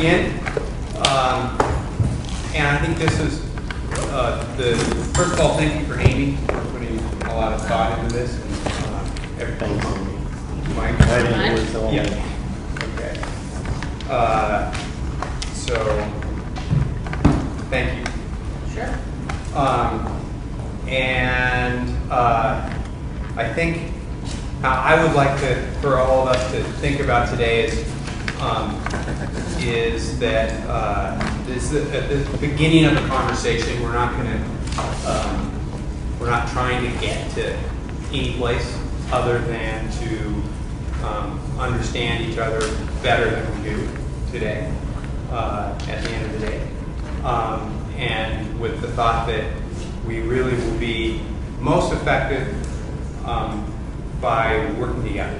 begin. And I think this is first of all, thank you for Amy for putting a lot of thought into this. And everything. Mike? Yeah. Okay. So, thank you. Sure. I think I would like to, for all of us to think about today is that this at the beginning of the conversation, we're not trying to get to any place other than to understand each other better than we do today at the end of the day. And with the thought that we really will be most effective by working together.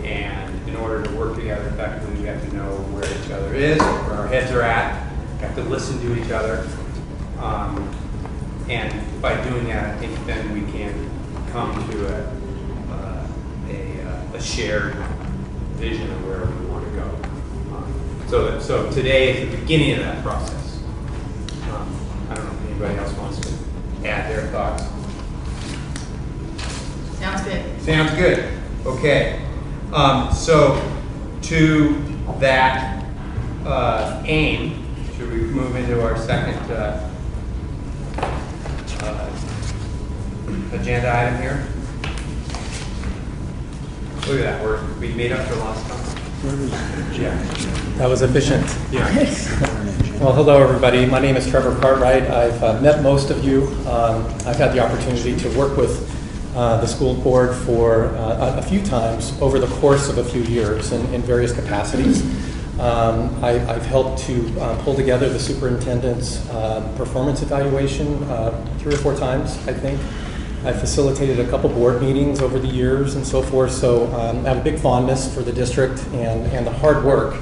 And in order to work together effectively, we have to know where each other is, where our heads are at. We have to listen to each other. And by doing that, I think then we can come to a shared vision of where we want to go. So today is the beginning of that process. I don't know if anybody else wants to add their thoughts. Sounds good. Sounds good. Okay. So to that aim, should we move into our second agenda item here? Look at that. We made up for lost time. Yeah. That was efficient. Yeah. Well, hello, everybody. My name is Trevor Cartwright. I've met most of you. I've had the opportunity to work with the school board for a few times over the course of a few years in various capacities. I've helped to pull together the superintendent's performance evaluation 3 or 4 times, I think. I facilitated a couple board meetings over the years and so forth, so I have a big fondness for the district and the hard work,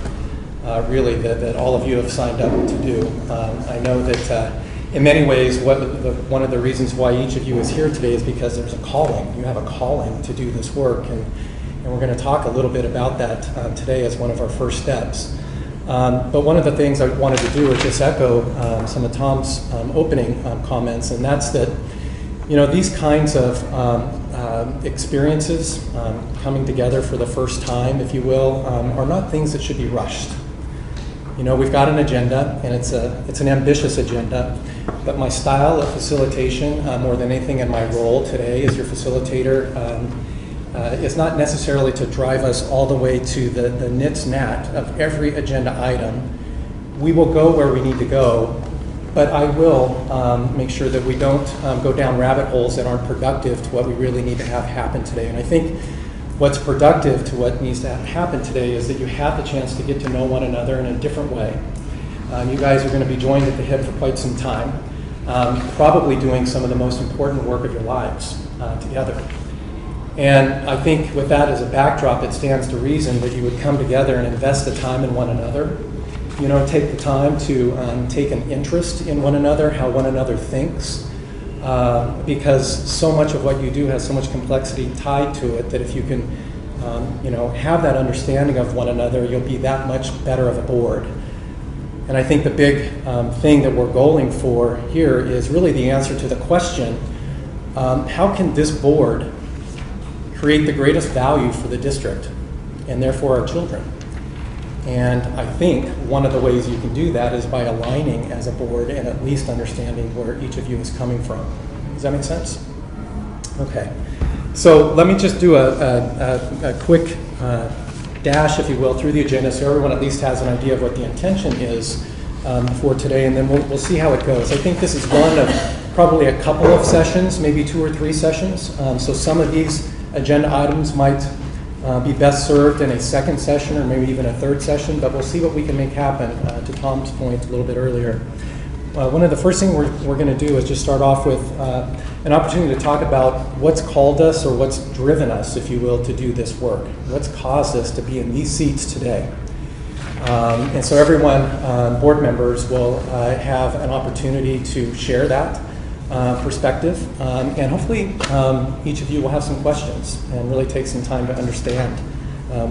really, that all of you have signed up to do. I know that in many ways, one of the reasons why each of you is here today is because there's a calling. You have a calling to do this work, and we're going to talk a little bit about that today as one of our first steps. But one of the things I wanted to do is just echo some of Tom's opening comments, and that's that, you know, these kinds of experiences coming together for the first time, if you will, are not things that should be rushed. You know, we've got an agenda, and it's an ambitious agenda, but my style of facilitation, more than anything in my role today as your facilitator, is not necessarily to drive us all the way to the nits nat of every agenda item. We will go where we need to go, but I will make sure that we don't go down rabbit holes that aren't productive to what we really need to have happen today. And I think what's productive to what needs to happen today is that you have the chance to get to know one another in a different way. You guys are going to be joined at the hip for quite some time, probably doing some of the most important work of your lives together. And I think with that as a backdrop, it stands to reason that you would come together and invest the time in one another. You know, take the time to take an interest in one another, how one another thinks, because so much of what you do has so much complexity tied to it that if you can, you know, have that understanding of one another, you'll be that much better of a board. And I think the big thing that we're goaling for here is really the answer to the question, how can this board create the greatest value for the district and therefore our children? And I think one of the ways you can do that is by aligning as a board and at least understanding where each of you is coming from. Does that make sense? Okay. So let me just do a quick dash, if you will, through the agenda so everyone at least has an idea of what the intention is for today, and then we'll see how it goes. I think this is one of probably a couple of sessions, maybe 2 or 3 sessions. So some of these agenda items might be best served in a second session or maybe even a third session, but we'll see what we can make happen, to Tom's point a little bit earlier. One of the first things we're going to do is just start off with an opportunity to talk about what's called us or what's driven us, if you will, to do this work. What's caused us to be in these seats today. And so everyone, board members, will have an opportunity to share that perspective, and hopefully each of you will have some questions and really take some time to understand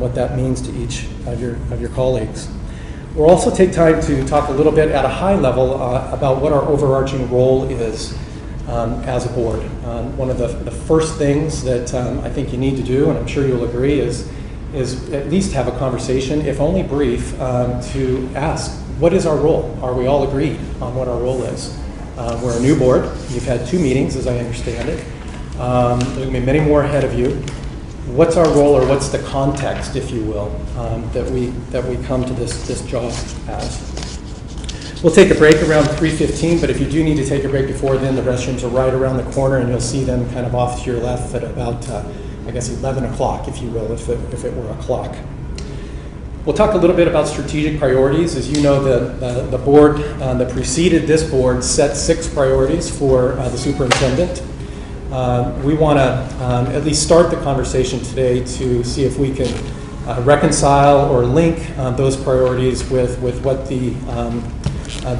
what that means to each of your colleagues. We'll also take time to talk a little bit at a high level about what our overarching role is as a board. One of the first things that I think you need to do, and I'm sure you'll agree, is at least have a conversation, if only brief, to ask, what is our role? Are we all agreed on what our role is? We're a new board. You've had 2 meetings, as I understand it. There's going to be many more ahead of you. What's our role, or what's the context, if you will, that we come to this job as? We'll take a break around 3:15, but if you do need to take a break before then, the restrooms are right around the corner, and you'll see them kind of off to your left at about, I guess, 11 o'clock, if you will, if it were a clock. We'll talk a little bit about strategic priorities. As you know, the board that preceded this board set 6 priorities for the superintendent. We want to at least start the conversation today to see if we can reconcile or link those priorities with what the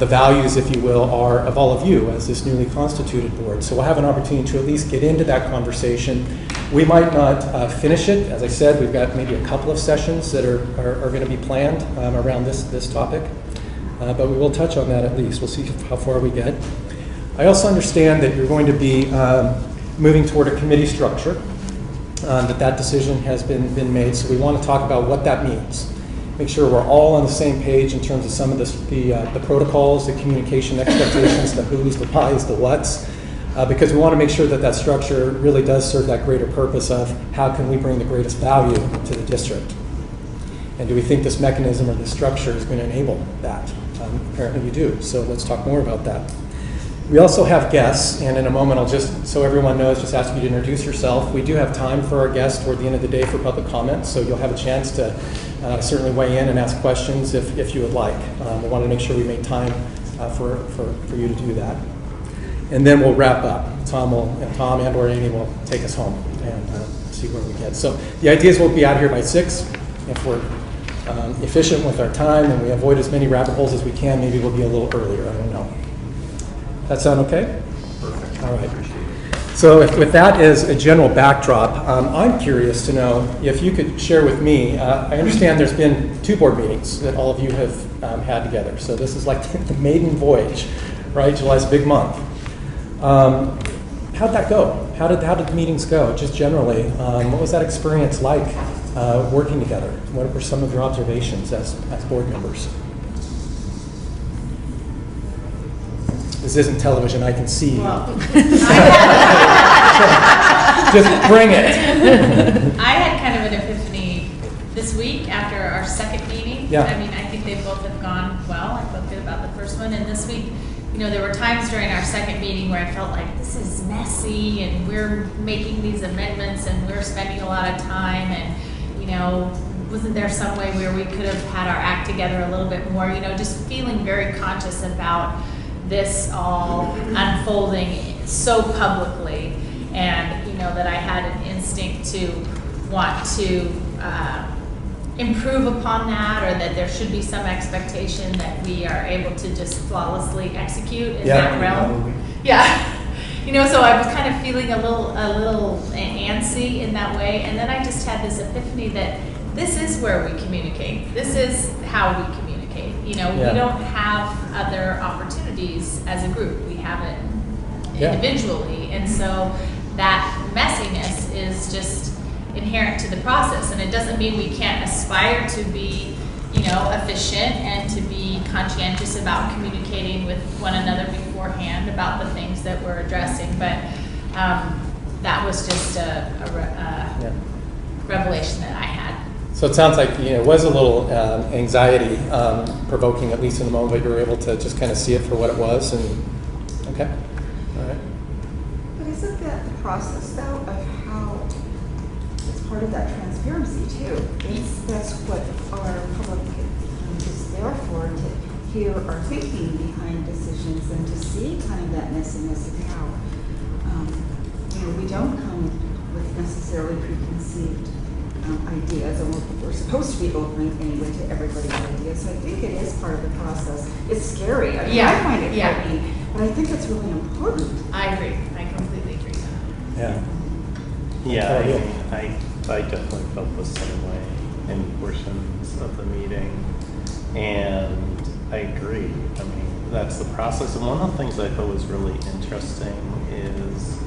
values, if you will, are of all of you as this newly constituted board. So we'll have an opportunity to at least get into that conversation. We might not finish it. As I said, we've got maybe a couple of sessions that are going to be planned around this topic, but we will touch on that at least. We'll see how far we get. I also understand that you're going to be moving toward a committee structure, that decision has been made, so we want to talk about what that means. Make sure we're all on the same page in terms of some of the protocols, the communication expectations, the who's, the why's, the what's, because we want to make sure that structure really does serve that greater purpose of how can we bring the greatest value to the district. And do we think this mechanism or this structure is going to enable that? Apparently we do, so let's talk more about that. We also have guests, and in a moment I'll just, so everyone knows, just ask you to introduce yourself. We do have time for our guests toward the end of the day for public comments, so you'll have a chance to certainly weigh in and ask questions if you would like. We want to make sure we make time for you to do that. And then we'll wrap up. Tom and or Amy will take us home and see where we get. So the idea is we'll be out here by 6. If we're efficient with our time and we avoid as many rabbit holes as we can, maybe we'll be a little earlier. I don't know. That sound okay? Perfect. All right. So with that as a general backdrop, I'm curious to know if you could share with me, I understand there's been 2 board meetings that all of you have had together. So this is like the maiden voyage, right? July's a big month. How'd that go? How did the meetings go, just generally? What was that experience like working together? What were some of your observations as board members? This isn't television, I can see you. Well, Just bring it. I had kind of an epiphany this week after our second meeting. Yeah. I mean, I think they both have gone well. I felt good about the first one. And this week, you know, there were times during our second meeting where I felt like this is messy and we're making these amendments and we're spending a lot of time and, you know, wasn't there some way where we could have had our act together a little bit more, you know, just feeling very conscious about this all unfolding so publicly, and you know that I had an instinct to want to improve upon that, or that there should be some expectation that we are able to just flawlessly execute in that realm. Yeah, you know, so I was kind of feeling a little antsy in that way, and then I just had this epiphany that this is where we communicate. This is how we communicate. You know, we don't have other opportunities as a group. We have it individually. And so that messiness is just inherent to the process. And it doesn't mean we can't aspire to be, you know, efficient and to be conscientious about communicating with one another beforehand about the things that we're addressing. But that was just a revelation that I had. So it sounds like, you know, it was a little anxiety provoking, at least in the moment, but you were able to just kind of see it for what it was. And okay, all right. But isn't that the process, though, of how it's part of that transparency too? That's what our public is there for, to hear our thinking behind decisions and to see kind of that messiness of how you know, we don't come with necessarily preconceived ideas, and we're supposed to be open anyway to everybody's ideas. So I think it is part of the process. It's scary. I mean, I find it frightening, but I think it's really important. I agree. I completely agree. Yeah. Yeah, I definitely felt the same way in portions of the meeting. And I agree. I mean, that's the process. And one of the things I thought was really interesting is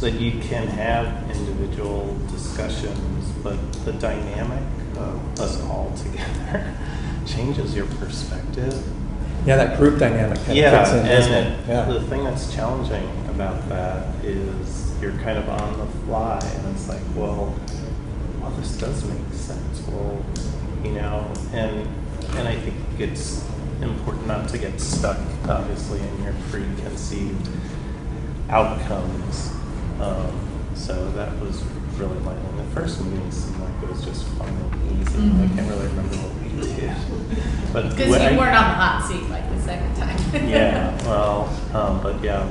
that you can have individual discussions, but the dynamic of us all together changes your perspective. Yeah, that group dynamic kind of fits in, doesn't it? Yeah. The thing that's challenging about that is you're kind of on the fly, and it's like, well, this does make sense. Well, you know, and I think it's important not to get stuck, obviously, in your preconceived outcomes. So that was really my thing. The first meeting seemed like it was just fun and easy. I can't really remember what we did. But Because you weren't on the hot seat like the second time. yeah, well, but yeah,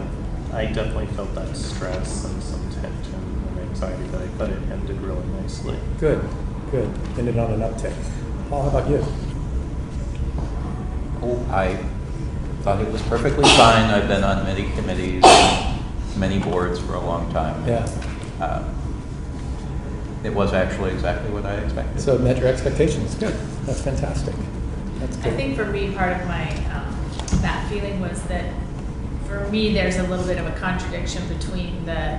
I definitely felt that stress and some tension and anxiety, but I thought it ended really nicely. Good. Ended on an uptick. Paul, how about you? Oh, I thought it was perfectly fine. I've been on many committees, many boards for a long time. Yeah. It was actually exactly what I expected. So it met your expectations. Good. That's fantastic. That's good. I think for me, part of my that feeling was that for me, there's a little bit of a contradiction between the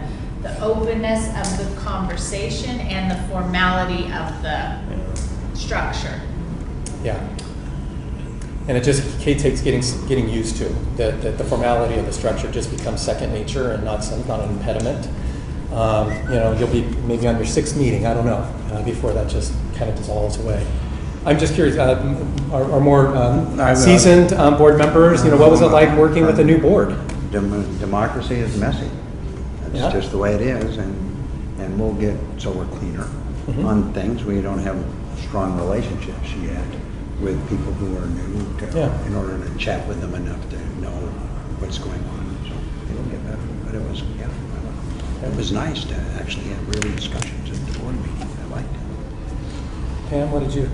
openness of the conversation and the formality of the structure. Yeah. And it just takes getting used to that the formality of the structure just becomes second nature and not an impediment. You know, you'll be maybe on your 6th meeting, I don't know, before that just kind of dissolves away. I'm just curious, our more seasoned board members, you know, what was it like working with a new board? Democracy is messy. That's just the way it is, and we'll get so we're cleaner on things. We don't have strong relationships yet with people who are new in order to chat with them enough to know what's going on. So it'll get better. But it was, it was nice to actually have real discussions at the board meeting. I liked it. Pam, what did you?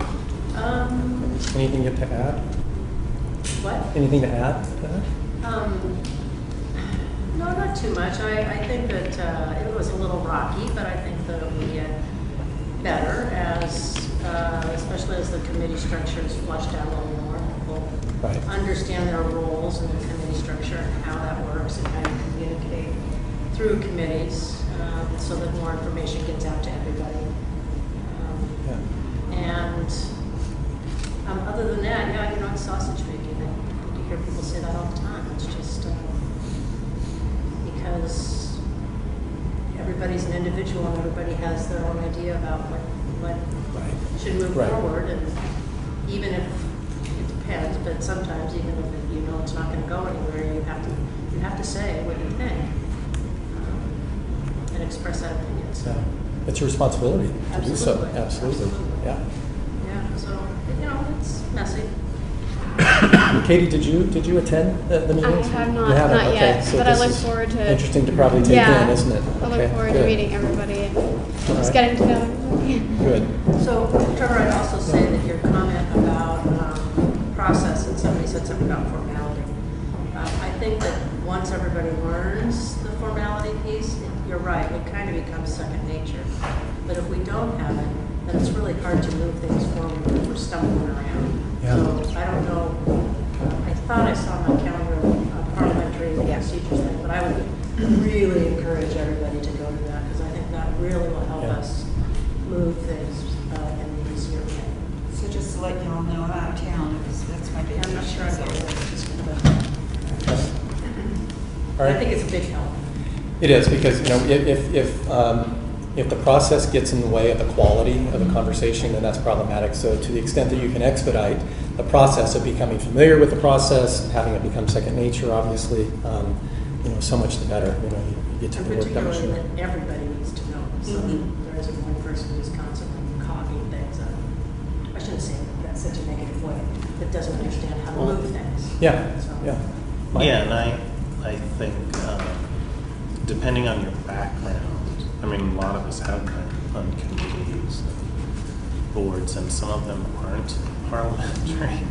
Anything to add? What? Anything to add to that? No, not too much. I think that it was a little rocky, but I think that we get better as, especially as the committee structure is flushed out a little more. People understand their roles in the committee structure and how that works and how you communicate through committees so that more information gets out to everybody. And other than that, yeah, you know, it's sausage making. I hear people say that all the time. It's just because everybody's an individual and everybody has their own idea about what should move forward. And even if it depends, but sometimes even if you know it's not going to go anywhere, you have to say what you think and express that opinion. So it's your responsibility to do so. Absolutely. Yeah. Yeah. So you know, it's messy. Katie, did you attend the meetings? I have You haven't? not yet, So but I this look is forward to. Interesting to probably take in, isn't it? I look forward to meeting everybody and just getting to know everybody. Good. So, Trevor, I'd also say that your comment about process, and somebody said something about formality. I think that once everybody learns the formality piece, you're right, it kind of becomes second nature. But if we don't have it, then it's really hard to move things forward if we're stumbling around. Yeah. So I don't know, I thought I saw on my calendar a parliamentary procedures thing, but I would really encourage everybody to go to that because I think that really will help us move things in an easier way. So just to let you all know, I'm out of town. That's my big I'm not sure issue. I know that. All right. I think it's a big help. It is because if the process gets in the way of the quality of the conversation, then that's problematic. So to the extent that you can expedite the process of becoming familiar with the process, and having it become second nature, obviously, so much the better. You get to the work done. Particularly that everybody needs to know. So there isn't one person who's constantly copying things up. I shouldn't say that's such a negative way. That doesn't understand how to move things. Yeah. So. Yeah. Yeah, and I think depending on your background, I mean, a lot of us have been on committees and boards, and some of them aren't parliamentary.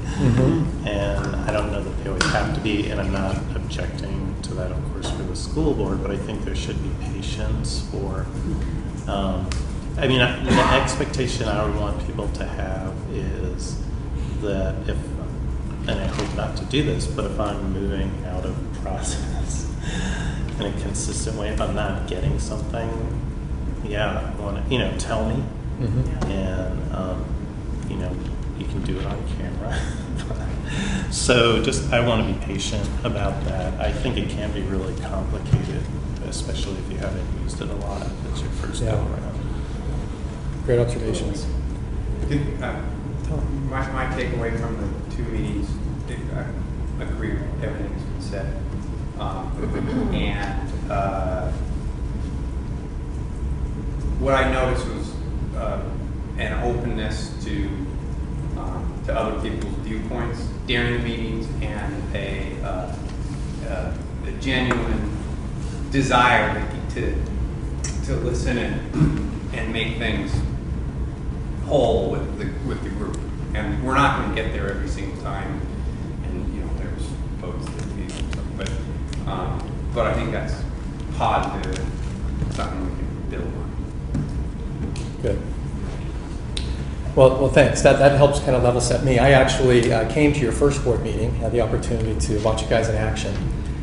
And I don't know that they always have to be, and I'm not objecting to that, of course, for the school board, but I think there should be patience for, I mean, the expectation I would want people to have is that if, and I hope not to do this, but if I'm moving out of process in a consistent way, if I'm not getting something, yeah, I want to, tell me. Mhm. And, you can do it on camera. So I want to be patient about that. I think it can be really complicated, especially if you haven't used it a lot. It's your first go around. Great observations. My takeaway from the 2 meetings, I agree with everything that's been said. What I noticed was an openness to other people's viewpoints during the meetings, and a genuine desire to listen and make things whole with the group. And we're not going to get there every single time, and there's votes that we but I think that's positive, something we can build on. Good. Well, thanks. That helps kind of level set me. I actually came to your first board meeting, had the opportunity to watch you guys in action.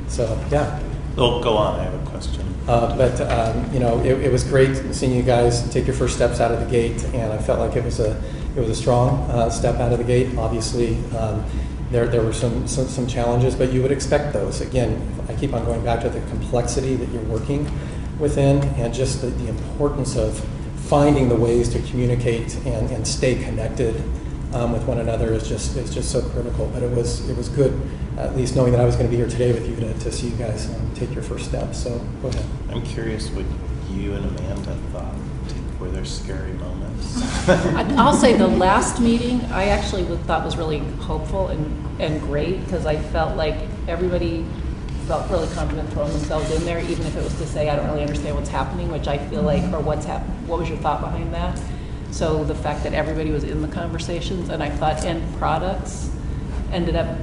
So, yeah. Oh, go on. I have a question. It was great seeing you guys take your first steps out of the gate, and I felt like it was a strong step out of the gate. Obviously, there were some challenges, but you would expect those. Again, I keep on going back to the complexity that you're working within, and just the importance of finding the ways to communicate and stay connected with one another is just so critical. But it was good, at least knowing that I was going to be here today with you to see you guys take your first steps. So go ahead. I'm curious what you and Amanda thought. Were there scary moments? I'll say the last meeting I actually thought was really hopeful and great, because I felt like everybody felt really confident throwing themselves in there, even if it was to say, I don't really understand what's happening, which I feel like, or what was your thought behind that? So the fact that everybody was in the conversations, and I thought end products ended up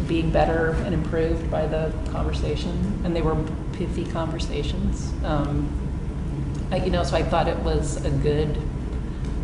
being better and improved by the conversation, and they were pithy conversations. So I thought it was a good,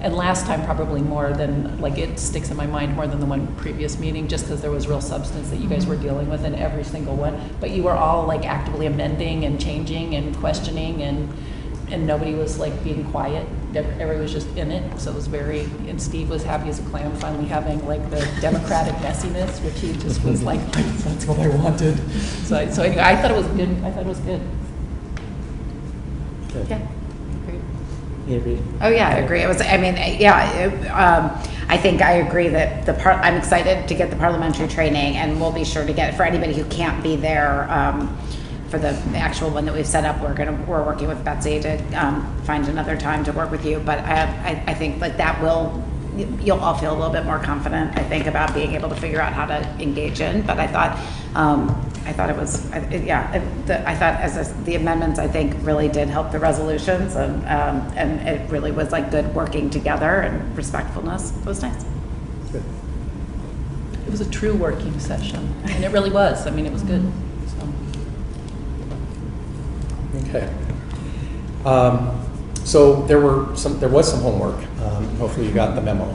and last time probably more than, it sticks in my mind more than the one previous meeting, just because there was real substance that you guys were dealing with in every single one. But you were all actively amending and changing and questioning, and nobody was being quiet. Everybody was just in it. So it was and Steve was happy as a clam finally having the democratic messiness, which he just was that's what I wanted. So anyway, I thought it was good. Good. Yeah. You agree? Oh yeah, I agree. I think I agree that I'm excited to get the parliamentary training, and we'll be sure to get it for anybody who can't be there for the actual one that we've set up. We're working with Betsy to find another time to work with you. But I think that you'll all feel a little bit more confident, I think, about being able to figure out how to engage in. But I thought it was, I thought as the amendments, I think, really did help the resolutions, and it really was good working together and respectfulness. It was nice. Good. It was a true working session, and it really was. I mean, it was good. Okay. So there was some homework. Hopefully you got the memo.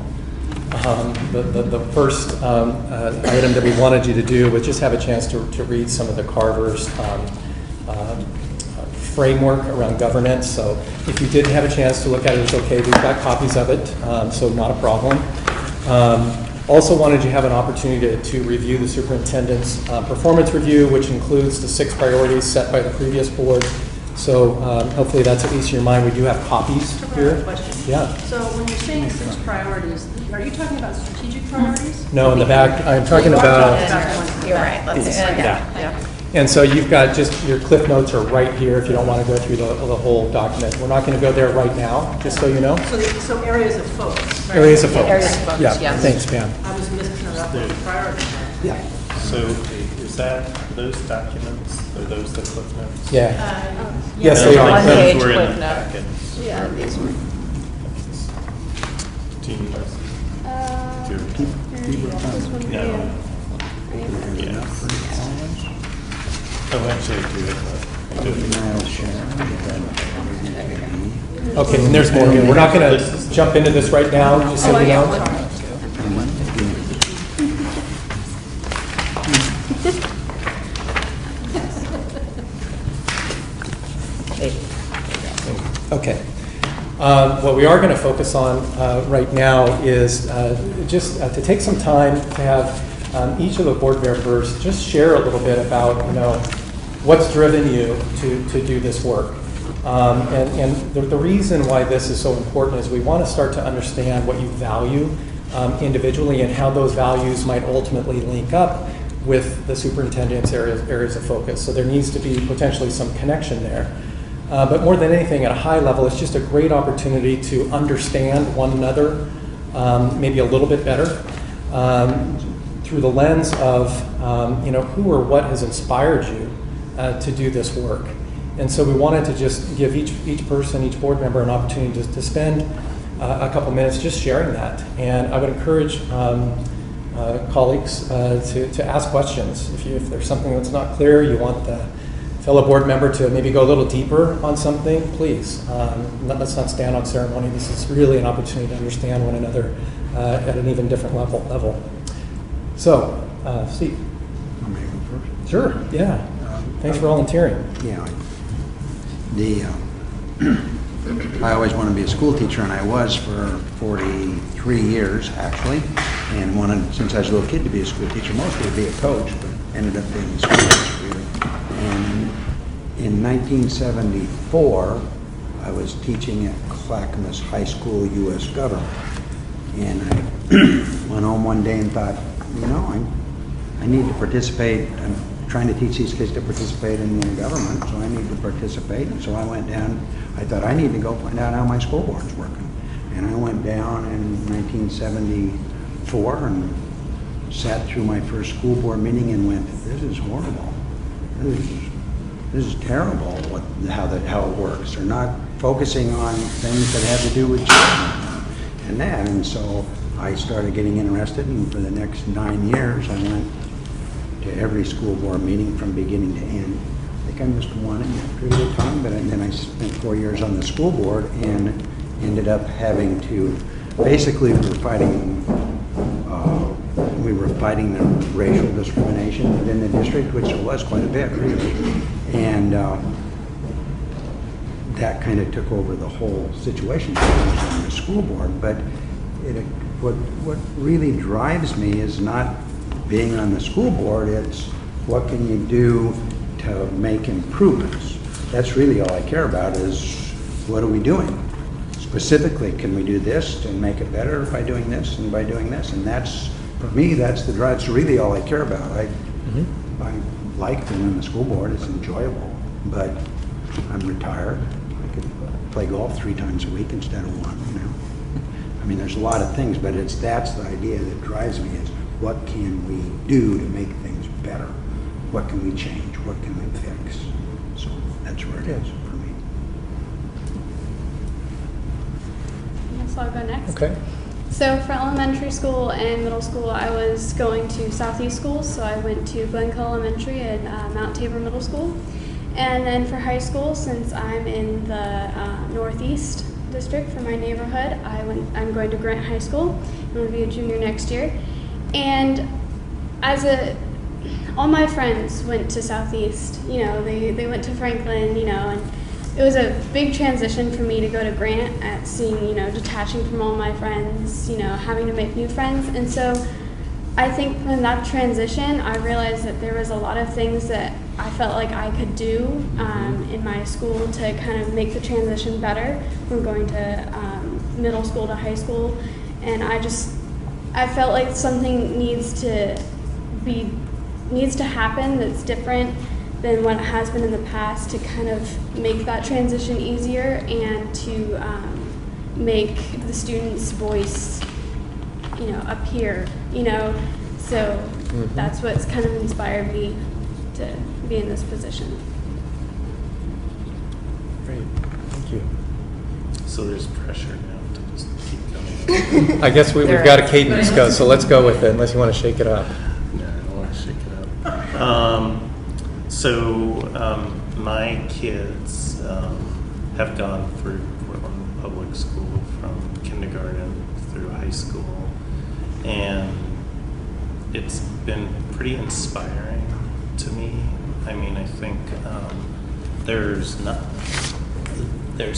The first item that we wanted you to do was just have a chance to read some of the Carver's framework around governance. So if you didn't have a chance to look at it, it's okay. We've got copies of it, so not a problem. Also wanted you to have an opportunity to review the superintendent's performance review, which includes the 6 priorities set by the previous board. So hopefully that's at least in your mind. We do have copies here. Question. Yeah. So when you're saying 6 priorities, are you talking about strategic priorities? No, in the back, I'm talking about. You're right. Yeah. And so you've got just your cliff notes are right here if you don't want to go through the whole document. We're not going to go there right now, just so you know. So areas of focus. Right? Areas of focus. Areas of focus, Yeah, yes. thanks, Pam. I was mixing it up with priorities. Yeah. So is that those documents, are those the cliff notes? Yeah. Yes, they One are. page Those were in cliff the note. packets. Yeah, these were. Do you need us? This one, No. Yeah. Oh, actually, I do it. Okay, and there's more here. We're not going to jump into this right now, just so you know. Okay. What we are going to focus on right now is just to take some time to have each of the board members just share a little bit about, what's driven you to do this work. And the reason why this is so important is we want to start to understand what you value individually and how those values might ultimately link up with the superintendent's areas of focus. So there needs to be potentially some connection there. But more than anything, at a high level, it's just a great opportunity to understand one another maybe a little bit better through the lens of who or what has inspired you to do this work. And so we wanted to just give each person, each board member, an opportunity to spend a couple minutes just sharing that. And I would encourage colleagues to ask questions. If there's something that's not clear, you want the fellow board member to maybe go a little deeper on something, please. Let's not stand on ceremony. This is really an opportunity to understand one another at an even different level. So, Steve. Want me to go first? Sure, yeah. Thanks for volunteering. Yeah. I always wanted to be a school teacher, and I was for 43 years, actually, and wanted, since I was a little kid, to be a school teacher, mostly to be a coach, but ended up being a school teacher, really. And in 1974, I was teaching at Clackamas High School, U.S. Government, and I went home one day and thought, I need to participate. I'm trying to teach these kids to participate in the government, so I need to participate. And so I went down. I thought I need to go find out how my school board's working. And I went down in 1974 and sat through my first school board meeting and went, "This is horrible. This is terrible. How it works. They're not focusing on things that have to do with children and that." And so I started getting interested, and for the next 9 years, I went to every school board meeting from beginning to end. I think I missed one in that period of time, but then I spent 4 years on the school board and ended up having to, basically we were fighting the racial discrimination within the district, which there was quite a bit, really. And that kind of took over the whole situation on the school board. But what really drives me is not being on the school board, it's what can you do to make improvements. That's really all I care about is what are we doing? Specifically, can we do this to make it better by doing this and by doing this? And that's, for me, that's the drive. That's really all I care about. I like being on the school board. It's enjoyable, but I'm retired. I could play golf 3 times a week instead of 1, I mean, there's a lot of things, but that's the idea that drives me is what can we do to make things better? What can we change? What can we fix? So that's where it is for me. So I'll go next. Okay. So for elementary school and middle school, I was going to Southeast schools. So I went to Glencoe Elementary and Mount Tabor Middle School. And then for high school, since I'm in the Northeast district for my neighborhood, I'm going to Grant High School. I'm going to be a junior next year. And all my friends went to Southeast, they went to Franklin, and it was a big transition for me to go to Grant at seeing, detaching from all my friends, having to make new friends. And so I think when that transition, I realized that there was a lot of things that I felt like I could do in my school to kind of make the transition better from going to middle school to high school. And I felt like something needs to happen that's different than what has been in the past to kind of make that transition easier and to make the student's voice, appear, So that's what's kind of inspired me to be in this position. Great, thank you. So there's pressure now to just keep going. I guess we've got a cadence go, so let's go with it, unless you want to shake it up. No, I don't want to shake it up. My kids have gone through Portland Public School from kindergarten through high school, and it's been pretty inspiring to me. I mean, I think there's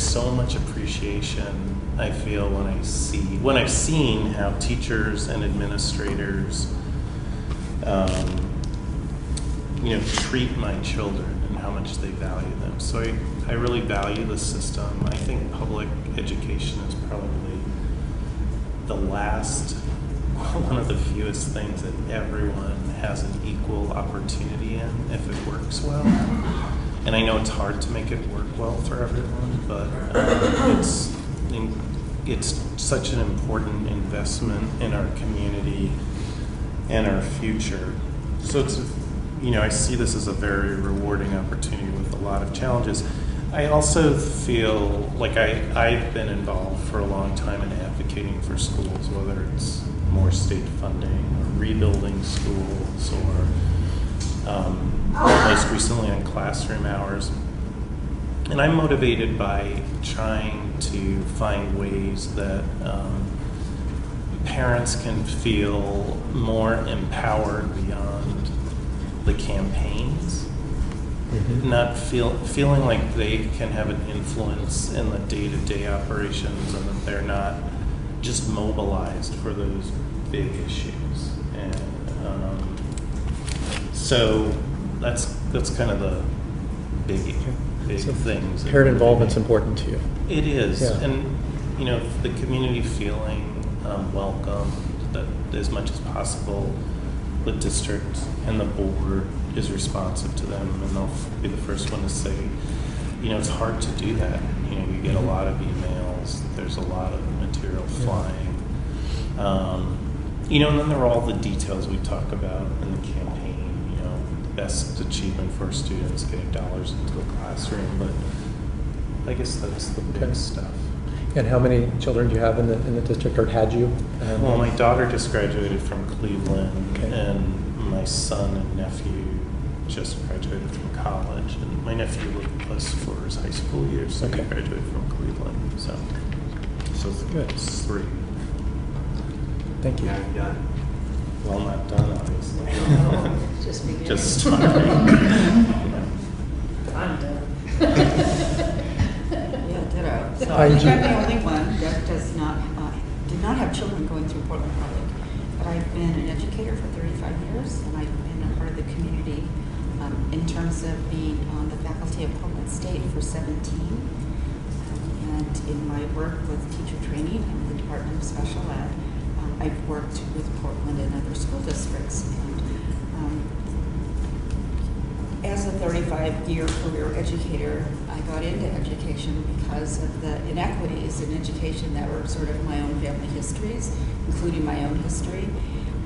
so much appreciation I feel when I've seen how teachers and administrators, treat my children and how much they value them. So I really value the system. I think public education is probably one of the fewest things that everyone has an equal opportunity in if it works well. And I know it's hard to make it work well for everyone, but it's such an important investment in our community and our future. So I see this as a very rewarding opportunity with a lot of challenges. I also feel like I've been involved for a long time in advocating for schools, whether it's more state funding or rebuilding schools or most recently on classroom hours. And I'm motivated by trying to find ways that parents can feel more empowered beyond the campaigns. Not feeling like they can have an influence in the day-to-day operations and that they're not just mobilized for those big issues. And so that's kind of the big things. Parent involvement's important to you. It is. Yeah. And the community feeling welcome, that as much as possible the district and the board is responsive to them, and they'll be the first one to say, it's hard to do that. You get a lot of emails, there's a lot of material flying. And then there are all the details we talk about in the campaign, the best achievement for our students, getting dollars into the classroom, but I guess that's the big stuff. And how many children do you have in the district, or had you? Well, my daughter just graduated from Cleveland, and my son and nephew just graduated from college, and my nephew lived with us for his high school years, so he graduated from Cleveland. So good. It's 3. Thank you. Done. Well, not done, obviously. Just beginning. Just starting. I'm done. Yeah, ditto. So I I think do- I'm the only one that did not have children going through Portland Public. But I've been an educator for 35 years, and I've been a part of the community in terms of being on the faculty of Portland State for 17. And in my work with teacher training in the Department of Special Ed, I've worked with Portland and other school districts. And as a 35-year career educator, I got into education because of the inequities in education that were sort of my own family histories, including my own history,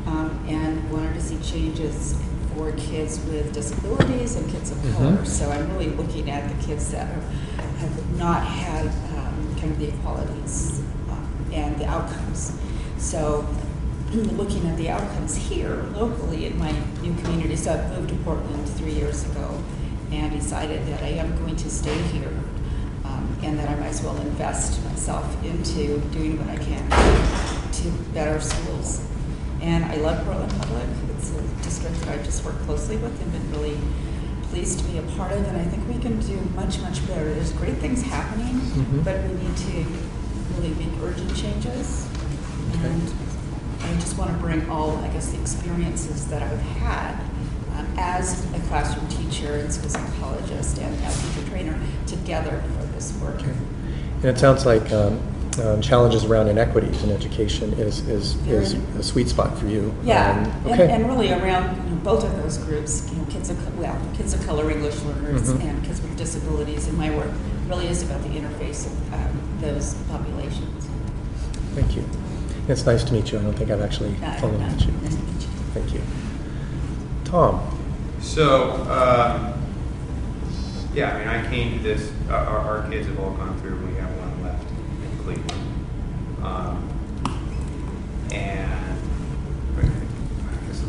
and wanted to see changes for kids with disabilities and kids of color. So I'm really looking at the kids that have not had kind of the equalities and the outcomes. So looking at the outcomes here locally in my new community, so I've moved to Portland 3 years ago and decided that I am going to stay here and that I might as well invest myself into doing what I can to better schools. And I love Portland Public. It's a district that I just work closely with and been really pleased to be a part of, and I think we can do much, much better. There's great things happening, but we need to really make urgent changes. And I just want to bring all, I guess, the experiences that I've had as a classroom teacher and school psychologist and as a teacher trainer together for this work. Okay. And it sounds like challenges around inequities in education is a sweet spot for you. Yeah, Okay. and really around both of those groups, kids of color, English learners, and kids with disabilities. And my work really is about the interface of those populations. Thank you. It's nice to meet you. I don't think I've actually fully met you. Nice to meet you. Thank you. Tom. So, I came to this, our kids have all gone through, we have one left in Cleveland. And I guess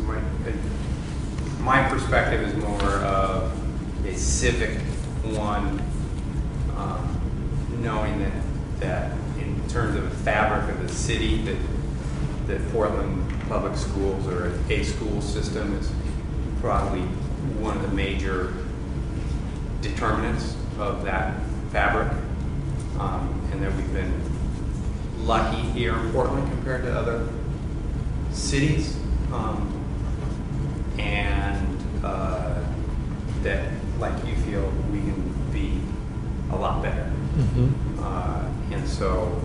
my perspective is more of a civic one, knowing that in terms of the fabric of the city, that Portland public schools or a school system is probably one of the major determinants of that fabric, and that we've been lucky here in Portland compared to other cities, and that, like you feel, we can be a lot better. And so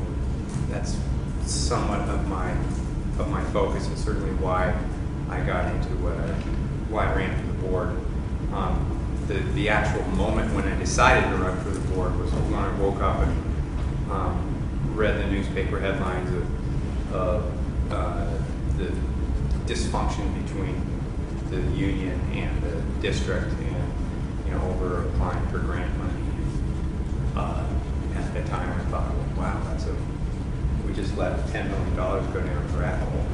that's somewhat of my focus, and certainly why I got into why I ran for the board. The actual moment when I decided to run for the board was when I woke up and read the newspaper headlines of the dysfunction between the union and the district, and over applying for grant money. At the time, I thought, well, wow, we just let $10 million go down the rat hole.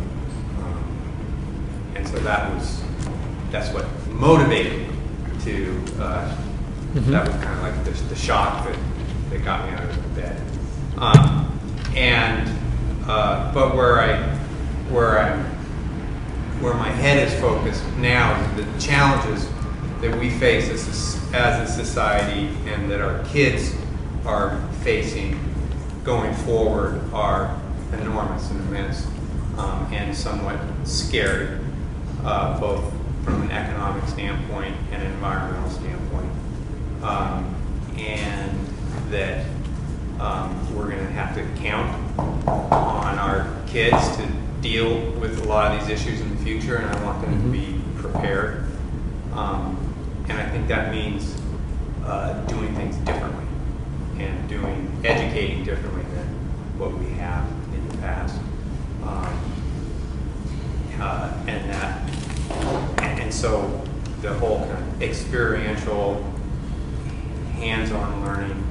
And so that's what motivated me to, that was kind of like the shock that got me out of bed. But where my head is focused now is the challenges that we face as a society and that our kids are facing going forward are enormous and immense, and somewhat scary, both from an economic standpoint and an environmental standpoint, and that we're going to have to count on our kids to deal with a lot of these issues in the future, and I want them to be prepared. And I think that means doing things differently and educating differently than what we have in the past. And so the whole kind of experiential, hands-on learning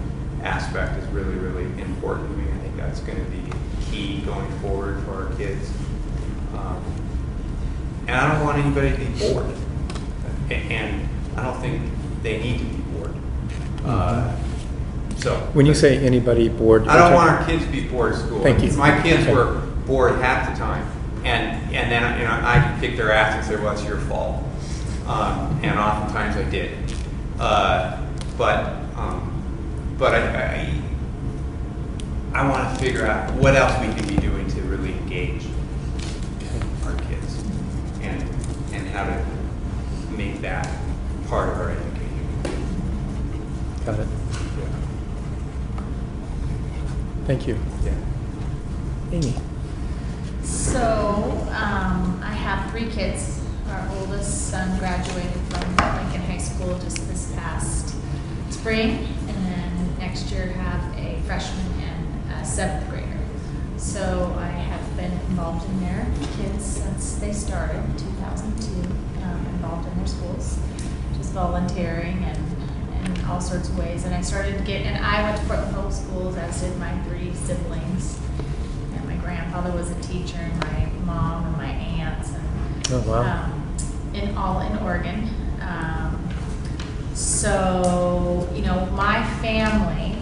aspect is really, really important to me. I think that's going to be key going forward for our kids. And I don't want anybody to be bored. And I don't think they need to be bored. When you say anybody bored, I don't want our kids to be bored at school. Thank you. My kids were bored half the time, and then I could kick their ass and say, "Well, it's your fault," and oftentimes I did. But I want to figure out what else we can be doing to really engage our kids and how to make that part of our education. Got it. Thank you. Yeah. Amy. So, I have 3 kids. Our oldest son graduated from Lincoln High School just this past spring, and then next year have a freshman and a 7th grader. So I have been involved in their kids since they started, 2002, involved in their schools, just volunteering and all sorts of ways. And I started to get, and I went to Portland Public Schools, as did my 3 siblings. And my grandfather was a teacher, and my mom and my aunts, and Oh, wow. all in Oregon. So, my family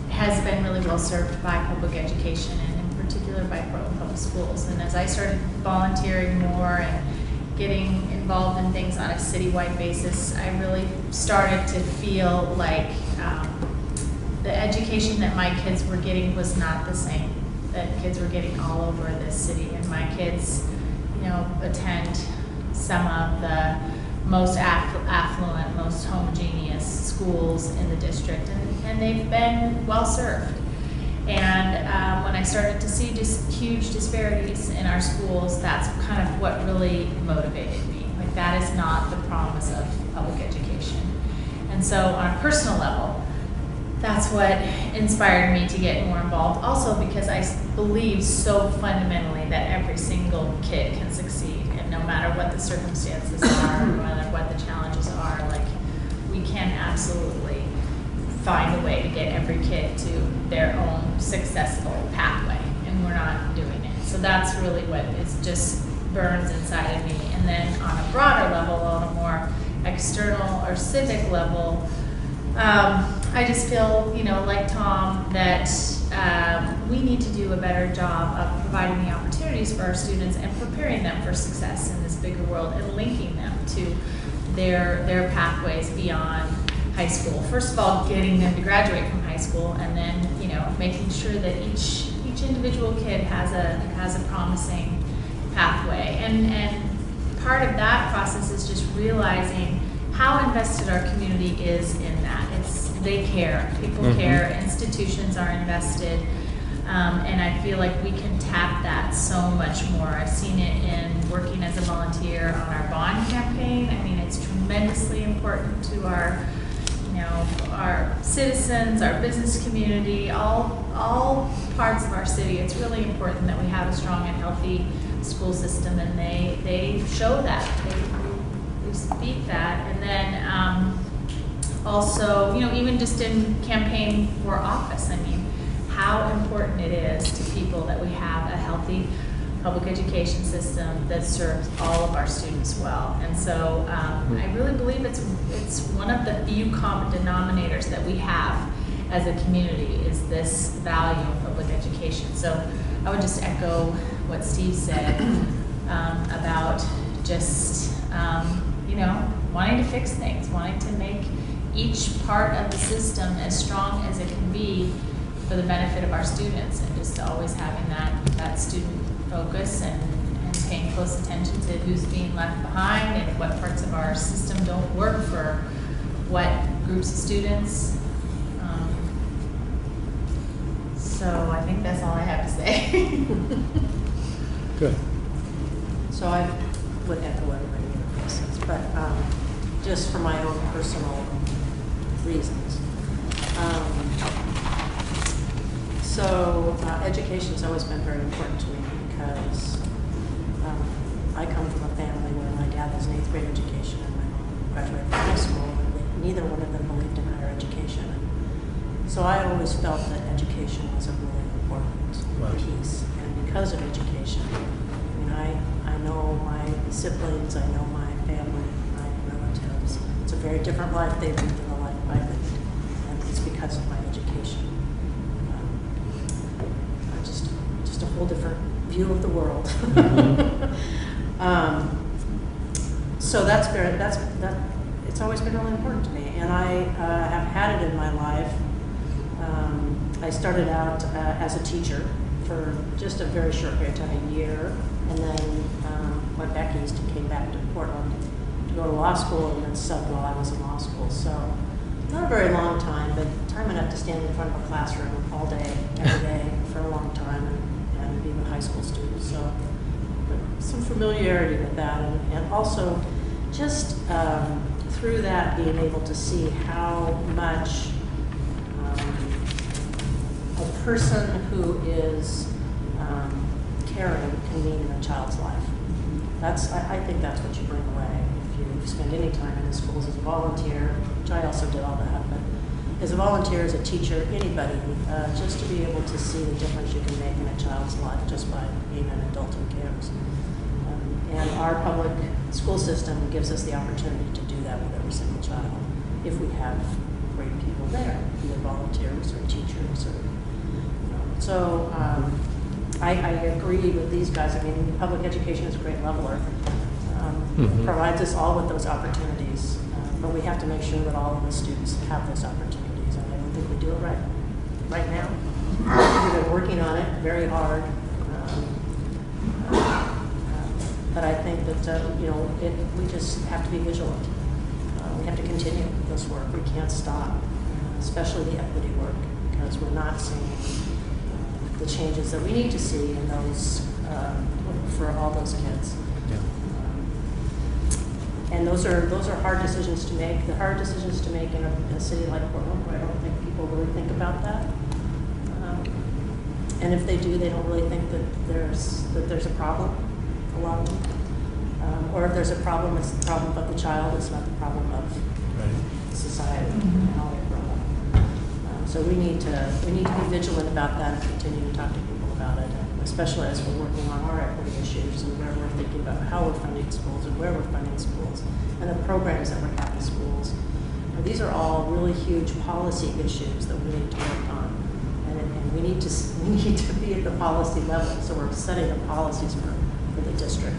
has been really well served by public education, and in particular by Portland Public Schools. And as I started volunteering more and getting involved in things on a citywide basis, I really started to feel like the education that my kids were getting was not the same that kids were getting all over this city. And my kids, attend some of the most affluent, most homogeneous schools in the district, and they've been well served. And when I started to see just huge disparities in our schools, that's kind of what really motivated me. Like, that is not the promise of public education. And so on a personal level, that's what inspired me to get more involved. Also because I believe so fundamentally that every single kid can succeed. And no matter what the circumstances are, no matter what the challenges are, like, we can absolutely find a way to get every kid to their own successful pathway, and we're not doing it. So that's really what is just burns inside of me. And then on a broader level, on a more external or civic level, I just feel, like Tom, that we need to do a better job of providing the opportunities for our students and preparing them for success in this bigger world and linking them to their pathways beyond high school. First of all, getting them to graduate from high school, and then, you know, making sure that each individual kid has a promising pathway. And part of that process is just realizing how invested our community is in that. They care. People care. Institutions are invested. And I feel like we can tap that so much more. I've seen it in working as a volunteer on our bond campaign. I mean, it's tremendously important to our, you know, our citizens, our business community, all parts of our city. It's really important that we have a strong and healthy school system, and they show that. They speak that. And then also, you know, even just in campaign for office, I mean, how important it is to people that we have a healthy public education system that serves all of our students well. And so I really believe it's one of the few common denominators that we have as a community is this value of public education. So I would just echo what Steve said about just, you know, wanting to fix things, wanting to make each part of the system as strong as it can be for the benefit of our students, and just always having that student focus and paying close attention to who's being left behind and what parts of our system don't work for what groups of students. So I think that's all I have to say. Good. So I would echo what everybody says, but just for my own personal reasons. Education's always been very important to me because I come from a family where my dad has an 8th grade education and my mom graduated from high school, and neither one of them believed in higher education. So I always felt that education was a really important piece, and because of education, I mean, I know my siblings, I know my family, my relatives. It's a very different life they lived than the life I lived, and it's because of my education. Just a whole different view of the world. So it's always been really important to me, and I have had it in my life. I started out as a teacher for just a very short period of time, a year, and then went back east and came back to Portland to go to law school, and then subbed while I was in law school. So not a very long time, but time enough to stand in front of a classroom all day, every day, for a long time, and be with high school students. So some familiarity with that, and also just through that being able to see how much a person who is caring can mean in a child's life. I think that's what you bring away if you spend any time in the schools as a volunteer, which I also did all that, but as a volunteer, as a teacher, anybody, just to be able to see the difference you can make in a child's life just by being an adult who cares. And our public school system gives us the opportunity to do that with every single child if we have great people there, either volunteers or teachers. So I agree with these guys. I mean, public education is a great leveler. It provides us all with those opportunities, but we have to make sure that all of the students have those opportunities, and I don't think we do it right now. We've been working on it very hard. But I think that, we just have to be vigilant. We have to continue this work. We can't stop, especially the equity work, because we're not seeing the changes that we need to see in those, for all those kids. Yeah. And those are hard decisions to make. They're hard decisions to make in a city like Portland, where I don't think people really think about that. And if they do, they don't really think that there's a problem. A lot of them. Or if there's a problem, it's the problem of the child, it's not the problem of society and how they grow up. So we need to be vigilant about that and continue to talk to people about it, especially as we're working on our equity issues and where we're thinking about how we're funding schools and where we're funding schools and the programs that we're having in schools. These are all really huge policy issues that we need to work on. And we need to be at the policy level, so we're setting the policies for the district,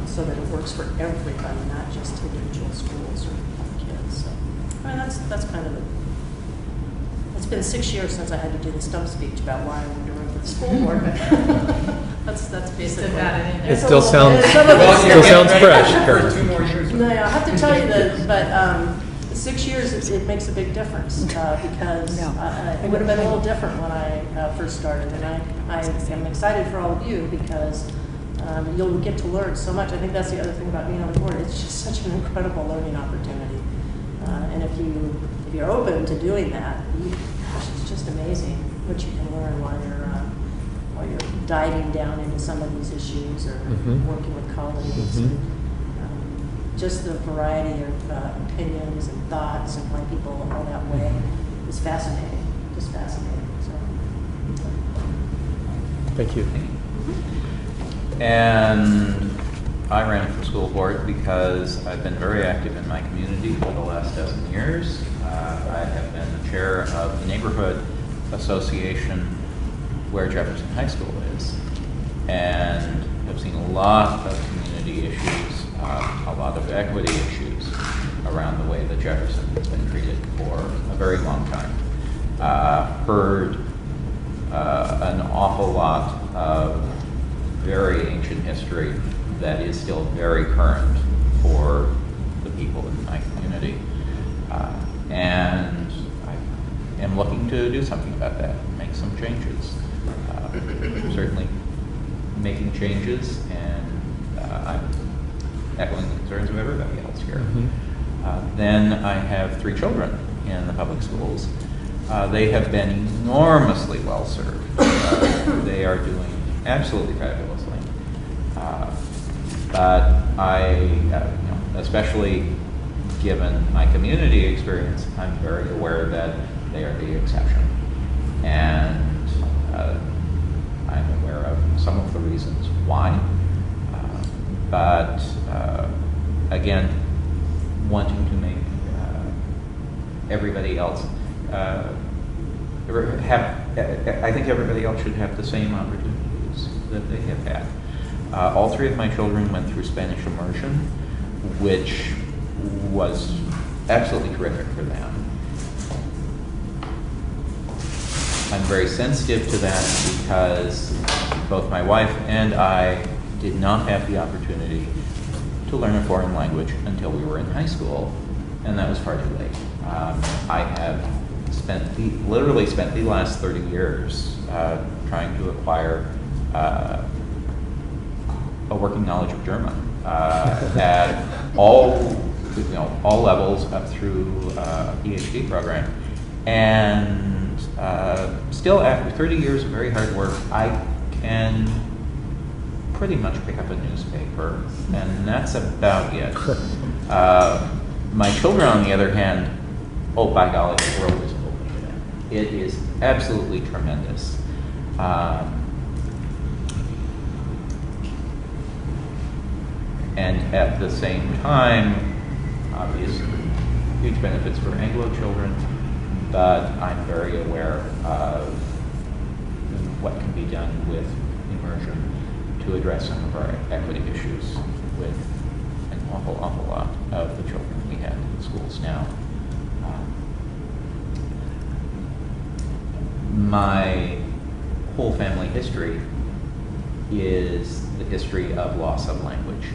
so that it works for everybody, not just individual schools or kids. So, I mean, that's kind of it's been 6 years since I had to do the stump speech about why I wanted to run for the school board, but that's basically. got it in there. It still sounds, Some of it's still still- sounds fresh, For Karen. 2 more years. No, I have to tell you that, but 6 years, it makes a big difference, because it would have been a little different when I first started, and I am excited for all of you, because you'll get to learn so much. I think that's the other thing about being on the board. It's just such an incredible learning opportunity, and if you're open to doing that, gosh, it's just amazing what you can learn while you're diving down into some of these issues or working with colleagues. Just the variety of opinions and thoughts and why people are that way is fascinating, just fascinating. So, Thank you. And I ran for school board because I've been very active in my community for the last dozen years. I have been the chair of the neighborhood association where Jefferson High School is, and have seen a lot of community issues, a lot of equity issues around the way that Jefferson has been treated for a very long time. Heard an awful lot of very ancient history that is still very current for the people in my community. And I am looking to do something about that, make some changes. Certainly making changes, and I'm echoing the concerns of everybody else here. Then I have 3 children in the public schools. They have been enormously well served. They are doing absolutely fabulously. But especially given my community experience, I'm very aware that they are the exception. And I'm aware of some of the reasons why. But again, wanting to make everybody else I think everybody else should have the same opportunities that they have had. All 3 of my children went through Spanish immersion, which was absolutely terrific for them. I'm very sensitive to that because both my wife and I did not have the opportunity to learn a foreign language until we were in high school, and that was far too late. I have literally spent the last 30 years trying to acquire a working knowledge of German at all levels up through a PhD program, and still after 30 years of very hard work, I can pretty much pick up a newspaper, and that's about it. My children, on the other hand, oh, by golly, the world is open to them. It is absolutely tremendous. And at the same time, obviously, huge benefits for Anglo children, but I'm very aware of what can be done with immersion to address some of our equity issues with an awful lot of the children we have in the schools now. My whole family history is the history of loss of language.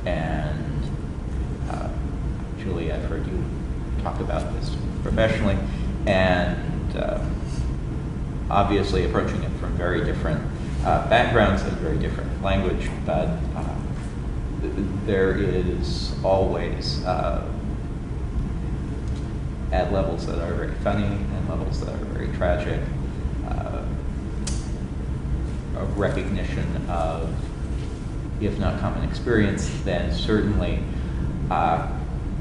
And Julie, I've heard you talk about this professionally, and obviously approaching it from very different backgrounds and very different language, but there is always, at levels that are very funny and levels that are very tragic, a recognition of, if not common experience, then certainly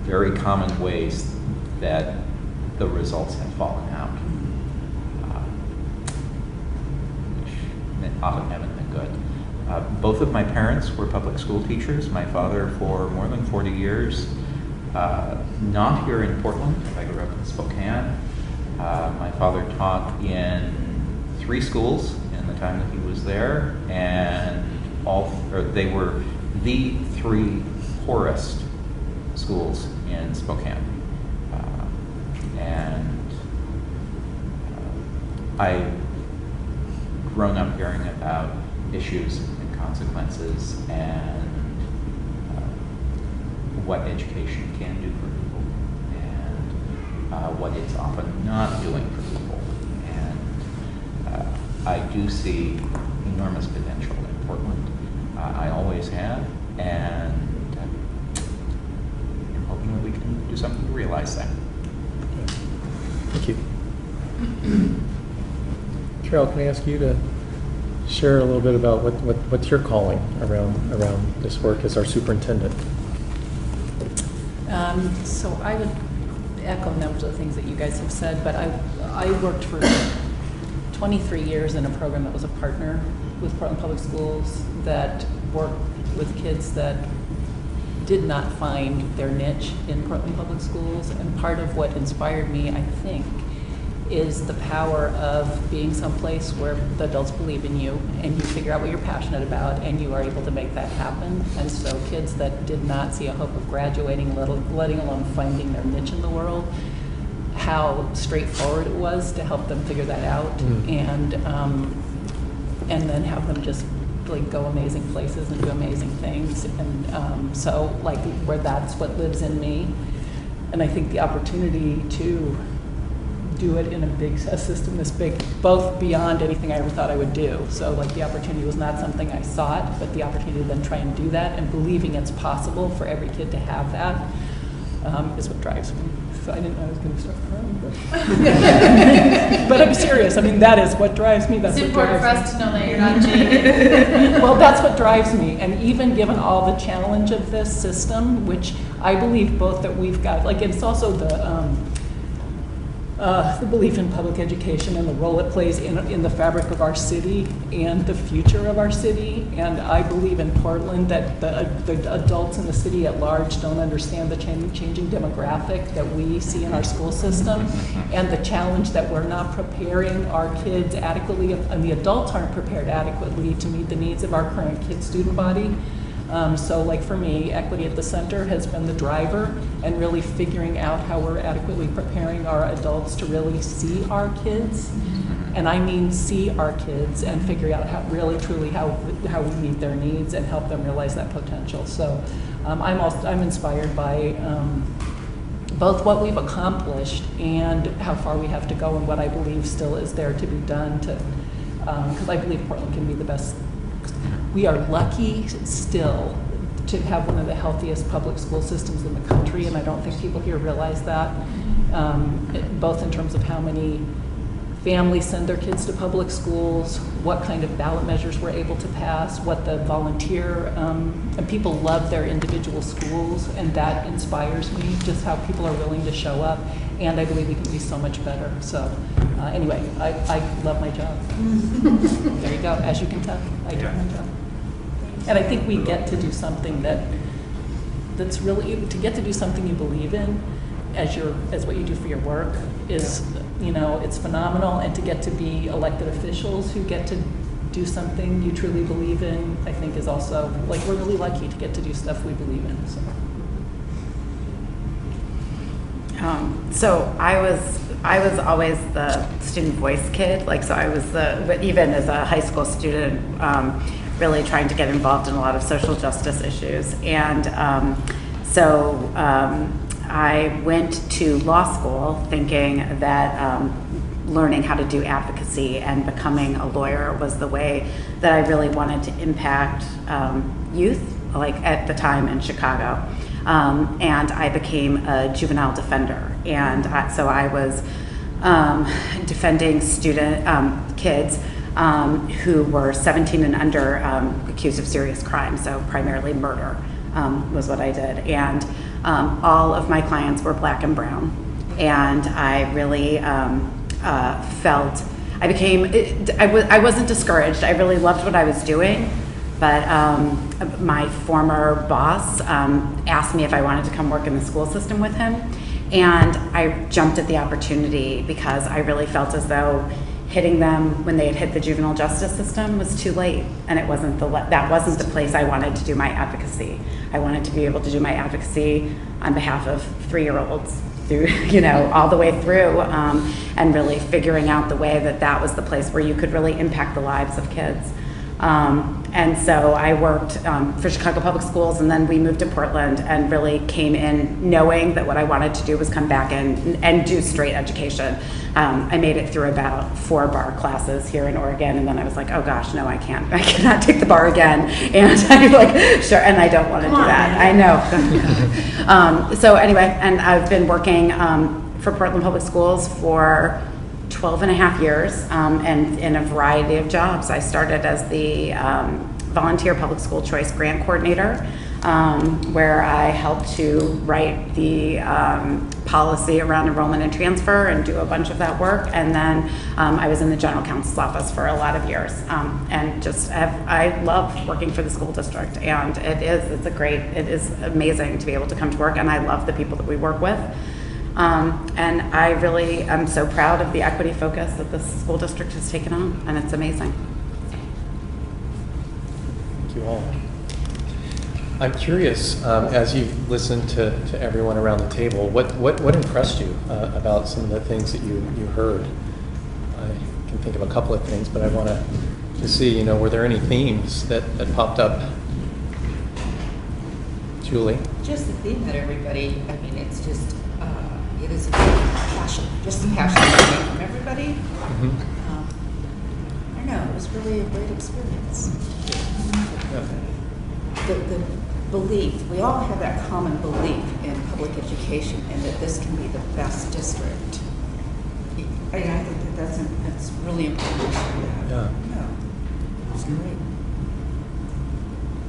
very common ways that the results have fallen out, which often haven't been good. Both of my parents were public school teachers. My father for more than 40 years, not here in Portland. I grew up in Spokane. My father taught in 3 schools in the time that he was there, and they were the 3 poorest schools in Spokane. I've grown up hearing about issues and consequences and what education can do for people and what it's often not doing for people. And I do see enormous potential in Portland. I always have, and I'm hoping that we can do something to realize that. Thank you. Carol, can I ask you to share a little bit about what you're calling around this work as our superintendent? So I would echo numbers of the things that you guys have said, but I worked for 23 years in a program that was a partner with Portland Public Schools that worked with kids that did not find their niche in Portland Public Schools. And part of what inspired me, I think, is the power of being someplace where the adults believe in you and you figure out what you're passionate about and you are able to make that happen. And so kids that did not see a hope of graduating, letting alone finding their niche in the world, how straightforward it was to help them figure that out, and then have them just like go amazing places and do amazing things. And so like where that's what lives in me. And I think the opportunity to do it in a system this big, both beyond anything I ever thought I would do. So like the opportunity was not something I sought, but the opportunity to then try and do that and believing it's possible for every kid to have that is what drives me. So I didn't know I was going to start crying, but I'm serious. I mean, that is what drives me. That's It's what important drives for us me. to know that you're not jaded. Well, that's what drives me. And even given all the challenge of this system, which I believe both that we've got, like it's also the belief in public education and the role it plays in the fabric of our city and the future of our city. And I believe in Portland that the adults in the city at large don't understand the changing demographic that we see in our school system and the challenge that we're not preparing our kids adequately, and the adults aren't prepared adequately to meet the needs of our current student body. So like for me, equity at the center has been the driver, and really figuring out how we're adequately preparing our adults to really see our kids. And I mean see our kids and figure out how really truly how we meet their needs and help them realize that potential. So I'm inspired by both what we've accomplished and how far we have to go and what I believe still is there to be done to, because I believe Portland can be the best. We are lucky still to have one of the healthiest public school systems in the country, and I don't think people here realize that, both in terms of how many families send their kids to public schools, what kind of ballot measures we're able to pass, what the volunteer, and people love their individual schools, and that inspires me, just how people are willing to show up, and I believe we can be so much better. So anyway, I love my job. There you go, as you can tell, I do my job. And I think we get to do something that's really, to get to do something you believe in as what you do for your work is, it's phenomenal. And to get to be elected officials who get to do something you truly believe in, I think is also, like, we're really lucky to get to do stuff we believe in. So I was always the student voice kid. Like, so I was even as a high school student, really trying to get involved in a lot of social justice issues. And I went to law school thinking that learning how to do advocacy and becoming a lawyer was the way that I really wanted to impact youth, like at the time in Chicago. And I became a juvenile defender. And so I was defending kids who were 17 and under, accused of serious crimes, so primarily murder was what I did. And all of my clients were Black and brown. And I really felt, I wasn't discouraged. I really loved what I was doing. But my former boss asked me if I wanted to come work in the school system with him. And I jumped at the opportunity because I really felt as though hitting them when they had hit the juvenile justice system was too late, and that wasn't the place I wanted to do my advocacy. I wanted to be able to do my advocacy on behalf of 3-year-olds through, all the way through, and really figuring out the way that was the place where you could really impact the lives of kids. And so I worked for Chicago Public Schools, and then we moved to Portland and really came in knowing that what I wanted to do was come back and do straight education. I made it through about 4 bar classes here in Oregon, and then I was like, oh gosh, no, I cannot take the bar again. And I'm like, sure, and I don't want to do that. I know. So anyway, and I've been working for Portland Public Schools for 12 and a half years, and in a variety of jobs. I started as the volunteer public school choice grant coordinator, where I helped to write the policy around enrollment and transfer and do a bunch of that work. And then I was in the general counsel's office for a lot of years, and I love working for the school district, and it is amazing to be able to come to work, and I love the people that we work with. And I really am so proud of the equity focus that the school district has taken on, and it's amazing. Thank you all. I'm curious, as you've listened to everyone around the table, what impressed you about some of the things that you heard? I can think of a couple of things, but I want to see, were there any themes that popped up? Julie? Just the theme that everybody, it's just, it is a passion, just the passion coming from everybody. Mm-hmm. I don't know, it was really a great experience. Yeah. The belief, we all have that common belief in public education and that this can be the best district. I think that's really important. Yeah. No, it's great.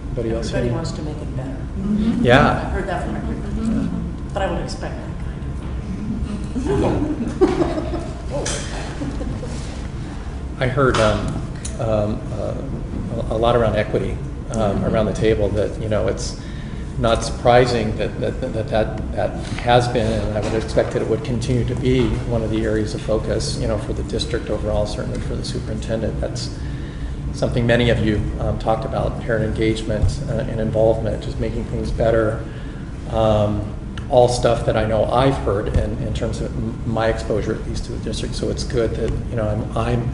Anybody else? Everybody wants to make it better. Mm-hmm. Yeah. I've heard that from everybody. Yeah. But I would expect that kind I heard a lot around equity around the table. That it's not surprising that has been, and I would expect that it would continue to be one of the areas of focus. For the district overall, certainly for the superintendent. That's something many of you talked about: parent engagement and involvement, just making things better. All stuff that I know I've heard in terms of my exposure, at least to the district. So it's good that I'm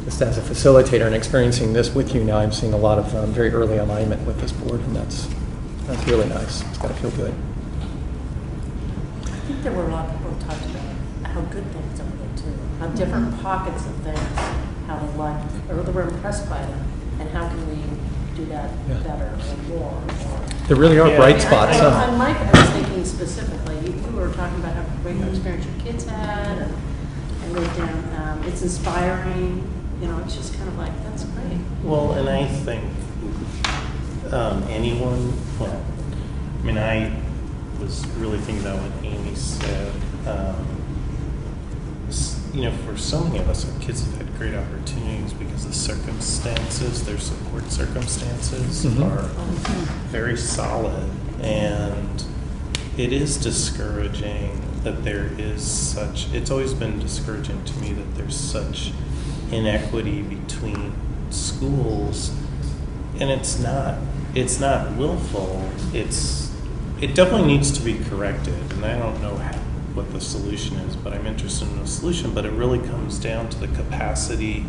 just as a facilitator and experiencing this with you now. I'm seeing a lot of very early alignment with this board, and that's really nice. It's got to feel good. I think there were a lot of people who talked about how good things are there too, how different pockets of things, how they liked or they were impressed by them, and how can we do that better or more. There really are bright spots. On Mike, I was thinking specifically, you were talking about how great experience your kids had, and I wrote down, it's inspiring, it's just kind of like, that's great. Well, and I think I was really thinking about what Amy said. For so many of us, our kids have had great opportunities because the circumstances, their support circumstances are very solid. And it is discouraging that it's always been discouraging to me that there's such inequity between schools. And it's not willful. It definitely needs to be corrected. And I don't know what the solution is, but I'm interested in the solution. But it really comes down to the capacity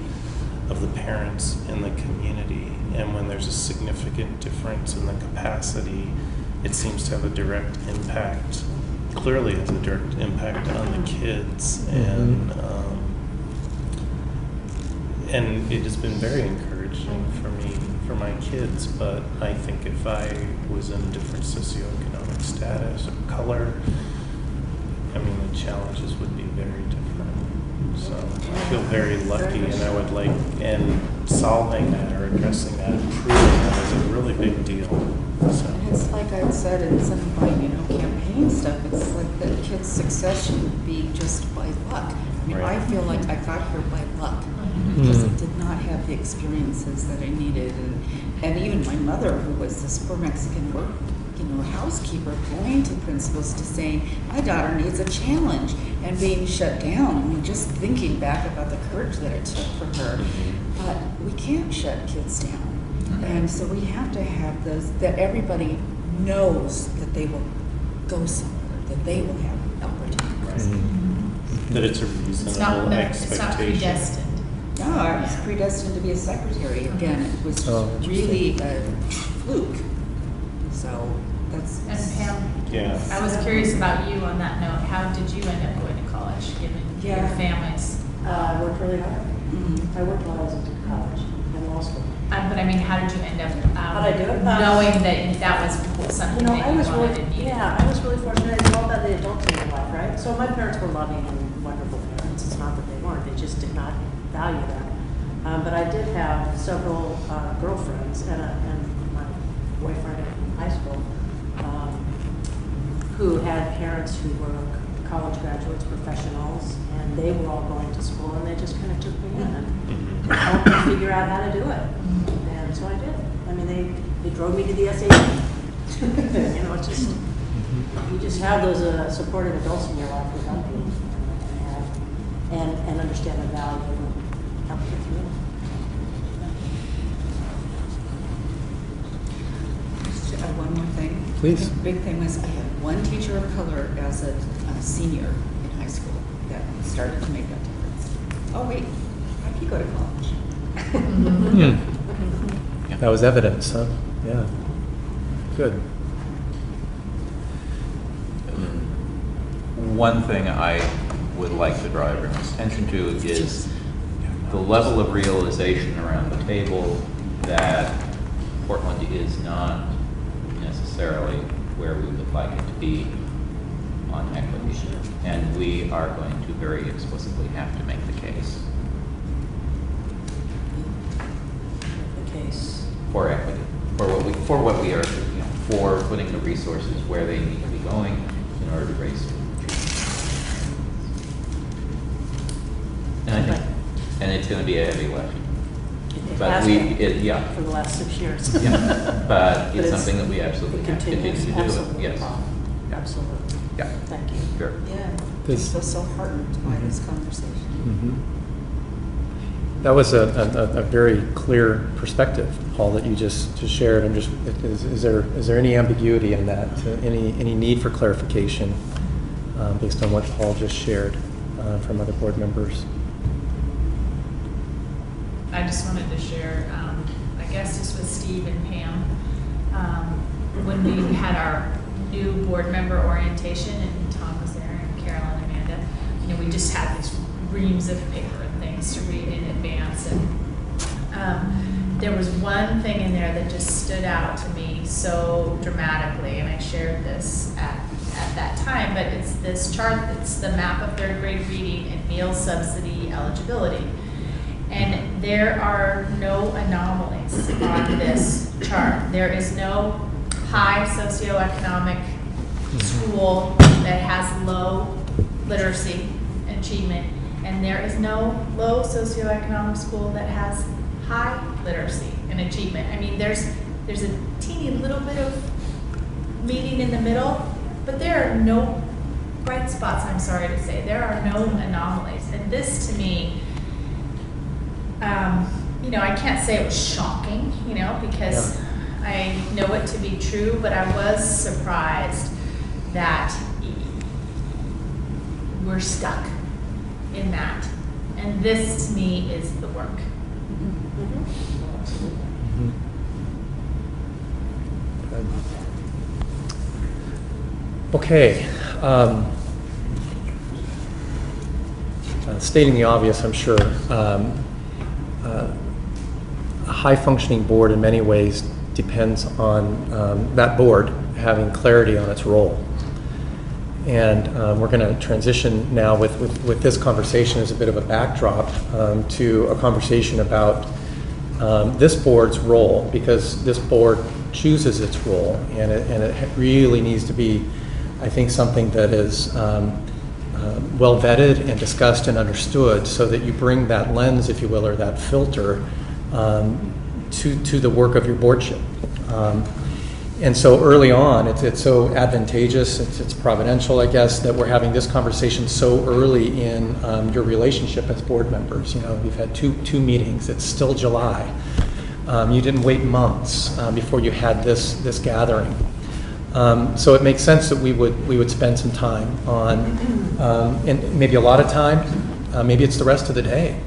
of the parents in the community. And when there's a significant difference in the capacity, it seems to have a direct impact, clearly has a direct impact on the kids. And it has been very encouraging for me, for my kids. But I think if I was in a different socioeconomic status or color, the challenges would be very different. So I feel very lucky, and I would and solving that or addressing that, improving that is a really big deal. So. It's like I said in some of my, campaign stuff, it's like the kid's success shouldn't be just by luck. I feel like I got here by luck because I did not have the experiences that I needed. And even my mother, who was this poor Mexican housekeeper going to principals to saying, my daughter needs a challenge, and being shut down. I mean, just thinking back about the courage that it took for her. But we can't shut kids down. And so we have to have those, that everybody knows that they will go somewhere, that they will have opportunities. That it's a reasonable expectation. It's not predestined. No, I was predestined to be a secretary. Again, it was really a fluke. So that's. And Pam, Yeah. I was curious about you on that note. How did you end up going to college, given your families? I worked really hard. I worked while I was in college and law school. But I mean, how did you end up How'd I do it? knowing that that was something that I you was wanted really, and needed? I was really fortunate. It's all about the adults in your life, right? So my parents were loving and wonderful parents. It's not that they weren't; they just did not value that. But I did have several girlfriends and my boyfriend in high school who had parents who were college graduates, professionals, and they were all going to school, and they just kind of took me in and helped me figure out how to do it. And so I did. I mean, they drove me to the SAT. It's just, you just have those supportive adults in your life who help you and understand the value and help you through it. One more thing. Please. The big thing was I had one teacher of color as a senior in high school that started to make that difference. Oh wait, I could go to college. That was evidence, huh? Yeah. Good. One thing I would like to draw everyone's attention to is the level of realization around the table that Portland is not necessarily where we would like it to be on equity. And we are going to very explicitly have to make the case The case. for equity, for what we are, for putting the resources where they need to be going in order to raise student achievement. And it's going to be a heavy lift. It But has we, been for the last 6 years. Yeah, but it's it's- something that we absolutely It have to continue continues, to do. absolutely. Yes. Yeah. Absolutely. Yeah. Thank you. Sure. Yeah, I This- feel so heartened by this conversation. That was a very clear perspective, Paul, that you just shared. I'm just, is there any ambiguity in that? Any need for clarification based on what Paul just shared from other board members? I just wanted to share, I guess just with Steve and Pam, when we had our new board member orientation, and Tom was there, and Carol and Amanda, we just had these reams of paper and things to read in advance, and there was one thing in there that just stood out to me so dramatically, and I shared this at that time, but it's this chart, it's the map of third grade reading and meal subsidy eligibility. And there are no anomalies on this chart. There is no high socioeconomic school that has low literacy achievement, and there is no low socioeconomic school that has high literacy and achievement. I mean, there's a teeny little bit of meeting in the middle, but there are no bright spots, I'm sorry to say. There are no anomalies. And this, to me, I can't say it was shocking, because I know it to be true, but I was surprised that we're stuck in that. And this, to me, is the work. Okay. Stating the obvious, I'm sure. A high-functioning board in many ways depends on that board having clarity on its role. And we're going to transition now with this conversation as a bit of a backdrop to a conversation about this board's role, because this board chooses its role, and it really needs to be, I think, something that is well vetted and discussed and understood, so that you bring that lens, if you will, or that filter to the work of your boardship. And so early on, it's so advantageous, it's providential, I guess, that we're having this conversation so early in your relationship as board members. You know, we've had two meetings. It's still July. You didn't wait months before you had this gathering. So it makes sense that we would spend some time on, and maybe a lot of time. Maybe it's the rest of the day.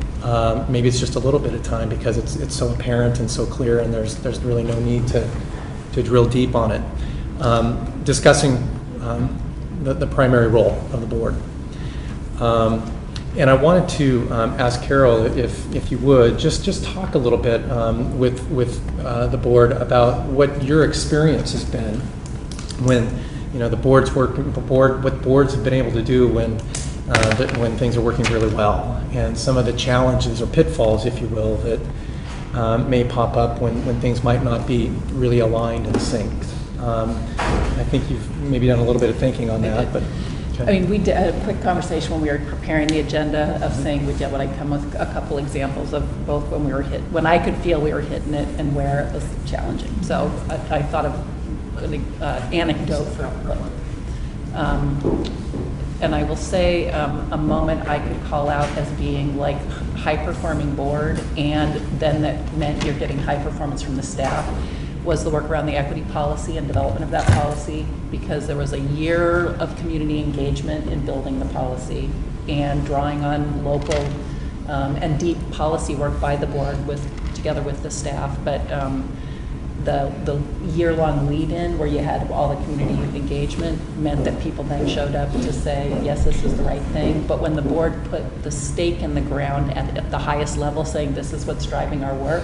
Maybe it's just a little bit of time because it's so apparent and so clear, and there's really no need to drill deep on it. Discussing the primary role of the board. And I wanted to ask Carol if you would just talk a little bit with the board about what your experience has been when the board's working, what boards have been able to do when things are working really well, and some of the challenges or pitfalls, if you will, that may pop up when things might not be really aligned and synced. I think you've maybe done a little bit of thinking on that, but. Okay. I mean, we did a quick conversation when we were preparing the agenda of saying would I come with a couple examples of both when I could feel we were hitting it and where it was challenging. So I thought of an anecdote for and I will say a moment I could call out as being like high-performing board, and then that meant you're getting high performance from the staff, was the work around the equity policy and development of that policy, because there was a year of community engagement in building the policy and drawing on local and deep policy work by the board together with the staff. But the year-long lead-in where you had all the community engagement meant that people then showed up to say, yes, this is the right thing. But when the board put the stake in the ground at the highest level saying this is what's driving our work,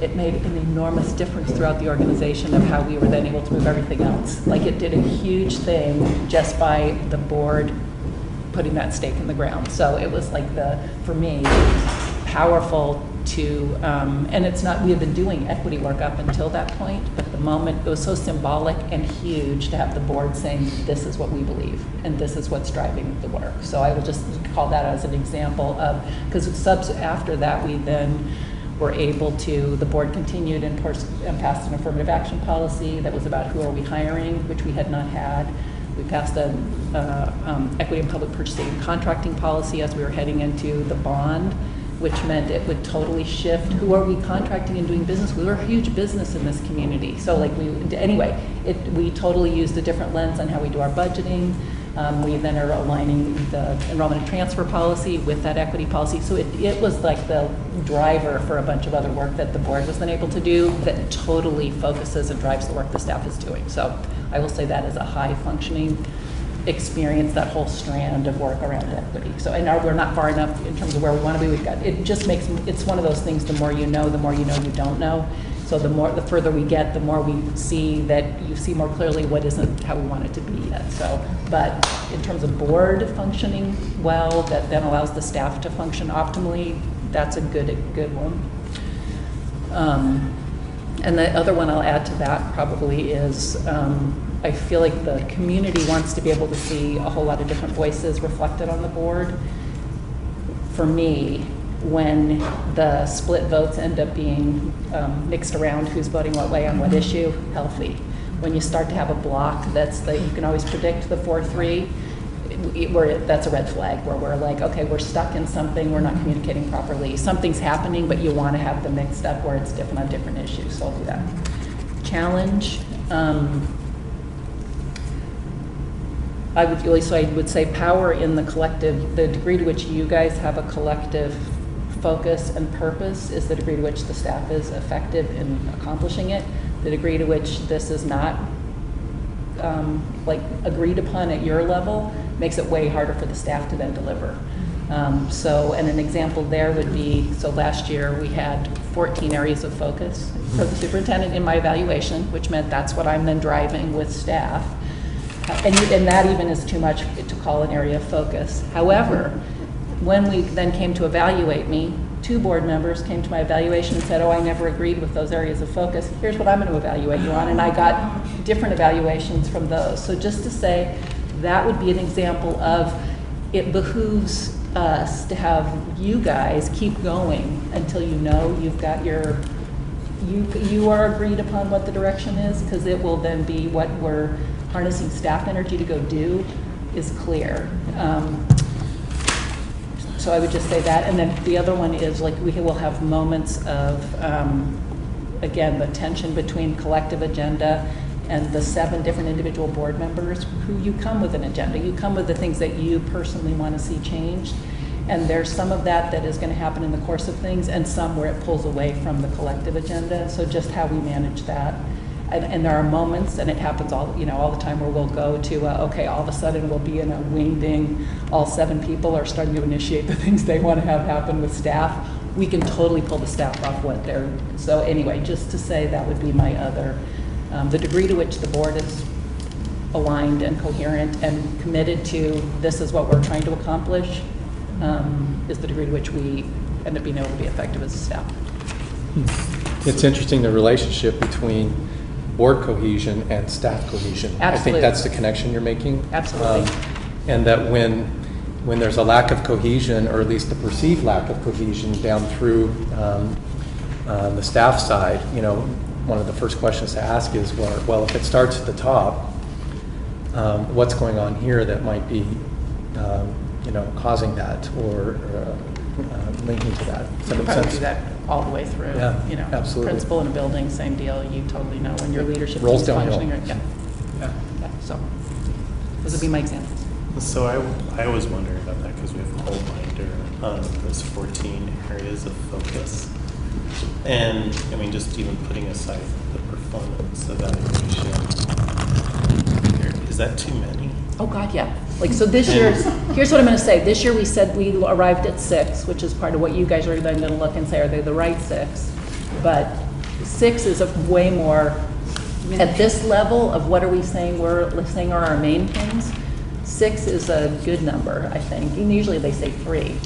it made an enormous difference throughout the organization of how we were then able to move everything else. Like, it did a huge thing just by the board putting that stake in the ground. So it was like for me, powerful to, and it's not, we have been doing equity work up until that point, but the moment, it was so symbolic and huge to have the board saying, this is what we believe, and this is what's driving the work. So I will just call that as an example of, because after that, we then were able to, the board continued and passed an affirmative action policy that was about who are we hiring, which we had not had. We passed an equity and public purchasing and contracting policy as we were heading into the bond, which meant it would totally shift who are we contracting and doing business. We were a huge business in this community. So we totally used a different lens on how we do our budgeting. We then are aligning the enrollment and transfer policy with that equity policy. So it was like the driver for a bunch of other work that the board was then able to do that totally focuses and drives the work the staff is doing. So I will say that is a high functioning experience, that whole strand of work around equity. So, and we're not far enough in terms of where we want to be. It's one of those things, the more you know you don't know. So the further we get, the more we see that you see more clearly what isn't how we want it to be yet. So, but in terms of board functioning well, that then allows the staff to function optimally, that's a good one. And the other one I'll add to that probably is I feel like the community wants to be able to see a whole lot of different voices reflected on the board. For me, when the split votes end up being mixed around who's voting what way on what issue, healthy. When you start to have a block you can always predict the 4-3, that's a red flag where we're like, okay, we're stuck in something, we're not communicating properly. Something's happening, but you want to have them mixed up where it's different on different issues, so I'll do that. Challenge. I would say power in the collective, the degree to which you guys have a collective focus and purpose is the degree to which the staff is effective in accomplishing it. The degree to which this is not agreed upon at your level makes it way harder for the staff to then deliver. And an example there would be, so last year we had 14 areas of focus for the superintendent in my evaluation, which meant that's what I'm then driving with staff. And that even is too much to call an area of focus. However, when we then came to evaluate me, 2 board members came to my evaluation and said, oh, I never agreed with those areas of focus. Here's what I'm going to evaluate you on. And I got different evaluations from those. So just to say, that would be an example of it behooves us to have you guys keep going until you know you've got your you are agreed upon what the direction is, because it will then be what we're harnessing staff energy to go do is clear. So I would just say that, and then the other one is like we will have moments of, again, the tension between collective agenda and the 7 different individual board members who you come with an agenda. You come with the things that you personally want to see changed. And there's some of that is going to happen in the course of things, and some where it pulls away from the collective agenda. So just how we manage that. And there are moments, and it happens all the time, where we'll go to, okay, all of a sudden we'll be in a wing ding, all 7 people are starting to initiate the things they want to have happen with staff. We can totally pull the staff off what they're, so anyway, just to say that would be my other, the degree to which the board is aligned and coherent and committed to this is what we're trying to accomplish, is the degree to which we end up being able to be effective as a staff. It's interesting, the relationship between board cohesion and staff cohesion. Absolutely. I think that's the connection you're making. Absolutely. And that when there's a lack of cohesion, or at least the perceived lack of cohesion down through the staff side, one of the first questions to ask is, well, if it starts at the top, what's going on here that might be, causing that or linking to that? Does that make Probably sense? do that all the way through. Yeah, absolutely. Principal in a building, same deal. You totally know when your leadership Rolls is downhill. functioning. Right? Yeah. So those would be my examples. So I was wondering about that because we have a whole binder on those 14 areas of focus. And I mean, just even putting aside the performance evaluation, is that too many? Oh God, yeah. Like, so this year, here's what I'm going to say. This year we said we arrived at 6, which is part of what you guys are then going to look and say, are they the right 6? But 6 is a way more, at this level of what are we saying we're saying are our main things, 6 is a good number, I think. And usually they say 3.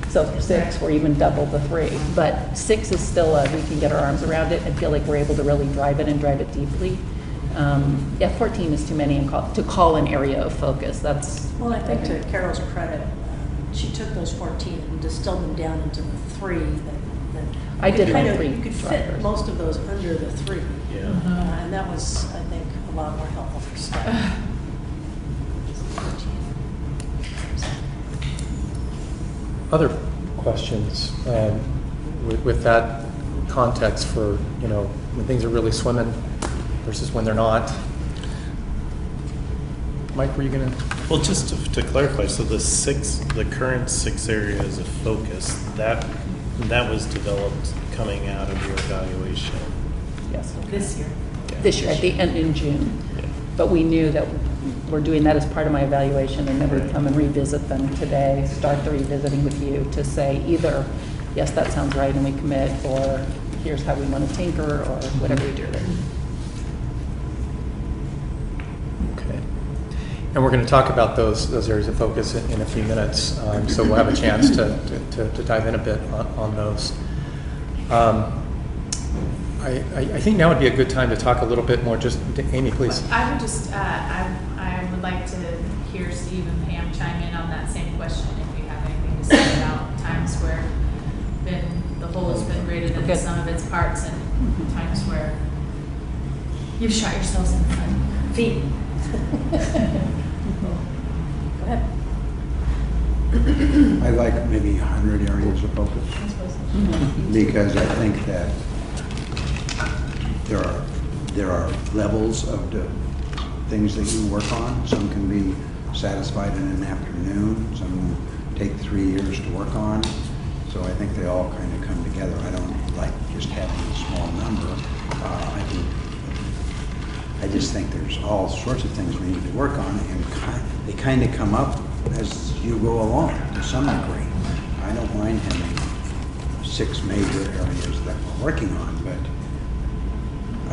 So 6, or even double the 3. But 6 is still we can get our arms around it and feel like we're able to really drive it and drive it deeply. 14 is too many to call an area of focus. That's, Well, I think to Carol's credit, she took those 14 and distilled them down into the 3 that I did kind my of, 3 you could drivers. fit most of those under the 3. Yeah. And that was, I think, a lot more helpful for staff. Other questions with that context for, when things are really swimming versus when they're not? Mike, were you going to? Well, just to clarify, so the current 6 areas of focus, that was developed coming out of your evaluation. Yes. This year. Yeah. This year, at the end in June. Yeah. But we knew that we're doing that as part of my evaluation, and then we'd come and revisit them today, start the revisiting with you to say either, yes, that sounds right and we commit, or here's how we want to tinker, or whatever we do there. Okay. And we're going to talk about those areas of focus in a few minutes, so we'll have a chance to dive in a bit on those. I think now would be a good time to talk a little bit more. Just Amy, please. I would just, I would like to hear Steve and Pam chime in on that same question, if you have anything to say about times where the whole has been greater than the sum of its parts, and times where you've shot yourselves in the feet. Go ahead. I like maybe 100 areas of focus, because I think that there are levels of the things that you work on. Some can be satisfied in an afternoon, some take 3 years to work on. So I think they all kind of come together. I don't like just having a small number. I just think there's all sorts of things we need to work on, and they kind of come up as you go along to some degree. I don't mind having 6 major areas that we're working on, but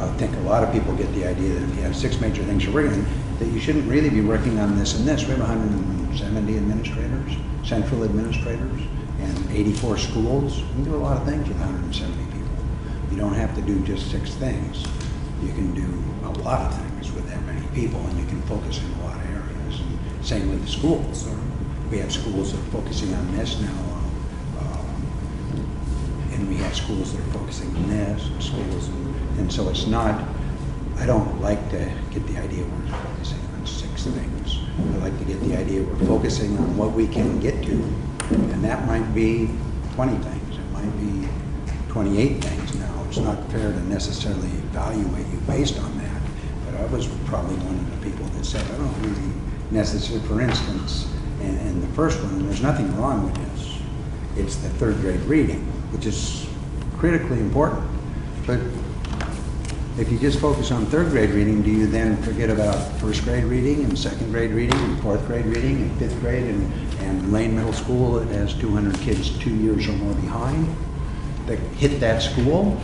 I think a lot of people get the idea that if you have 6 major things you're working on, that you shouldn't really be working on this and this. We have 170 administrators, central administrators, and 84 schools. You can do a lot of things with 170 people. You don't have to do just 6 things. You can do a lot of things with that many people, and you can focus in a lot of areas. And same with the schools. We have schools that are focusing on this now. and we have schools that are focusing on this, and schools, and so it's not, I don't like to get the idea we're focusing on 6 things. I like to get the idea we're focusing on what we can get to, and that might be 20 things, it might be 28 things now. It's not fair to necessarily evaluate you based on that, but I was probably one of the people that said, I don't really necessarily, for instance, and the first one, and there's nothing wrong with this, it's the 3rd grade reading, which is critically important. But if you just focus on 3rd grade reading, do you then forget about 1st grade reading and 2nd grade reading and 4th grade reading and 5th grade and Lane Middle School that has 200 kids 2 years or more behind that hit that school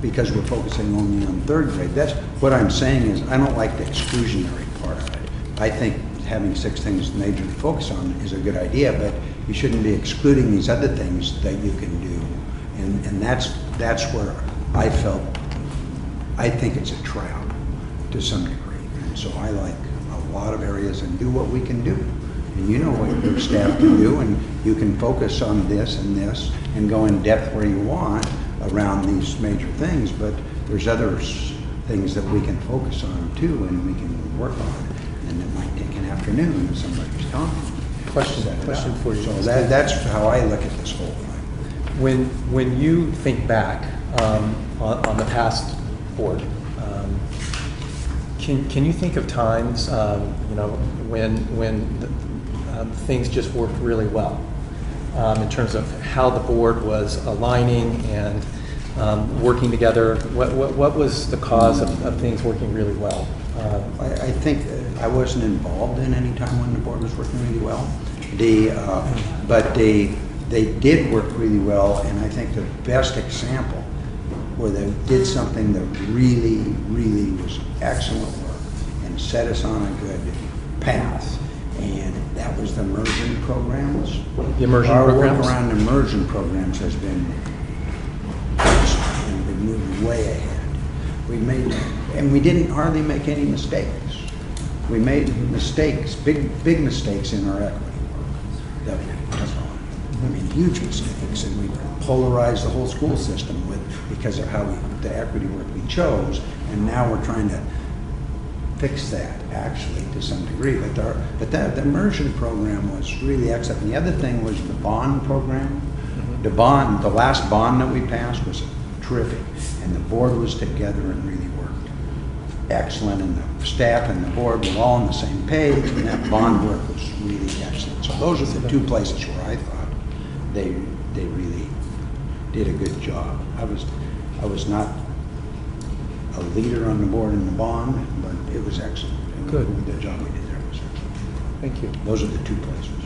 because we're focusing only on 3rd grade? That's what I'm saying is I don't like the exclusionary part of it. I think having 6 things major to focus on is a good idea, but you shouldn't be excluding these other things that you can do. And that's where I felt, I think it's a trap to some degree. And so I like a lot of areas and do what we can do. And you know what your staff can do, and you can focus on this and go in depth where you want around these major things, but there's other things that we can focus on too and we can work on. And it might take an afternoon if somebody's talking. Question for you. So that's how I look at this whole thing. When you think back on the past board, can you think of times, when things just worked really well in terms of how the board was aligning and working together? What was the cause of things working really well? I think I wasn't involved in any time when the board was working really well. But they did work really well, and I think the best example where they did something that really, really was excellent work and set us on a good path, and that was the immersion programs. The immersion Our programs? work around immersion programs has been excellent, and we've moved way ahead. And we didn't hardly make any mistakes. We made mistakes, big mistakes in our equity work. That's all. I mean, huge mistakes, and we polarized the whole school system because of how the equity work we chose, and now we're trying to fix that actually to some degree. But the immersion program was really excellent. And the other thing was the bond program. The last bond that we passed was terrific, and the board was together and really worked excellent, and the staff and the board were all on the same page, and that bond work was really excellent. So those are the 2 places where I thought they really did a good job. I was not a leader on the board in the bond, but it was excellent. Good. The job we did there was excellent. Thank you. Those are the 2 places.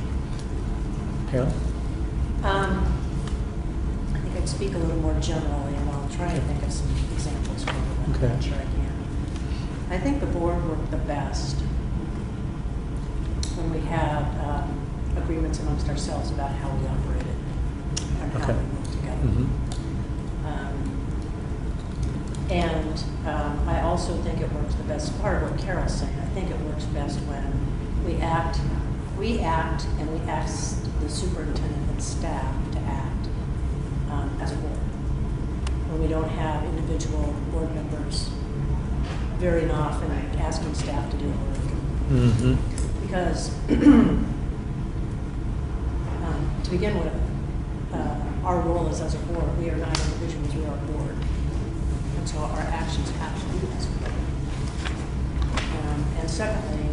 Carol? I think I'd speak a little more generally, and I'll try and think of some examples for you. Okay. I'm not sure I can. I think the board worked the best when we had agreements amongst ourselves about how we operated and how Okay. we worked together. Mm-hmm. I also think it works the best, part of what Carol's saying, I think it works best when we act and we ask the superintendent and staff to act as a board. When we don't have individual board members very often asking staff to do work. Mm-hmm. Because to begin with, our role is as a board, we are not individuals, we are a board. And so our actions have to be as a board. And secondly,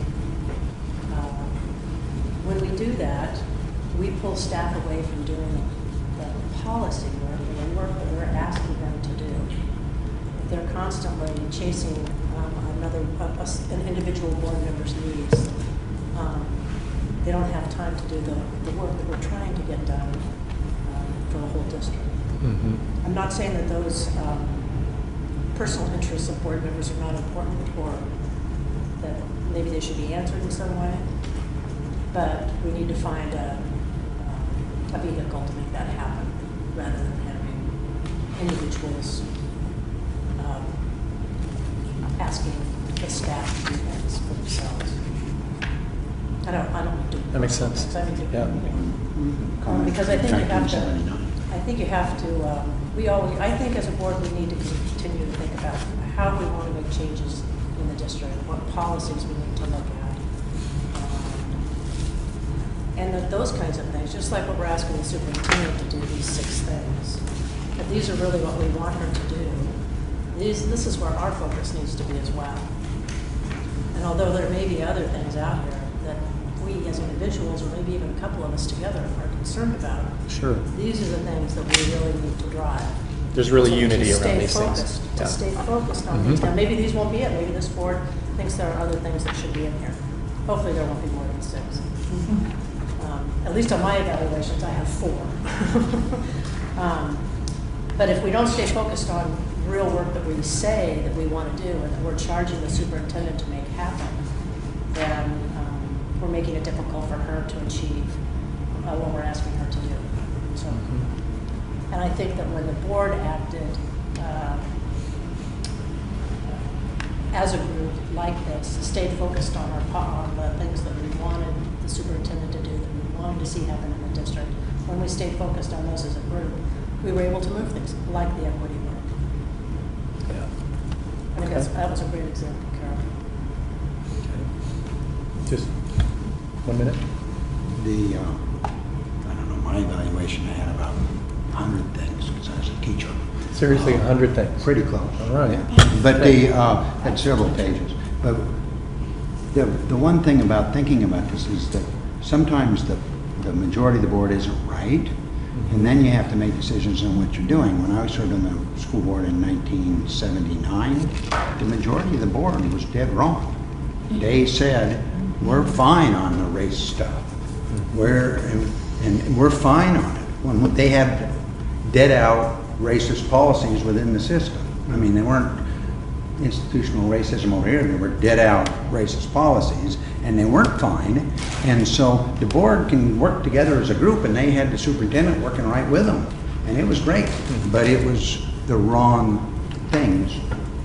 when we do that, we pull staff away from doing the policy work and the work that we're asking them to do. If they're constantly chasing an individual board member's needs, they don't have time to do the work that we're trying to get done for the whole district. Mm-hmm. I'm not saying that those personal interests of board members are not important, or that maybe they should be answered in some way, but we need to find a vehicle to make that happen, rather than having individuals asking the staff to do things for themselves. I don't do That makes sense. I think Yeah. because I think you have to. 1979. I think you have to, I think as a board, we need to continue to think about how we want to make changes in the district, what policies we need to look at. And those kinds of things, just like what we're asking the superintendent to do, these 6 things. If these are really what we want her to do, this is where our focus needs to be as well. And although there may be other things out here that we as individuals, or maybe even a couple of us together, are concerned about, Sure. these are the things that we really need to drive. There's really So unity to around stay these focused, things. To Yeah. stay focused on these. Now, maybe these won't be it. Maybe this board thinks there are other things that should be in here. Hopefully there won't be more than 6. At least on my evaluations, I have 4. But if we don't stay focused on real work that we say that we want to do and that we're charging the superintendent to make happen, then we're making it difficult for her to achieve what we're asking her to do. So, and I think that when the board acted as a group like this, stayed focused on the things that we wanted the superintendent to do, that we wanted to see happen in the district, when we stayed focused on those as a group, we were able to move things like the equity work. Yeah. I think that was a great example, Carol. Just 1 minute. I don't know, my evaluation, I had about 100 things because I was a teacher. Seriously, 100 things. Pretty close. All right. But had several pages. But the one thing about thinking about this is that sometimes the majority of the board isn't right, and then you have to make decisions on what you're doing. When I served on the school board in 1979, the majority of the board was dead wrong. They said, we're fine on the race stuff. We're fine on it. When they had dead out racist policies within the system. I mean, they weren't institutional racism over here, they were dead out racist policies, and they weren't fine. And so the board can work together as a group, and they had the superintendent working right with them. And it was great, but it was the wrong things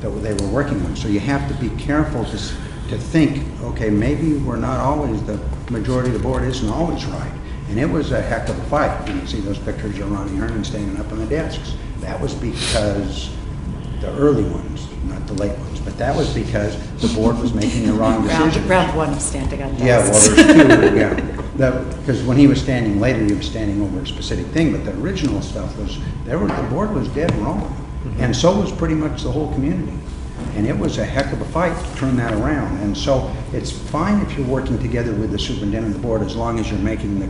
that they were working on. So you have to be careful to think, okay, maybe we're not always, the majority of the board isn't always right. And it was a heck of a fight. You can see those pictures of Ronnie Herman standing up on the desks. That was because the early ones, not the late ones, but that was because the board was making the wrong decisions. Round 1 of standing on desks. Yeah, well, there's 2, yeah. Because when he was standing later, he was standing over a specific thing, but the original stuff was, the board was dead wrong. And so was pretty much the whole community. And it was a heck of a fight to turn that around. And so it's fine if you're working together with the superintendent of the board as long as you're making the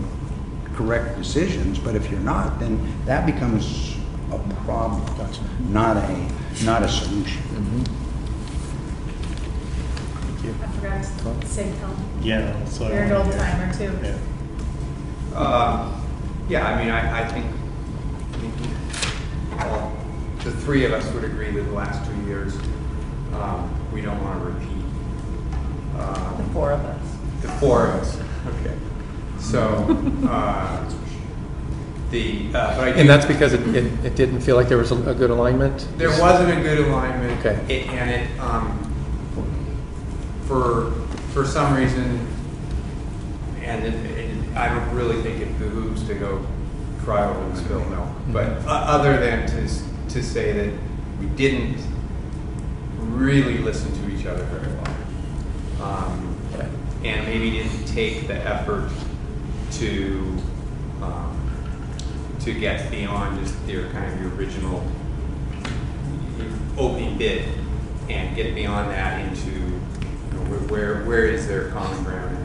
correct decisions, but if you're not, then that becomes a problem, not a solution. Thank you. I forgot to say Tom. Yeah. So You're an old timer too. Yeah. Yeah, I mean, I think the 3 of us would agree that the last 2 years, we don't want to repeat. The 4 of us. The 4 of us, okay. So, but I do. And that's because it didn't feel like there was a good alignment? There wasn't a good alignment. Okay. For some reason, and I don't really think it behooves to go cry over the spilled milk, but other than to say that we didn't really listen to each other very well, and maybe didn't take the effort to get beyond just your kind of your original opening bid and get beyond that into where is there common ground,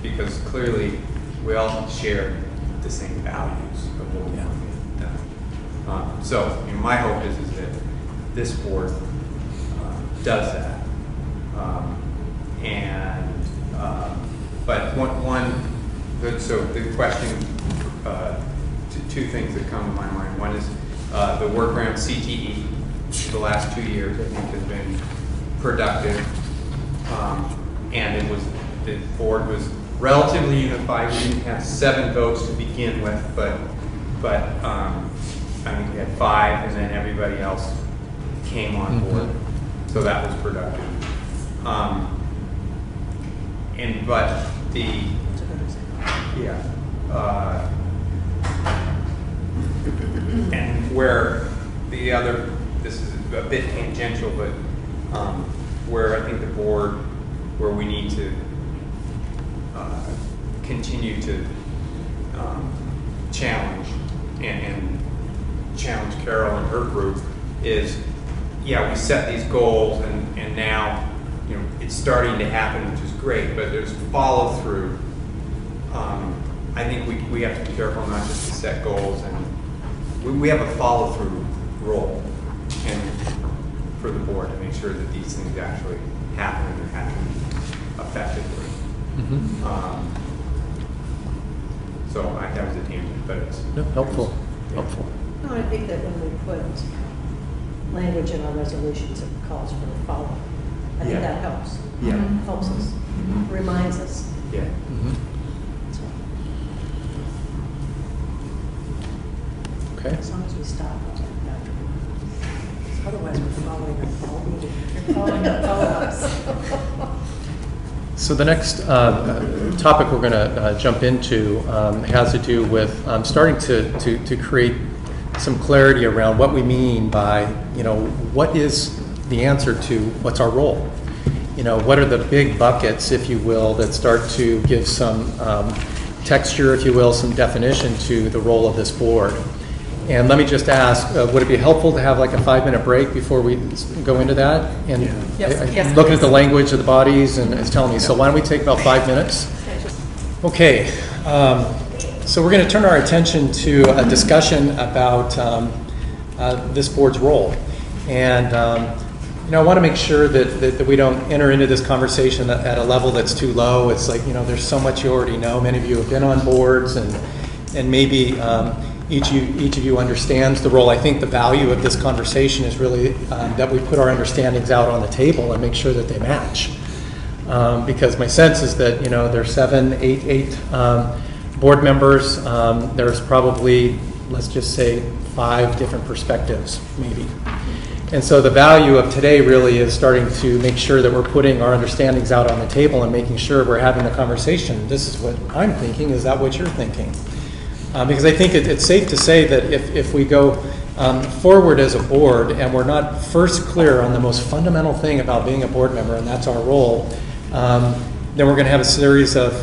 because clearly we all share the same values of what we want to get done. So my hope is that this board does that, but so the question, 2 things that come to my mind. One is the work around CTE. The last 2 years, I think, has been productive, and the board was relatively unified. We didn't have 7 votes to begin with, but I think we had 5, and then everybody else came on board, so that was productive. where the other, this is a bit tangential, but where I think the board, where we need to continue to challenge and challenge Carol and her group is, yeah, we set these goals and now, you know, it's starting to happen, which is great, but there's follow through. I think we have to be careful not just to set goals, and we have a follow through role and for the board to make sure that these things actually happen and they're happening effectively. So that was a tangent, but it's Helpful. Helpful. No, I think that when we put language in our resolutions, it calls for the follow. I think Yeah. that helps. Yeah. Helps us, reminds us. Yeah. Okay. As long as we stop after. Otherwise, we're following a fall meeting. You're following the follow-ups. So the next topic we're going to jump into has to do with starting to create some clarity around what we mean by, you know, what is the answer to what's our role? You know, what are the big buckets, if you will, that start to give some texture, if you will, some definition to the role of this board? And let me just ask, would it be helpful to have like a 5-minute break before we go into that? And Yes, looking at the language of the bodies, and it's telling me. So why don't we take about 5 minutes? Okay. So we're going to turn our attention to a discussion about this board's role. And you know, I want to make sure that we don't enter into this conversation at a level that's too low. It's like, you know, there's so much you already know. Many of you have been on boards, and maybe each of you understands the role. I think the value of this conversation is really that we put our understandings out on the table and make sure that they match. Because my sense is that, you know, there's eight board members. There's probably, let's just say, 5 different perspectives, maybe. And so the value of today really is starting to make sure that we're putting our understandings out on the table and making sure we're having the conversation. This is what I'm thinking. Is that what you're thinking? Because I think it's safe to say that if we go forward as a board and we're not first clear on the most fundamental thing about being a board member, and that's our role, then we're going to have a series of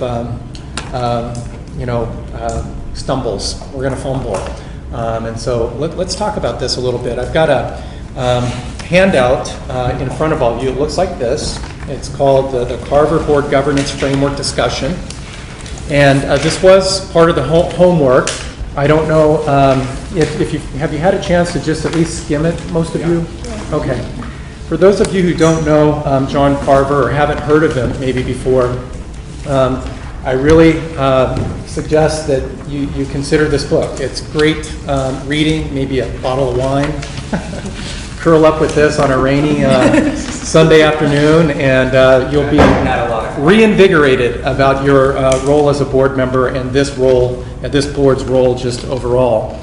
stumbles. We're going to fumble. And so let's talk about this a little bit. I've got a handout in front of all of you. It looks like this. It's called the Carver Board Governance Framework Discussion. And this was part of the homework. I don't know if you have you had a chance to just at least skim it, most of you? Okay. For those of you who don't know John Carver or haven't heard of him maybe before, I really suggest that you consider this book. It's great reading, maybe a bottle of wine. Curl up with this on a rainy Sunday afternoon, and you'll be reinvigorated about your role as a board member and this board's role just overall.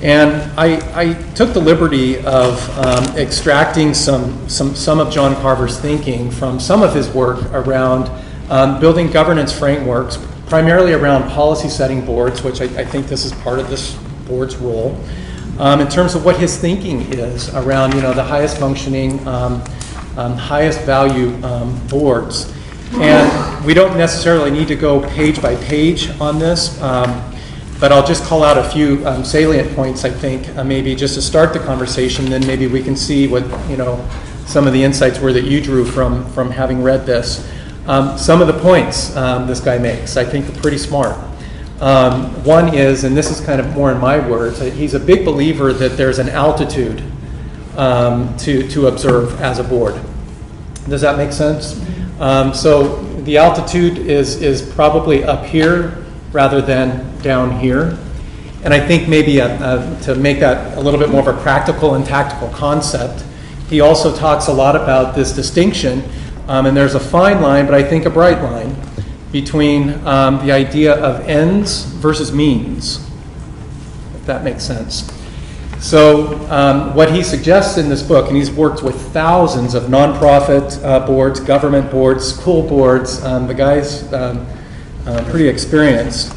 And I took the liberty of extracting some of John Carver's thinking from some of his work around building governance frameworks, primarily around policy setting boards, which I think this is part of this board's role. In terms of what his thinking is around, you know, the highest functioning, highest value boards. And we don't necessarily need to go page by page on this, but I'll just call out a few salient points, I think, maybe just to start the conversation, then maybe we can see what, you know, some of the insights were that you drew from having read this. Some of the points this guy makes, I think, are pretty smart. One is, and this is kind of more in my words, he's a big believer that there's an altitude to observe as a board. Does that make sense? So the altitude is probably up here rather than down here. And I think maybe to make that a little bit more of a practical and tactical concept, he also talks a lot about this distinction, and there's a fine line, but I think a bright line, between the idea of ends versus means, if that makes sense. So what he suggests in this book, and he's worked with thousands of nonprofit boards, government boards, school boards, the guy's pretty experienced.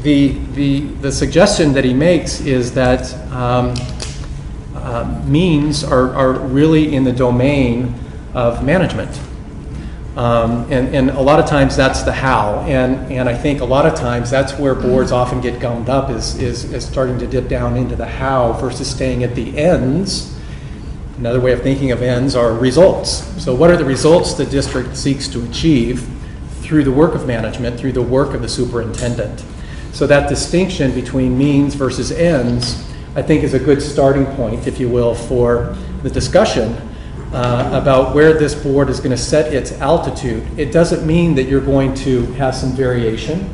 the suggestion that he makes is that means are really in the domain of management. And a lot of times that's the how, and I think a lot of times that's where boards often get gummed up is starting to dip down into the how versus staying at the ends. Another way of thinking of ends are results. So what are the results the district seeks to achieve through the work of management, through the work of the superintendent? So that distinction between means versus ends, I think, is a good starting point, if you will, for the discussion about where this board is going to set its altitude. It doesn't mean that you're going to have some variation.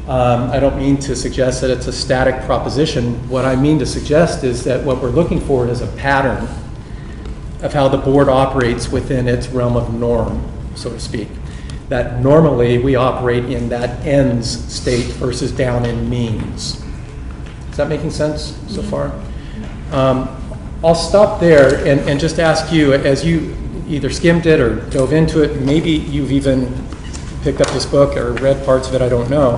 I don't mean to suggest that it's a static proposition. What I mean to suggest is that what we're looking for is a pattern of how the board operates within its realm of norm, so to speak. That normally we operate in that ends state versus down in means. Is that making sense so far? I'll stop there and just ask you, as you either skimmed it or dove into it, maybe you've even picked up this book or read parts of it, I don't know.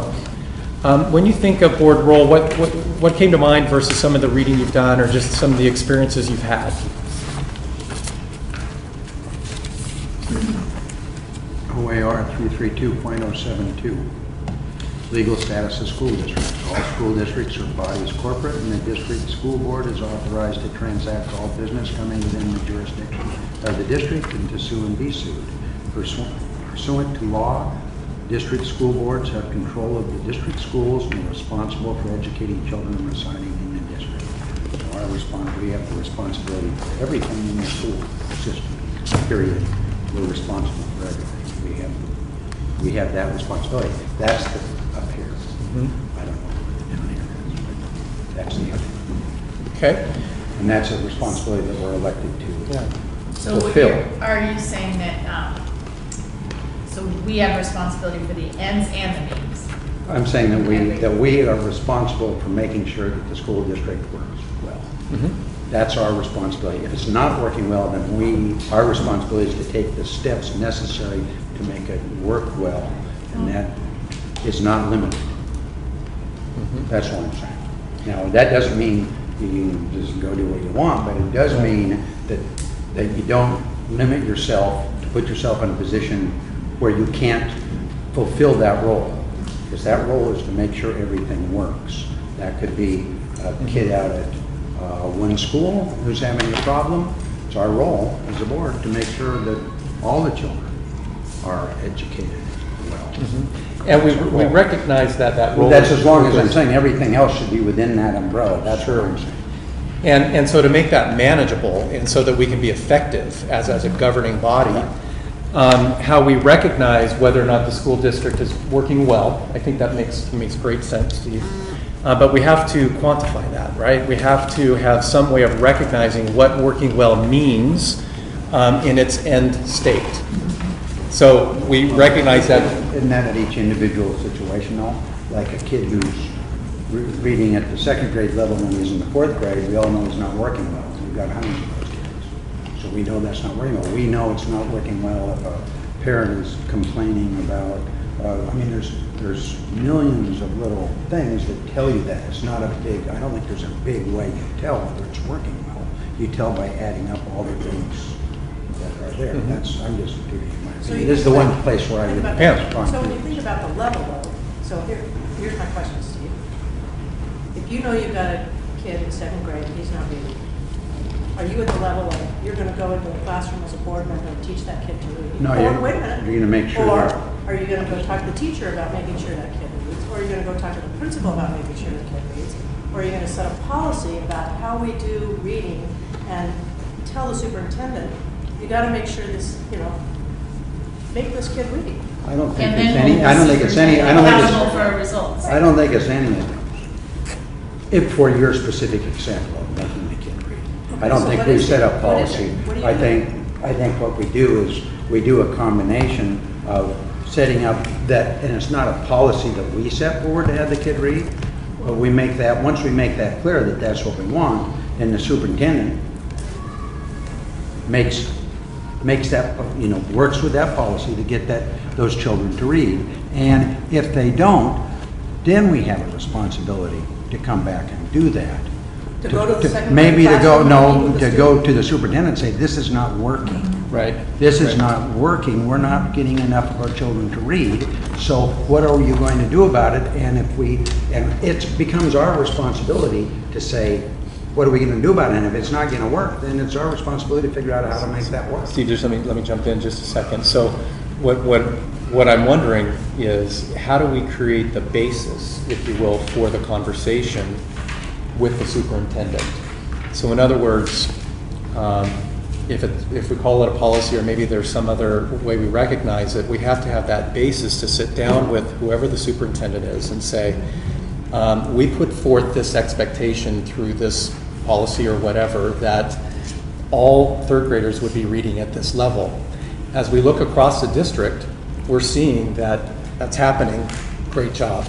When you think of board role, what came to mind versus some of the reading you've done or just some of the experiences you've had? OAR 332.072, legal status of school districts. All school districts are bodies corporate, and the district school board is authorized to transact all business coming within the jurisdiction of the district and to sue and be sued. Pursuant to law, district school boards have control of the district schools and are responsible for educating children residing in the district. So we have the responsibility for everything in the school system, period. We're responsible for everything. We have that responsibility. That's the up here. I don't know what down here is, but that's the up here. Okay. And that's a responsibility that we're elected to So fulfill. are you saying that, so we have responsibility for the ends and the means? I'm saying that we are responsible for making sure that the school district works well. That's our responsibility. If it's not working well, then our responsibility is to take the steps necessary to make it work well, and that is not limited. That's what I'm saying. Now, that doesn't mean you can just go do what you want, but it does mean that you don't limit yourself to put yourself in a position where you can't fulfill that role, because that role is to make sure everything works. That could be a kid out at one school who's having a problem. It's our role as a board to make sure that all the children are educated well. And we recognize that role. That's as long as I'm saying everything else should be within that umbrella. That's what I'm saying. And so to make that manageable and so that we can be effective as a governing body, how we recognize whether or not the school district is working well, I think that makes great sense, Steve. But we have to quantify that, right? We have to have some way of recognizing what working well means in its end state. So we recognize that. Isn't that at each individual situation though? Like a kid who's reading at the second grade level when he's in the fourth grade, we all know it's not working well. We've got hundreds of those kids. So we know that's not working well. We know it's not working well if a parent is complaining about, there's millions of little things that tell you that. It's not I don't think there's a big way you tell whether it's working well. You tell by adding up all the things that are there. I'm just giving you my opinion. This is the one place where I would. So when you think about the level though, so here's my question, Steve. If you know you've got a kid in second grade, he's not reading, are you at the level of you're going to go into the classroom as a board member and teach that kid to read? No, wait a minute. You're going to make sure. Or are you going to go talk to the teacher about making sure that kid reads? Or are you going to go talk to the principal about making sure the kid reads? Or are you going to set a policy about how we do reading and tell the superintendent, you got to make sure this, make this kid read? I don't think And it's then any. I don't think it's any. I don't accountable think for results. it's. I don't think it's any of those. If for your specific example of making the kid read, I don't so think what we is set it? up What is policy. it? What do you I do? think what we do is we do a combination of setting up that, and it's not a policy that we set forward to have the kid read. But we make that once we make that clear that that's what we want, then the superintendent makes that, works with that policy to get those children to read. And if they don't, then we have a responsibility to come back and do that. To go to the second Maybe to go, classroom and meet with the to go to the superintendent and say, this is not working. Right. This is Right. not working, we're not getting enough of our children to read, so what are you going to do about it? And it becomes our responsibility to say, what are we gonna do about it? And if it's not gonna work, then it's our responsibility to figure out how to make that work. Steve, just let me jump in just a second. So what I'm wondering is, how do we create the basis, if you will, for the conversation with the superintendent? So in other words, if we call it a policy, or maybe there's some other way we recognize it, we have to have that basis to sit down with whoever the superintendent is and say, we put forth this expectation through this policy or whatever that all third graders would be reading at this level. As we look across the district, we're seeing that that's happening. Great job.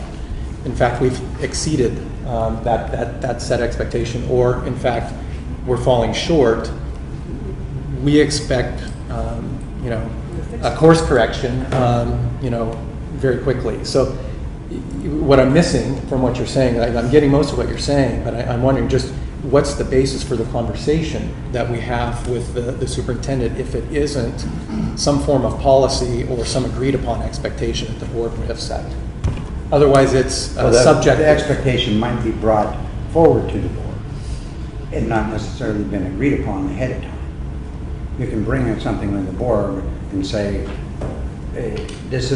In fact, we've exceeded that set expectation, or in fact, we're falling short. We expect, a course correction, very quickly. So what I'm missing from what you're saying, I'm getting most of what you're saying, but I'm wondering just what's the basis for the conversation that we have with the superintendent if it isn't some form of policy or some agreed upon expectation that the board would have set. Otherwise, it's subject. The expectation might be brought forward to the board and not necessarily been agreed upon ahead of time. You can bring in something to the board and say, hey, this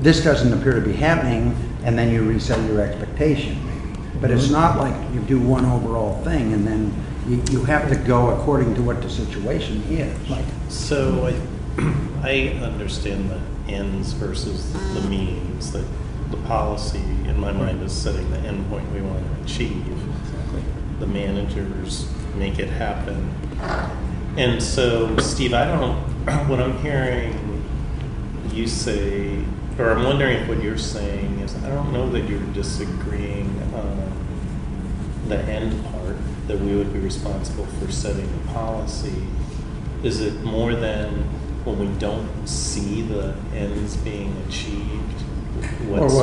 doesn't appear to be happening, and then you reset your expectation maybe. But it's not like you do one overall thing and then you have to go according to what the situation is. So I understand the ends versus the means, that the policy in my mind is setting the end point we want to achieve. Exactly. The managers make it happen. And so, Steve, what I'm hearing you say, or I'm wondering if what you're saying is, I don't know that you're disagreeing on the end part, that we would be responsible for setting the policy. Is it more than when we don't see the ends being achieved? What's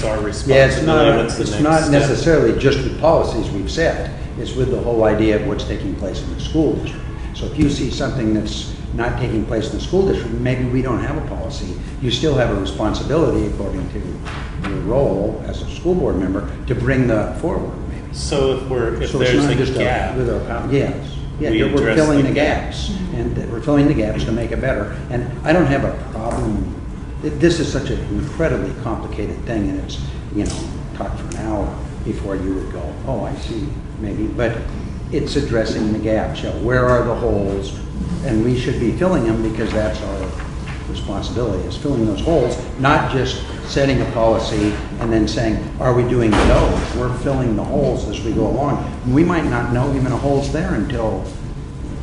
our responsibility? Yeah, What's the it's next not step? necessarily just with policies we've set. It's with the whole idea of what's taking place in the school district. So if you see something that's not taking place in the school district, maybe we don't have a policy. You still have a responsibility, according to your role as a school board member, to bring that forward, maybe. So if So there's it's not a just gap, yes. Yeah, we we're address filling the the gaps, and we're filling the gaps to make it better. And I don't have a problem. This is such an incredibly complicated thing, and it's, talk for an hour before you would go, oh, I see, maybe. But it's addressing the gaps. Where are the holes? And we should be filling them, because that's our responsibility, is filling those holes, not just setting a policy and then saying, are we doing those? We're filling the holes as we go along. And we might not know even a hole's there until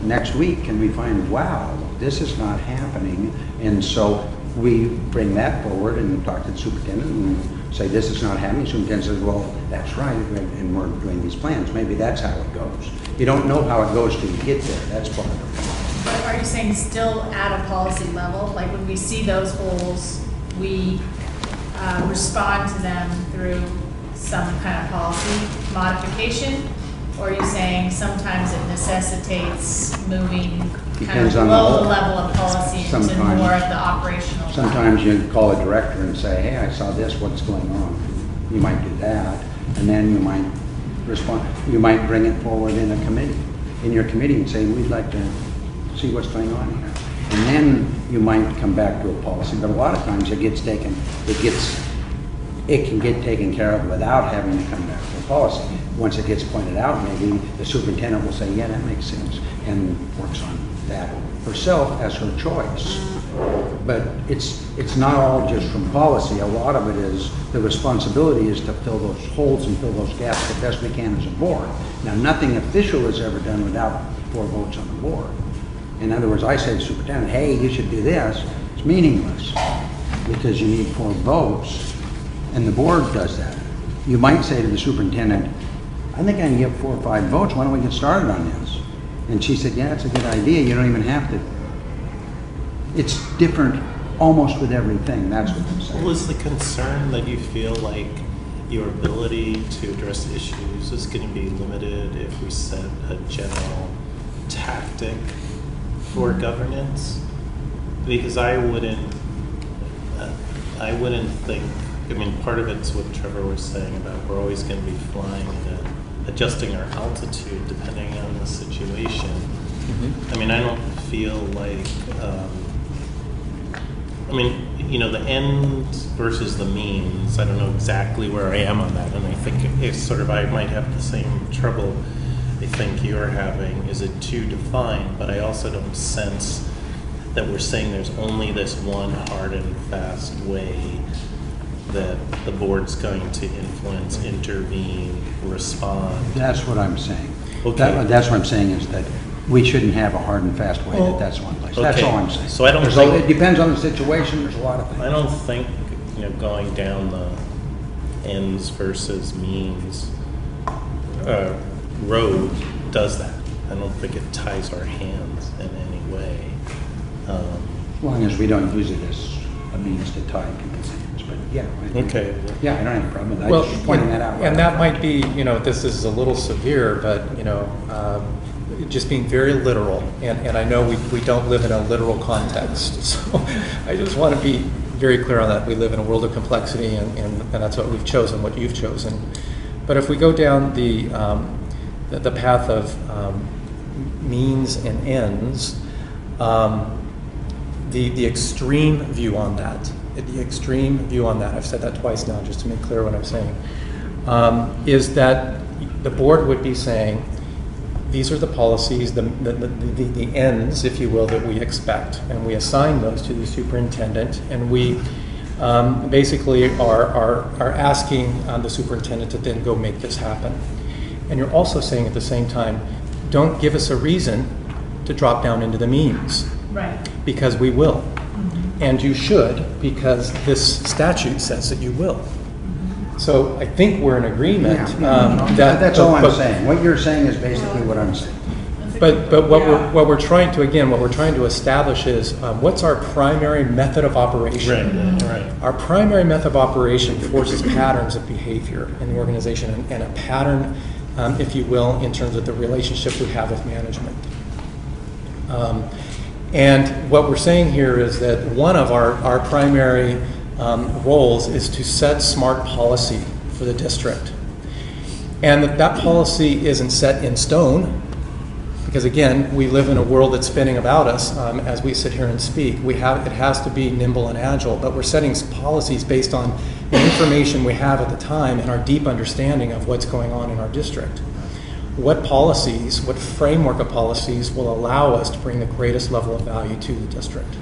next week, and we find, wow, this is not happening. And so we bring that forward and talk to the superintendent and say, this is not happening. The superintendent says, well, that's right, and we're doing these plans. Maybe that's how it goes. You don't know how it goes till you get there. That's part of it. But are you saying still at a policy level? Like when we see those holes, we respond to them through some kind of policy modification? Or are you saying sometimes it necessitates moving kind of Depends on the below hole. the level of policy into Sometimes. more of the operational? Sometimes you call a director and say, hey, I saw this, what's going on? You might do that, and then you might respond. You might bring it forward in a committee, in your committee, and say, we'd like to see what's going on here. And then you might come back to a policy, but a lot of times it can get taken care of without having to come back to a policy. Once it gets pointed out, maybe the superintendent will say, yeah, that makes sense, and works on that herself as her choice. But it's not all just from policy. A lot of it is, the responsibility is to fill those holes and fill those gaps the best we can as a board. Now, nothing official is ever done without 4 votes on the board. In other words, I say to the superintendent, hey, you should do this. It's meaningless, because you need 4 votes, and the board does that. You might say to the superintendent, I think I can get 4 or 5 votes. Why don't we get started on this? And she said, yeah, it's a good idea. You don't even have to. It's different almost with everything, that's what I'm saying. Well, is the concern that you feel like your ability to address issues is going to be limited if we set a general tactic for governance? Because I wouldn't think, I mean, part of it's what Trevor was saying about we're always going to be flying and adjusting our altitude depending on the situation. I mean, I don't feel like, I mean, you know, the ends versus the means, I don't know exactly where I am on that, and I think it's sort of, I might have the same trouble I think you're having. Is it too defined? But I also don't sense that we're saying there's only this one hard and fast way that the board's going to influence, intervene, respond. That's what I'm saying. Okay. That's what I'm saying is that we shouldn't have a hard and fast way that that's one place. That's Okay. all I'm saying. So I don't There's think- it depends on the situation, there's a lot of things. I don't think, you know, going down the ends versus means road does that. I don't think it ties our hands in any way. As long as we don't use it as a means to tie people's hands, but yeah. I think- Okay. Yeah, I don't have a problem with that. Well, Just pointing that out. and that might be, you know, this is a little severe, but, you know, just being very literal, and I know we don't live in a literal context, so I just want to be very clear on that. We live in a world of complexity, and that's what we've chosen, what you've chosen. But if we go down the path of means and ends, the extreme view on that, I've said that twice now just to make clear what I'm saying, is that the board would be saying, these are the policies, the ends, if you will, that we expect, and we assign those to the superintendent, and we basically are asking the superintendent to then go make this happen. And you're also saying at the same time, don't give us a reason to drop down into the means. Right. Because we will. And you should, because this statute says that you will. So I think we're in agreement. That's all I'm saying. What you're saying is basically what I'm saying. But what we're trying to establish is what's our primary method of operation. Right. Our primary method of operation forces patterns of behavior in the organization, and a pattern, if you will, in terms of the relationship we have with management. And what we're saying here is that one of our primary roles is to set smart policy for the district. And that policy isn't set in stone, because again, we live in a world that's spinning about us as we sit here and speak. It has to be nimble and agile, but we're setting policies based on the information we have at the time and our deep understanding of what's going on in our district. What policies, what framework of policies will allow us to bring the greatest level of value to the district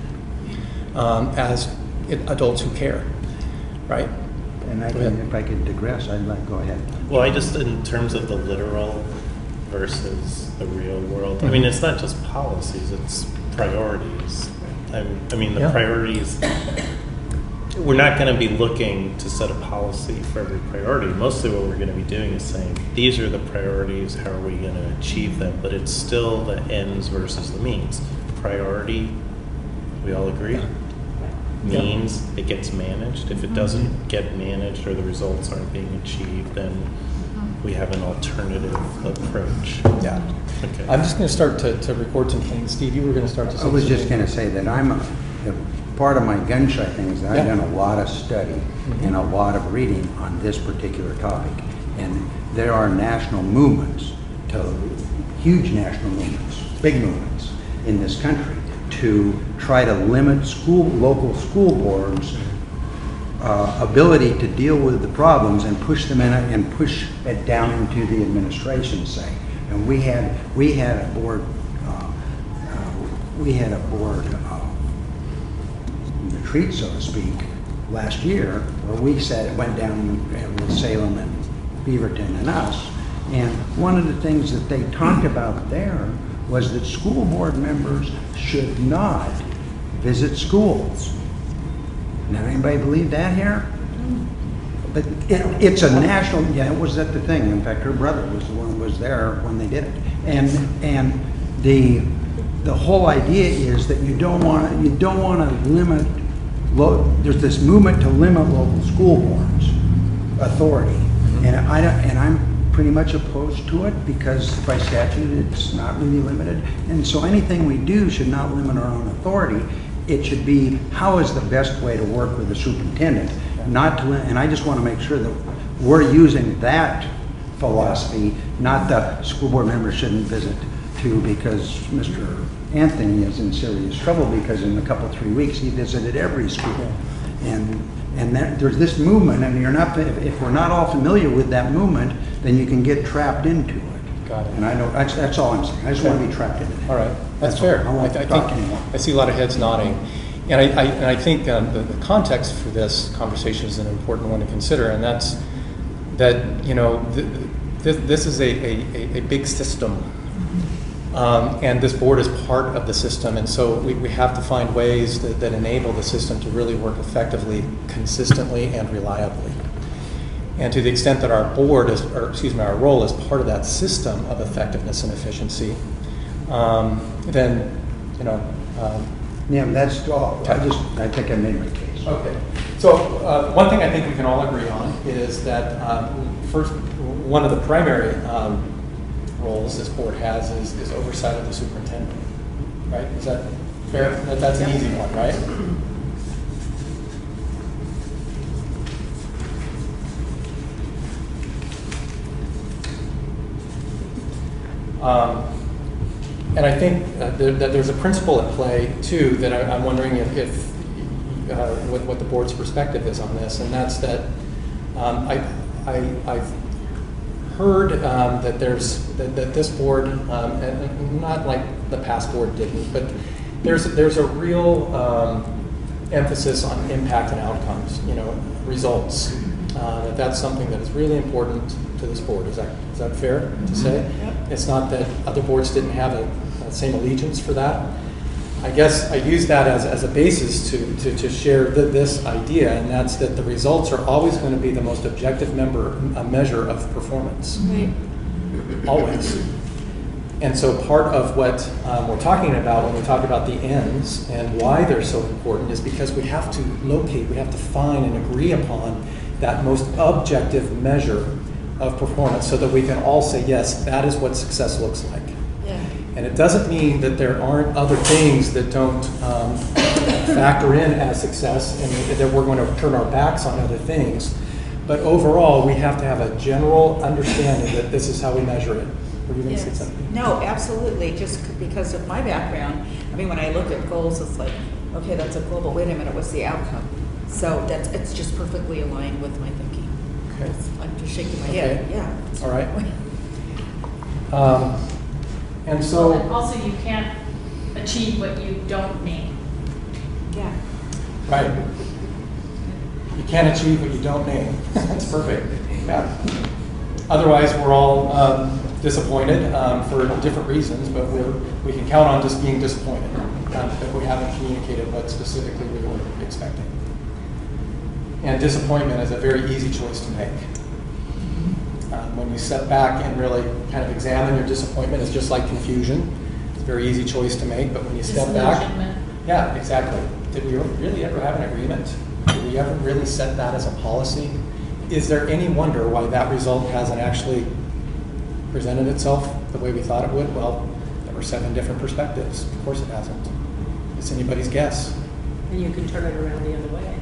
as adults who care, right? And if I could digress, I'd like, go ahead. Well, I just, in terms of the literal versus the real world, I mean, it's not just policies, it's priorities. I mean, the priorities, we're not going to be looking to set a policy for every priority. Mostly what we're going to be doing is saying, these are the priorities, how are we going to achieve them? But it's still the ends versus the means. Priority, we all agree? Means it gets managed. If it doesn't get managed or the results aren't being achieved, then we have an alternative approach. Yeah. Okay. I'm just going to start to record some things. Steve, you were going to start to say I was something. just going to say that part of my gun shy thing is that I've Yeah. done a lot of study and a lot of reading on this particular topic. And there are national movements, huge national movements, big movements in this country to try to limit local school boards' ability to deal with the problems and push them in and push it down into the administration, say. And we had a board retreat, so to speak, last year, where we went down with Salem and Beaverton and us. And one of the things that they talked about there was that school board members should not visit schools. Now, anybody believe that here? But it's a national, it was at the thing. In fact, her brother was the one who was there when they did it. And the whole idea is that you don't want to limit there's this movement to limit local school boards' authority. And I'm pretty much opposed to it because by statute, it's not really limited. And so anything we do should not limit our own authority. It should be, how is the best way to work with the superintendent? Not to, and I just want to make sure that we're using that philosophy, not the school board members shouldn't visit too, because Mr. Anthony is in serious trouble because in a couple, 3 weeks, he visited every school. And there's this movement, and you're not, if we're not all familiar with that movement, then you can get trapped into it. Got it. And I know, that's all I'm saying. I just want to be trapped into it. All right, that's fair. all. I won't think talk anymore. I see a lot of heads nodding. And I think the context for this conversation is an important one to consider, and that's that, you know, this is a big system. And this board is part of the system, and so we have to find ways that enable the system to really work effectively, consistently, and reliably. And to the extent that our board is, or excuse me, our role is part of that system of effectiveness and efficiency, then, you know. Yeah, that's all. I think I made my case. Okay. So one thing I think we can all agree on is that first, one of the primary roles this board has is oversight of the superintendent, right? Is that fair? That's an easy one, right? And I think that there's a principle at play too that I'm wondering if what the board's perspective is on this, and that's that I've heard that that this board, and not like the past board didn't, but there's a real emphasis on impact and outcomes, you know, results. That's something that is really important to this board. Is that fair to say? Yep. It's not that other boards didn't have a same allegiance for that. I guess I use that as a basis to share this idea, and that's that the results are always going to be the most objective measure of performance. Right. Always. And so part of what we're talking about when we talk about the ends and why they're so important is because we have to locate, we have to find and agree upon that most objective measure of performance so that we can all say, yes, that is what success looks like. Yeah. And it doesn't mean that there aren't other things that don't factor in as success and that we're going to turn our backs on other things. But overall, we have to have a general understanding that this is how we measure it. Were you going to say something? No, absolutely. Just because of my background, I mean, when I look at goals, it's like, okay, that's a goal, but wait a minute, what's the outcome? So it's just perfectly aligned with my thinking. Okay. I'm just shaking my head. Yeah. All right. And so. Well, and also, you can't achieve what you don't name. Yeah. Right. You can't achieve what you don't name. That's perfect. Yeah. Otherwise, we're all disappointed for different reasons, but we can count on just being disappointed if we haven't communicated what specifically we were expecting. And disappointment is a very easy choice to make. When you step back and really kind of examine your disappointment, it's just like confusion. It's a very easy choice to make, but when you step back, yeah, exactly. Did we really ever have an agreement? Did we ever really set that as a policy? Is there any wonder why that result hasn't actually presented itself the way we thought it would? Well, there were 7 different perspectives. Of course it hasn't. It's anybody's guess. And you can turn it around the other way.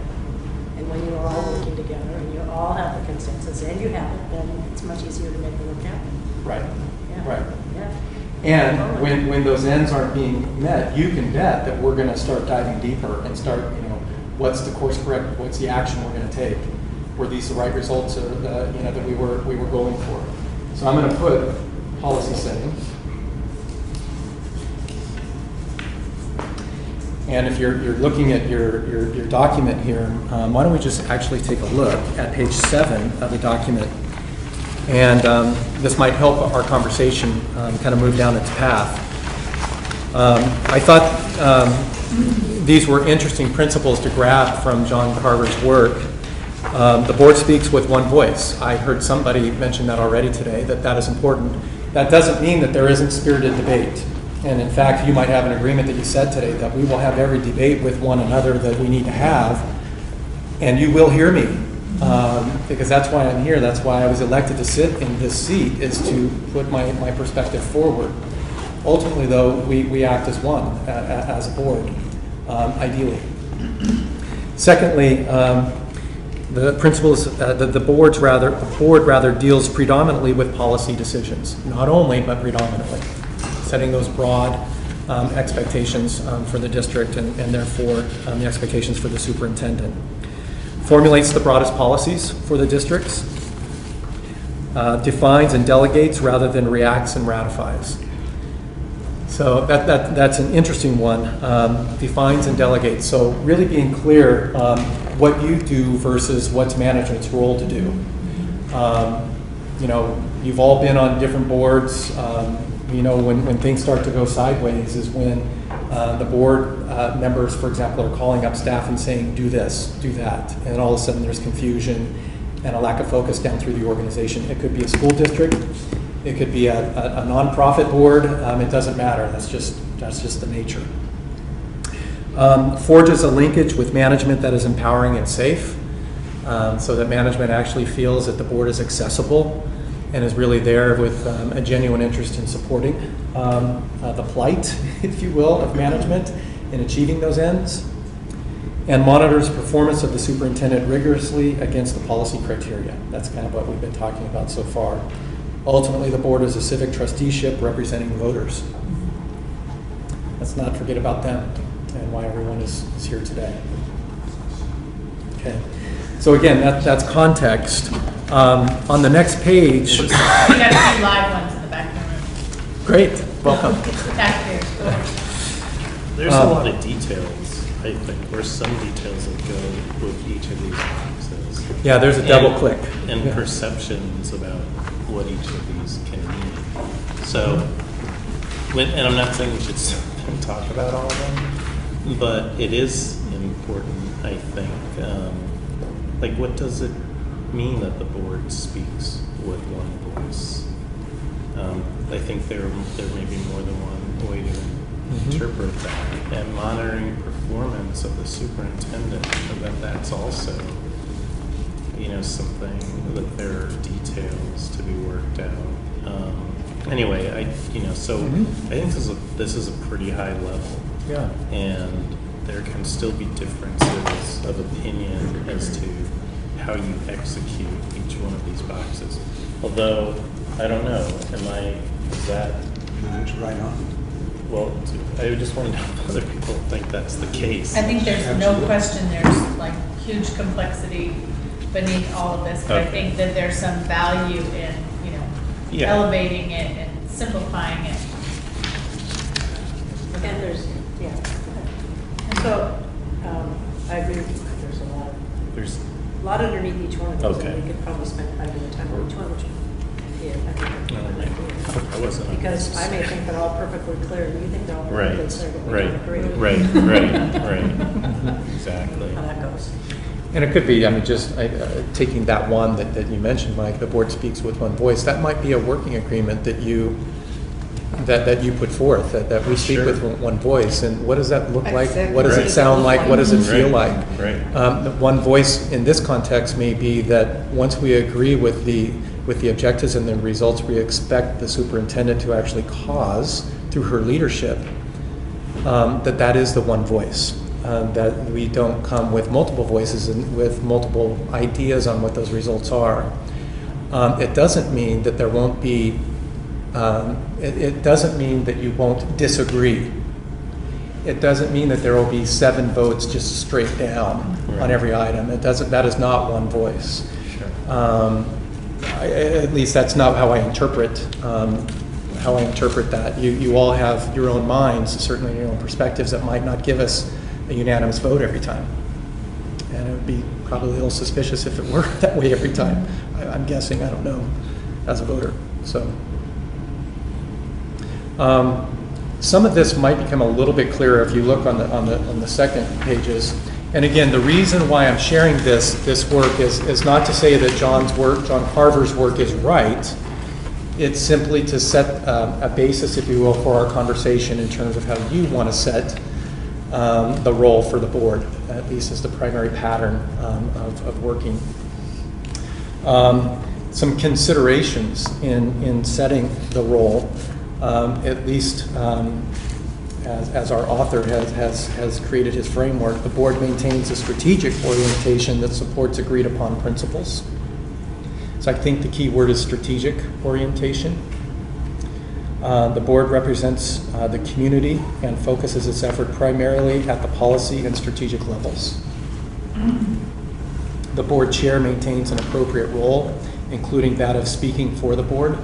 And when you're all working together and you all have the consensus and you have it, then it's much easier to make the work happen. Right. Yeah. Right. Yeah. And when those ends aren't being met, you can bet that we're going to start diving deeper and start, what's the course correct? What's the action we're going to take? Were these the right results that we were going for? So I'm going to put policy setting. And if you're looking at your document here, why don't we just actually take a look at page 7 of the document. And this might help our conversation kind of move down its path. I thought these were interesting principles to grab from John Carver's work. The board speaks with one voice. I heard somebody mention that already today, that is important. That doesn't mean that there isn't spirited debate. And in fact, you might have an agreement that you said today that we will have every debate with one another that we need to have, and you will hear me. Because that's why I'm here. That's why I was elected to sit in this seat, is to put my perspective forward. Ultimately, though, we act as one, as a board, ideally. Secondly, the principles, the board rather deals predominantly with policy decisions, not only, but predominantly, setting those broad expectations for the district and therefore the expectations for the superintendent. Formulates the broadest policies for the districts, defines and delegates rather than reacts and ratifies. So that's an interesting one, defines and delegates. So really being clear what you do versus what's management's role to do. You know, you've all been on different boards. You know, when things start to go sideways is when the board members, for example, are calling up staff and saying, do this, do that. And all of a sudden there's confusion and a lack of focus down through the organization. It could be a school district. It could be a nonprofit board. It doesn't matter. That's just the nature. Forges a linkage with management that is empowering and safe, so that management actually feels that the board is accessible and is really there with a genuine interest in supporting the plight, if you will, of management in achieving those ends, and monitors performance of the superintendent rigorously against the policy criteria. That's kind of what we've been talking about so far. Ultimately, the board is a civic trusteeship representing the voters. Let's not forget about them and why everyone is here today. Okay, so again, that's context. On the next page, We got a few live ones in the back of the room. great, welcome. Back there. Go ahead. There's a lot of details, I think, or some details that go with each of these boxes. Yeah, there's a double click. And Yeah. perceptions about what each of these can mean. So, and I'm not saying we should sit and talk about all of them, but it is important, I think. Like, what does it mean that the board speaks with one voice? I think there may be more than one way to interpret that. And monitoring performance of the superintendent, that's also, you know, something that there are details to be worked out. Anyway, I think this is a pretty high level. Yeah. And there can still be differences of opinion as to how you execute each one of these boxes. Although, I don't know, is that? That's right on. Well, I just want to know if other people think that's the case. I think there's no question there's like huge complexity beneath all of this, but I think that there's some value in, you know, elevating it and simplifying it. And there's, and so, I agree with you, there's There's a lot underneath each one of those, Okay. and we could probably spend quite a bit of time on each one, which, I wasn't. because I may think they're all perfectly clear, and you think they're all perfectly clear, but we don't agree. Right. Exactly. How that goes. And it could be, I mean, just taking that one that you mentioned, Mike, the board speaks with one voice, that might be a working agreement that you put forth, that we speak with one voice. And what does that look like? What does it sound like? What does it feel like? Right. One voice in this context may be that once we agree with the objectives and the results we expect the superintendent to actually cause through her leadership, that is the one voice. That we don't come with multiple voices and with multiple ideas on what those results are. It doesn't mean that there won't be, it doesn't mean that you won't disagree. It doesn't mean that there will be 7 votes just straight down on every item. That is not one voice. Sure. At least that's not how I interpret that. You all have your own minds, certainly your own perspectives that might not give us a unanimous vote every time. And it would be probably a little suspicious if it were that way every time. I'm guessing, I don't know, as a voter. So some of this might become a little bit clearer if you look on the second pages. And again, the reason why I'm sharing this work is not to say that John Carver's work is right. It's simply to set a basis, if you will, for our conversation in terms of how you want to set the role for the board, at least as the primary pattern of working. Some considerations in setting the role, at least as our author has created his framework. The board maintains a strategic orientation that supports agreed upon principles. So I think the key word is strategic orientation. The board represents the community and focuses its effort primarily at the policy and strategic levels. The board chair maintains an appropriate role, including that of speaking for the board.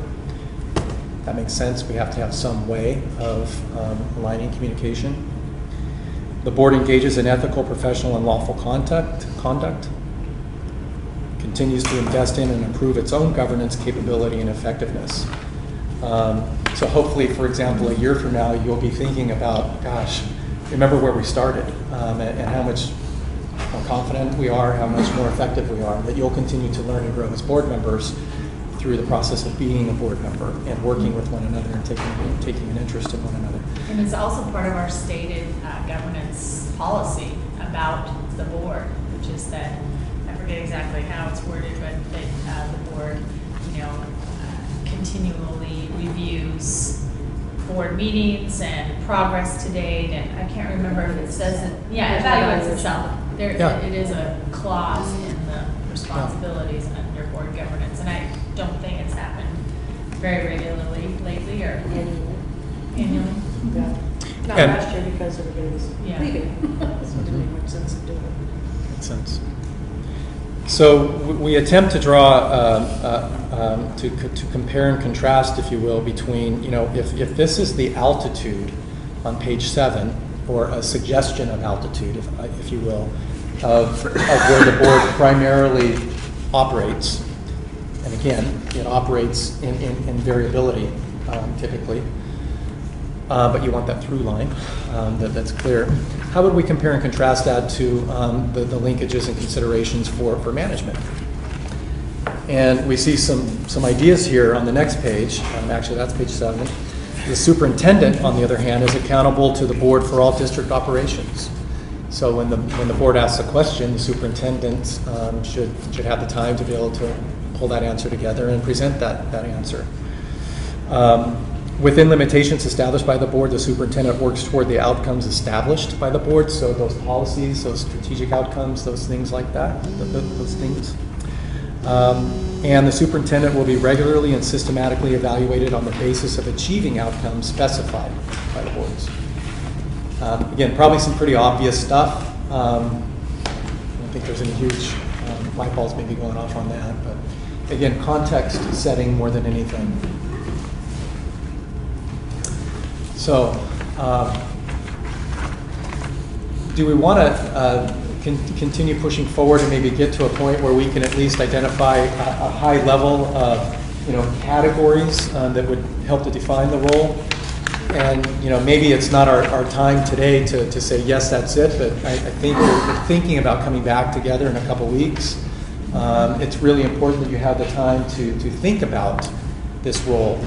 That makes sense. We have to have some way of aligning communication. The board engages in ethical, professional, and lawful conduct, continues to invest in and improve its own governance capability and effectiveness. So hopefully, for example, a year from now, you'll be thinking about, gosh, remember where we started and how much more confident we are, how much more effective we are, that you'll continue to learn and grow as board members through the process of being a board member and working with one another and taking an interest in one another. And it's also part of our stated governance policy about the board, which is that, I forget exactly how it's worded, but that the board, continually reviews board meetings and progress to date, and I can't remember if it says it, evaluates itself. It is a clause in the responsibilities under board governance, and I don't think it's happened very regularly lately or annually. Yeah. Not And- last year because everybody was leaving. So it didn't make much sense to do it. Makes sense. So we attempt to draw, to compare and contrast, if you will, between, if this is the altitude on page 7, or a suggestion of altitude, if you will, of where the board primarily operates. And again, it operates in variability, typically. But you want that through line that's clear. How would we compare and contrast that to the linkages and considerations for management? And we see some ideas here on the next page. Actually, that's page 7. The superintendent, on the other hand, is accountable to the board for all district operations. So when the board asks a question, the superintendent should have the time to be able to pull that answer together and present that answer. Within limitations established by the board, the superintendent works toward the outcomes established by the board. So those policies, those strategic outcomes, those things like that, those things. And the superintendent will be regularly and systematically evaluated on the basis of achieving outcomes specified by the boards. Again, probably some pretty obvious stuff. I don't think there's any huge light bulbs maybe going off on that. But again, context setting more than anything. So, do we want to continue pushing forward and maybe get to a point where we can at least identify a high level of, categories that would help to define the role? And maybe it's not our time today to say yes, that's it. But I think we're thinking about coming back together in a couple weeks. It's really important that you have the time to think about this role.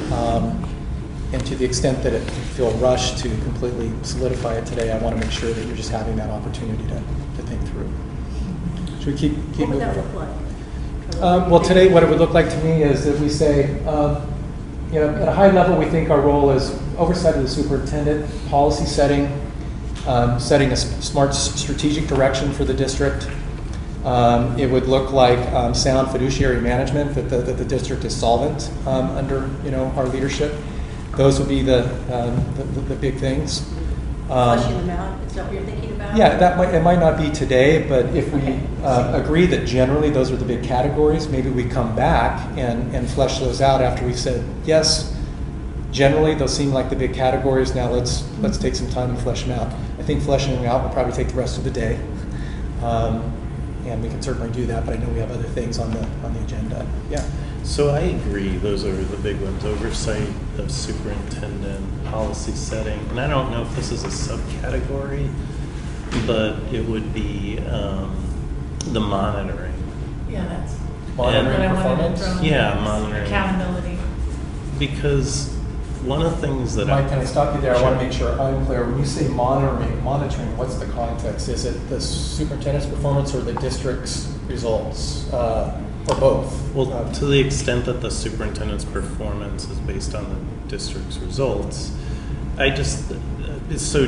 And to the extent that it can feel rushed to completely solidify it today, I want to make sure that you're just having that opportunity to think through. Should we keep What would moving? that look like? Well, today what it would look like to me is that we say, at a high level, we think our role is oversight of the superintendent, policy setting, setting a smart strategic direction for the district. It would look like sound fiduciary management, that the district is solvent under our leadership. Those would be the big things. Fleshing them out, is that what you're thinking about? Yeah, it might not be today, but if we agree that generally those are the big categories, maybe we come back and flesh those out after we've said, yes, generally those seem like the big categories. Now let's take some time and flesh them out. I think fleshing them out will probably take the rest of the day. And we can certainly do that, but I know we have other things on the agenda. Yeah. So I agree, those are the big ones: oversight of superintendent, policy setting, and I don't know if this is a subcategory, but it would be the monitoring. Yeah, that's Monitoring what I wanted performance? to throw in. Yeah, monitoring. Accountability. because one of the things that Mike, can I stop you there? I want to Sure. make sure I'm clear. When you say monitoring, what's the context? Is it the superintendent's performance or the district's results, or both? Well, to the extent that the superintendent's performance is based on the district's results,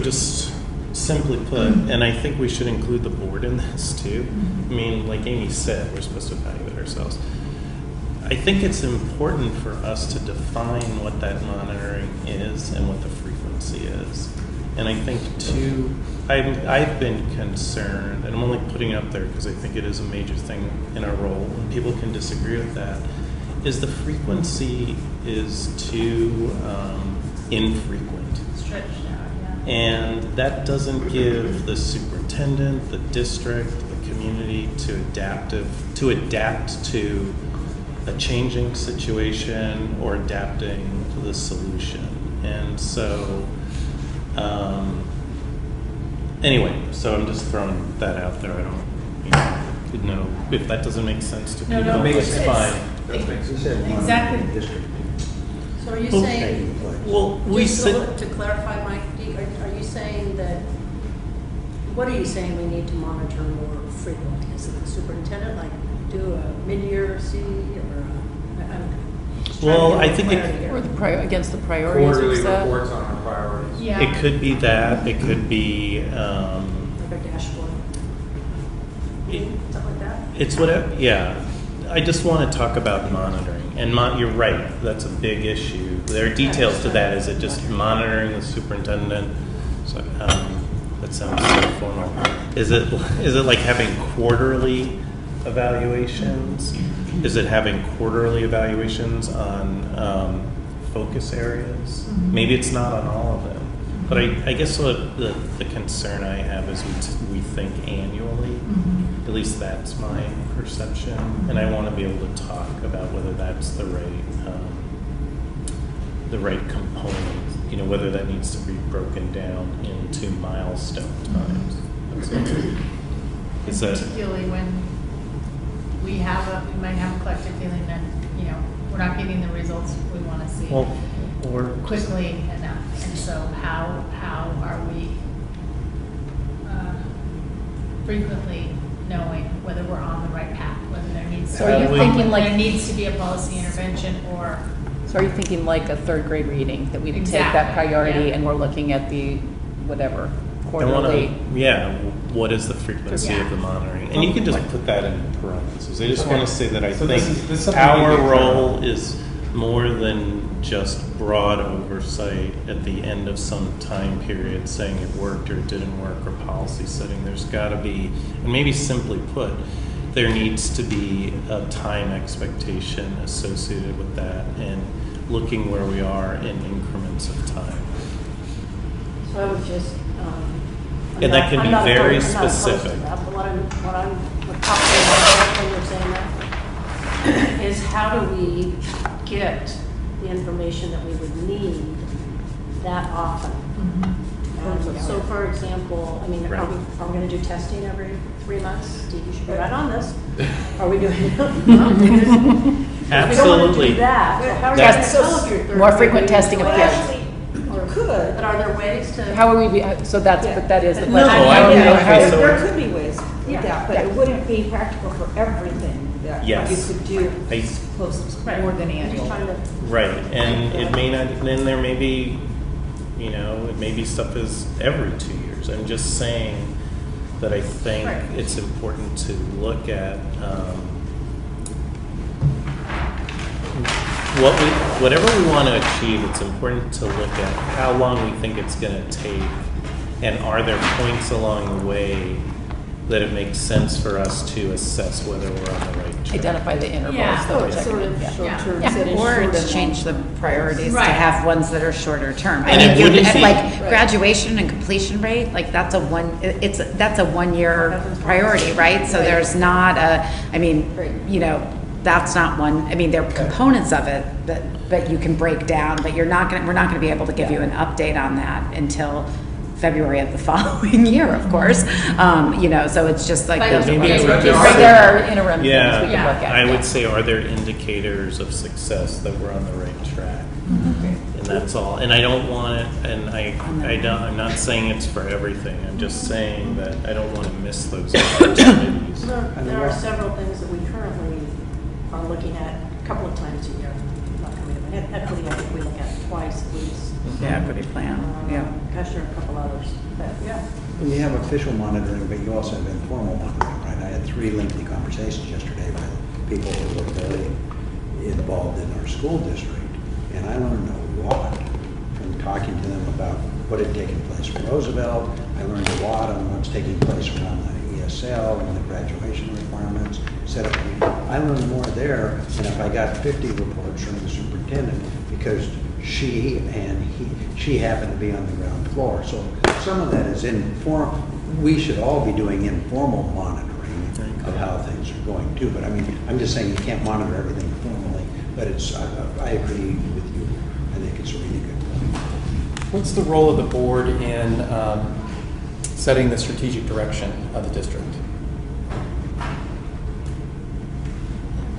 just simply put, and I think we should include the board in this too. I mean, like Amy said, we're supposed to evaluate ourselves. I think it's important for us to define what that monitoring is and what the frequency is. And I think too, I've been concerned, and I'm only putting it up there because I think it is a major thing in our role, and people can disagree with that, is the frequency is too infrequent. Stretched out, yeah. And that doesn't give the superintendent, the district, the community to adapt to a changing situation or adapting to the solution. And so, anyway, so I'm just throwing that out there. I don't know if that doesn't make sense to people. No, makes It's sense. fine. Exactly. So are you Okay. saying, Well, just to clarify, Mike, are you saying that, what are you saying we need to monitor more frequently? Is it the superintendent, like do a mid-year C or, I'm just trying to Well, get I think it- clarity here. Or against the priorities Quarterly we've set. reports on our priorities. Yeah. It could be that. It could be. Like a dashboard, something like that? It's whatever. Yeah, I just want to talk about monitoring, and you're right. That's a big issue. There are details to that. Is it just monitoring the superintendent? So, that sounds so formal. Is it like having quarterly evaluations? Is it having quarterly evaluations on focus areas? Maybe it's not on all of them. But I guess what the concern I have is we think annually. At least that's my perception, and I want to be able to talk about whether that's the right component. You know, whether that needs to be broken down into milestone times. Is that Particularly when we might have a collective feeling that, we're not getting the results we want to see or quickly enough. And so how are we frequently knowing whether we're on the right path, whether there needs to So are you thinking like- there needs to be a policy intervention or So are you thinking like a third grade reading, that we take Exactly, that priority yeah. and we're looking at the whatever, I quarterly? what is the frequency Yeah. of the monitoring? And you can just put that in parentheses. I just Okay. want to say that I So think this is something our we get role is more than just broad oversight at the end of some time period saying it worked or it didn't work, or policy setting. There's got to be, and maybe simply put, there needs to be a time expectation associated with that and looking where we are in increments of time. So I would just, And that can be very specific. But what I'm probably not when you're saying that is how do we get the information that we would need that often? So for example, I mean, Right. are we going to do testing every 3 months? Steve, you should be right on this. Are we doing? We don't want to Absolutely. do that. So how are you That's- going to tell if you're third More grade frequent reading? testing of Well, kids. actually, could, but are there ways to? How are we, so that's, Yeah. but that is the No, question. I How are we- don't know. how- Okay, so- There could be ways Yeah. with that, but it wouldn't be practical for everything that you Yes. could do I- close Right. more than I'm just annual. trying to. Right, and it may not, then there may be, it may be stuff is every 2 years. I'm just saying that I think Right. it's important to look at whatever we want to achieve, it's important to look at how long we think it's going to take, and are there points along the way that it makes sense for us to assess whether we're on the right track. Identify the intervals Yeah. that we're Sort checking. of Yeah. short-term, Yeah. set in Or short to and change the long. priorities to Right. have ones that are shorter term. And it you- wouldn't be- like Right. graduation and completion rate, like that's a 1 year priority, right? So Right. there's not Right. that's not one, there are components of it that you can break down, but we're not gonna be able to give you an update on that until February of the following year, of course. You know, so it's just like But those maybe are- it's There are interim things we Yeah, can look at. I would say, are there indicators of success that we're on the right track? And that's all. And I don't want it, and I'm not saying it's for everything. I'm just saying that I don't want to miss those opportunities. There are several things that we currently are looking at a couple of times a year. Not coming to my head. Equity, I think we look at twice at least. Yeah, equity plan, yeah. Gosh, there are a couple others, but yeah. Well, you have official monitoring, but you also have informal monitoring, right? I had 3 lengthy conversations yesterday with people who were very involved in our school district, and I learned a lot from talking to them about what had taken place from Roosevelt. I learned a lot on what's taking place around the ESL and the graduation requirements, set up. I learned more there than if I got 50 reports from the superintendent, because she happened to be on the ground floor. So some of that is informal. We should all be doing informal monitoring of how things are going too. But I mean, I'm just saying you can't monitor everything formally. But I agree with you. I think it's a really good point. What's the role of the board in setting the strategic direction of the district?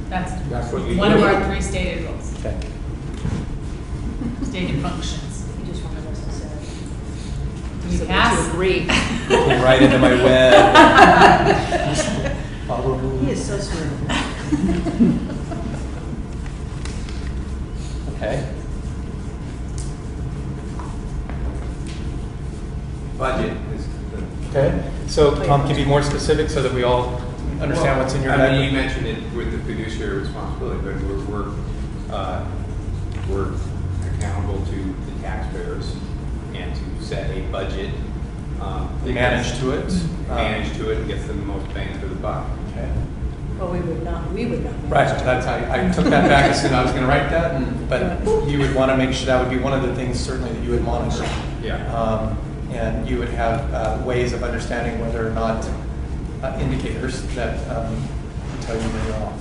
That's That's what you one do. of our 3 stated roles, Okay. stated functions. You just wanted us to say. Do we So pass? to agree. Looking right into my web. Follow He me. is so smart. Okay. Budget is the. Okay. So Tom, can you be more specific so that we all understand what's in your I head? mean, you mentioned it with the fiduciary responsibility, but we're accountable to the taxpayers and to set a budget. Manage to it. Manage to it and gets them the most bang for the buck. Okay. Well, we would not. Right, that's, I took that back as soon as I was going to write that, but you would want to make sure that would be one of the things certainly that you would monitor. Yeah. And you would have ways of understanding whether or not indicators that tell you when you're off.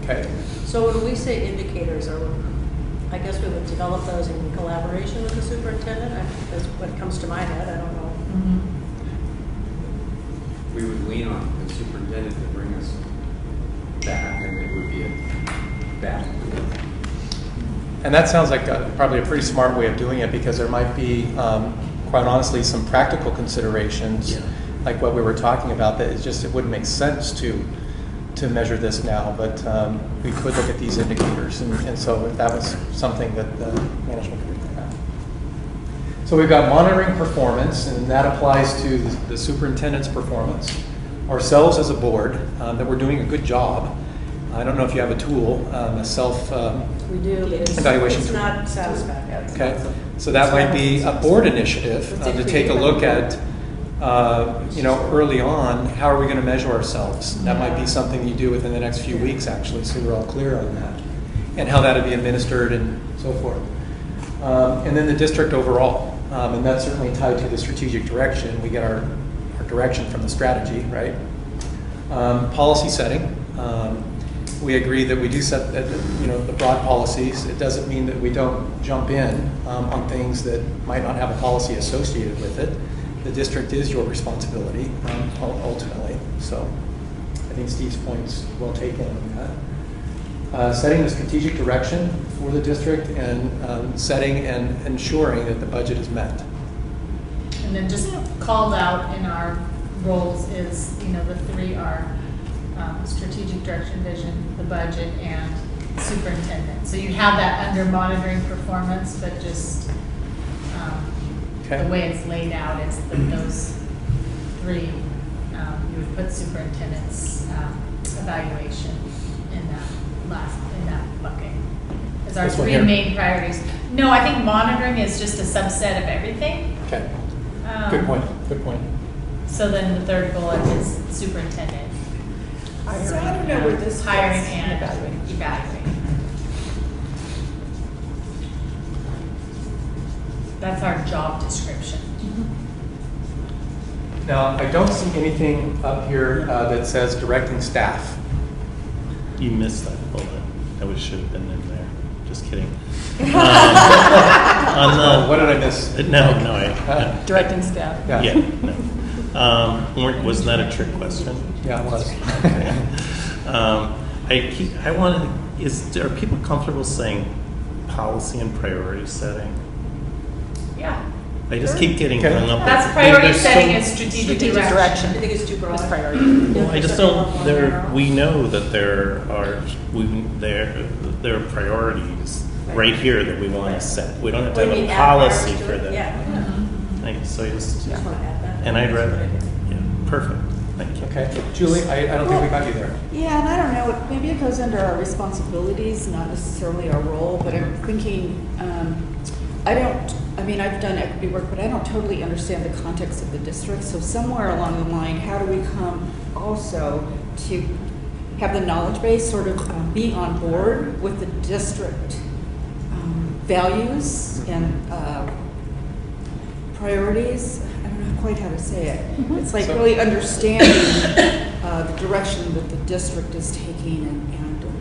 Okay. So when we say indicators, I guess we would develop those in collaboration with the superintendent. That's what comes to my head. I don't know. We would lean on the superintendent to bring us back, and it would be a bad. And that sounds like probably a pretty smart way of doing it, because there might be, quite honestly, some practical considerations, like what we were talking about, that it wouldn't make sense to measure this now, but we could look at these indicators, and so if that was something that the management could look at. So we've got monitoring performance, and that applies to the superintendent's performance. Ourselves as a board, that we're doing a good job. I don't know if you have a tool, a self We do. evaluation It's tool. not satisfactory. Okay, so that might be a board initiative to take a look at, early on, how are we going to measure ourselves? That might be something you do within the next few weeks, actually, so we're all clear on that, and how that would be administered and so forth. And then the district overall, and that's certainly tied to the strategic direction. We get our direction from the strategy, right? Policy setting. We agree that we do set the broad policies. It doesn't mean that we don't jump in on things that might not have a policy associated with it. The district is your responsibility ultimately. So I think Steve's point's well taken on that. Setting the strategic direction for the district, and setting and ensuring that the budget is met. And then just called out in our roles is, the 3 are strategic direction, vision, the budget, and superintendent. So you have that under monitoring performance, but just the way it's laid out is that those 3, you would put superintendent's evaluation in that bucket as our This one 3 here? main priorities. No, I think monitoring is just a subset of everything. Okay. Good point. Good point. So then the 3rd bullet is superintendent. So I don't know where this Hiring fits. and evaluating. That's our job description. Now, I don't see anything up here that says directing staff. You missed that bullet. That should have been in there. just kidding. What did I miss? No, Directing staff. yeah, no. Wasn't that a trick question? Yeah, it was. I wanted, are people comfortable saying policy and priority setting? Yeah. I just keep getting Okay. hung up. That's with- priority there's setting so- and strategic Strategic direction. direction. I think it's too broad. It's priority. I just don't. We know that there are priorities right here that we want to set. We don't have to What do have you a mean, add policy priorities to for it? that. Yeah. So I just, Just want to add that. and I'd rather, yeah, perfect. Thank you. Okay, Julie, I don't think we got you there. Yeah, and I don't know, maybe it goes under our responsibilities, not necessarily our role, but I'm thinking, I've done equity work, but I don't totally understand the context of the district. So somewhere along the line, how do we come also to have the knowledge base sort of be on board with the district values and priorities? I don't know quite how to say it. It's like So- really understanding the direction that the district is taking and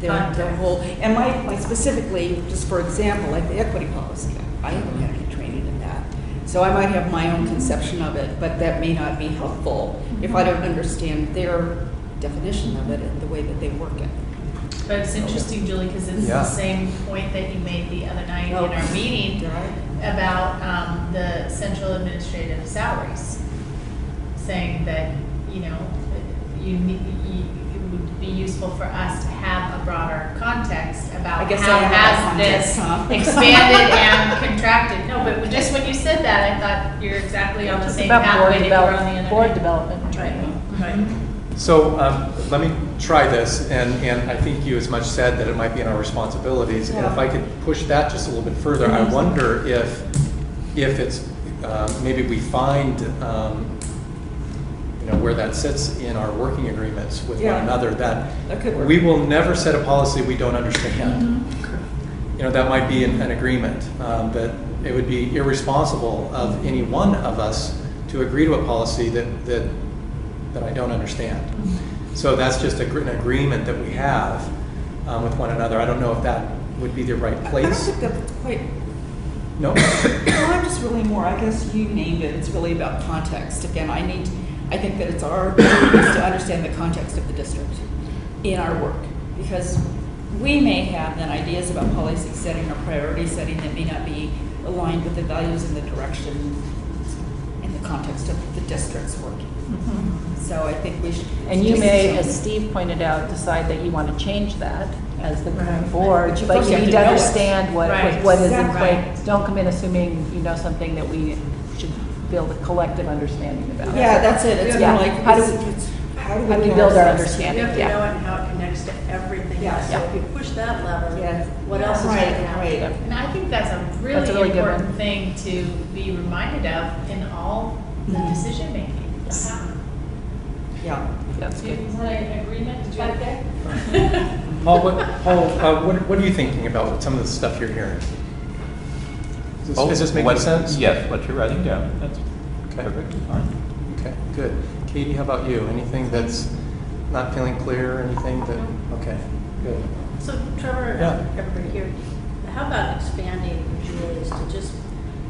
their whole, and my specifically, just for example, like the equity policy, I haven't had any training in that. So I might have my own conception of it, but that may not be helpful if I don't understand their definition of it and the way that they work it. But it's interesting, Julie, because it's Yeah. the same point that you made the other night in our meeting about the central administrative salaries, saying that, it would be useful for us to have a broader context about I guess how I have has that this context, huh? expanded and contracted. No, but just when you said that, I thought you're exactly on the It's same about pathway that you were on the other board night. development and training. Right. So let me try this, and I think you as much said that it might be in our responsibilities. And if I could push that just a little bit further, I wonder if it's, maybe we find, where that sits in our working agreements with one another, that could work. we will never set a policy we don't understand. That might be an agreement, that it would be irresponsible of any one of us to agree to a policy that I don't understand. So that's just an agreement that we have with one another. I don't know if that would be the right I don't place. think that's quite, No? well, I'm just really more, I guess you named it, it's really about context. Again, I think that it's our duty to understand the context of the district in our work. Because we may have then ideas about policy setting or priority setting that may not be aligned with the values and the direction in the context of the district's work. So I think we should. And you may, as Steve pointed out, decide that you want to change that as the board, But you but first you have need to to know it. understand what Right. is in Exactly. place. Don't come in assuming you know something that we should build a collective understanding about. Yeah, that's it. It's Yeah. more like, How do how do how do we get build our ourselves- You understanding? have to Yeah. know it and how it connects to everything Yeah. else. So if you push that lever, Yes. what else is Right, going to happen? right. And I think that's a That's really a really good important one. thing to be reminded of in all the decision making. Yeah. That's good. Is that an agreement back there? Paul, what are you thinking about with some of the stuff you're hearing? Is this making sense? Yes, what you're writing down, that's Okay. perfectly fine. Okay, good. Katie, how about you? Anything that's not feeling clear, anything that, okay, good. So Trevor, Yeah. everybody here, how about expanding Julie's to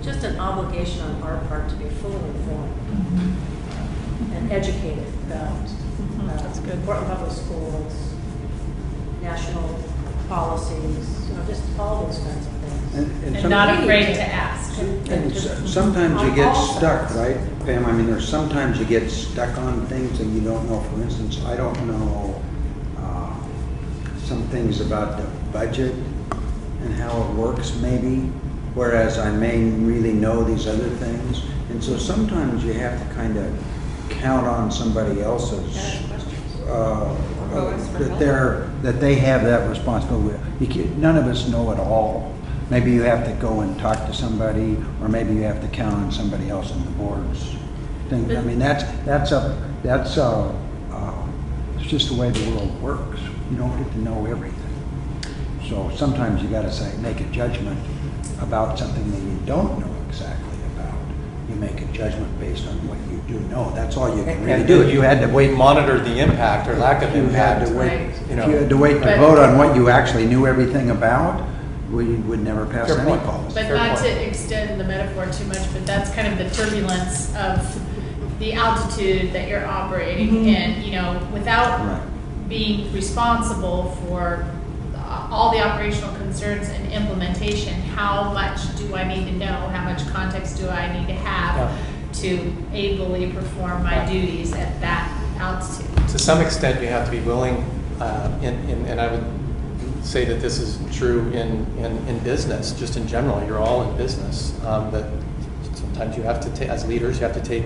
just an obligation on our part to be fully informed and educated about That's good. Portland Public Schools, national policies, just all those kinds of things. And some- not afraid to ask. And sometimes you get stuck, right, Pam? I mean, there's sometimes you get stuck on things and you don't know. For instance, I don't know some things about the budget and how it works maybe, whereas I may really know these other things. And so sometimes you have to kind of count on somebody else's, that they have that responsibility. None of us know it all. Maybe you have to go and talk to somebody, or maybe you have to count on somebody else in the board's thing. I mean, it's just the way the world works. You don't get to know everything. So sometimes you got to make a judgment about something that you don't know exactly about. You make a judgment based on what you do know. That's all you can really do. You had to wait, monitor the impact or lack of You had impact. to wait. Right. If you had to wait to vote on what you actually knew everything about, we would never pass Fair any point. policy. But Fair not point. to extend the metaphor too much, but that's kind of the turbulence of the altitude that you're operating in, you know, without Right. being responsible for all the operational concerns and implementation. How much do I need to know? How much context do I need to have to ably perform my duties at that altitude? To some extent, you have to be willing, and I would say that this is true in business, just in general. You're all in business. That sometimes you have to, as leaders, you have to take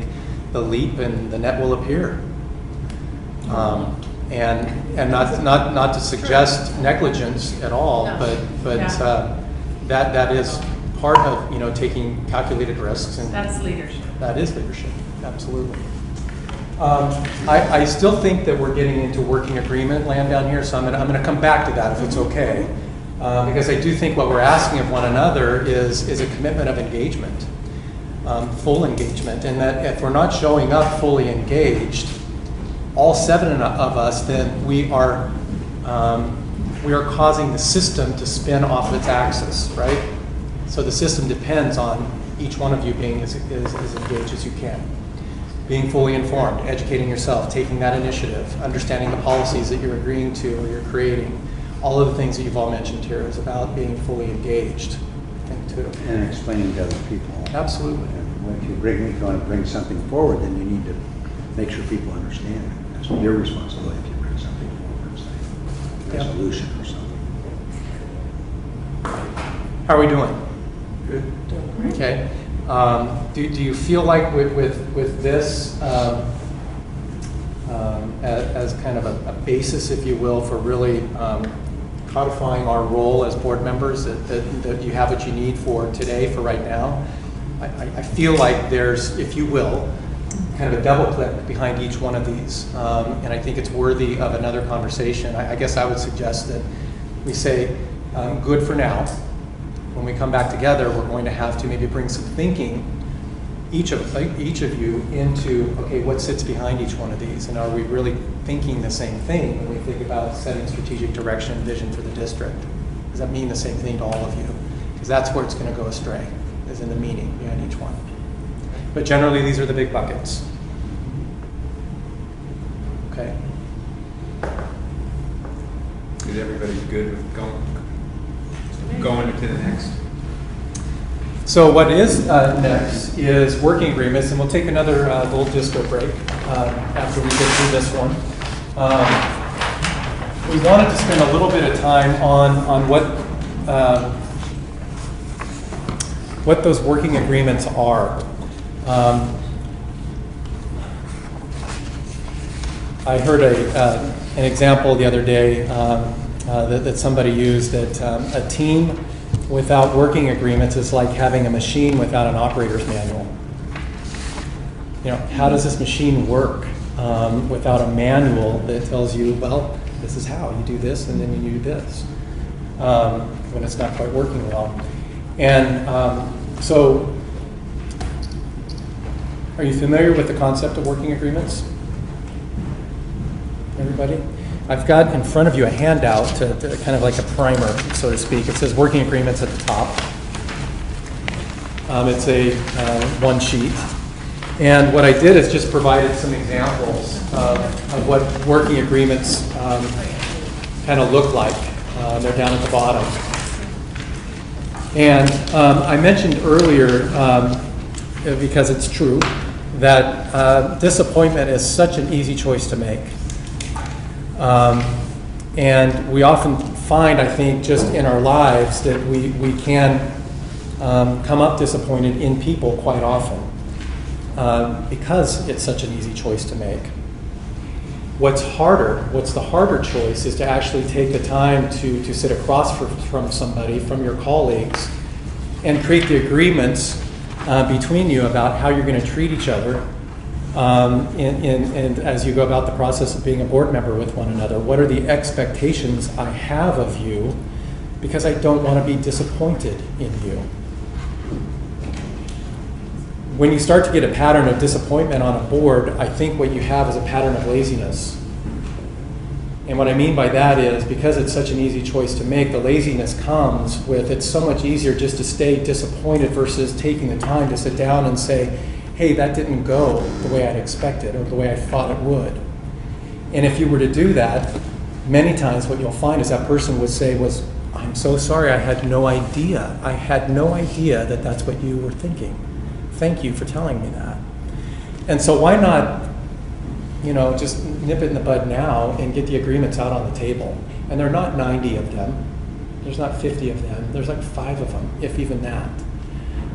the leap, and the net will appear. And not to suggest negligence at all, No. but Yeah. that is part of, you know, taking calculated risks, and That's leadership. that is leadership, absolutely. I still think that we're getting into working agreement land down here, so I'm gonna come back to that if it's okay. Because I do think what we're asking of one another is a commitment of engagement, full engagement, and that if we're not showing up fully engaged, all 7 of us, then we are causing the system to spin off its axis, right? So the system depends on each one of you being as engaged as you can. Being fully informed, educating yourself, taking that initiative, understanding the policies that you're agreeing to or you're creating. All of the things that you've all mentioned here is about being fully engaged, I think, too. And explaining to other people. Absolutely. And if you want to bring something forward, then you need to make sure people understand it. That's your responsibility if you bring something forward, say, a solution or something. How are we doing? Good. Okay. Do you feel like with this as kind of a basis, if you will, for really codifying our role as board members, that you have what you need for today, for right now? I feel like there's, if you will, kind of a double click behind each one of these, and I think it's worthy of another conversation. I guess I would suggest that we say, good for now. When we come back together, we're going to have to maybe bring some thinking, each of you, into, okay, what sits behind each one of these, and are we really thinking the same thing when we think about setting strategic direction and vision for the district? Does that mean the same thing to all of you? Because that's where it's going to go astray, is in the meaning behind each one. But generally, these are the big buckets. Okay. Is everybody good with going to the next? So what is next is working agreements, and we'll take another little disco break after we get through this one. We wanted to spend a little bit of time on what those working agreements are. I heard an example the other day that somebody used, that a team without working agreements is like having a machine without an operator's manual. You know, how does this machine work without a manual that tells you, well, this is how you do this, and then you do this, when it's not quite working well. And so, are you familiar with the concept of working agreements? Everybody? I've got in front of you a handout to kind of like a primer, so to speak. It says working agreements at the top. It's a one sheet. And what I did is just provided some examples of what working agreements kind of look like. They're down at the bottom. And I mentioned earlier, because it's true, that disappointment is such an easy choice to make. And we often find, I think, just in our lives that we can come up disappointed in people quite often because it's such an easy choice to make. What's the harder choice is to actually take the time to sit across from somebody, from your colleagues, and create the agreements between you about how you're going to treat each other. And as you go about the process of being a board member with one another, what are the expectations I have of you, because I don't want to be disappointed in you. When you start to get a pattern of disappointment on a board, I think what you have is a pattern of laziness. And what I mean by that is, because it's such an easy choice to make, the laziness comes with it's so much easier just to stay disappointed versus taking the time to sit down and say, hey, that didn't go the way I'd expected or the way I thought it would. And if you were to do that, many times what you'll find is that person would say I'm so sorry, I had no idea. I had no idea that that's what you were thinking. Thank you for telling me that. And so why not, just nip it in the bud now and get the agreements out on the table. And there are not 90 of them. There's not 50 of them. There's like 5 of them, if even that.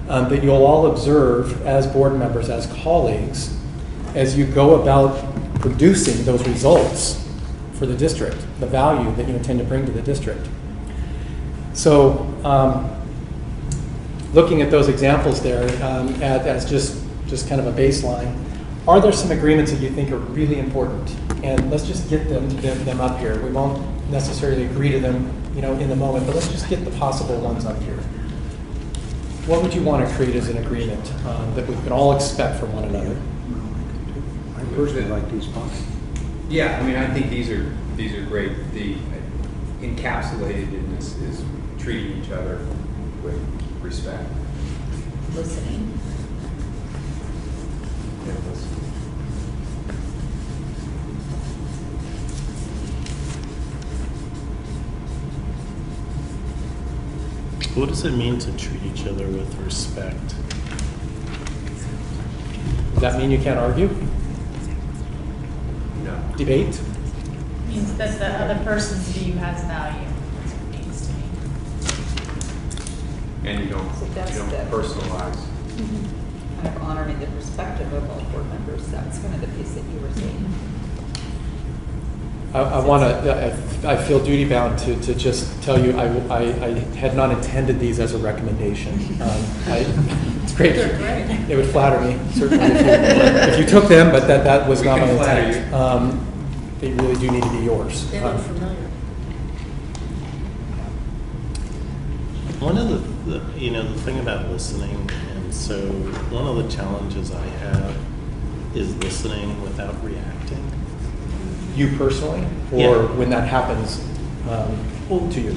But you'll all observe as board members, as colleagues, as you go about producing those results for the district, the value that you intend to bring to the district. So looking at those examples there as just kind of a baseline, are there some agreements that you think are really important? And let's just get them up here. We won't necessarily agree to them, in the moment, but let's just get the possible ones up here. What would you want to create as an agreement that we can all expect from one another? I personally like these spots. Yeah, I think these are great. The encapsulated in this is treating each other with respect. Listening. Yeah, listening. What does it mean to treat each other with respect? Does that mean you can't argue? No. Debate? Means that the other person's view has value. That's what it means to me. And you don't So that's the- personalize. Kind of honoring the perspective of all board members. That's kind of the piece that you were saying. I feel duty bound to just tell you I had not intended these as a recommendation. It's great. They're great. It would flatter me, certainly, if you took them, but that was We not my can flatter intent. They really do need to be yours. They look familiar. One of the thing about listening, and so one of the challenges I have is listening without reacting. You personally, or Yeah. when that happens to you?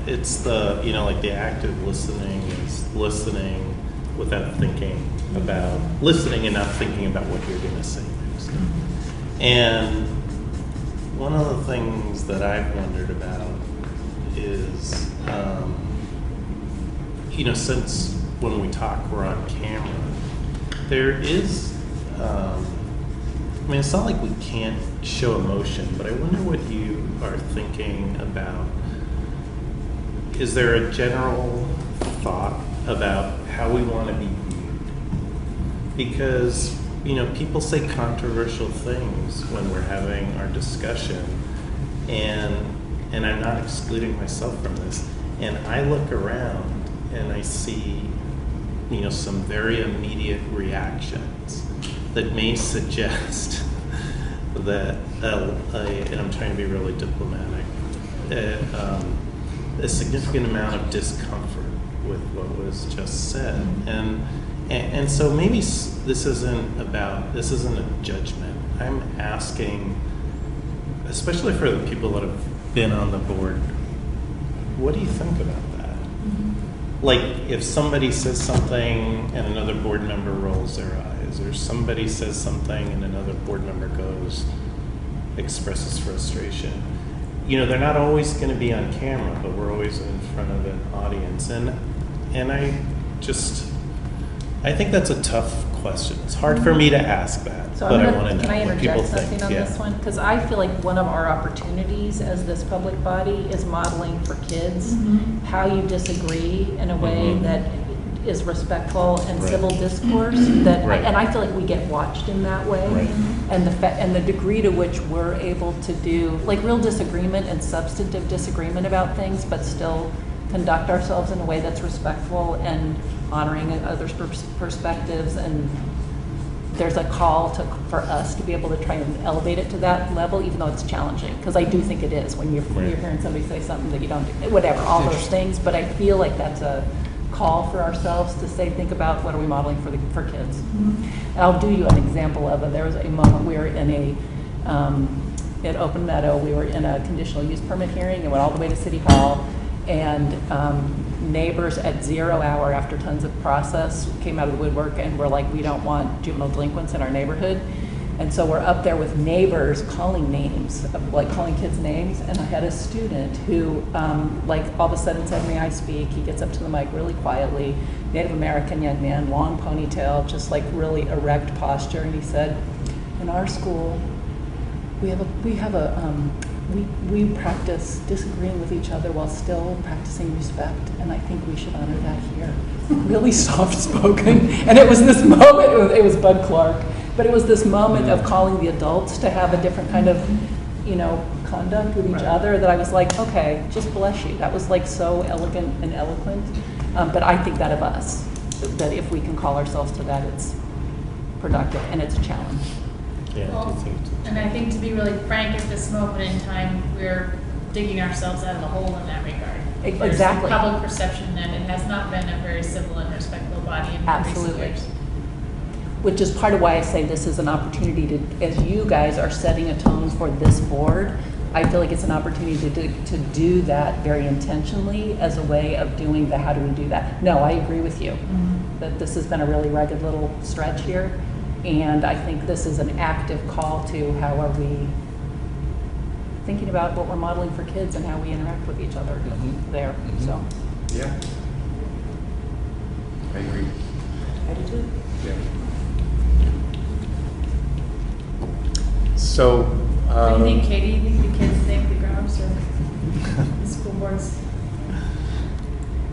It's like the active listening is listening without thinking about listening and not thinking about what you're going to say next. And one of the things that I've wondered about is, since when we talk, we're on camera, there is, it's not like we can't show emotion, but I wonder what you are thinking about. Is there a general thought about how we want to be viewed? Because, people say controversial things when we're having our discussion, and I'm not excluding myself from this, and I look around and I see, some very immediate reactions that may suggest that, and I'm trying to be really diplomatic, a significant amount of discomfort with what was just said. And so maybe this isn't a judgment. I'm asking, especially for the people that have been on the board, what do you think about that? Like, if somebody says something and another board member rolls their eyes, or somebody says something and another board member expresses frustration. They're not always going to be on camera, but we're always in front of an audience. And I think that's a tough question. It's hard for me to ask that, So but I want to know can I what people interject think. something on this one? Because I feel like one of our opportunities as this public body is modeling for kids how you disagree in a way that is respectful and Right. civil discourse. And I feel like we get watched in that way. Right. And the degree to which we're able to do like real disagreement and substantive disagreement about things, but still conduct ourselves in a way that's respectful and honoring others' perspectives, and there's a call for us to be able to try and elevate it to that level, even though it's challenging. Because I do think it is when you're hearing somebody say something that you don't do, whatever, all those things. But I feel like that's a call for ourselves to say, think about what are we modeling for kids. And I'll do you an example of it. There was a moment we were in a at Open Meadow, we were in a conditional use permit hearing and went all the way to City Hall. And neighbors at 0 hour after tons of process came out of the woodwork and were like, we don't want juvenile delinquents in our neighborhood. And so we're up there with neighbors calling names, like calling kids names. And I had a student who like all of a sudden said, may I speak? He gets up to the mic really quietly, Native American young man, long ponytail, just like really erect posture. And he said, in our school, we practice disagreeing with each other while still practicing respect, and I think we should honor that here. Really soft-spoken, and it was this moment, it was Bud Clark, but it was this moment of calling the adults to have a different kind of, conduct with each other that I was like, okay, just bless you. That was like so elegant and eloquent, but I think that of us, that if we can call ourselves to that, it's productive, and it's a challenge. Yeah, I do think. And I think, to be really frank, at this moment in time, we're digging ourselves out of the hole in that regard. Exactly. There's public perception that it has not been a very civil and respectful body in recent years. Which is part of why I say this is an opportunity to, as you guys are setting a tone for this board, I feel like it's an opportunity to do that very intentionally as a way of doing the how do we do that. No, I agree with you that this has been a really rugged little stretch here. And I think this is an active call to how are we thinking about what we're modeling for kids and how we interact with each other there. So Yeah. I agree. I do too. Yeah. So, What do you think, Katie? You think the kids think the grown-ups or the school boards?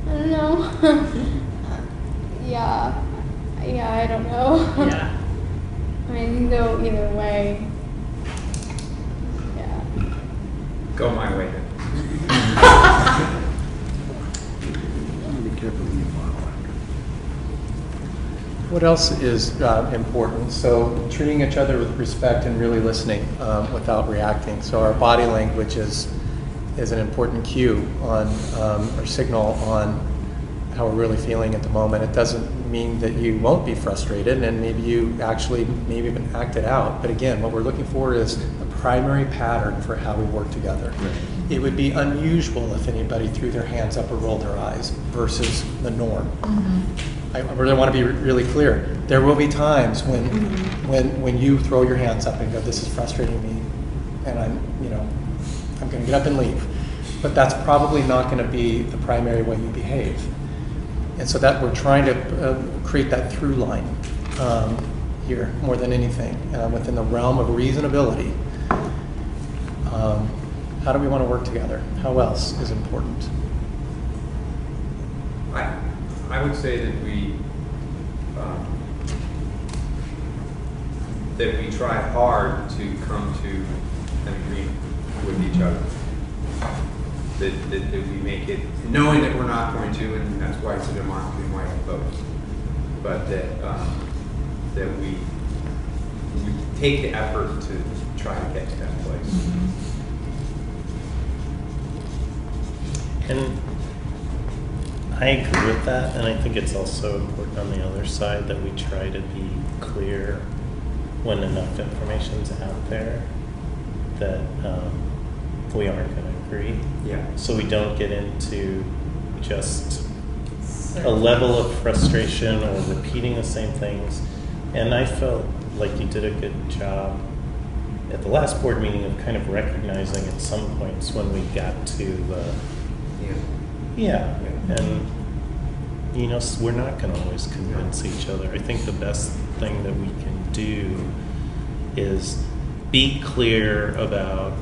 I don't know. Yeah, I don't know. Yeah. I mean, you can go either way. Yeah. Go my way then. Be careful when you follow after. what else is important? So treating each other with respect and really listening without reacting. So our body language is an important cue on or signal on how we're really feeling at the moment. It doesn't mean that you won't be frustrated, and maybe you actually maybe even act it out. But again, what we're looking for is a primary pattern for how we work together. It would be unusual if anybody threw their hands up or rolled their eyes versus the norm. I really want to be really clear. There will be times when you throw your hands up and go, "This is frustrating me," and I'm going to get up and leave. But that's probably not going to be the primary way you behave. And so that we're trying to create that through line here more than anything within the realm of reasonability. How do we want to work together? How else is important? I would say that we try hard to come to an agreement with each other. That we make it, knowing that we're not going to, and that's why it's a democracy and why we vote. But that we take the effort to try to get to that place. And I agree with that, and I think it's also important on the other side that we try to be clear when enough information's out there that we aren't going to agree. Yeah. So we don't get into just a level of frustration or repeating the same things. And I felt like you did a good job at the last board meeting of kind of recognizing at some points when we got to and we're not going to always convince each other. I think the best thing that we can do is be clear about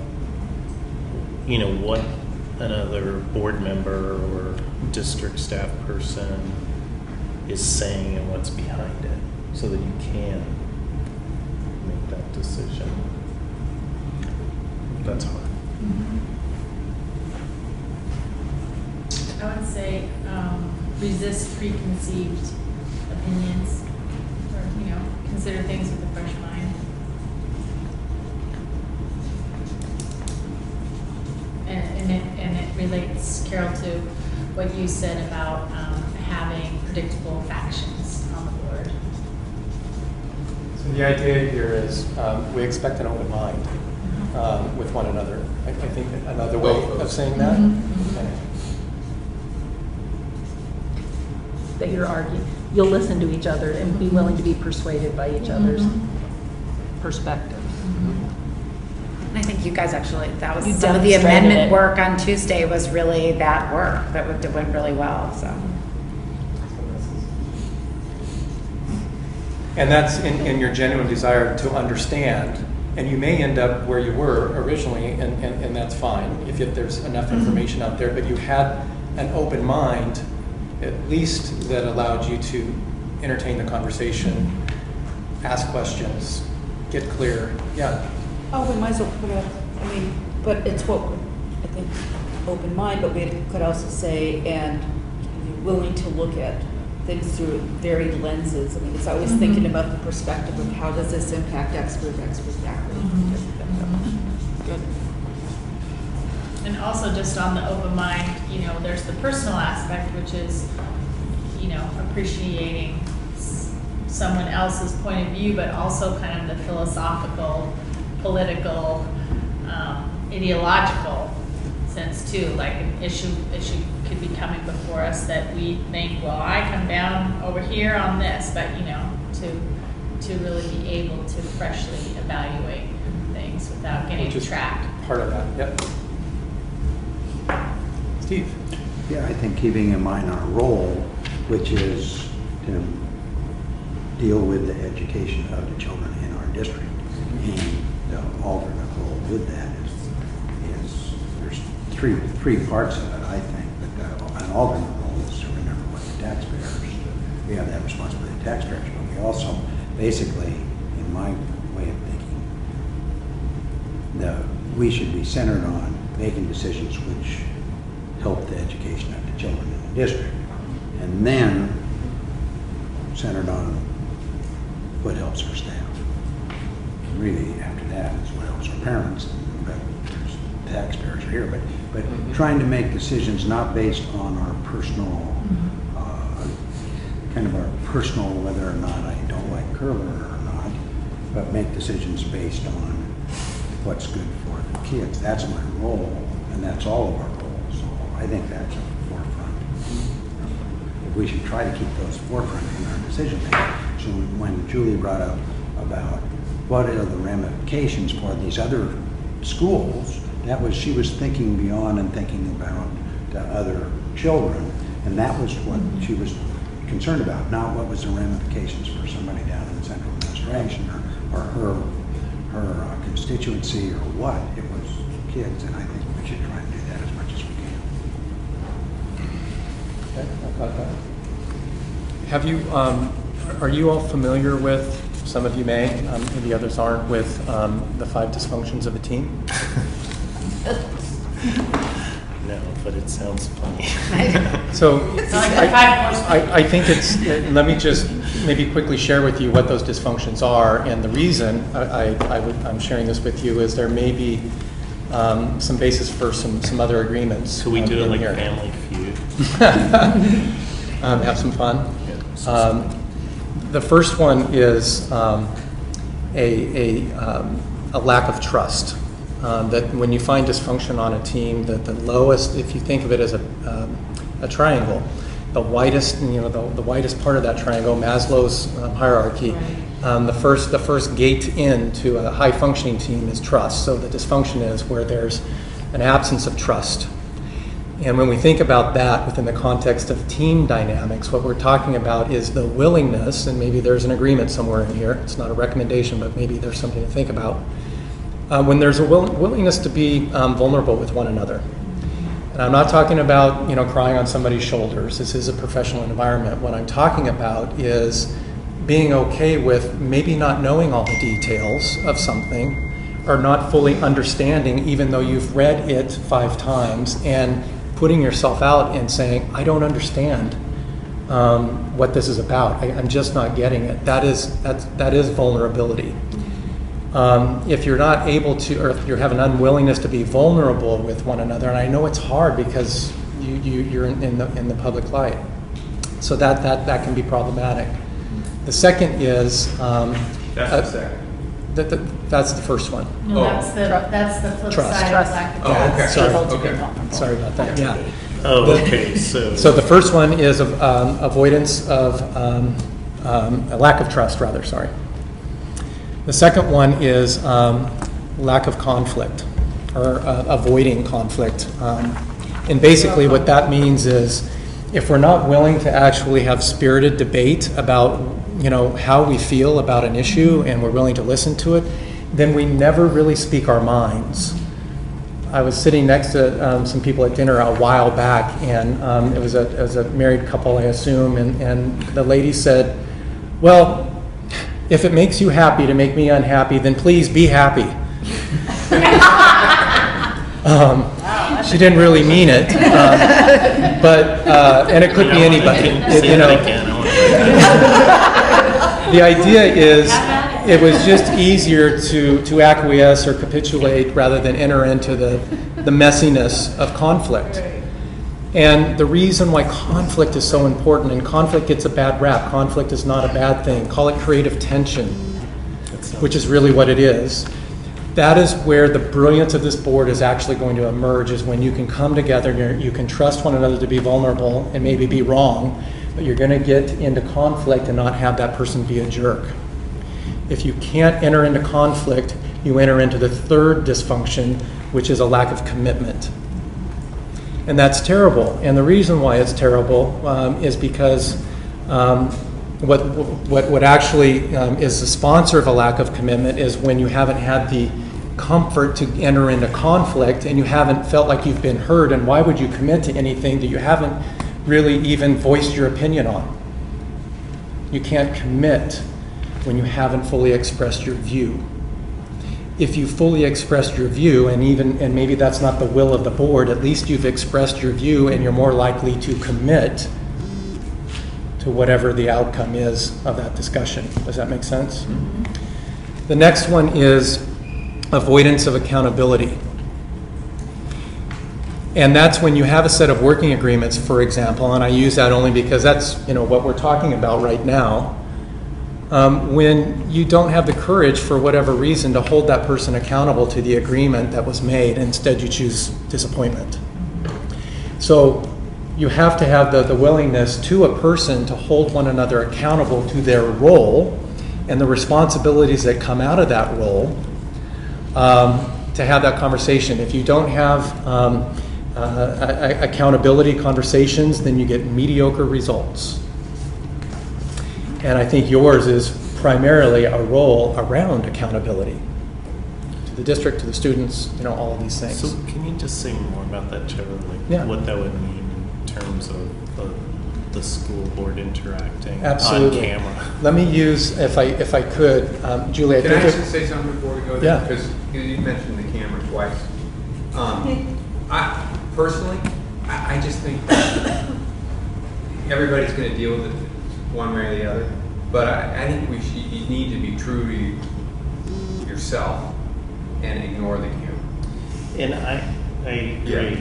what another board member or district staff person is saying and what's behind it, so that you can make that decision. That's hard. I would say resist preconceived opinions, or consider things with a fresh mind. And it relates, Carol, to what you said about having predictable factions on the board. So the idea here is we expect an open mind. with one another. I think another way of saying that. Okay. That you'll listen to each other and be willing to be persuaded by each other's perspectives. And I think you guys actually, that was You some of the demonstrated amendment it. work on Tuesday was really that work that went really well, so. And that's in your genuine desire to understand. And you may end up where you were originally, and that's fine if there's enough information out there. But you had an open mind, at least, that allowed you to entertain the conversation, ask questions, get clear. Yeah. Oh, we might as well put a, I mean, but it's what, I think, open mind, but we could also say, and be willing to look at things through varied lenses. I mean, it's always thinking about the perspective of how does this impact X group, X group, that group. Good. And also just on the open mind, there's the personal aspect, which is, appreciating someone else's point of view, but also kind of the philosophical, political, ideological sense too. Like an issue could be coming before us that we think, well, I come down over here on this, but to really be able to freshly evaluate things without getting Which is trapped. part of that. Yep. Steve. Yeah, I think keeping in mind our role, which is to deal with the education of the children in our district, and the alternate role with that is there's three parts of it. I think that an alternate role is to remember what the taxpayers. We have that responsibility to taxpayers, but we also basically, in my way of thinking, we should be centered on making decisions which help the education of the children in the district, and then centered on what helps our staff. Really, after that is what helps our parents, but taxpayers are here. But trying to make decisions not based on our personal, kind of our personal whether or not I don't like Curler or not, but make decisions based on what's good for the kids. That's my role, and that's all of our roles. So I think that's at the forefront. We should try to keep those forefront in our decision making. So when Julie brought up about what are the ramifications for these other schools, she was thinking beyond and thinking about the other children, and that was what she was concerned about, not what was the ramifications for somebody down in central administration or her constituency or what. It was kids, and I think we should try and do that as much as we can. Okay, I've got that. Have you, are you all familiar with, some of you may, maybe others aren't, with the 5 dysfunctions of a team? No, but it sounds funny. So I I think let me just maybe quickly share with you what those dysfunctions are. And the reason I'm sharing this with you is there may be some basis for some other agreements. Could we do it like here. Family Feud? Have some fun. Yeah, The first one is a lack of trust. That when you find dysfunction on a team, that the lowest, if you think of it as a triangle, the widest, the widest part of that triangle, Maslow's hierarchy, the first gate into a high functioning team is trust. So the dysfunction is where there's an absence of trust. And when we think about that within the context of team dynamics, what we're talking about is the willingness, and maybe there's an agreement somewhere in here, it's not a recommendation, but maybe there's something to think about, when there's a willingness to be vulnerable with one another. And I'm not talking about crying on somebody's shoulders. This is a professional environment. What I'm talking about is being okay with maybe not knowing all the details of something, or not fully understanding even though you've read it 5 times, and putting yourself out and saying, I don't understand what this is about. I'm just not getting it. That is vulnerability. If you're not able to, or if you have an unwillingness to be vulnerable with one another, and I know it's hard because you're in the public light, so that can be problematic. The second is That's the second. That's the first one. No, Oh. that's the flip Trust. side Trust. of lack of Oh, trust. okay. Sorry. People to be Okay. vulnerable. Sorry about that, yeah. Oh, okay, so. So the first one is avoidance of, a lack of trust, rather, sorry. The second one is lack of conflict, or avoiding conflict. And basically what that means is if we're not willing to actually have spirited debate about, how we feel about an issue and we're willing to listen to it, then we never really speak our minds. I was sitting next to some people at dinner a while back, and it was a married couple, I assume, and the lady said, "Well, if it makes you happy to make me unhappy, then please be happy." She didn't really mean it, and it could be anybody. The idea is it was just easier to acquiesce or capitulate rather than enter into the messiness of conflict. And the reason why conflict is so important, and conflict gets a bad rap, conflict is not a bad thing. Call it creative tension, which is really what it is. That is where the brilliance of this board is actually going to emerge, is when you can come together and you can trust one another to be vulnerable and maybe be wrong, but you're going to get into conflict and not have that person be a jerk. If you can't enter into conflict, you enter into the third dysfunction, which is a lack of commitment. And that's terrible. And the reason why it's terrible is because what actually is the sponsor of a lack of commitment is when you haven't had the comfort to enter into conflict and you haven't felt like you've been heard. And why would you commit to anything that you haven't really even voiced your opinion on? You can't commit when you haven't fully expressed your view. If you fully expressed your view, and maybe that's not the will of the board, at least you've expressed your view and you're more likely to commit to whatever the outcome is of that discussion. Does that make sense? Mm-hmm. The next one is avoidance of accountability. And that's when you have a set of working agreements, for example, and I use that only because that's what we're talking about right now. When you don't have the courage, for whatever reason, to hold that person accountable to the agreement that was made, and instead you choose disappointment. So you have to have the willingness to a person to hold one another accountable to their role and the responsibilities that come out of that role, to have that conversation. If you don't have accountability conversations, then you get mediocre results. And I think yours is primarily a role around accountability to the district, to the students, all of these things. So can you just say more about that, Trevor? What that would mean in terms of the school board interacting Absolutely. on camera? Let me use, if I could, Julie. Can I actually say something before we go there? Yeah. Because you mentioned the camera twice. I personally just think that everybody's going to deal with it one way or the other. But I think you need to be true to yourself and ignore the camera. And I agree. Yeah.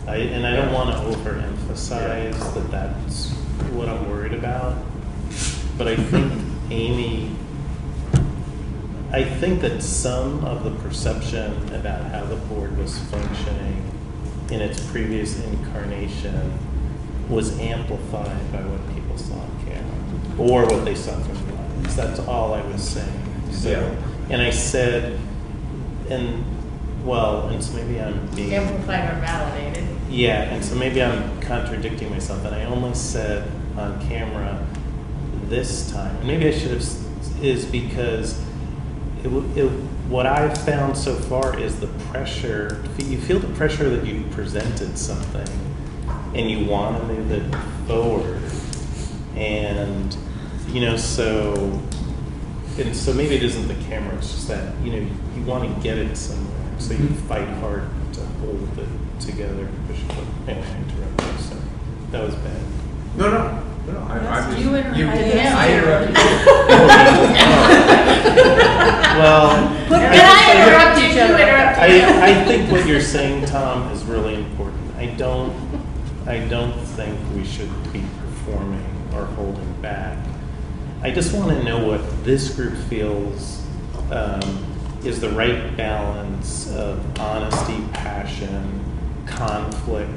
I don't want to overemphasize that that's what I'm worried about. But I think I think that some of the perception about how the board was functioning in its previous incarnation was amplified by what people saw on camera, or what they saw from the audience. That's all I was saying. So, Yeah. and I said, and so maybe I'm being Amplified or validated. yeah, and so maybe I'm contradicting myself, and I only said on camera this time, and maybe I should have, is because what I've found so far is the pressure. You feel the pressure that you presented something and you want to move it forward, and so maybe it isn't the camera, it's just that you want to get it somewhere, so you fight hard to hold it together and push it. Anyway, I interrupted you, so that was bad. No. I interrupted you. Well, And I interrupted you. I think what you're saying, Tom, is really important. I don't think we should be performing or holding back. I just want to know what this group feels is the right balance of honesty, passion, conflict.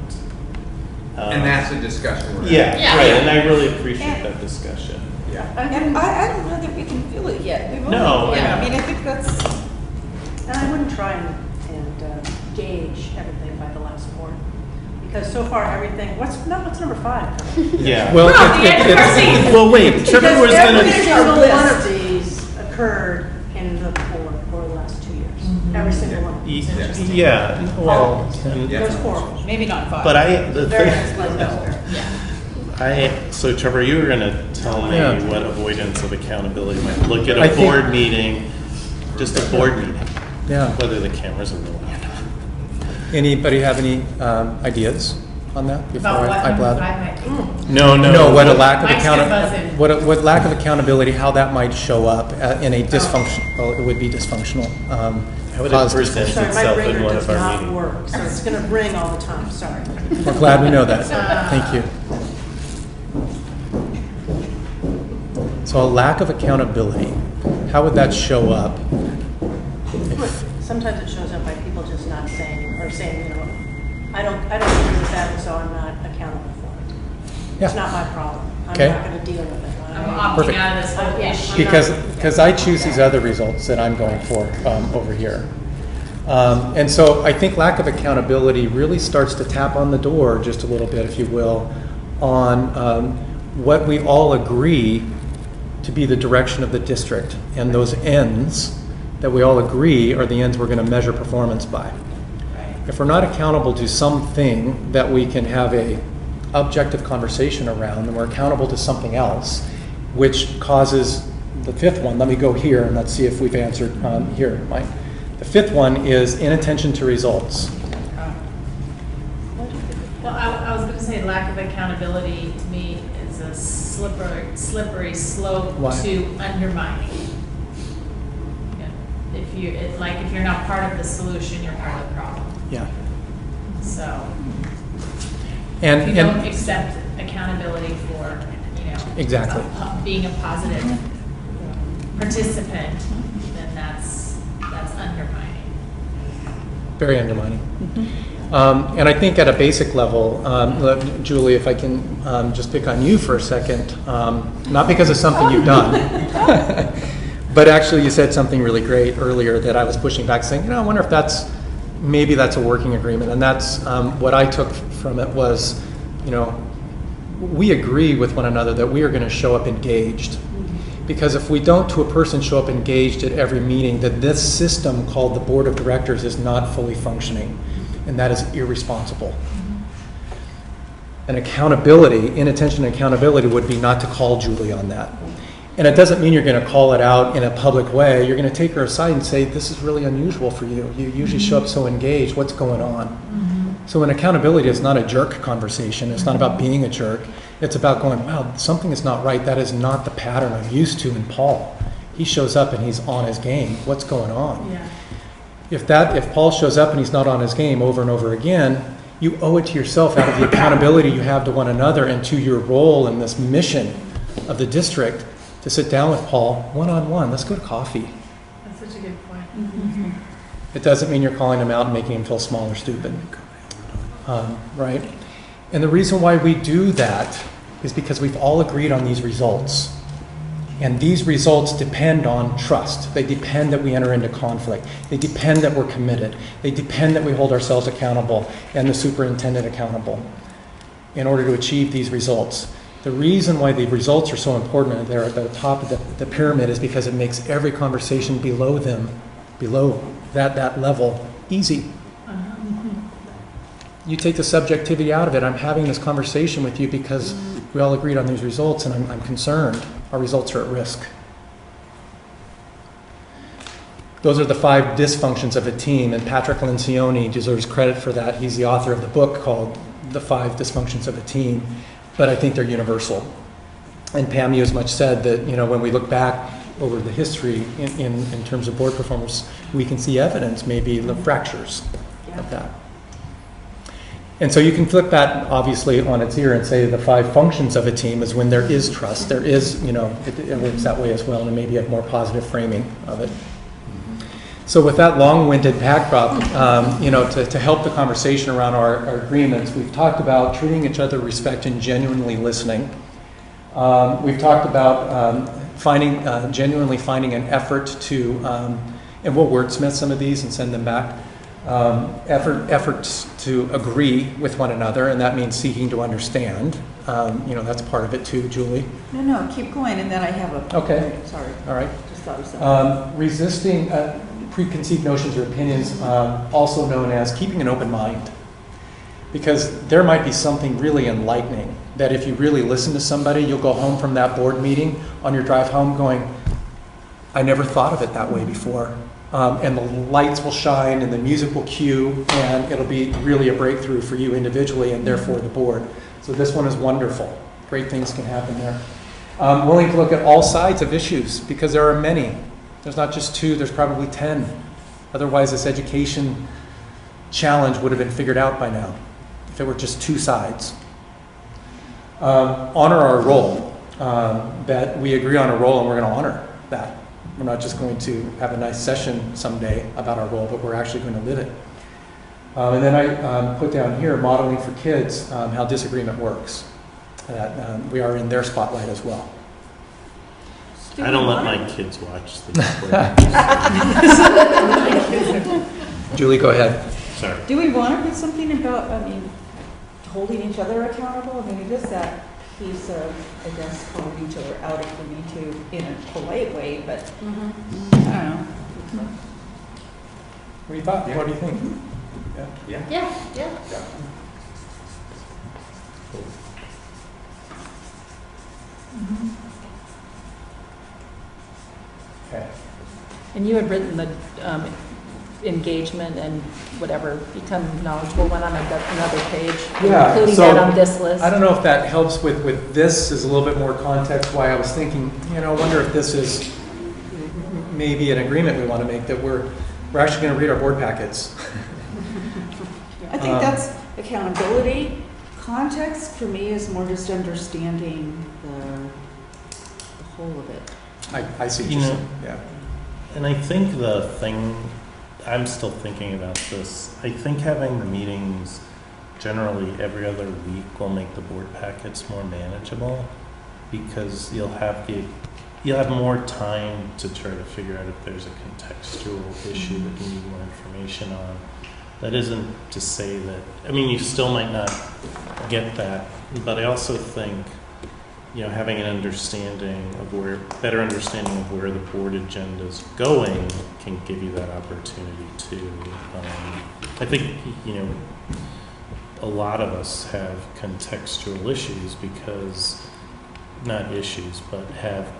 And that's a discussion we're having. Yeah, right, and I really appreciate that discussion. Yeah. And I don't know that we can feel it yet. We've No, only- I know. I mean, I think that's, And I wouldn't try and gauge everything by the last board, because so far everything, what's number 5? Yeah. Well, Well, wait, Trevor was Every gonna, single one of these occurred in the board for the last 2 years. Every single one. yeah, well, Yeah. There's horrible. maybe not 5. but Very nice level. so Trevor, you were gonna tell me Yeah. what avoidance of accountability might look at I a think- board meeting, just a board meeting, Yeah. whether the cameras are rolling or not. Anybody have any ideas on that before I blather? No, No, what a lack of Mike's still accountability, buzzing. what lack of accountability, how that might show up in a dysfunction, well, it would be dysfunctional. How would it cause present Sorry, my itself in ringer one does of our not meetings? work, so it's gonna ring all the time, sorry. We're glad we know that. Thank you. So a lack of accountability, how would that show up? Sometimes it shows up by people just not saying, or saying, I don't agree with that, and so I'm not accountable for it. Yeah. It's not my problem. I'm Okay. not gonna deal with it. I'm opting Perfect. out of this whole Yeah. issue. Because I choose these other results that I'm going for over here. And so I think lack of accountability really starts to tap on the door just a little bit, if you will, on what we all agree to be the direction of the district. And those ends that we all agree are the ends we're going to measure performance by. If we're not accountable to something that we can have a objective conversation around, then we're accountable to something else, which causes the fifth one. Let me go here and let's see if we've answered here, Mike. The fifth one is inattention to results. Well, I was going to say lack of accountability to me is a slippery slope Why? to undermining. Yeah. If you're not part of the solution, you're part of the problem. Yeah. So if you And don't accept accountability for, Exactly. being a positive participant, then that's undermining. very undermining. And I think at a basic level, Julie, if I can just pick on you for a second, not because of something you've done, but actually you said something really great earlier that I was pushing back, saying, I wonder if maybe that's a working agreement. And that's what I took from it was, we agree with one another that we are going to show up engaged. Because if we don't to a person show up engaged at every meeting, then this system called the board of directors is not fully functioning. And that is irresponsible. And inattention and accountability would be not to call Julie on that. And it doesn't mean you're going to call it out in a public way. You're going to take her aside and say, this is really unusual for you. You usually show up so engaged. What's going on? So an accountability is not a jerk conversation. It's not about being a jerk. It's about going, wow, something is not right. That is not the pattern I'm used to in Paul. He shows up and he's on his game. What's going on? Yeah. If Paul shows up and he's not on his game over and over again, you owe it to yourself out of the accountability you have to one another and to your role in this mission of the district to sit down with Paul one-on-one. Let's go to coffee. That's such a good point. It doesn't mean you're calling him out and making him feel small or stupid. Right? And the reason why we do that is because we've all agreed on these results. And these results depend on trust. They depend that we enter into conflict. They depend that we're committed. They depend that we hold ourselves accountable and the superintendent accountable in order to achieve these results. The reason why the results are so important and they're at the top of the pyramid is because it makes every conversation below that level, easy. You take the subjectivity out of it. I'm having this conversation with you because we all agreed on these results and I'm concerned. Our results are at risk. Those are the 5 dysfunctions of a team, and Patrick Lencioni deserves credit for that. He's the author of the book called The 5 Dysfunctions of a Team, but I think they're universal. And Pam, you as much said that, when we look back over the history in terms of board performance, we can see evidence, maybe the fractures of that. And so you can flip that obviously on its ear and say the 5 functions of a team is when there is trust, there is, it works that way as well, and maybe a more positive framing of it. So with that long-winded backdrop, to help the conversation around our agreements, we've talked about treating each other with respect and genuinely listening. We've talked about genuinely finding an effort to, and we'll wordsmith some of these and send them back, efforts to agree with one another, and that means seeking to understand. That's part of it too, Julie. No, keep going, and then I have a... Okay. Sorry. All right. Just thought of something. Resisting preconceived notions or opinions, also known as keeping an open mind. Because there might be something really enlightening that if you really listen to somebody, you'll go home from that board meeting on your drive home going, I never thought of it that way before. And the lights will shine and the music will cue, and it'll be really a breakthrough for you individually and therefore the board. So this one is wonderful. Great things can happen there. Willing to look at all sides of issues, because there are many. There's not just 2, there's probably 10. Otherwise, this education challenge would have been figured out by now if it were just 2 sides. Honor our role. That we agree on a role and we're going to honor that. We're not just going to have a nice session someday about our role, but we're actually going to live it. And then I put down here, modeling for kids how disagreement works. That we are in their spotlight as well. I don't let my kids watch the Julie, go ahead. Sorry. Do we want to put something about, holding each other accountable? It is that piece of, I guess, calling each other out if we need to in a polite way, but I don't know. What do you thought? What do you think? Yeah. Okay. And you had written the engagement and whatever, become knowledgeable one on another page, including so that on this list. I don't know if that helps with this is a little bit more context why I was thinking, I wonder if this is maybe an agreement we want to make that we're actually going to read our board packets. I think that's accountability. Context for me is more just understanding the whole of it. I see what you're saying. Yeah. And I think the thing, I'm still thinking about this, I think having the meetings generally every other week will make the board packets more manageable, because you'll have more time to try to figure out if there's a contextual issue that you need more information on. That isn't to say that, you still might not get that, but I also think, having an better understanding of where the board agenda is going can give you that opportunity too. I think, a lot of us have contextual issues because, not issues, but have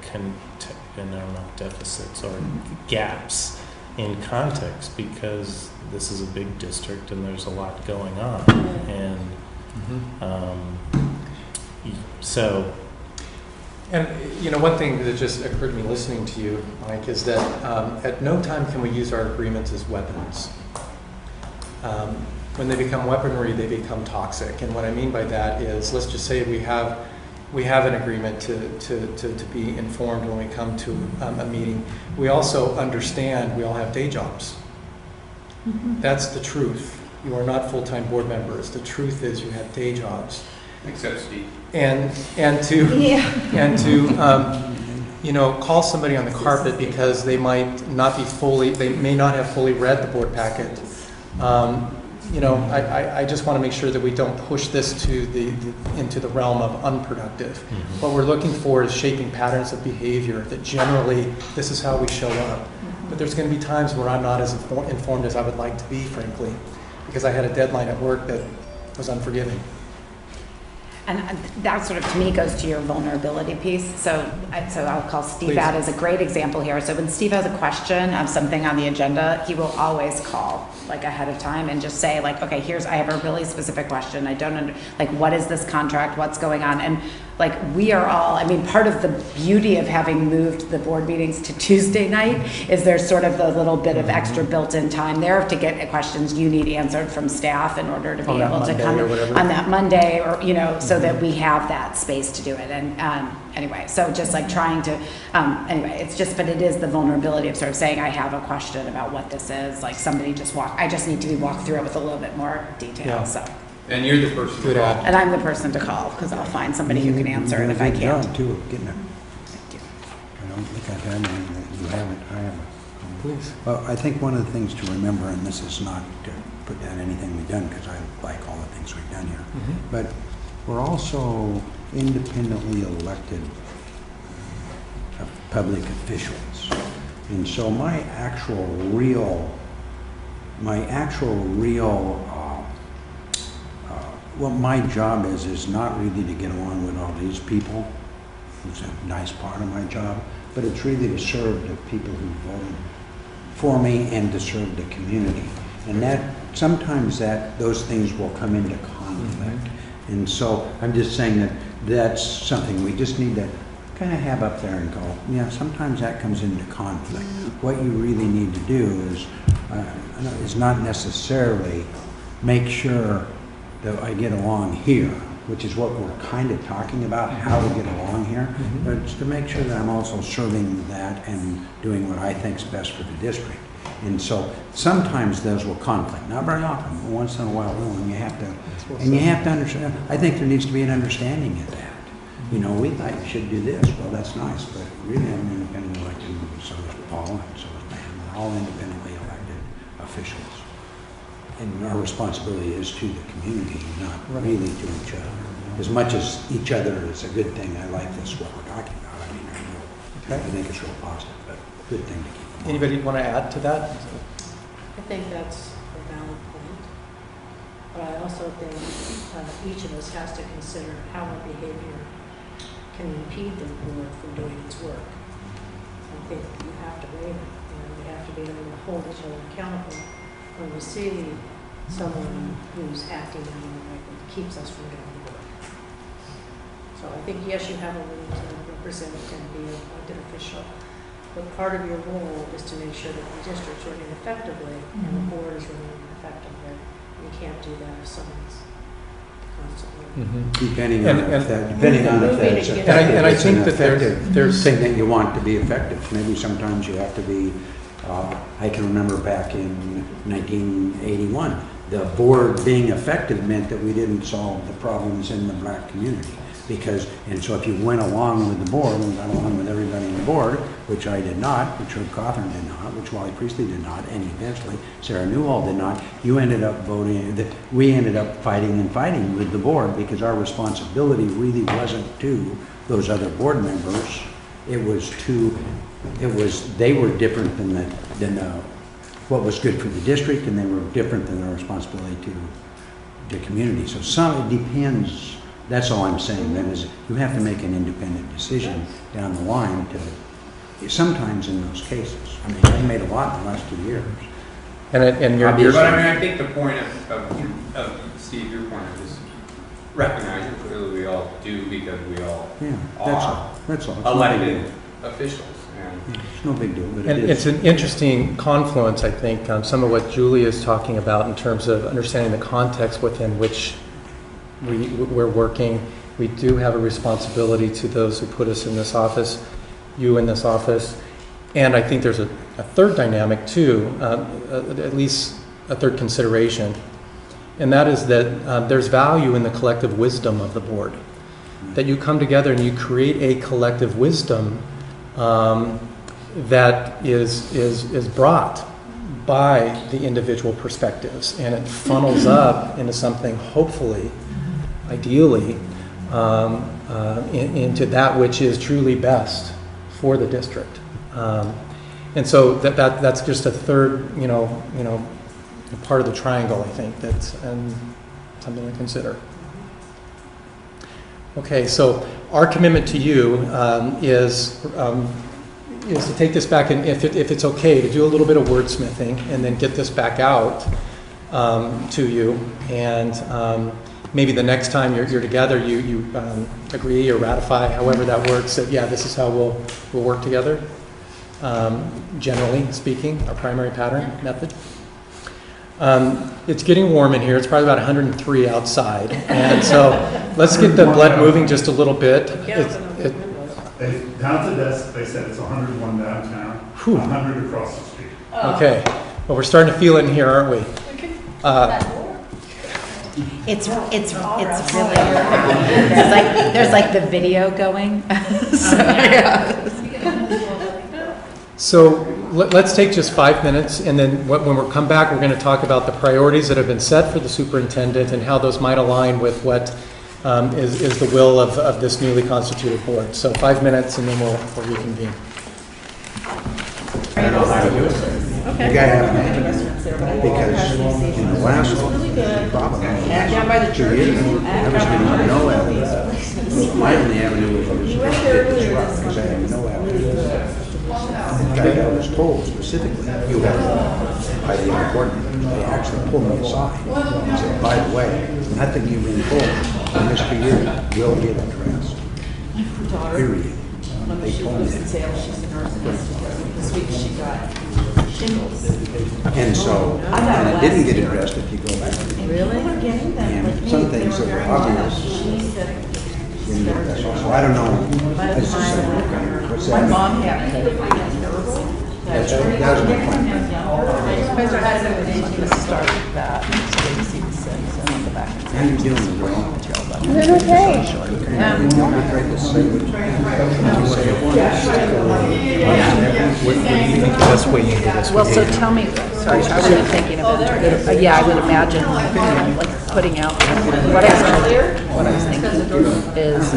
deficits or gaps in context, because this is a big district and there's a lot going on. And And one thing that just occurred to me listening to you, Mike, is that at no time can we use our agreements as weapons. When they become weaponry, they become toxic. And what I mean by that is, let's just say we have an agreement to be informed when we come to a meeting. We also understand we all have day jobs. That's the truth. You are not full-time board members. The truth is you have day jobs. Except Steve. And to call somebody on the carpet because they may not have fully read the board packet. I just want to make sure that we don't push this into the realm of unproductive. What we're looking for is shaping patterns of behavior that generally this is how we show up. But there's going to be times where I'm not as informed as I would like to be, frankly, because I had a deadline at work that was unforgiving. And that sort of, to me, goes to your vulnerability piece. So I'll call Steve out as a great example here. So when Steve has a question of something on the agenda, he will always call ahead of time and just say okay, I have a really specific question. I don't what is this contract? What's going on? And like, we are all, I mean, part of the beauty of having moved the board meetings to Tuesday night is there's sort of the little bit of extra built-in time there to get questions you need answered from staff in order to be On that able to Monday come or whatever. on that Monday, or, you know, so that we have that space to do it. And anyway, so just like trying to, anyway, it's just, but it is the vulnerability of sort of saying, I have a question about what this is, like somebody I just need to be walked through it with a little bit more detail, Yeah. so. And you're the person to Good call. add. And I'm the person to call, because I'll find somebody who can answer it if I Good can't. job, too, of getting it. Thank you. I don't think I've had any that you haven't. I haven't. Please. Well, I think one of the things to remember, and this is not to put down anything we've done, because I like all the things we've done here, but we're also independently elected public officials. And so my actual real, what my job is not really to get along with all these people. It's a nice part of my job, but it's really to serve the people who voted for me and to serve the community. And that, sometimes those things will come into conflict. And so I'm just saying that that's something we just need to kind of have up there and go, yeah, sometimes that comes into conflict. What you really need to do is not necessarily make sure that I get along here, which is what we're kind of talking about, how to get along here, but it's to make sure that I'm also serving that and doing what I think is best for the district. And so sometimes those will conflict, not very often, but once in a while will, and you have to understand. I think there needs to be an understanding of that. You know, we thought you should do this. Well, that's nice, but really I'm independently elected, so is Paul, and so is Pam. We're all independently elected officials. And our responsibility is to the community, not really to each other. As much as each other is a good thing, I like this, what we're talking about. I mean, I think it's real positive, but good thing to keep in mind. Anybody want to add to that? I think that's a valid point. But I also think each of us has to consider how our behavior can impede the board from doing its work. I think you have to weigh it, and we have to be able to hold each other accountable when we see someone who's acting in a way that keeps us from doing the work. So I think, yes, you have a role to represent and be an elected official, but part of your role is to make sure that the district's running effectively and the board is running effectively. You can't do that if someone's constantly. Depending on if that's effective. And I it's think an that effective there's thing that you want to be effective. Maybe sometimes you have to be, I can remember back in 1981, the board being effective meant that we didn't solve the problems in the black community. And so if you went along with the board and got along with everybody on the board, which I did not, which Herb Cawthorn did not, which Wally Priestley did not, and eventually Sarah Newall did not, you ended up we ended up fighting with the board because our responsibility really wasn't to those other board members. They were different than what was good for the district, and they were different than our responsibility to the community. So it depends. That's all I'm saying. That is, you have to make an independent decision down the line sometimes in those cases. I mean, I made a lot in the last 2 years. and you're But I mean, I think the point of Steve, your point of is recognizing clearly we all do because we all are That's all. elected officials. And It's no big deal, but And it is. it's an interesting confluence, I think, on some of what Julie is talking about in terms of understanding the context within which we're working. We do have a responsibility to those who put us in this office, you in this office. And I think there's a third dynamic too, at least a third consideration. And that is that there's value in the collective wisdom of the board. That you come together and you create a collective wisdom that is brought by the individual perspectives, and it funnels up into something, hopefully, ideally, into that which is truly best for the district. And so that's just a third, part of the triangle, I think, that's something to consider. Okay, so our commitment to you is to take this back, and if it's okay, to do a little bit of wordsmithing and then get this back out to you. And maybe the next time you're together, you agree or ratify, however that works, that, yeah, this is how we'll work together, generally speaking, our primary pattern method. It's getting warm in here. It's probably about 103 outside. And so let's get the blood moving just a little bit. Down to desk, they said it's 101 downtown, 100 across the street. Okay. Well, we're starting to feel it in here, aren't we? It's really, there's like the video going. So let's take just 5 minutes, and then when we come back, we're going to talk about the priorities that have been set for the superintendent and how those might align with what is the will of this newly constituted board. So 5 minutes, and then we'll reconvene. I don't know how to do it. You gotta have an avenue, because in the last one, probably 2 years ago, I was getting no avenue. My only avenue was because I had no avenue. In fact, I was told specifically, you have, by the important, they actually pulled me aside and said, by the way, nothing you've been told in this 2 years will get addressed. Period. They told me that. This week she got shingles. And so, and it didn't get addressed if you go back. Really? And some things that were obvious didn't get addressed. So I don't know. I just said, what's My that? mom had it. That was my point. I'm going to start with that, so you see the six, and on the back. How you doing, girl? Doing okay. Don't be afraid to say what you What do you think the best way into this Well, would so be? tell me, sorry, I was thinking of it. Yeah, I would imagine, like, putting out, what I was thinking is,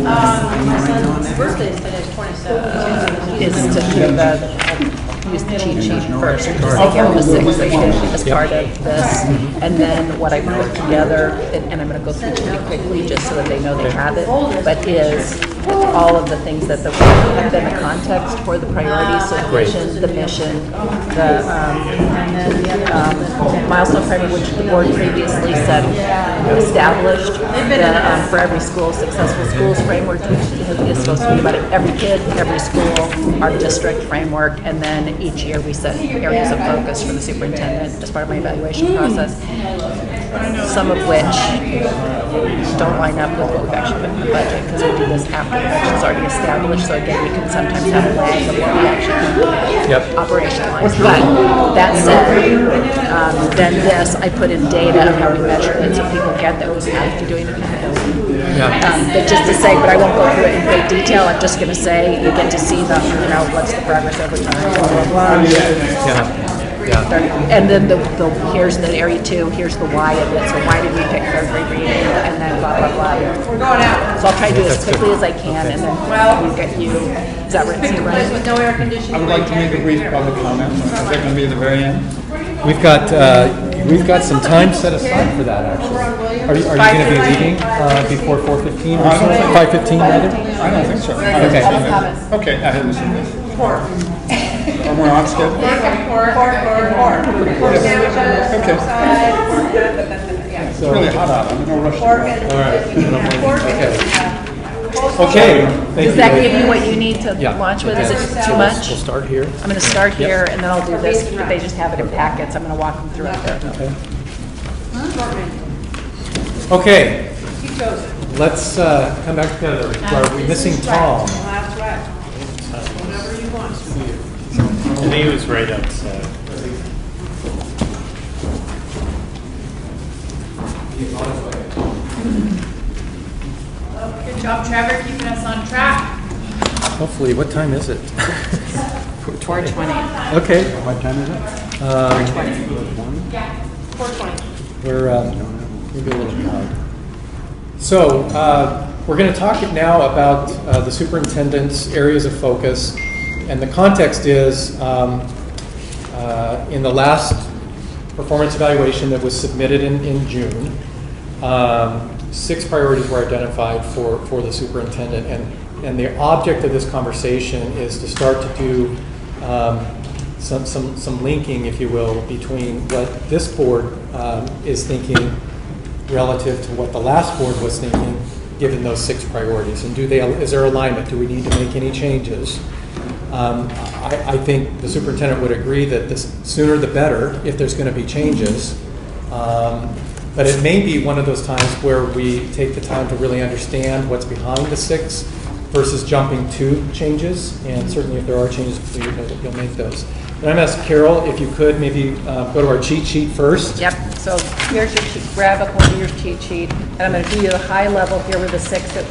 Birthday's today, 27. is to do use the cheat sheet first, and just take out the six as part of this. And then what I put together, and I'm gonna go through pretty quickly just so that they know they have it, but is all of the things that have been the context for the priorities, so the vision, the mission, the milestone framework, which the board previously said established, the for every school, successful schools framework, which is supposed to be about every kid, every school, our district framework, and then each year we set areas of focus for the superintendent as part of my evaluation process, some of which don't line up with what we've actually put in the budget, because we do this after the budget's already established, so again, you can sometimes have a lag of what we actually operationalize. But that said, then this, I put in data of how we measure it, so people get that we have to doing it. But just to say, but I won't go through it in great detail, I'm just gonna say, you get to see the, what's the progress over time, blah, blah, blah. And then the here's the area 2, here's the why of it. So why did we pick third grade reading, and then blah blah blah. We're going out. So I'll try to do it as quickly as I can, and then we'll get you. Is that right? With no air conditioning. I would like to make a brief public comment. Is that going to be at the very end? We've got some time set aside for that, actually. Are you going to be leaving before 4:15 or something? 5:15 rather? I don't think so. Okay. Okay, I haven't seen this. And we're on schedule? Okay. It's really hot out. I'm in no rush. All right. Okay. Thank Does that give you what you need to Yeah. launch with? Is Okay. it So too much? We'll start here. I'm going to start here, and then I'll do this. They just have it in packets. I'm going to walk them through it there. Okay. Let's come back together. Are we missing Tom? I think it was right outside. Good job, Trevor, keeping us on track. Hopefully. What time is it? 4:20. Okay. What time is it? 4:20. We're maybe a little behind. So we're going to talk now about the superintendent's areas of focus, and the context is in the last performance evaluation that was submitted in June, 6 priorities were identified for the superintendent, and the object of this conversation is to start to do some linking, if you will, between what this board is thinking relative to what the last board was thinking, given those 6 priorities? And is there alignment? Do we need to make any changes? I think the superintendent would agree that the sooner the better if there's going to be changes. But it may be one of those times where we take the time to really understand what's behind the 6 versus jumping to changes. And certainly if there are changes, you'll make those. And I'm going to ask Carol, if you could, maybe go to our cheat sheet first. Yep, so here's your cheat, grab a copy of your cheat sheet, and I'm going to do you the high level. Here were the 6 that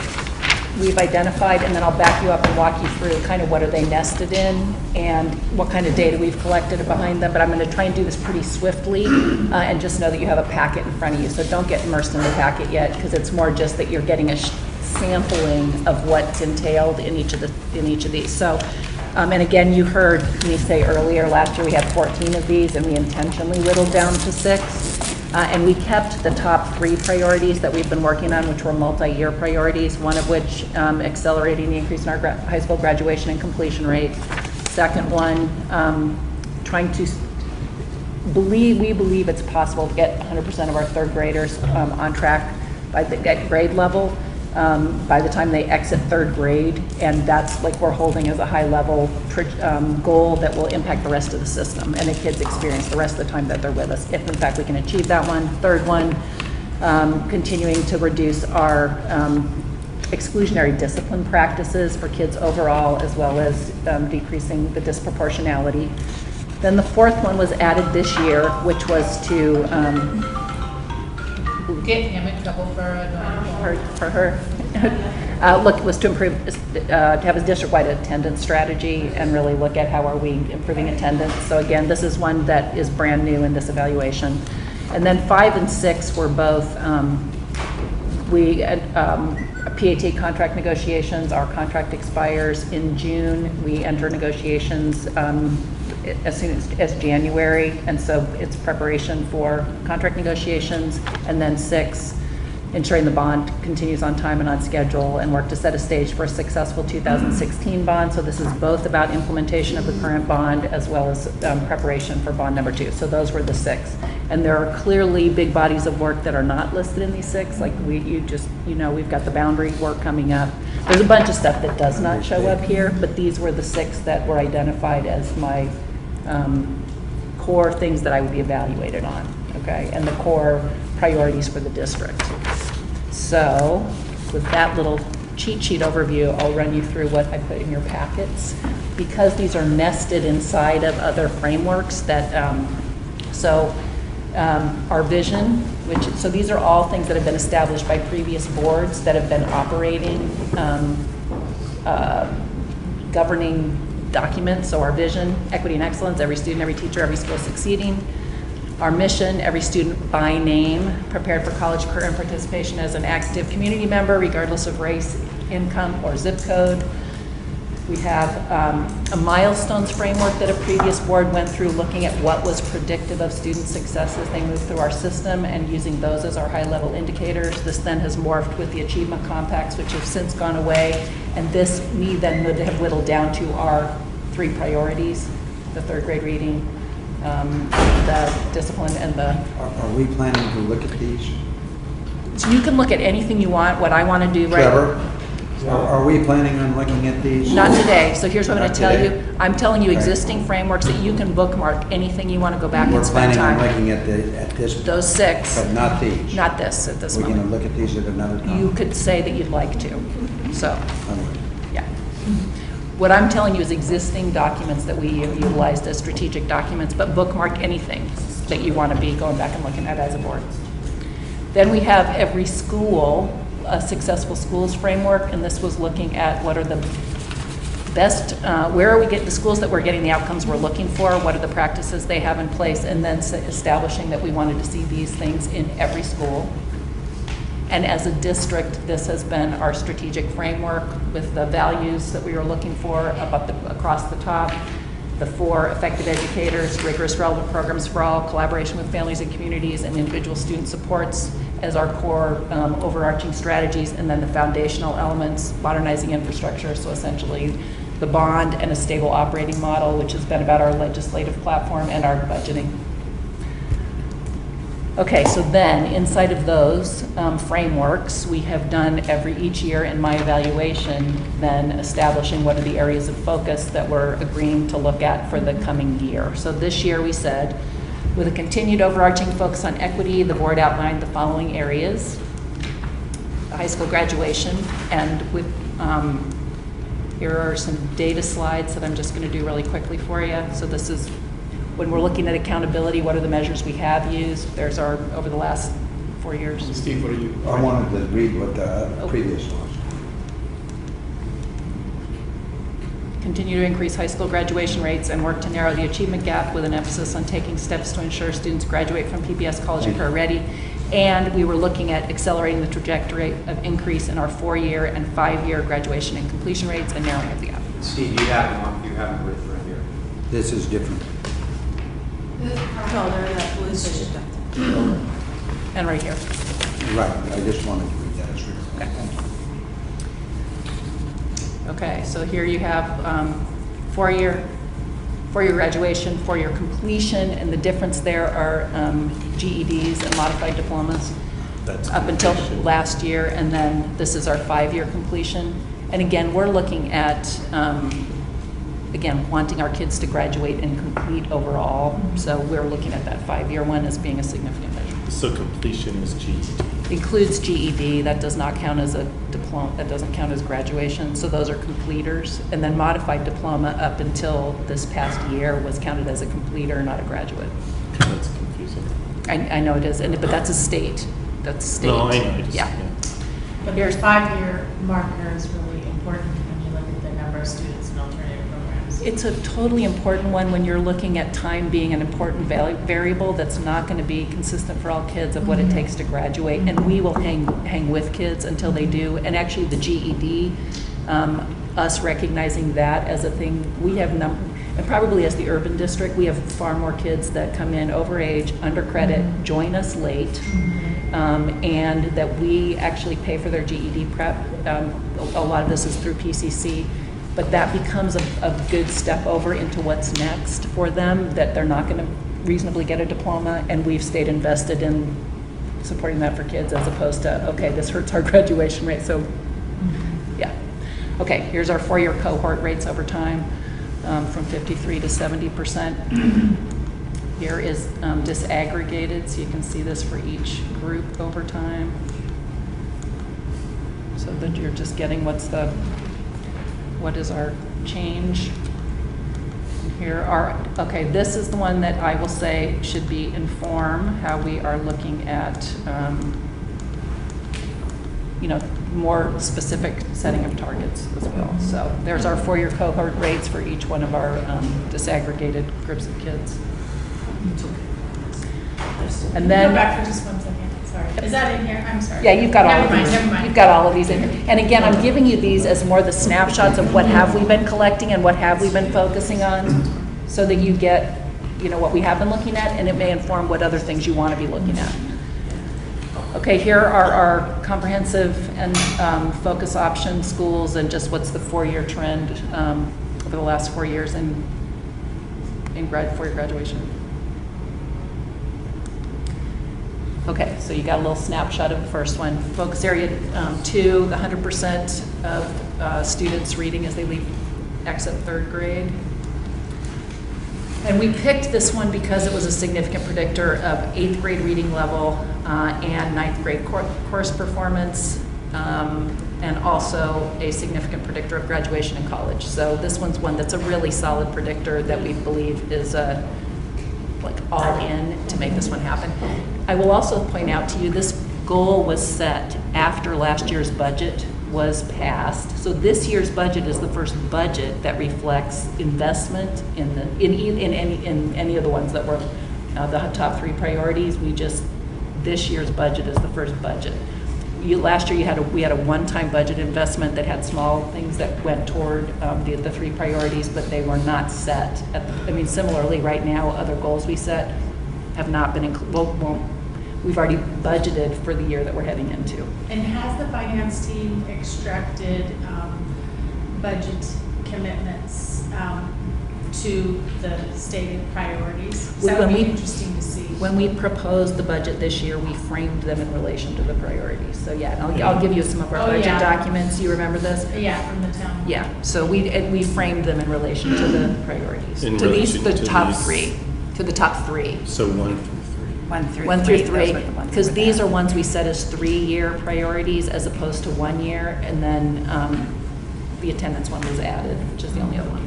we've identified, and then I'll back you up and walk you through kind of what are they nested in and what kind of data we've collected behind them. But I'm going to try and do this pretty swiftly, and just know that you have a packet in front of you. So don't get immersed in the packet yet, because it's more just that you're getting a sampling of what's entailed in each of these. So. And again, you heard me say earlier, last year we had 14 of these, and we intentionally whittled down to 6. And we kept the top 3 priorities that we've been working on, which were multi-year priorities, one of which accelerating the increase in our high school graduation and completion rate. Second one, we believe it's possible to get 100% of our 3rd graders on track at grade level. By the time they exit 3rd grade, and that's like we're holding as a high level goal that will impact the rest of the system and the kids' experience the rest of the time that they're with us, if in fact we can achieve that one. Third one, continuing to reduce our exclusionary discipline practices for kids overall, as well as decreasing the disproportionality. Then the 4th one was added this year, which was to get him in trouble for was to improve, to have a district-wide attendance strategy and really look at how are we improving attendance. So again, this is one that is brand new in this evaluation. And then 5 and 6 were both, PAT contract negotiations. Our contract expires in June. We enter negotiations as soon as January, and so it's preparation for contract negotiations. And then 6, ensuring the bond continues on time and on schedule, and work to set a stage for a successful 2016 bond. So this is both about implementation of the current bond as well as preparation for bond number 2. So those were the 6. And there are clearly big bodies of work that are not listed in these 6. Like we've got the boundary work coming up. There's a bunch of stuff that does not show up here, but these were the 6 that were identified as my core things that I would be evaluated on, okay, and the core priorities for the district. So with that little cheat sheet overview, I'll run you through what I put in your packets, because these are nested inside of other frameworks that, our vision, so these are all things that have been established by previous boards that have been operating, governing documents. So our vision, equity and excellence, every student, every teacher, every school succeeding. Our mission, every student by name, prepared for college, career, and participation as an active community member, regardless of race, income, or zip code. We have a milestones framework that a previous board went through, looking at what was predictive of student success as they move through our system and using those as our high-level indicators. This then has morphed with the achievement compacts, which have since gone away. And this, we then would have whittled down to our 3 priorities: the 3rd grade reading, the discipline, and the... Are we planning to look at these? So you can look at anything you want. What I want to do right... Trevor, are we planning on looking at these? Not today. So here's what I'm going to tell today? you. I'm telling you Right. existing frameworks that you can bookmark anything you want to go back and spend time. We're planning on looking at this. Those 6. But not these. Not this at this We're going to moment. look at these at another time. You could say that you'd like to. So, Onward. yeah. What I'm telling you is existing documents that we utilized as strategic documents, but bookmark anything that you want to be going back and looking at as a board. Then we have every school, a successful schools framework, and this was looking at what are the best, where are we getting the schools that we're getting the outcomes we're looking for, what are the practices they have in place, and then establishing that we wanted to see these things in every school. And as a district, this has been our strategic framework with the values that we were looking for across the top. The 4 effective educators, rigorous relevant programs for all, collaboration with families and communities, and individual student supports as our core overarching strategies. And then the foundational elements, modernizing infrastructure, so essentially the bond and a stable operating model, which has been about our legislative platform and our budgeting. Okay, so then, inside of those frameworks, we have done each year in my evaluation, then establishing what are the areas of focus that we're agreeing to look at for the coming year. So this year we said, with a continued overarching focus on equity, the board outlined the following areas. High school graduation, and with, here are some data slides that I'm just going to do really quickly for you. So this is, when we're looking at accountability, what are the measures we have used? There's our, over the last 4 years. Steve, what are you? I wanted to read what the previous was. Continue to increase high school graduation rates and work to narrow the achievement gap with an emphasis on taking steps to ensure students graduate from PPS college and career ready. And we were looking at accelerating the trajectory of increase in our 4-year and 5-year graduation and completion rates and narrowing of the gap. Steve, you have them written right here. This is different. No, they're that blue stuff. And right here. Right, I just wanted to read that as written. Okay, so here you have 4-year graduation, 4-year completion, and the difference there are GEDs and modified diplomas. That's up until completion. last year, and then this is our 5-year completion. And again, we're looking at, again, wanting our kids to graduate and complete overall. So we're looking at that 5-year one as being a significant measure. So completion is GED. Includes GED, that does not count as a diploma, that doesn't count as graduation, so those are completers. And then modified diploma up until this past year was counted as a completer, not a graduate. That's confusing. I know it is, but that's a state, No, I know. Yeah. But there's 5-year marker is really important when you look at the number of students in alternative programs. It's a totally important one when you're looking at time being an important variable that's not going to be consistent for all kids of what it takes to graduate. And we will hang with kids until they do. And actually the GED, us recognizing that as a thing, we have and probably as the urban district, we have far more kids that come in over age, under credit, join us late, and that we actually pay for their GED prep. A lot of this is through PCC. But that becomes a good step over into what's next for them, that they're not going to reasonably get a diploma, and we've stayed invested in supporting that for kids as opposed to, okay, this hurts our graduation rate, so yeah. Okay, here's our 4-year cohort rates over time, from 53 to 70%. Here is disaggregated, so you can see this for each group over time. So that you're just getting what is our change. Here are, okay, this is the one that I will say should be inform how we are looking at, more specific setting of targets as well. So there's our 4-year cohort rates for each one of our disaggregated groups of kids. And then Go back for just 1 second. Sorry. Is that in here? I'm sorry. Yeah, you've got all of these. Never mind. You've got all of these in here. And again, I'm giving you these as more the snapshots of what have we been collecting and what have we been focusing on, so that you get, what we have been looking at, and it may inform what other things you want to be looking at. Okay, here are our comprehensive and focus option schools, and just what's the 4-year trend over the last 4 years in 4-year graduation. Okay, so you got a little snapshot of the first one. Focus area 2, the 100% of students reading as they exit 3rd grade. And we picked this one because it was a significant predictor of 8th grade reading level and 9th grade course performance, and also a significant predictor of graduation in college. So this one's one that's a really solid predictor that we believe is all in to make this one happen. I will also point out to you, this goal was set after last year's budget was passed. So this year's budget is the first budget that reflects investment in any of the ones that were the top 3 priorities. This year's budget is the first budget. Last year we had a one-time budget investment that had small things that went toward the 3 priorities, but they were not set. Similarly, right now, other goals we set have not been we've already budgeted for the year that we're heading into. And has the finance team extracted budget commitments to the stated priorities? So that would When be we- interesting to see. When we proposed the budget this year, we framed them in relation to the priorities. So yeah, and I'll give you some of our Oh, budget yeah. documents. You remember this? Yeah, from the town. Yeah, so we framed them in relation to the priorities. In To these, relation the to top these- three, to the top three. So 1 through 3. 1 through 3. One through those three, were the ones because we these had. are ones we set as 3-year priorities as opposed to 1 year, and then the attendance one was added, which is the only other one.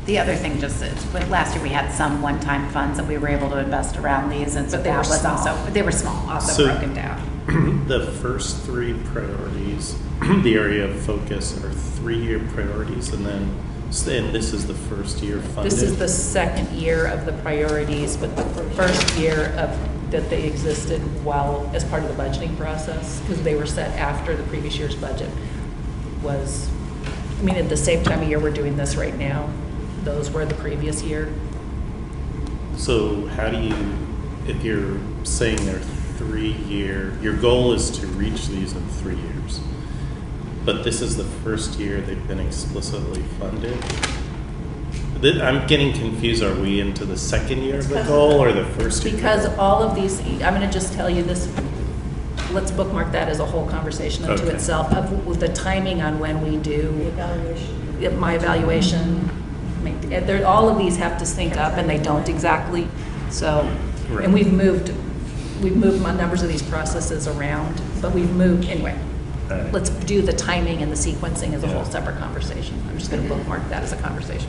The other thing just is, with last year we had some one-time funds that we were able to invest around these, and so But they that were was small. also, they were small, also So- broken down. The first 3 priorities, the area of focus are 3-year priorities, and then, and this is the first year funded. This is the second year of the priorities, but the first year of, that they existed while, as part of the budgeting process, because they were set after the previous year's budget was, I mean, at the same time of year we're doing this right now, those were the previous year. So how do you, if you're saying they're 3-year, your goal is to reach these in 3 years, but this is the first year they've been explicitly funded? I'm getting confused. Are we into the second year of the goal or the first year? Because all of these, I'm going to just tell you this, let's bookmark that as a whole conversation unto Okay. itself, of with the timing on when we do my evaluation. All of these have to sync up, and they don't exactly. So, Right. and we've moved numbers of these processes around, but we've moved anyway. All right. Let's do the timing and the sequencing as a whole Yeah. separate conversation. I'm just going to bookmark that as a conversation.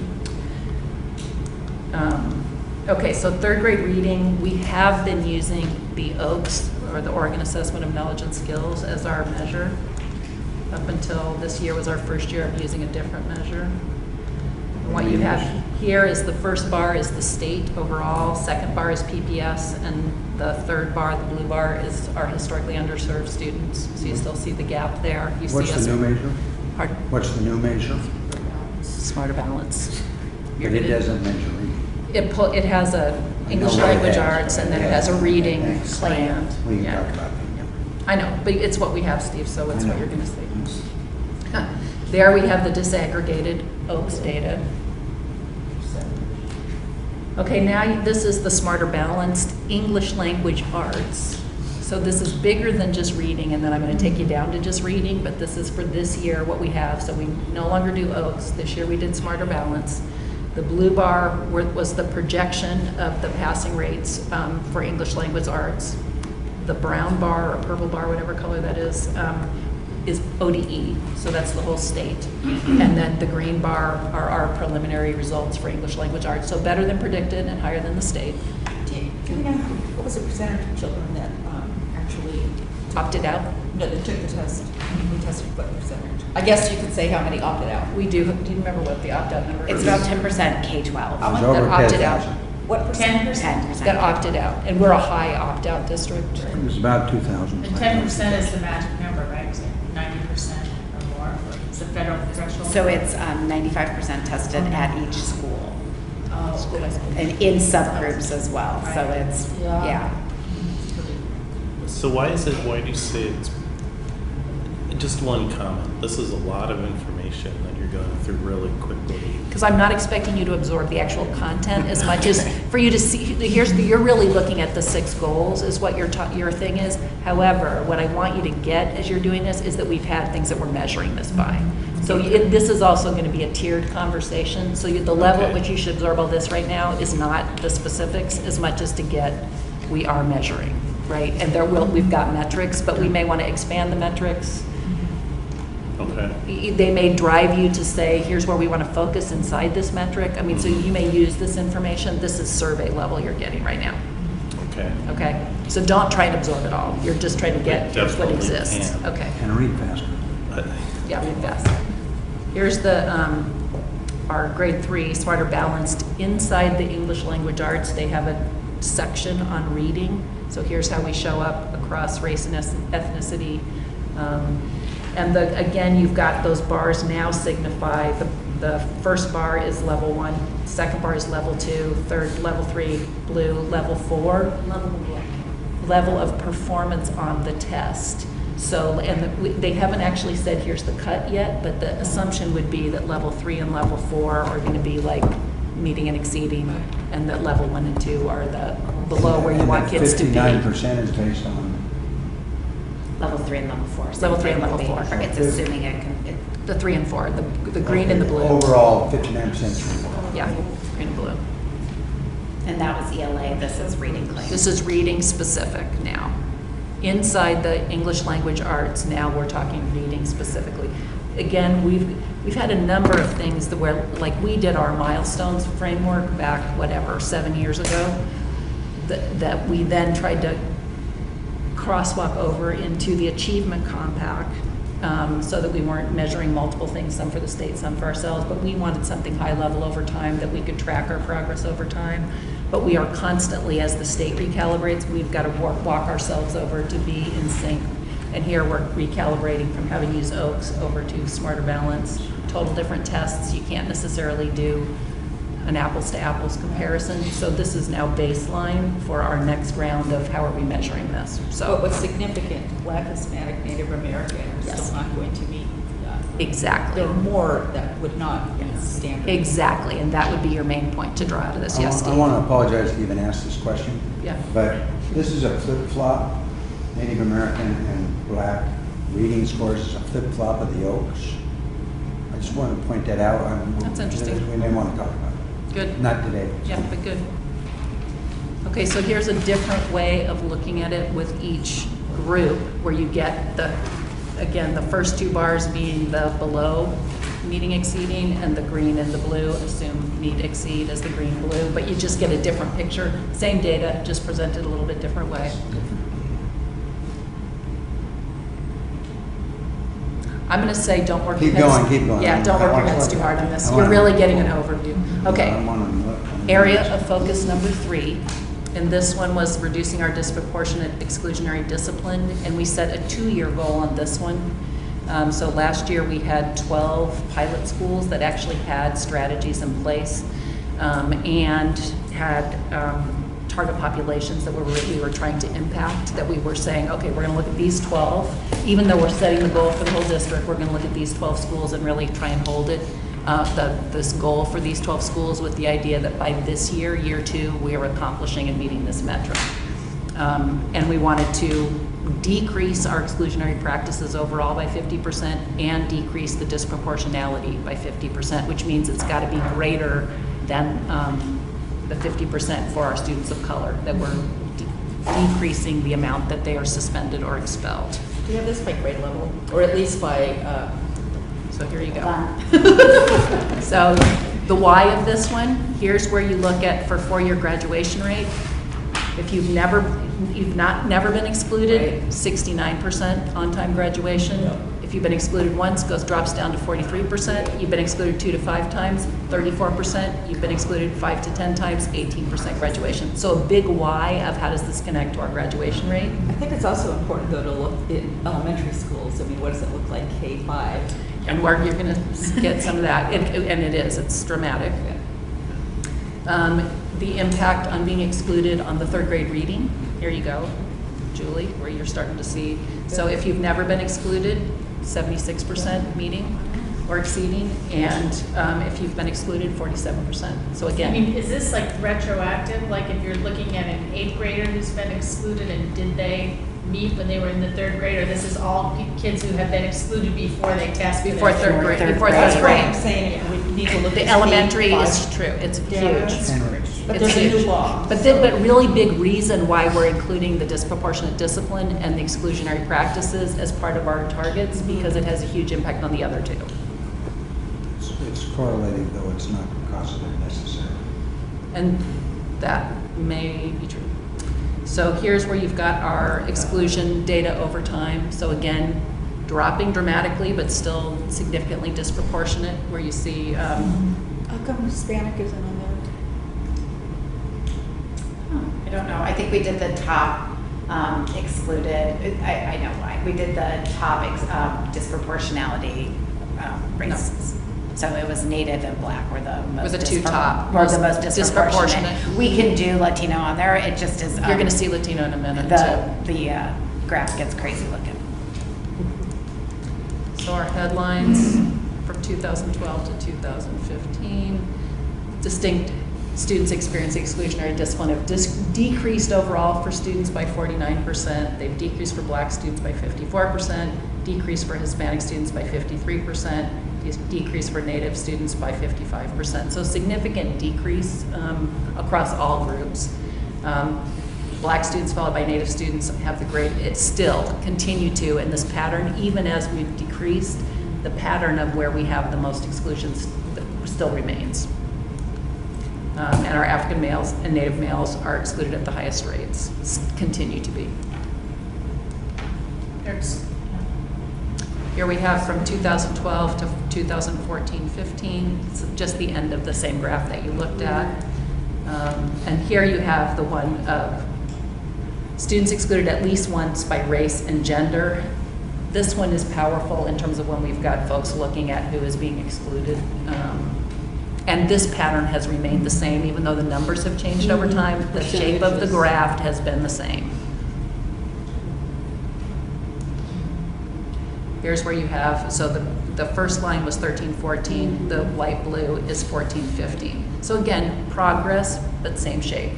Okay, so 3rd grade reading, we have been using the OAKS, or the Oregon Assessment of Knowledge and Skills, as our measure. Up until this year was our first year of using a different measure. And what you have here is the first bar is the state overall, second bar is PPS, and the third bar, the blue bar, is our historically underserved students. So you still see the gap there. You see What's us- the new measure? Pardon? What's the new measure? Smarter Balance. But it doesn't measure reading. It has a English I know what it language has, arts, and then it yeah. has a reading Thanks. plan. We can Yeah. talk about that. I know, but it's what we have, Steve, so it's I what know. you're gonna see. There we have the disaggregated OAKS data. Okay, now this is the Smarter Balanced English Language Arts. So this is bigger than just reading, and then I'm gonna take you down to just reading, but this is for this year what we have. So we no longer do OAKS. This year we did Smarter Balance. The blue bar was the projection of the passing rates for English Language Arts. The brown bar, or purple bar, whatever color that is ODE, so that's the whole state. And then the green bar are our preliminary results for English Language Arts, so better than predicted and higher than the state. Do we know what was the percentage of children that actually Opted out? no, that took the test? We tested what percentage? I guess you could say how many opted out. We do you remember what the opt-out number is? It's about 10% K-12. It was that over opted out. 10,000. What percent? 10%. That opted out, and we're a high opt-out district. It was about 2,000. And 10% is the magic number, right? Is it 90% or more? It's the federal threshold. So it's 95% tested at each school, Oh, School by school. and in subgroups as well. So Right. it's, Yeah. yeah. So why do you say it's, just one comment, this is a lot of information that you're going through really quickly. Because I'm not expecting you to absorb the actual content as much as for you to see, you're really looking at the 6 goals is what your thing is. However, what I want you to get as you're doing this is that we've had things that we're measuring this by. So this is also going to be a tiered conversation. So the level at Okay. which you should absorb all this right now is not the specifics as much as to get, we are measuring, right? And we've got metrics, but we may want to expand the metrics. Okay. They may drive you to say, here's where we want to focus inside this metric. I mean, so you may use this information. This is survey level you're getting right now. Okay. Okay? So don't try and absorb it all. You're just trying to get here's what Definitely exists. can. Okay. And read faster. Yeah, read fast. Here's the our grade 3 Smarter Balanced. Inside the English Language Arts, they have a section on reading. So here's how we show up across race and ethnicity. And again, you've got those bars now signify the first bar is level 1, second bar is level 2, third level 3, blue, level 4, level of performance on the test. So, and they haven't actually said here's the cut yet, but the assumption would be that level 3 and level 4 are going to be like meeting and exceeding, and that level 1 and 2 are the below where you want kids to be. 59% is based on, Level 3 and level 4. Level 3 and level 4. It's assuming The 3 and 4, the green and the blue. overall 59%. Yeah, green and blue. And that was ELA, this is reading claims. This is reading specific now. Inside the English language arts, now we're talking reading specifically. Again, we've had a number of things that where, like we did our milestones framework back, 7 years ago, that we then tried to crosswalk over into the achievement compact, so that we weren't measuring multiple things, some for the state, some for ourselves, but we wanted something high level over time that we could track our progress over time. But we are constantly, as the state recalibrates, we've got to walk ourselves over to be in sync. And here we're recalibrating from having used OAKS over to Smarter Balance, total different tests. You can't necessarily do an apples to apples comparison. So this is now baseline for our next round of how are we measuring this. So But what's significant, Black, Hispanic, Native American are Yes. still not going to meet. exactly. There are more that would not meet standard. Exactly, and that would be your main point to draw out of this. Yes, I Steve? want to apologize to even ask this question. Yeah. But this is a flip-flop, Native American and Black reading scores is a flip-flop of the Oaks. I just want to point that out. That's interesting. We didn't want to talk about it. Good. Not today. Yeah, but good. Okay, so here's a different way of looking at it with each group, where you get again, the first 2 bars being the below meeting exceeding, and the green and the blue assume meet exceed as the green blue, but you just get a different picture. Same data, just presented a little bit different way. I'm going to say don't work Keep your heads. going, keep going. Yeah, don't I work your want heads to too hard on this. I You're want really to- getting an overview. Okay. I want to look. Area of focus number 3, and this one was reducing our disproportionate exclusionary discipline, and we set a 2-year goal on this one. So last year we had 12 pilot schools that actually had strategies in place, and had target populations that we were trying to impact, that we were saying, okay, we're going to look at these 12, even though we're setting the goal for the whole district, we're going to look at these 12 schools and really try and hold it. This goal for these 12 schools with the idea that by this year, year 2, we are accomplishing and meeting this metric. And we wanted to decrease our exclusionary practices overall by 50% and decrease the disproportionality by 50%, which means it's got to be greater than the 50% for our students of color, that we're decreasing the amount that they are suspended or expelled. Do you have this by grade level, or at least by? So here you go. So the why of this one, here's where you look at for 4-year graduation rate. If you've never been excluded, 69% on-time graduation. If you've been excluded once, drops down to 43%. You've been excluded 2 to 5 times, 34%. You've been excluded 5 to 10 times, 18% graduation. So a big why of how does this connect to our graduation rate? I think it's also important though to look in elementary schools. I mean, what does it look like K-5? And where you're going to get some of that, and it's dramatic. The impact on being excluded on the 3rd grade reading, here you go, Julie, where you're starting to see. So if you've never been excluded, 76% meeting or exceeding, and if you've been excluded, 47%. So again. I mean, is this like retroactive? Like if you're looking at an 8th grader who's been excluded, and did they meet when they were in the 3rd grade, or this is all kids who have been excluded before they test? Before 3rd grade. Before That's 3rd what I'm grade. saying, we need to look The at elementary K-5. is true, it's Yeah, huge. But It's there's a huge. new law. But really big reason why we're including the disproportionate discipline and the exclusionary practices as part of our targets, because it has a huge impact on the other 2. It's correlating, though it's not causative necessarily. And that may be true. So here's where you've got our exclusion data over time. So again, dropping dramatically, but still significantly disproportionate, where you see. How come Hispanic isn't on there? I don't know. I think we did the top excluded. I know why. We did the top disproportionality races. So it was Native and Black were the most the 2 top. Were the most disproportionate. Disproportionate. We can do Latino on there. It just is. You're going to see Latino in a minute. The graph gets crazy looking. So our headlines from 2012 to 2015. distinct students experiencing exclusionary discipline have decreased overall for students by 49%. They've decreased for Black students by 54%, decreased for Hispanic students by 53%, decreased for Native students by 55%. So significant decrease across all groups. Black students followed by Native students have the it still continue to, in this pattern, even as we've decreased, the pattern of where we have the most exclusions still remains. And our African males and Native males are excluded at the highest rates, continue to be. Here we have from 2012 to 2014-15, it's just the end of the same graph that you looked at. And here you have the one of students excluded at least once by race and gender. This one is powerful in terms of when we've got folks looking at who is being excluded. And this pattern has remained the same, even though the numbers have changed over time. The shape of the graph has been the same. Here's where you have, so the first line was 13-14, the light blue is 14-15. So again, progress, but same shape.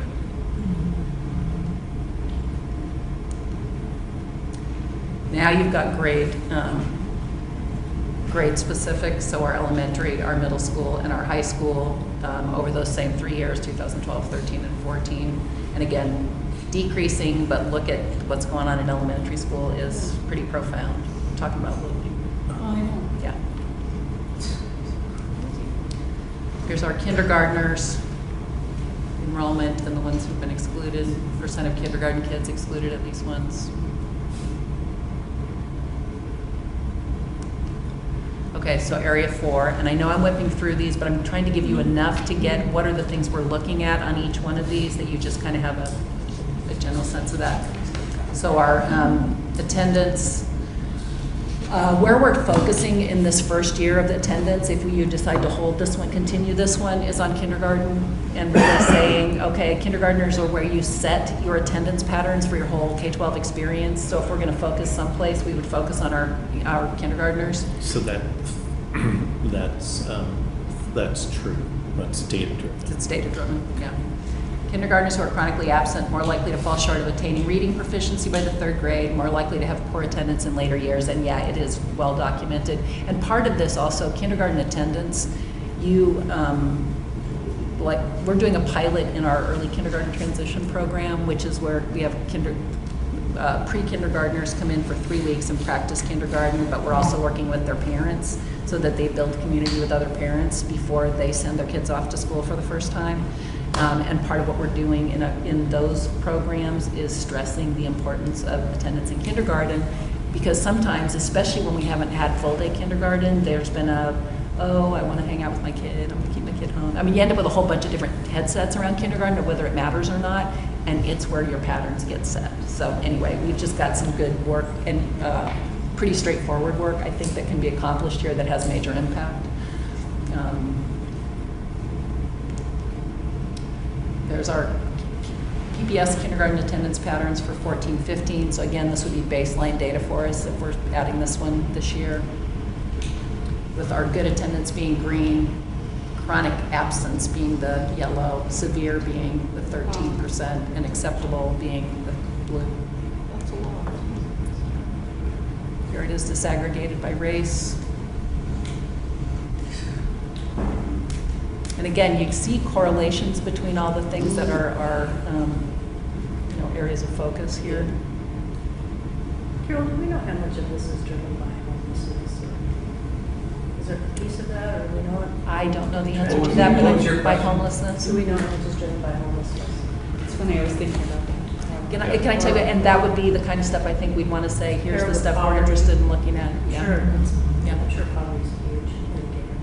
Now you've got grade specific, so our elementary, our middle school, and our high school over those same 3 years, 2012, 13, and 14. And again, decreasing, but look at what's going on in elementary school is pretty profound. I'm talking about Lily. Oh, I know. Yeah. Here's our kindergartners enrollment and the ones who've been excluded, percent of kindergarten kids excluded at least once. Okay, so area 4, and I know I'm whipping through these, but I'm trying to give you enough to get what are the things we're looking at on each one of these that you just kind of have a general sense of that. So our attendance, where we're focusing in this first year of the attendance, if you decide to hold this one, continue this one, is on kindergarten, and really saying, okay, kindergartners are where you set your attendance patterns for your whole K-12 experience. So if we're going to focus someplace, we would focus on our kindergartners. So that's true. That's data driven. It's data driven, yeah. Kindergartners who are chronically absent, more likely to fall short of attaining reading proficiency by the 3rd grade, more likely to have poor attendance in later years, and yeah, it is well documented. And part of this also, kindergarten attendance, we're doing a pilot in our early kindergarten transition program, which is where we have pre-kindergartners come in for 3 weeks and practice kindergarten, but we're also working with their parents so that they build community with other parents before they send their kids off to school for the first time. And part of what we're doing in those programs is stressing the importance of attendance in kindergarten, because sometimes, especially when we haven't had full day kindergarten, there's been I want to hang out with my kid, I'm going to keep my kid home. I mean, you end up with a whole bunch of different headsets around kindergarten, whether it matters or not, and it's where your patterns get set. So anyway, we've just got some good work and pretty straightforward work, I think, that can be accomplished here that has major impact. There's our PPS kindergarten attendance patterns for 14-15. So again, this would be baseline data for us if we're adding this one this year. With our good attendance being green, chronic absence being the yellow, severe being the 13%, and acceptable being the blue. That's a lot. Here it is disaggregated by race. And again, you see correlations between all the things that are areas of focus here. Carol, do we know how much of this is driven by homelessness? Is there a piece of that, or do we know it? I don't know the answer to that, but by homelessness. Do we know how much is driven by homelessness? It's funny, I was thinking about that. Can I tell you, and that would be the kind of stuff I think we'd want to say, here's the stuff we're Poverty. interested in looking at. Yeah. Sure. Yeah. I'm sure poverty's a huge indicator.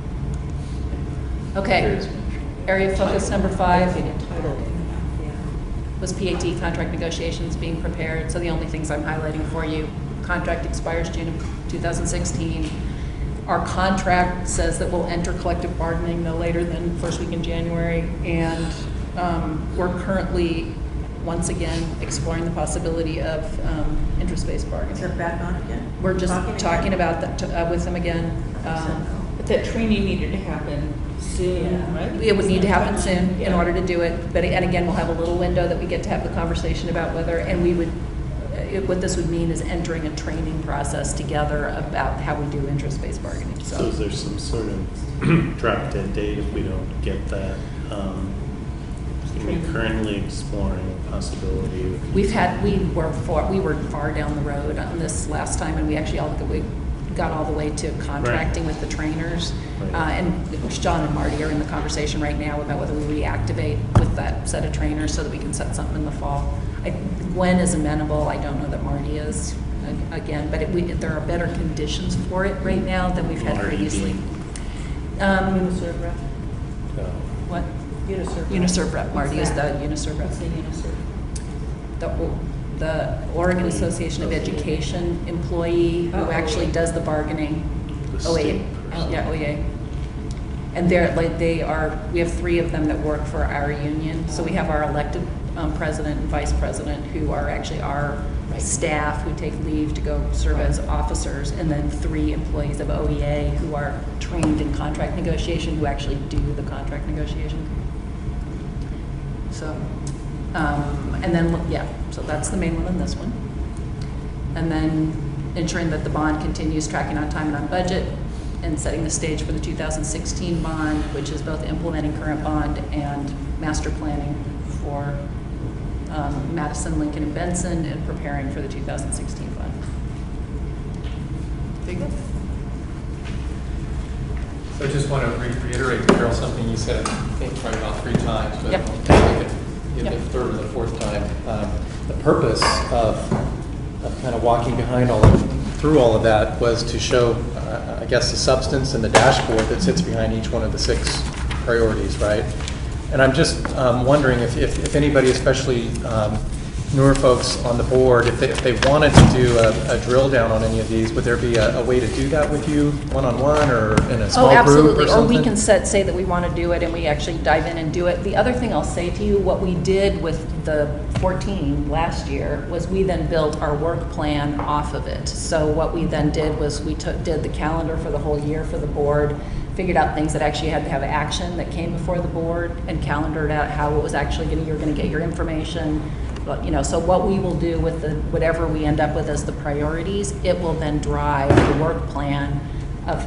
Okay, area of focus number 5 Yeah. was PAT contract negotiations being prepared. So the only things I'm highlighting for you, contract expires June of 2016. Our contract says that we'll enter collective bargaining no later than first week in January, and we're currently, once again, exploring the possibility of interest-based bargaining. Is that back on again? We're just talking about that with them again. But that training needed to happen soon, right? It would need to happen soon in order to do it, but, and again, we'll have a little window that we get to have the conversation about whether, and we would, what this would mean is entering a training process together about how we do interest-based bargaining, So is there some sort of drop-dead date if we don't get that? We're currently exploring a possibility. We were far down the road on this last time, and we actually we got all the way to contracting with the trainers. Right. And John and Marty are in the conversation right now about whether we reactivate with that set of trainers so that we can set something in the fall. Gwen is amenable. I don't know that Marty is, again, but there are better conditions for it right now than we've had previously. Uniserv rep. What? Uniserv. Uniserv rep. Marty is the Uniserv rep. The Oregon Association of Education employee who actually does the bargaining. The OEA. state person. Yeah, OEA. And we have 3 of them that work for our union. So we have our elected president and vice president who are actually our staff who take leave to go serve as officers, and then 3 employees of OEA who are trained in contract negotiation who actually do the contract negotiation. So, and then, so that's the main one on this one. And then ensuring that the bond continues tracking on time and on budget, and setting the stage for the 2016 bond, which is both implementing current bond and master planning for Madison, Lincoln, and Benson, and preparing for the 2016 bond. Very good. So I just want to reiterate, Carol, something you said, I think, probably about 3 times, but Yep. I'll take it the Yep. 3rd or the 4th time. The purpose of kind of walking through all of that was to show, I guess, the substance and the dashboard that sits behind each one of the 6 priorities, right? And I'm just wondering if anybody, especially newer folks on the board, if they wanted to do a drill down on any of these, would there be a way to do that with you one-on-one or in a small group or absolutely. something? Or we can say that we want to do it and we actually dive in and do it. The other thing I'll say to you, what we did with the 14 last year was we then built our work plan off of it. So what we then did was we did the calendar for the whole year for the board, figured out things that actually had to have action that came before the board, and calendared out how it was actually you're going to get your information. But, so what we will do with whatever we end up with as the priorities, it will then drive the work plan of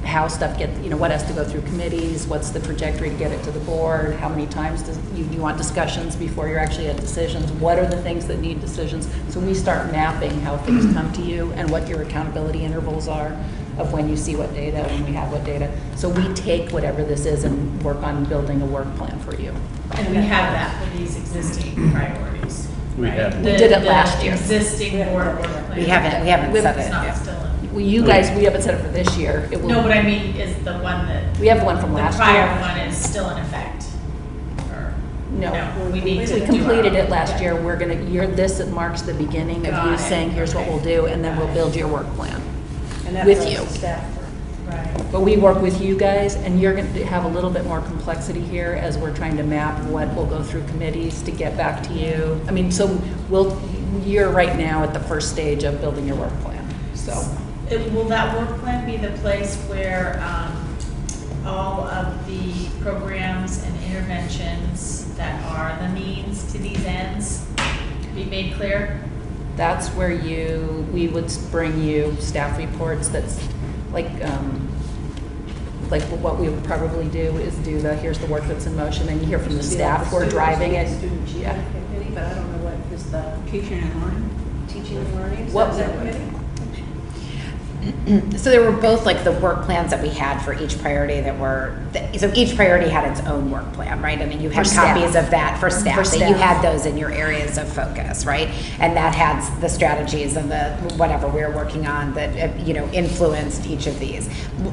how stuff gets, what has to go through committees, what's the trajectory to get it to the board, how many times do you want discussions before you're actually at decisions, what are the things that need decisions. So we start mapping how things come to you and what your accountability intervals are of when you see what data, when we have what data. So we take whatever this is and work on building a work plan for you. And we have that for these existing priorities. We right? have. We did it last year. Existing board work plan. We haven't set It's it not yet. still in. Well, you guys, we haven't set it for this year. It will, No, but I mean, is the one that. we have the one from last The year. prior one is still in effect? Or, No, we need to we do completed our- it last year. We're gonna, this marks the beginning of Got you it. saying, here's what Okay. we'll do, and then we'll build your work plan And that with was you. staff. Right. But we work with you guys, and you're going to have a little bit more complexity here as we're trying to map what will go through committees to get back to you. I mean, so you're right now at the first stage of building your work plan, so. Will that work plan be the place where all of the programs and interventions that are the means to these ends be made clear? That's where we would bring you staff reports that's like what we would probably do is here's the work that's in motion, and you hear from the staff who are driving it. Student Yeah. committee, but I don't know what is the teaching and learning, is What- that committee? So there were both like the work plans that we had for each priority so each priority had its own work plan, right? I mean, you had For staff. copies of that for staff, For that you staff. had those in your areas of focus, right? And that had the strategies and the whatever we were working on that, influenced each of these.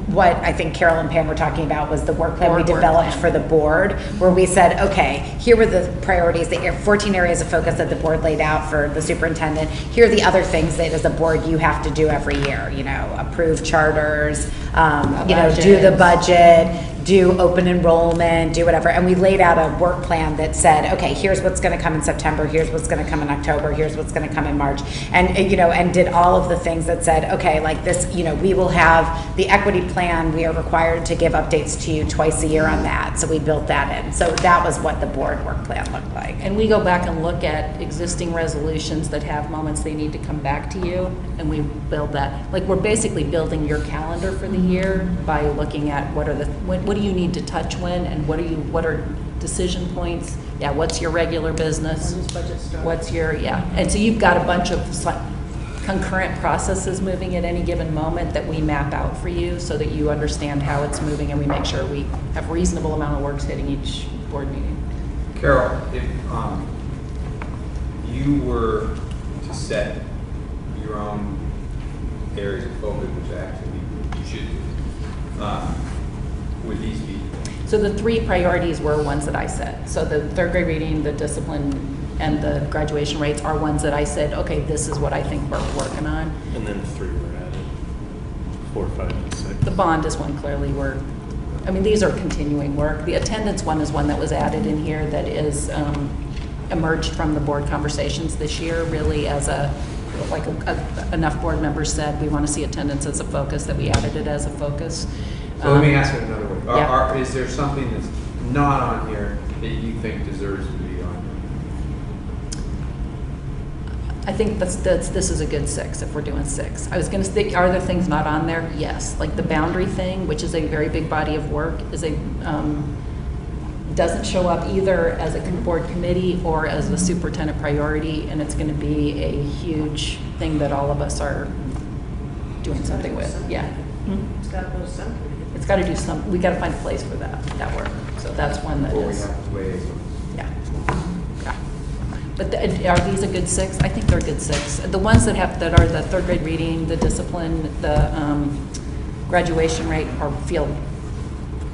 What I think Carol and Pam were talking about was the work plan we Board work developed plan. for the board, where we said, okay, here were the priorities, the 14 areas of focus that the board laid out for the superintendent. Here are the other things that as a board you have to do every year, approve charters, do the budget, do open enrollment, do whatever. And we laid out a work plan that said, okay, here's what's going to come in September, here's what's going to come in October, here's what's going to come in March. And, and did all of the things that said, okay, like this, we will have the equity plan. We are required to give updates to you twice a year on that. So we built that in. So that was what the board work plan looked like. And we go back and look at existing resolutions that have moments they need to come back to you, and we build that. Like, we're basically building your calendar for the year by looking at what do you need to touch when, and what are decision points? Yeah, what's your regular business? When does budget start? What's your, and so you've got a bunch of concurrent processes moving at any given moment that we map out for you so that you understand how it's moving, and we make sure we have reasonable amount of works hitting each board meeting. Carol, if you were to set your own areas of focus, which actually you should do, would these be? So the 3 priorities were ones that I set. So the third grade reading, the discipline, and the graduation rates are ones that I said, okay, this is what I think we're working on. And then 3 were added, 4, 5, and 6. The bond is one clearly these are continuing work. The attendance one is one that was added in here that is emerged from the board conversations this year, really as enough board members said we want to see attendance as a focus, that we added it as a focus. So let me ask it another way. Yeah. Is there something that's not on here that you think deserves to be on I think this is a good 6 if we're doing 6. I was going to say, are there things not on there? Yes, like the boundary thing, which is a very big body of work, doesn't show up either as a board committee or as a superintendent priority, and it's going to be a huge thing that all of us are doing something with. Yeah. It's got to go to something. It's got to do some. We got to find a place for that work. So that's one that is. Yeah. But are these a good 6? I think they're a good 6. The ones that are the third grade reading, the discipline, the graduation rate feel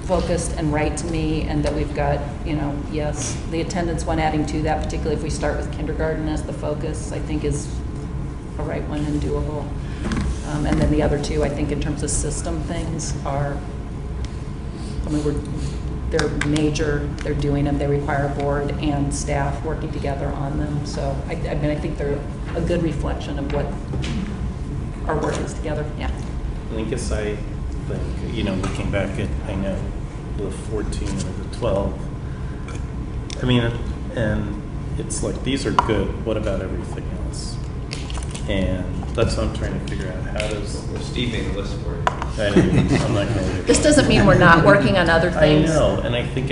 focused and right to me, and that we've got, yes, the attendance one adding to that, particularly if we start with kindergarten as the focus, I think is a right one and doable. And then the other 2, I think in terms of system things are, they're major, they're doing them, they require a board and staff working together on them. So I think they're a good reflection of what our work is together. Yeah. I think, looking back at, the 14 or the 12, and it's like, these are good, what about everything else? And that's what I'm trying to figure out. How does... Well, Steve made a list for you. I know, I'm not going to... This doesn't mean we're not working on other things. I know, and I think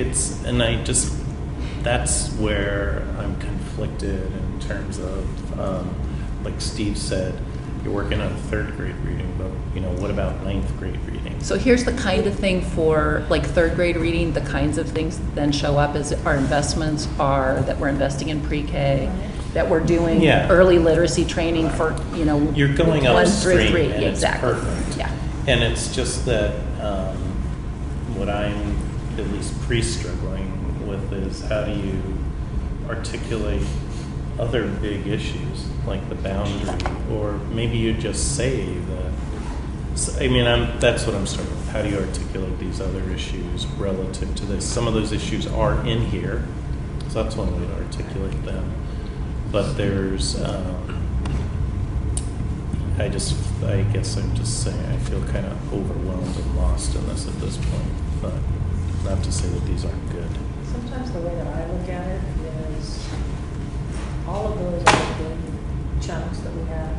that's where I'm conflicted in terms of, like Steve said, you're working on 3rd grade reading, but, what about 9th grade reading? So here's the kind of thing for like 3rd grade reading, the kinds of things that then show up as our investments are that we're investing in pre-K, that we're doing early literacy training for, you're going 1 upstream, through 3. and Exactly. it's perfect. Yeah. And it's just that what I'm at least pre-struggling with is how do you articulate other big issues like the boundary, or maybe you just say that. That's what I'm struggling with. How do you articulate these other issues relative to this? Some of those issues are in here, so that's one way to articulate them. But there's, I guess I'm just saying I feel kind of overwhelmed and lost in this at this point. But not to say that these aren't good. Sometimes the way that I look at it is all of those are good chunks that we have.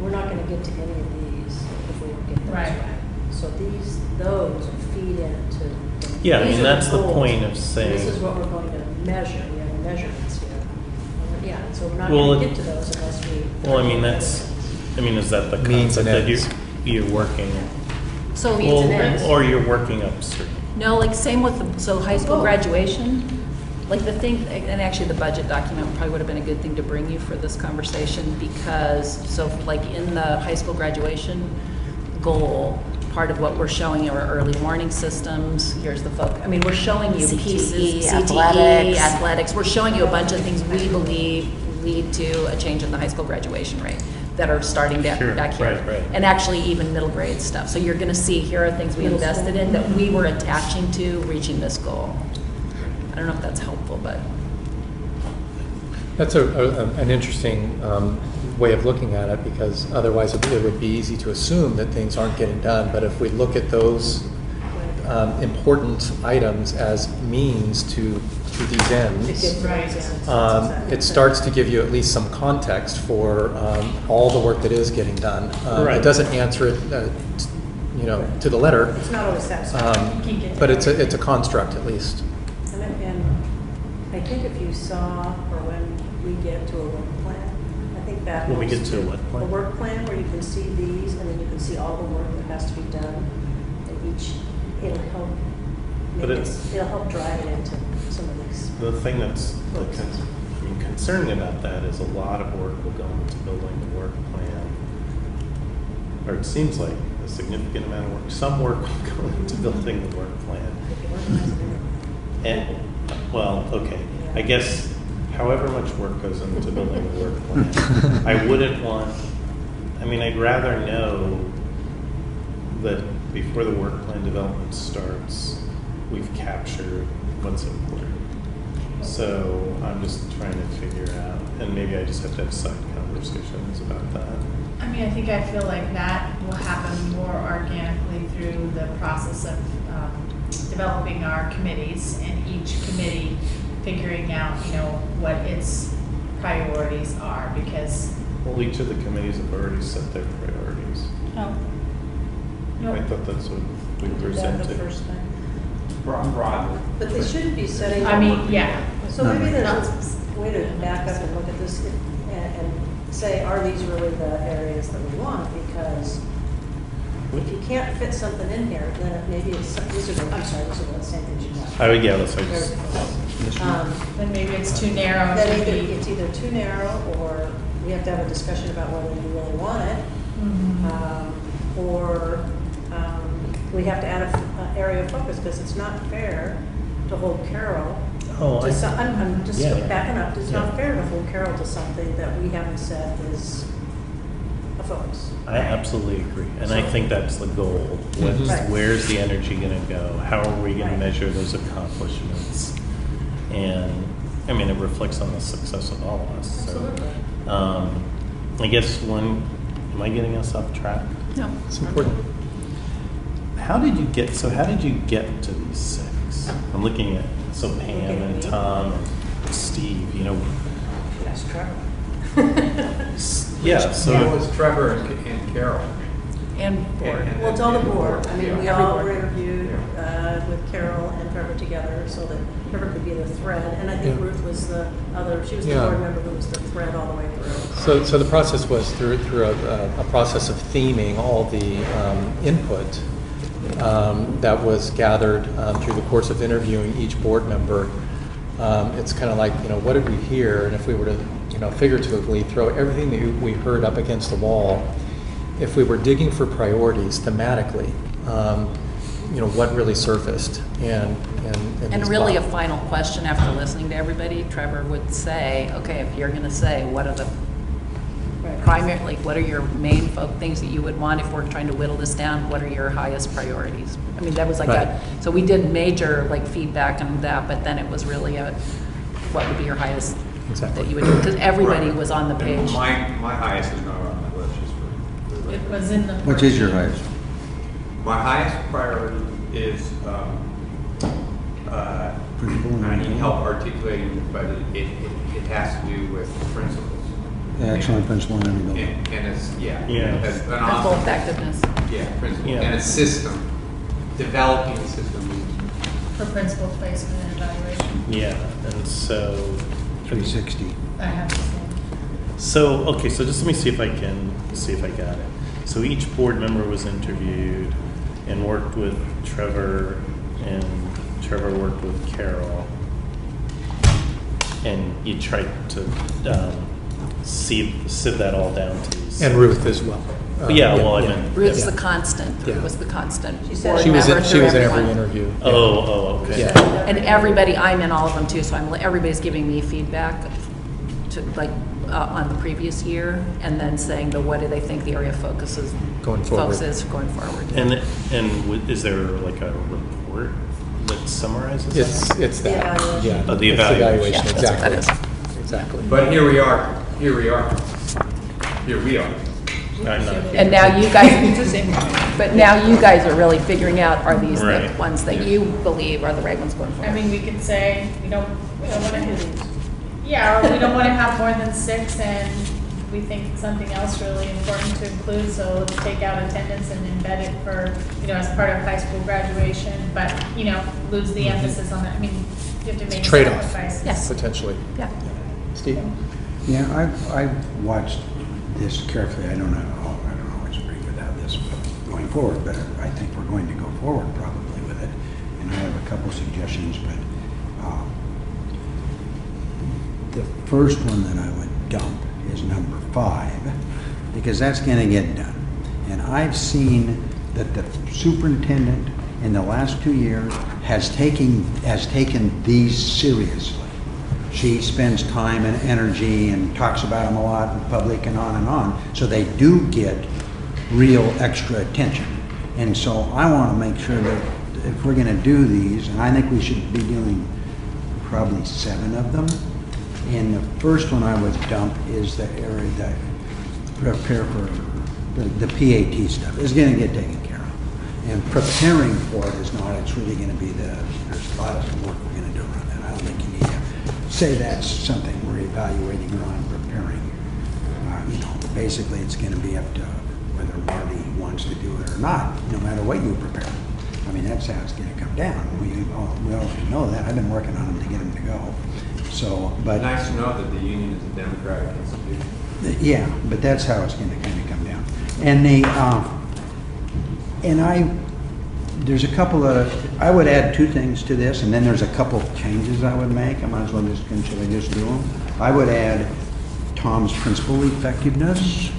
We're not going to get to any of these if we don't get those right. So those feed into. That's the point of saying. This is what we're going to measure. We have measurements here. Yeah, so we're not going to get to those unless we. Is that the concept that you're working? So or you're working upstream. No, like same with high school graduation. Like the thing, and actually the budget document probably would have been a good thing to bring you for this conversation because, like in the high school graduation goal, part of what we're showing are early warning systems. Here's the focus. We're showing you pieces, CTE, athletics. We're showing you a bunch of things we believe lead to a change in the high school graduation rate. that are starting back Sure, here. right. And actually even middle grade stuff. So you're gonna see, here are things we invested in that we were attaching to reaching this goal. I don't know if that's helpful, but. That's an interesting way of looking at it, because otherwise it would be easy to assume that things aren't getting done. But if we look at those important items as means to these ends, it starts to give you at least some context for all the work that is getting done. Right. It doesn't answer it, to the letter, It's not always satisfactory. but it's a construct at least. And I think if you saw, or when we get to a work plan, I think that. When we goes get to a what plan? A work plan where you can see these, and then you can see all the work that has to be done, and it'll help, But it'll help drive it into some of these. The thing that's concerning about that is a lot of work will go into building the work plan, or it seems like a significant amount of work. Some work will go into building the work plan. And, well, okay, I guess however much work goes into building the work plan, I wouldn't want, I'd rather know that before the work plan development starts, we've captured what's important. So I'm just trying to figure out, and maybe I just have to have side conversations about that. I think I feel like that will happen more organically through the process of developing our committees, and each committee figuring out, what its priorities are, because. Well, each of the committees have already set their priorities. Oh. I thought that's what we presented. The first time. Broadly. But they shouldn't be setting. Yeah. So maybe there's a way to back up and look at this and say, are these really the areas that we want? Because if you can't fit something in here, then maybe these are the same things you want. Yeah, that's what I just. Then maybe it's too narrow. Then it's either too narrow, or we have to have a discussion about whether you really want it. Or we have to add an area of focus, because it's not fair to hold Carol. I'm just backing up. It's not fair to hold Carol to something that we haven't said is a focus. I absolutely agree, and I think that's the goal. Right. Where's the energy going to go? How are we going to measure those accomplishments? And it reflects on the success of all of us. Absolutely. So, I guess am I getting us off track? No. It's important. How did you get to these 6? I'm looking at Pam and Tom and Steve. That's Trevor. Yeah. So it was Trevor and Carol. And board. Well, it's all the board. We all were board. interviewed with Carol and Trevor together, so that Trevor could be the thread. And I think Ruth was the other. She was the board member who was the thread all the way through. So the process was through a process of theming all the input that was gathered through the course of interviewing each board member. It's kind of like, what did we hear? And if we were to, figuratively throw everything that we heard up against the wall, if we were digging for priorities thematically, what really surfaced? And really a final question after listening to everybody, Trevor would say, okay, if you're going to say, what are the primary, what are your main things that you would want if we're trying to whittle this down? What are your highest priorities? That was so we did major feedback on that, but then it was really what would be your highest that you would do? Because everybody was on the page. My highest is not on my list, just for. It was in the. Which is your highest? My highest priority is, I need help articulating it, but it has to do with principles. The excellent principle in every building. And it's, Principal effectiveness. Yeah, principle. Yeah. And a system, developing a system. For principal placement and evaluation. Yeah, and so 360. I have the same. So just let me see if I got it. So each board member was interviewed and worked with Trevor, and Trevor worked with Carol, and you tried to sieve that all down to these. And Ruth as well. I meant Ruth's the constant. Yeah. Ruth was the constant. She said She was in every everyone. interview. Okay. Yeah. And everybody, I'm in all of them too, so everybody's giving me feedback to on the previous year, and then saying, but what do they think the area of focus is Going forward. going forward? And is there like a report that summarizes that? It's that, yeah. Oh, the It's evaluation. Yeah, that's what that exactly. Exactly. But here we are. Here we are. I'm not- And now you guys, but now you guys are really figuring out, are these the Right. ones that you believe are the right ones going forward? I mean, we could say, we don't want to, yeah, or we don't want to have more than 6, and we think something else really important to include, so let's take out attendance and embed it for, as part of high school graduation, but, lose the emphasis on that. I mean, you have to make Trade-off. sacrifices. Yes. Potentially. Yeah. Steve? Yeah, I've watched this carefully. I don't always agree with how this going forward, but I think we're going to go forward probably with it. And I have a couple suggestions, but the first one that I would dump is number 5, because that's going to get done. And I've seen that the superintendent in the last 2 years has taken these seriously. She spends time and energy and talks about them a lot in public and on, so they do get real extra attention. And so I want to make sure that if we're going to do these, and I think we should be doing probably 7 of them, and the first one I would dump is the area that prepare for the PAT stuff is going to get taken care of. And preparing for it is not, it's really going to be there's a lot of work we're going to do around that. I don't think you need to say that's something we're evaluating on preparing. Basically it's going to be up to whether Marty wants to do it or not, no matter what you prepare. I mean, that's how it's going to come down. We already know that. I've been working on them to get them to go. So, but Nice to know that the union is a democratic institution. yeah, but that's how it's going to kind of come down. And there's a couple of, I would add 2 things to this, and then there's a couple of changes I would make. I might as well should I just do them? I would add Tom's principal effectiveness.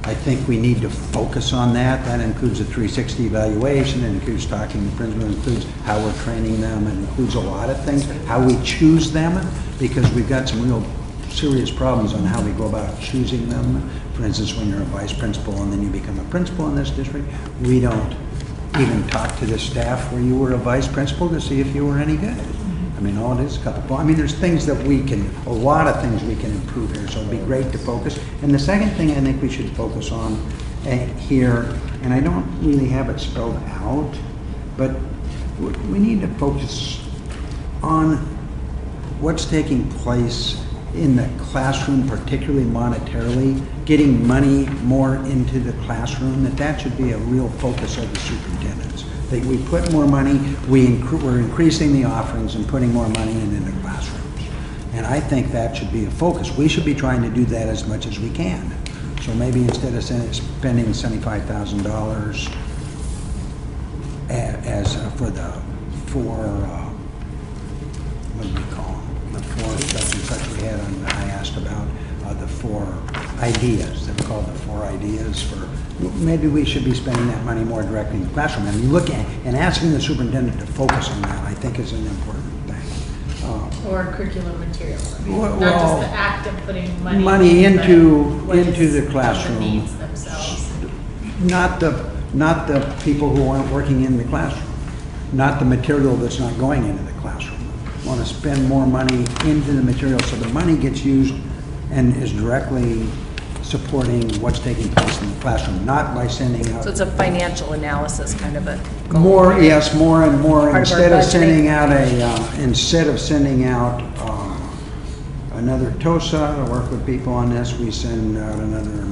I think we need to focus on that. That includes a 360 evaluation, it includes talking to principals, it includes how we're training them, it includes a lot of things, how we choose them, because we've got some real serious problems on how we go about choosing them. For instance, when you're a vice principal and then you become a principal in this district, we don't even talk to the staff where you were a vice principal to see if you were any good. I mean, all it is a couple, there's things that a lot of things we can improve here, so it'd be great to focus. And the second thing I think we should focus on here, and I don't really have it spelled out, but we need to focus on what's taking place in the classroom, particularly monetarily, getting money more into the classroom, that should be a real focus of the superintendents. That we put more money, we're increasing the offerings and putting more money into the classrooms. And I think that should be a focus. We should be trying to do that as much as we can. So maybe instead of spending $75,000 for the 4, what do we call them? The 4 such and such we had on, I asked about the 4 ideas. They were called the 4 ideas for, maybe we should be spending that money more directly in the classroom. And looking and asking the superintendent to focus on that, I think is an important thing. Or curriculum materials. I mean, Well, not just the act of putting money in, into but what is the classroom. The needs themselves. Not the people who aren't working in the classroom. Not the material that's not going into the classroom. Want to spend more money into the material so the money gets used and is directly supporting what's taking place in the classroom, not by sending out. So it's a financial analysis kind of a goal. More and more. Part of our Instead of sending budgeting. out another TOSA to work with people on this, we send out another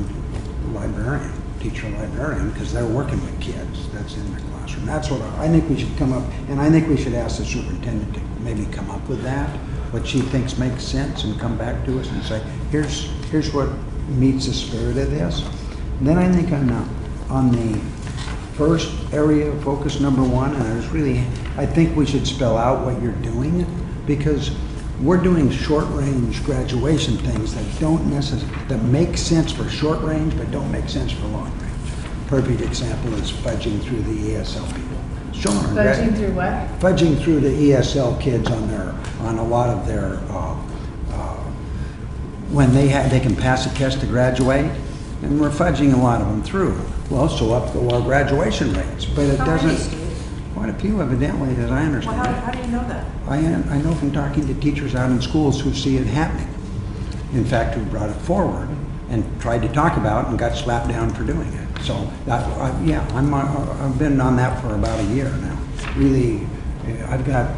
teacher librarian, because they're working with kids. That's in the classroom. That's what I think we should come up, and I think we should ask the superintendent to maybe come up with that, what she thinks makes sense, and come back to us and say, here's what meets the spirit of this. And then I think on the first area of focus, number 1, and I think we should spell out what you're doing, because we're doing short-range graduation things that make sense for short range, but don't make sense for long range. Perfect example is fudging through the ESL people. Fudging through what? Fudging through the ESL kids on a lot of their when they can pass a test to graduate, and we're fudging a lot of them through. Well, so up go our graduation rates, but it doesn't. Quite a few, evidently, as I understand. Well, how do you know that? I know from talking to teachers out in schools who see it happening. In fact, who brought it forward and tried to talk about it and got slapped down for doing it. So I've been on that for about a year now. Really, I've got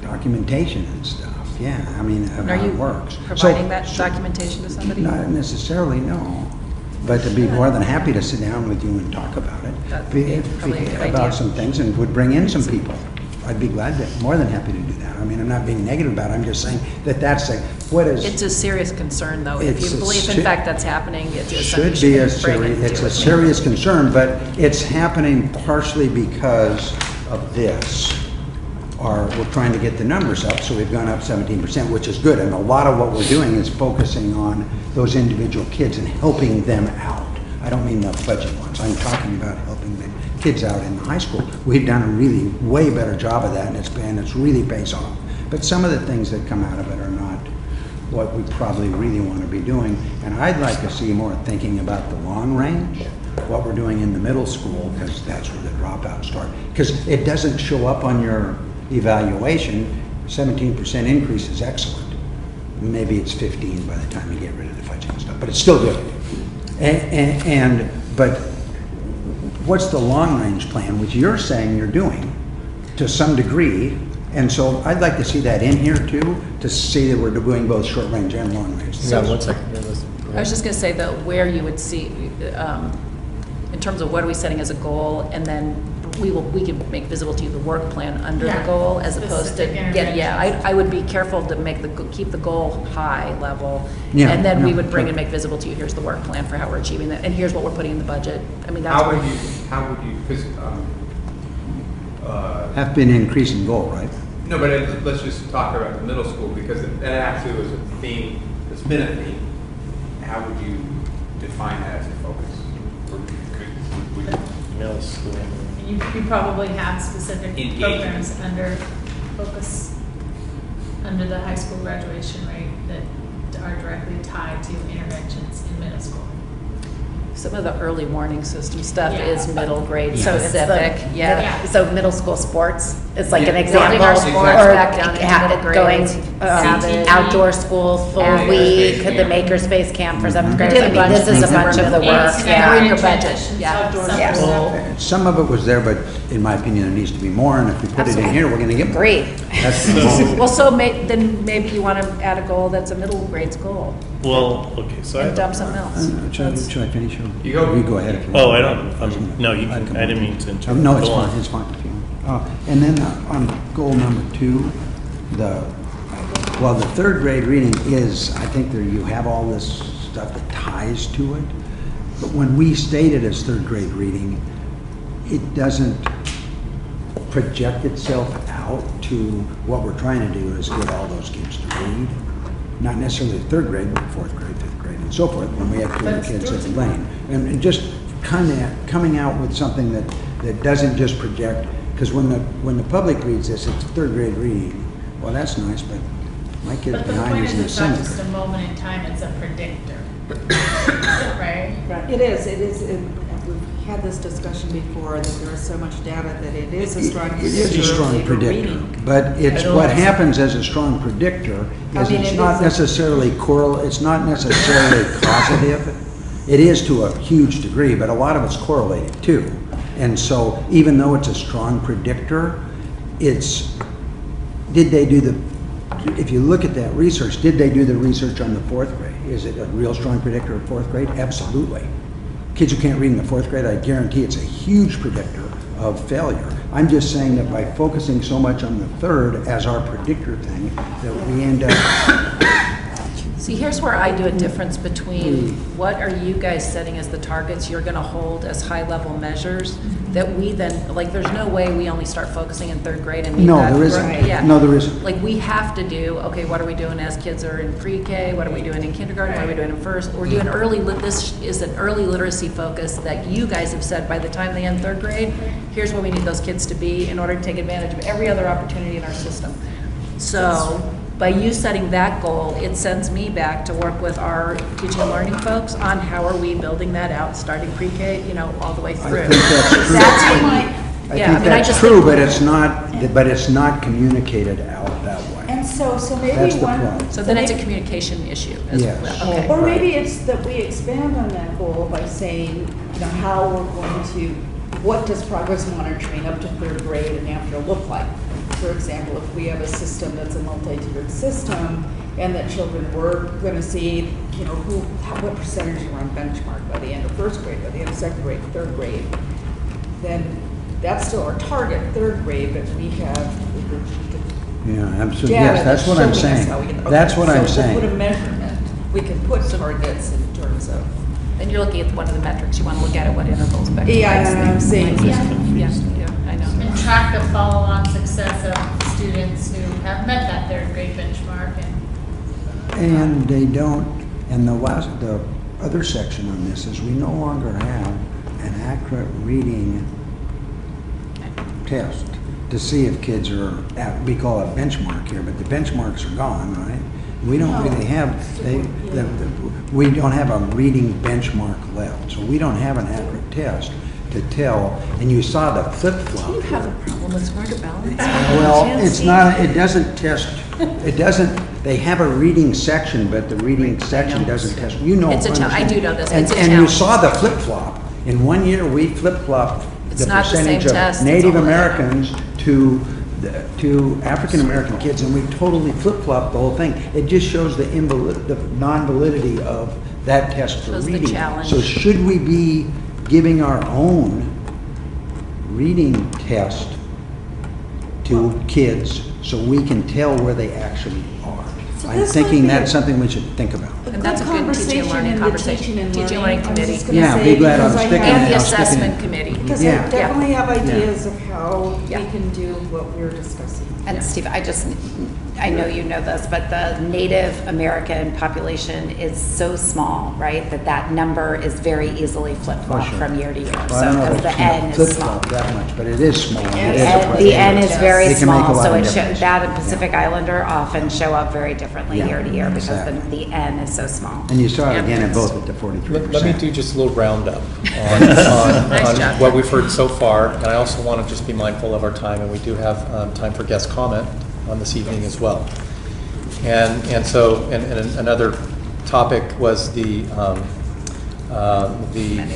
documentation and stuff. Yeah, I mean, of how it works. Providing that documentation to somebody? Not necessarily, no. But to be more than happy to sit down with you and talk about it. Probably a good About idea. some things, and would bring in some people. I'd be glad to, more than happy to do that. I mean, I'm not being negative about it, I'm just saying that that's what is. It's a serious concern, though. If It's you a believe, in fact, that's happening, it is something should be you a should bring serious, into it's a it. serious concern, but it's happening partially because of this. We're trying to get the numbers up, so we've gone up 17%, which is good. And a lot of what we're doing is focusing on those individual kids and helping them out. I don't mean the fudging ones. I'm talking about helping the kids out in high school. We've done a really way better job of that, and it's really pays off. But some of the things that come out of it are not what we probably really want to be doing. And I'd like to see more thinking about the long range, what we're doing in the middle school, because that's where the dropouts start. Because it doesn't show up on your evaluation. 17% increase is excellent. Maybe it's 15 by the time you get rid of the fudging stuff, but it's still good. But what's the long range plan, which you're saying you're doing to some degree? And so I'd like to see that in here too, to see that we're doing both short range and long range. Yeah, 1 second. I was just going to say that where you would see, in terms of what are we setting as a goal, and then we can make visible to you the work plan under the goal, as opposed to, I would be careful to keep the goal high level, and then we would bring and make visible to you, here's the work plan for how we're achieving that, and here's what we're putting in the budget. I mean, that's How would you, because, Have been increasing goal, right? no, but let's just talk about the middle school, because that actually was a theme, it's been a theme. How would you define that as a focus? Would you- Middle school. You probably have specific programs under focus, under the high school graduation rate that are directly tied to interventions in middle school. some of the early warning system stuff Yeah. is middle grade So it's specific. Yeah. So middle school sports is like an Yeah. example, Building our sports or back down into middle going grades. CTE, outdoor school, full Makerspace week, camp. the makerspace camp for seventh We graders. did a I mean, bunch this of is a things that bunch were of the middle work, grades. yeah. In your budget, yeah. Yeah. Some of it was there, but in my opinion, there needs to be more, and if we put it in here, we're gonna get more. Agreed. That's the goal. Well, so then maybe you want to add a goal that's a middle grade's goal, Well, okay, so I and have dump a- something else. Should I finish? You go. You go ahead if you want. Oh, I don't, no, you I'd can, come I on. didn't mean to Oh, interrupt. no, it's Go on. fine, it's fine if you want. And then on goal number 2, the third grade reading is, I think there you have all this stuff that ties to it. But when we state it as third grade reading, it doesn't project itself out to what we're trying to do is get all those kids to read. Not necessarily third grade, but fourth grade, fifth grade, and so forth, when we have 200 kids at the lane. And just kind of coming out with something that doesn't just project, because when the public reads this, it's third grade reading. Well, that's nice, but my kid's But the behind point is is, in the it's not seventh just a grade. moment in time, it's a predictor. Right? It is, we've had this discussion before, that there is so much data that it is a strong It predictor. is a of strong later predictor, reading. but it's I know what it's- happens as a strong predictor I is mean, it's it not is a- necessarily it's not necessarily causative. It is to a huge degree, but a lot of it's correlated too. And so even though it's a strong predictor, if you look at that research, did they do the research on the fourth grade? Is it a real strong predictor of fourth grade? Absolutely. Kids who can't read in the fourth grade, I guarantee it's a huge predictor of failure. I'm just saying that by focusing so much on the third as our predictor thing, that we end up, See, here's where I do a difference between what are you guys setting as the targets you're going to hold as high-level measures that we then, like, there's no way we only start focusing in third grade and meet No, that. there isn't. Right, yeah. No, there isn't. Like, we have to do, okay, what are we doing as kids are in pre-K? What are we doing in kindergarten? What are we doing in first? We're doing this is an early literacy focus that you guys have said by the time they end third grade, here's where we need those kids to be in order to take advantage of every other opportunity in our system. So, by you setting that goal, it sends me back to work with our teaching and learning folks on how are we building that out, starting pre-K, all the way through. I think that's true. That's what my, I yeah, think I that's just true, think- but it's not communicated out that way. And so maybe That's the one. problem. So then it's a communication issue as Yes. well. Okay. Or maybe it's that we expand on that goal by saying, how we're going to, what does progress monitoring up to third grade and after look like? For example, if we have a system that's a multi-tiered system, and that children were going to see, what percentage are on benchmark by the end of first grade, by the end of second grade, third grade, then that's still our target, third grade, but we have Yeah, absolutely. data Yes, that's what I'm showing us saying. how we can- That's okay, what I'm So we'll put a saying. measurement. We can put targets in terms of. And you're looking at one of the metrics, you want to look at what intervals. Yeah, I'm saying. Yeah, I know. And track the follow-on success of students who have met that third grade benchmark And they don't, and the other section on this is we no longer have an accurate reading test to see if kids are we call it benchmark here, but the benchmarks are gone, right? We don't really have, we don't have a reading benchmark left, so we don't have an accurate test to tell, and you saw the flip-flop. Do you have a problem, it's hard to balance? Well, it's not, it doesn't test, they have a reading section, but the reading section doesn't test, It's a challenge. I do know this. It's a And you challenge. saw the flip-flop. In 1 year, we flip-flopped It's the not the same percentage test, of it's Native all the- Americans to African-American kids, and we totally flip-flopped the whole thing. It just shows the non-validity of that test for Shows the reading. challenge. So should we be giving our own reading test to kids so we can tell where they actually are? So I'm this thinking might be that's something we should think about. And that's a good teaching and learning conversation. Teaching and learning committee. Yeah, be glad I'm sticking And the I'll stick it in. assessment committee. Because Yeah. I definitely have ideas of how Yeah. we can do what we're discussing. And Steve, I know you know this, but the Native American population is so small, right? That number is very easily flip-flopped sure. from year to year. Well, I don't So, know because if the it's N gonna is small. flip-flop that much, but it is small. It is a And quite the a N bit. is very It can make a small, lot so of it difference. that and Pacific Islander often show up very differently Yeah, year to year because exactly. the N is so small. And you saw it Yep. again in both at the 43%. Let me do just a little roundup on, Nice on job. what we've heard so far, and I also want to just be mindful of our time, and we do have time for guest comment on this evening as well. And another topic was the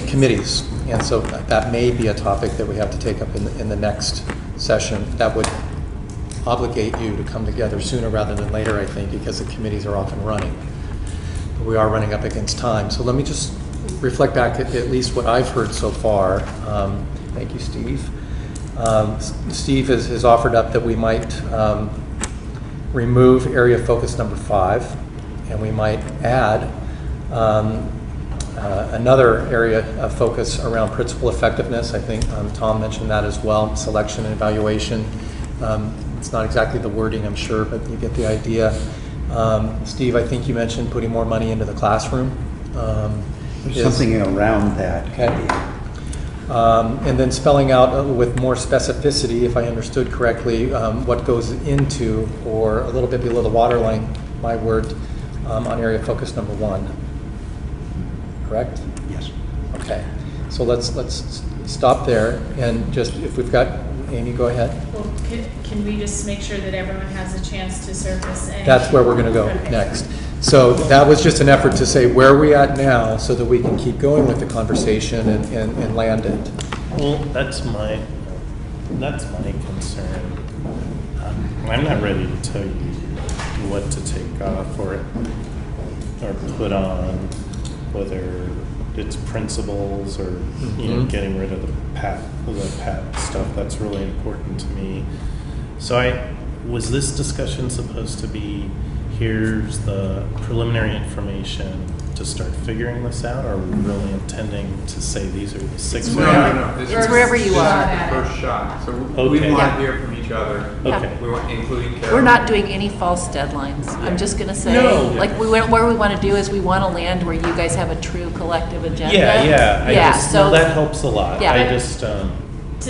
committees, and so that may be a topic that we have to take up in the next session. That would obligate you to come together sooner rather than later, I think, because the committees are often running. We are running up against time. So let me just reflect back at least what I've heard so far. Thank you, Steve. Steve has offered up that we might remove area focus number 5, and we might add another area of focus around principal effectiveness. I think Tom mentioned that as well, selection and evaluation. It's not exactly the wording, I'm sure, but you get the idea. Steve, I think you mentioned putting more money into the classroom. There's something around that. Okay. And then spelling out with more specificity, if I understood correctly, what goes into, or a little bit below the waterline, my word, on area focus number 1. Correct? Yes. Okay. So let's stop there, and just, if we've got, Amy, go ahead. Well, can we just make sure that everyone has a chance to surface any? That's where we're going to go Okay. next. So that was just an effort to say where are we at now so that we can keep going with the conversation and land it. Well, that's my concern. I'm not ready to tell you what to take off or put on, whether it's principles or getting rid of the PAT stuff. That's really important to me. So was this discussion supposed to be, here's the preliminary information to start figuring this out, or are we really intending to say these are the 6? No. This It's is wherever you just are. the first shot. So we Okay. want Yeah. to hear from each other. Okay. We want, including Carol. We're not doing any false deadlines. I'm just going to say, No. where we want to do is we want to land where you guys have a true collective agenda. Yeah. Yeah, so that helps a lot. Yeah. I just, To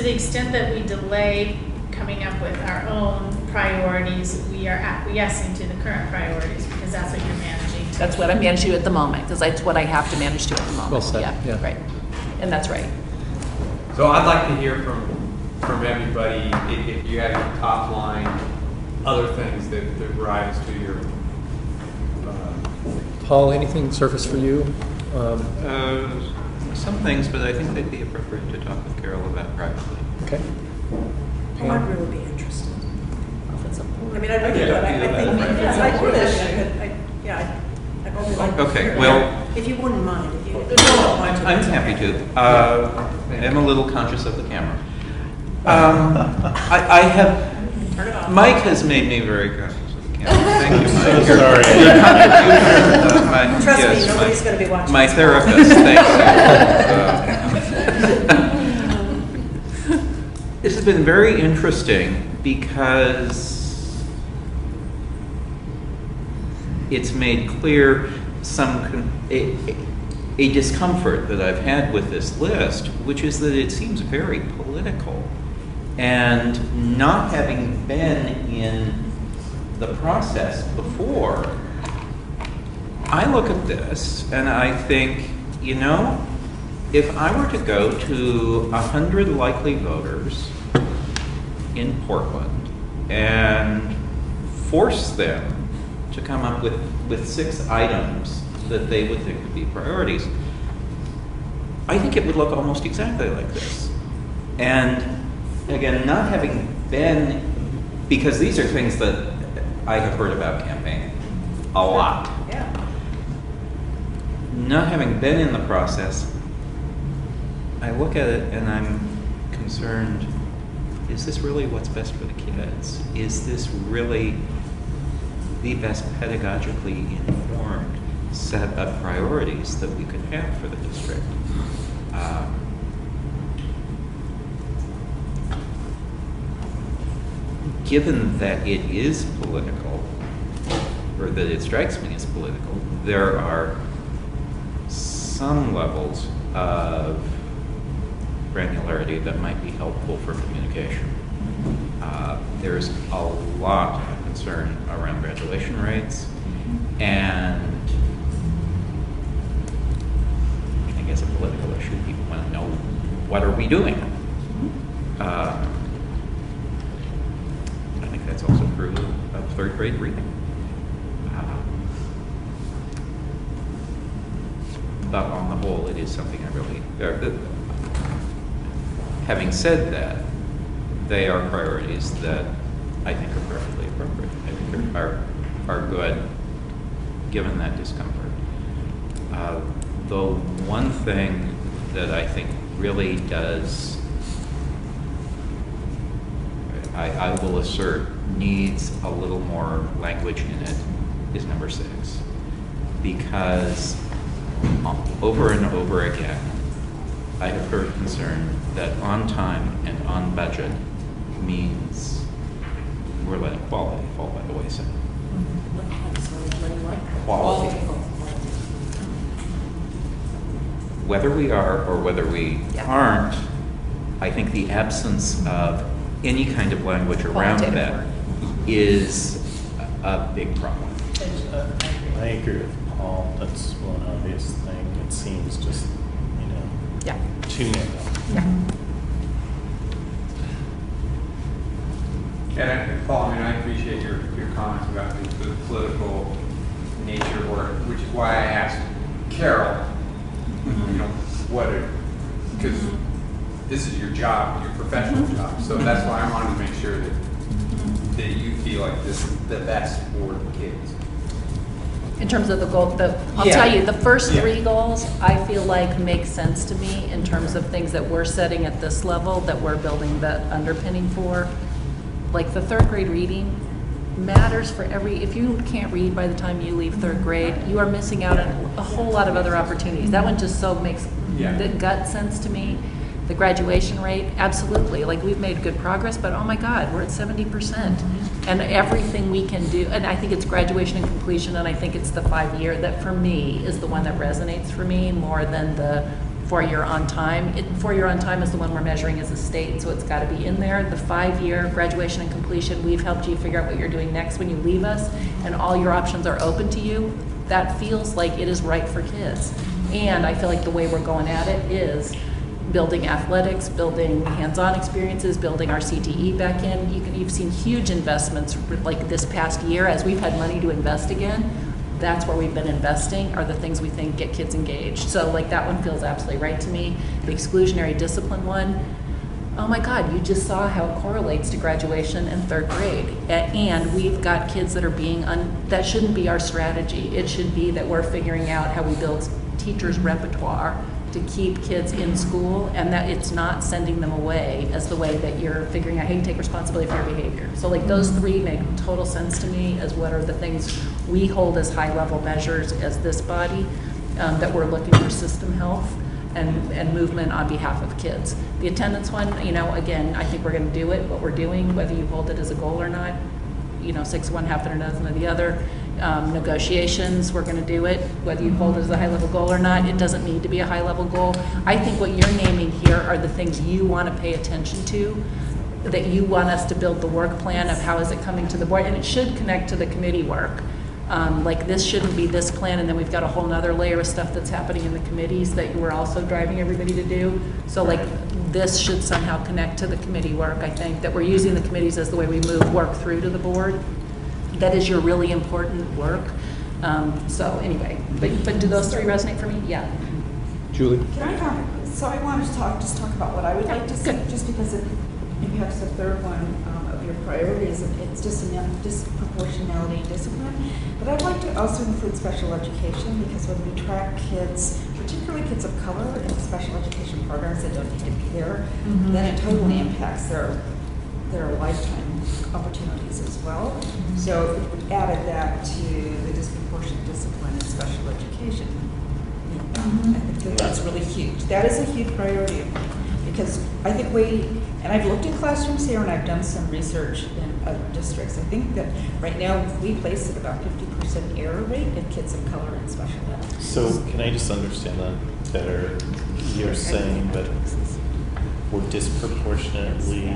the extent that we delay coming up with our own priorities, we are acquiescing to the current priorities because that's what you're managing. That's what I'm managing at the moment, because that's what I have to manage to at the moment. Well said, yeah. Right. And that's right. So I'd like to hear from everybody, if you have your top line, other things that rise to your, Paul, anything surface for you? Some things, but I think they'd be appropriate to talk with Carol about privately. Okay. Well, I'd really be interested. I mean, I Yeah, really would. I do that. think, because I would, yeah, I'd really like to Okay, hear. well- If you wouldn't mind, if you. I'm happy to. I'm a little conscious of the camera. I have, Mike has made me very conscious of the camera. Thank you, Mike. So sorry. Your contribution, Trust me, yes, nobody's gonna be watching my this. therapist, thanks. This has been very interesting because it's made clear a discomfort that I've had with this list, which is that it seems very political. And not having been in the process before, I look at this and I think, you know, if I were to go to 100 likely voters in Portland and force them to come up with 6 items that they would think would be priorities, I think it would look almost exactly like this. And again, not having been, because these are things that I have heard about campaigning a lot. Yeah. Not having been in the process, I look at it and I'm concerned, is this really what's best for the kids? Is this really the best pedagogically informed set of priorities that we could have for the district? Given that it is political, or that it strikes me as political, there are some levels of granularity that might be helpful for communication. There's a lot of concern around graduation rates, and I guess a political issue, people want to know, what are we doing? I think that's also true of 3rd grade reading. But on the whole, it is something I really, having said that, they are priorities that I think are perfectly appropriate. I think are good, given that discomfort. The one thing that I think really does, I will assert, needs a little more language in it is number 6. Because over and over again, I have heard concern that on time and on budget means we're letting quality fall by the wayside. Quality. Whether we are or whether we aren't, I think the absence of any kind of language around that is a big problem. I agree with Paul. That's one obvious thing. It seems just, too narrow. and Paul, I mean, I appreciate your comments about the political nature work, which is why I asked Carol, you know, because this is your job, your professional job, so that's why I wanted to make sure that you feel like this is the best for the kids. In terms of the goal, I'll tell you, the first 3 goals, I feel like make sense to me in terms of things that we're setting at this level, that we're building that underpinning for. Like the 3rd grade reading matters for if you can't read by the time you leave 3rd grade, you are missing out on a whole lot of other opportunities. That one just so makes the gut sense to me. The graduation rate, absolutely. Like, we've made good progress, but oh my God, we're at 70%. And everything we can do, and I think it's graduation and completion, and I think it's the 5-year that for me is the one that resonates for me more than the 4-year on time. 4-year on time is the one we're measuring as a state, so it's got to be in there. The 5-year graduation and completion, we've helped you figure out what you're doing next when you leave us, and all your options are open to you. That feels like it is right for kids. And I feel like the way we're going at it is building athletics, building hands-on experiences, building our CTE back in. You've seen huge investments like this past year as we've had money to invest again. That's where we've been investing, are the things we think get kids engaged. So like that one feels absolutely right to me. The exclusionary discipline one, oh my God, you just saw how it correlates to graduation and 3rd grade. And we've got kids that are being, that shouldn't be our strategy. It should be that we're figuring out how we build teachers' repertoire to keep kids in school, and that it's not sending them away as the way that you're figuring out how you take responsibility for your behavior. So like those 3 make total sense to me as what are the things we hold as high-level measures as this body, that we're looking for system health and movement on behalf of kids. The attendance one, you know, again, I think we're going to do it. What we're doing, whether you hold it as a goal or not, you know, 6 of one, half a dozen of the other. Negotiations, we're going to do it, whether you hold it as a high-level goal or not. It doesn't need to be a high-level goal. I think what you're naming here are the things you want to pay attention to, that you want us to build the work plan of how is it coming to the board, and it should connect to the committee work. Like this shouldn't be this plan, and then we've got a whole nother layer of stuff that's happening in the committees that we're also driving everybody to do. So like this should somehow connect to the committee work. I think that we're using the committees as the way we move work through to the board. That is your really important work. So anyway, but do those 3 resonate for me? Yeah. Julie? Can I talk? So I wanted to talk about what I would like to see, just because it impacts the 3rd one of your priorities, and it's just an disproportionality discipline. But I'd like to also include special education, because when we track kids, particularly kids of color in special education programs that don't need to be there, then it totally impacts their lifetime opportunities as well. So if we added that to the disproportionate discipline in special education, I think that's really huge. That is a huge priority, because I think and I've looked at classrooms here and I've done some research in other districts. I think that right now we place at about 50% error rate in kids of color in special ed. So can I just understand that better? You're saying that we're disproportionately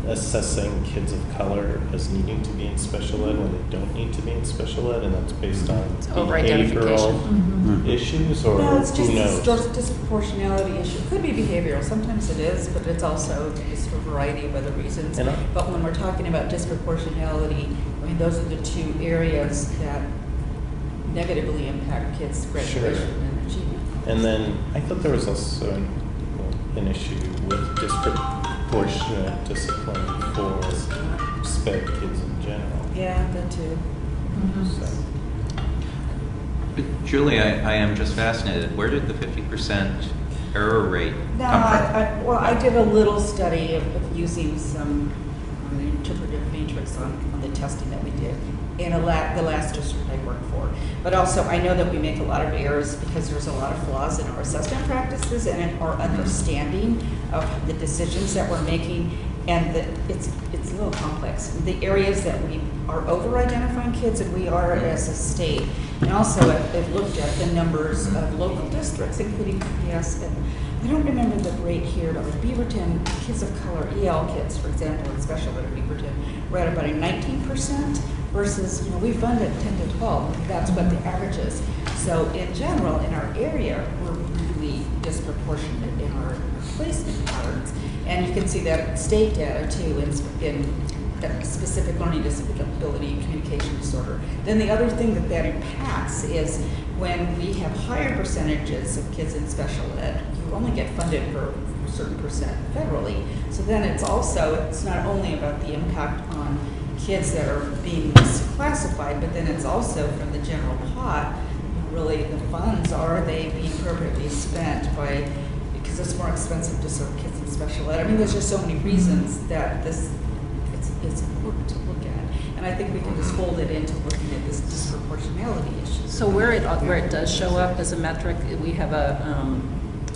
assessing kids of color as needing to be in special ed when they don't need to be in special ed, and that's based on behavioral issues, or no, it's who knows? just a disproportionality issue. It could be behavioral. Sometimes it is, but it's also just a variety of other reasons. But when we're talking about disproportionality, I mean, those are the 2 areas that negatively impact kids' graduation and achievement. And then I thought there was also an issue with disproportionate discipline for SPED kids in general. Yeah, that too. So. But Julie, I am just fascinated. Where did the 50% error rate No, come from? I did a little study of using some interpretive matrix on the testing that we did in the last district I worked for. But also, I know that we make a lot of errors because there's a lot of flaws in our assessment practices and in our understanding of the decisions that we're making, and that it's a little complex. The areas that we are over-identifying kids, and we are as a state. And also, I've looked at the numbers of local districts, including PPS, and I don't remember the rate here, but with Beaverton, kids of color, EL kids, for example, in special ed at Beaverton, we're at about a 19%, versus, we fund at 10 to 12. That's what the average is. So in general, in our area, we're really disproportionate in our placement patterns. And you can see that state data too in specific learning disability and communication disorder. Then the other thing that impacts is when we have higher percentages of kids in special ed, you only get funded for a certain percent federally. So then it's not only about the impact on kids that are being misclassified, but then it's also from the general pot, really the funds, are they being appropriately spent because it's more expensive to serve kids in special ed. I mean, there's just so many reasons that it's important to look at. And I think we can just fold it into looking at this disproportionality issue. So where it does show up as a metric, we have a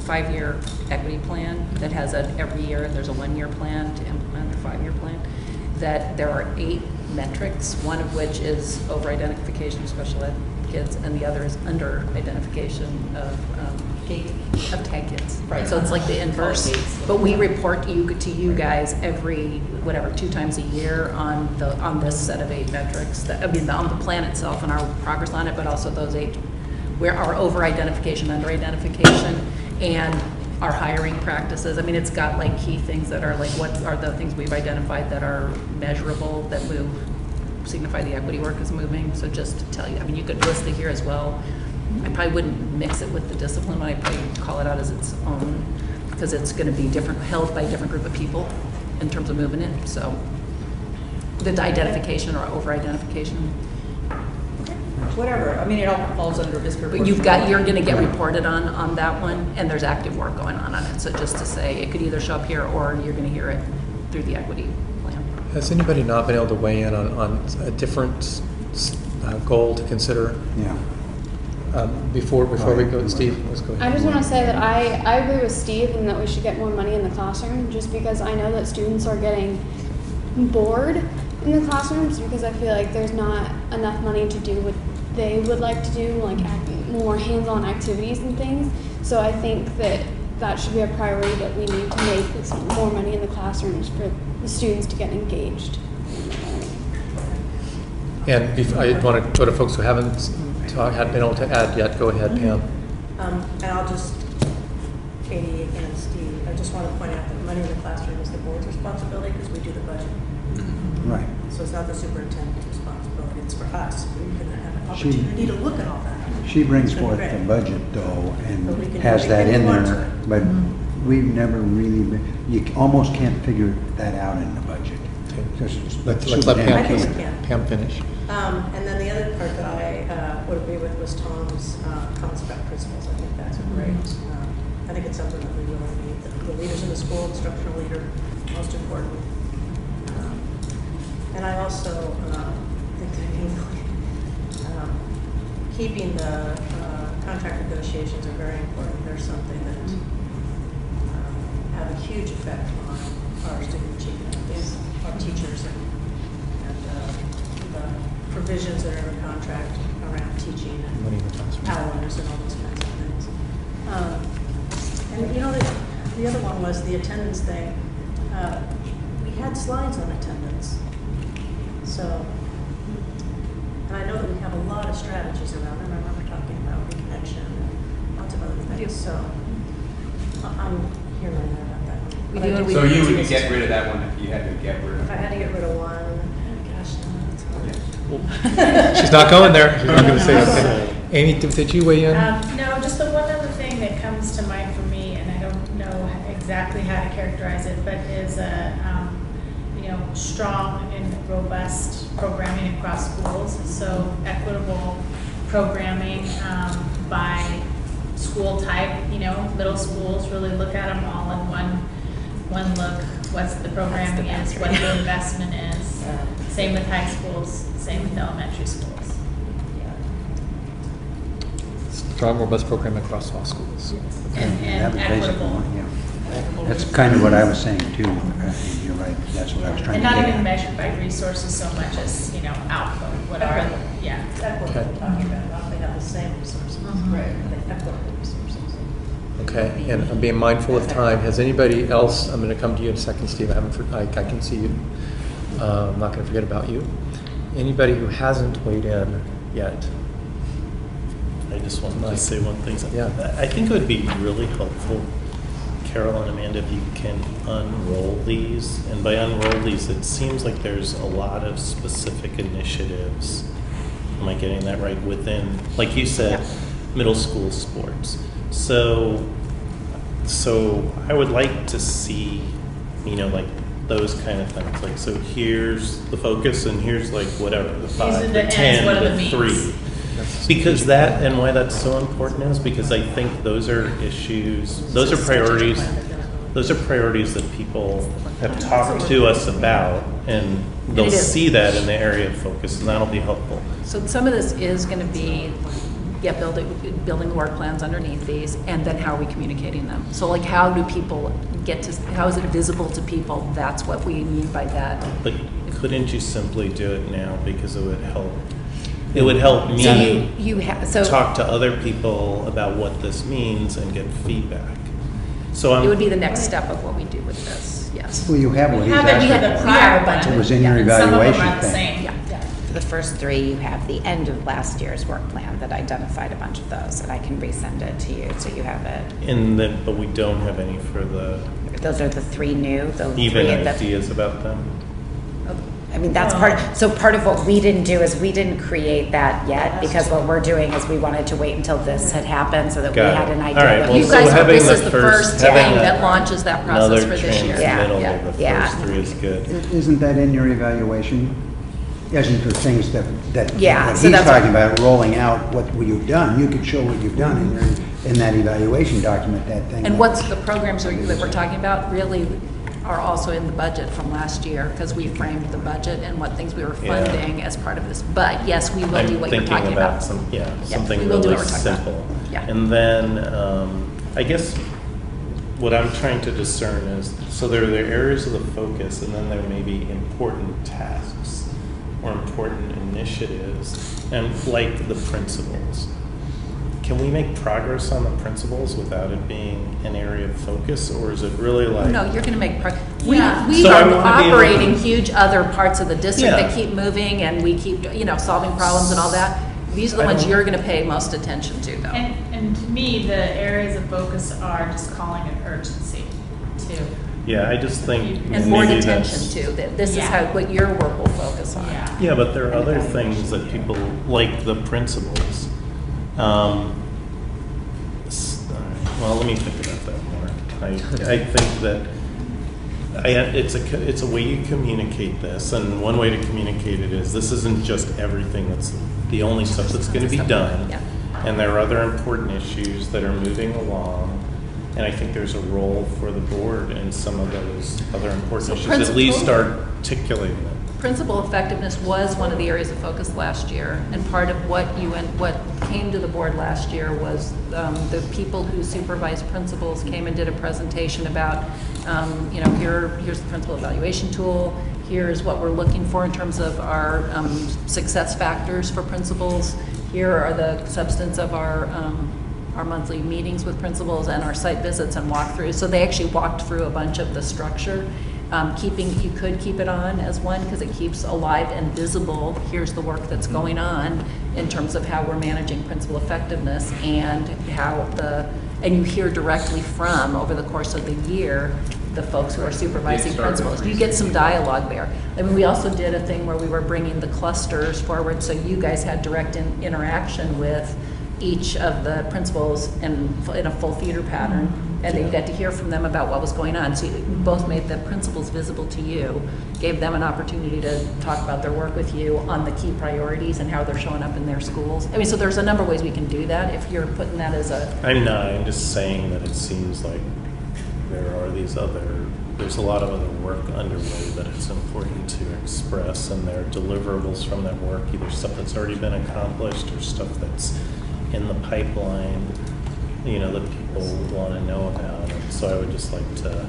5-year equity plan that has every year, there's a 1-year plan to implement a 5-year plan. That there are 8 metrics, one of which is over-identification of special ed kids, and the other is under-identification of Of tag kids. Right. So it's like the inverse. But we report to you guys every, 2 times a year on this set of 8 metrics. On the plan itself and our progress on it, but also those 8, where our over-identification, under-identification, and our hiring practices. It's got like key things that are like, what are the things we've identified that are measurable, that move, signify the equity work is moving. So just to tell you, you could list it here as well. I probably wouldn't mix it with the discipline. I'd probably call it out as its own, because it's going to be held by a different group of people in terms of moving it. So the identification or over-identification. Whatever, it all falls under disproportionate. But you're going to get reported on that one, and there's active work going on it. So just to say, it could either show up here or you're going to hear it through the equity plan. Has anybody not been able to weigh in on a different goal to consider? Yeah. Before we go, Steve, let's go ahead. I just want to say that I agree with Steve in that we should get more money in the classroom, just because I know that students are getting bored in the classrooms, because I feel like there's not enough money to do what they would like to do, like more hands-on activities and things. So I think that should be a priority, that we need to make more money in the classrooms for the students to get engaged. And I want to go to folks who haven't been able to add yet. Go ahead, Pam. And I'll just, Katie and Steve, I just want to point out that money in the classroom is the board's responsibility because we do the budget. Right. So it's not the superintendent's responsibility, it's for us. We can have an opportunity to look at all that. She brings It's been forth great. the budget though, But we and can has make that it in more there, to it. but we've never really, you almost can't figure that out in the budget. Just Let's let superintendent I think we can. can. Pam finish. And then the other part that I would agree with was Tom's comments about principals. I think that's a great, I think it's something that we really need. The leaders in the school, instructional leader, most important. And I also think that keeping the contract negotiations are very important. They're something that have a huge effect on our student achievement, our teachers, and the provisions that are in the contract around teaching Money and in the classroom. hours and all those kinds of things. And the other one was the attendance thing. We had slides on attendance. So, and I know that we have a lot of strategies around it. I remember talking about reconnection and lots of other things. So, I'm hearing about that. We But do I what we So you do. would get rid of that one if you had to get rid of If I it? had to get rid of one, gosh, no, that's hard. She's not going there. She's not going to say okay. Amy, did you weigh in? No, just the one other thing that comes to mind for me, and I don't know exactly how to characterize it, but is a strong and robust programming across schools. So equitable programming by school type. Middle schools really look at them all in one look. What's the programming is, what the investment is. Same with high schools. Same with elementary schools. Strong, robust program across all schools. And equitable. Yeah. That's kind of what I was saying too. You're right. That's what I was trying And to not get even at. measured by resources so much as, output, whatever. Yeah. That's what we're talking about. Not they have the same resources. Right. They equitable resources. Okay, and I'm being mindful of time. Has anybody else, I'm going to come to you in a second, Steve. I can see you. I'm not going to forget about you. Anybody who hasn't weighed in yet? I just wanted to say one thing. Yeah. I think it would be really helpful, Carol and Amanda, if you can unroll these. And by unroll these, it seems like there's a lot of specific initiatives. Am I getting that right? Within, like you said, middle school sports. So I would like to see, like those kind of things. Like, so here's the focus, and here's like whatever the 5, are the the ends, 10, what are the the 3. means? Because that, and why that's so important is because I think those are issues, those are priorities that people have talked to us about, and they'll It is. see that in the area of focus, and that'll be helpful. So some of this is going to be, building the work plans underneath these, and then how are we communicating them? So like, how do people how is it visible to people? That's what we mean by that. But couldn't you simply do it now because it would help It would help me So talk to other people about what this means and get feedback. So It would be the next step of what we do with this, yes. Well, you have what We he's have it, we asking. have the prior budget. It was in your and some of them evaluation are the thing. same. Yeah. For the first three, you have the end of last year's work plan that identified a bunch of those, and I can resend it to you, so you have it. And then, but we don't have any for the Those are the three new, the even three that. ideas about them. I mean, that's part of what we didn't do is we didn't create that yet, because what we're doing is we wanted to wait until this had happened so that we Got had it. an All idea. right, what well, we You so were guys, having this the is the first- first having thing a- that launches that process Another for this year. transmittal Yeah, of the yeah. first three is good. Isn't that in your evaluation? Isn't there things that Yeah, what so he's that's talking about, rolling out what you've done? You could show what you've done in that evaluation document, that thing. And what's the programs that we're talking about really are also in the budget from last year, because we framed the budget and what things we were Yeah. funding as part of this. But yes, we will do I'm what you're thinking talking about. something we will do really what we're talking about. simple. Yeah. And then, I guess what I'm trying to discern is, so there are the areas of the focus, and then there may be important tasks or important initiatives, and like the principles. Can we make progress on the principles without it being an area of focus, or is it really like? No, you're going to make Yeah. we So I are wanna be able operating to- huge other parts of the district Yeah. that keep moving, and we keep, solving problems and all that. These are the I ones don't- you're going to pay most attention to, though. And to me, the areas of focus are just calling it urgency too. Yeah, I just think And more maybe attention that's- to, that this is Yeah. how, what your work will focus on. Yeah. Yeah, but there are other things that people, like the principles. Well, let me think about that more. I think that it's a way you communicate this, and one way to communicate it is this isn't just everything that's the only stuff that's going to be done. Yeah. And there are other important issues that are moving along, and I think there's a role for the board in some of those other important So issues, at least articulating them. Principal effectiveness was one of the areas of focus last year, and part of what what came to the board last year was the people who supervise principals came and did a presentation about, here's the principal evaluation tool, here's what we're looking for in terms of our success factors for principals, here are the substance of our monthly meetings with principals and our site visits and walkthroughs. So they actually walked through a bunch of the structure. You could keep it on as one because it keeps alive and visible. Here's the work that's going on in terms of how we're managing principal effectiveness and and you hear directly from, over the course of the year, the folks who are supervising principals. You get some dialogue there. I mean, we also did a thing where we were bringing the clusters forward, so you guys had direct interaction with each of the principals in a full feeder pattern, and then you got to hear from them about what was going on. So you both made the principals visible to you, gave them an opportunity to talk about their work with you on the key priorities and how they're showing up in their schools. I mean, so there's a number of ways we can do that if you're putting that as a... I'm not, I'm just saying that it seems like there's a lot of other work underway that it's important to express, and there are deliverables from that work, either stuff that's already been accomplished or stuff that's in the pipeline, that people want to know about. And so I would just like to...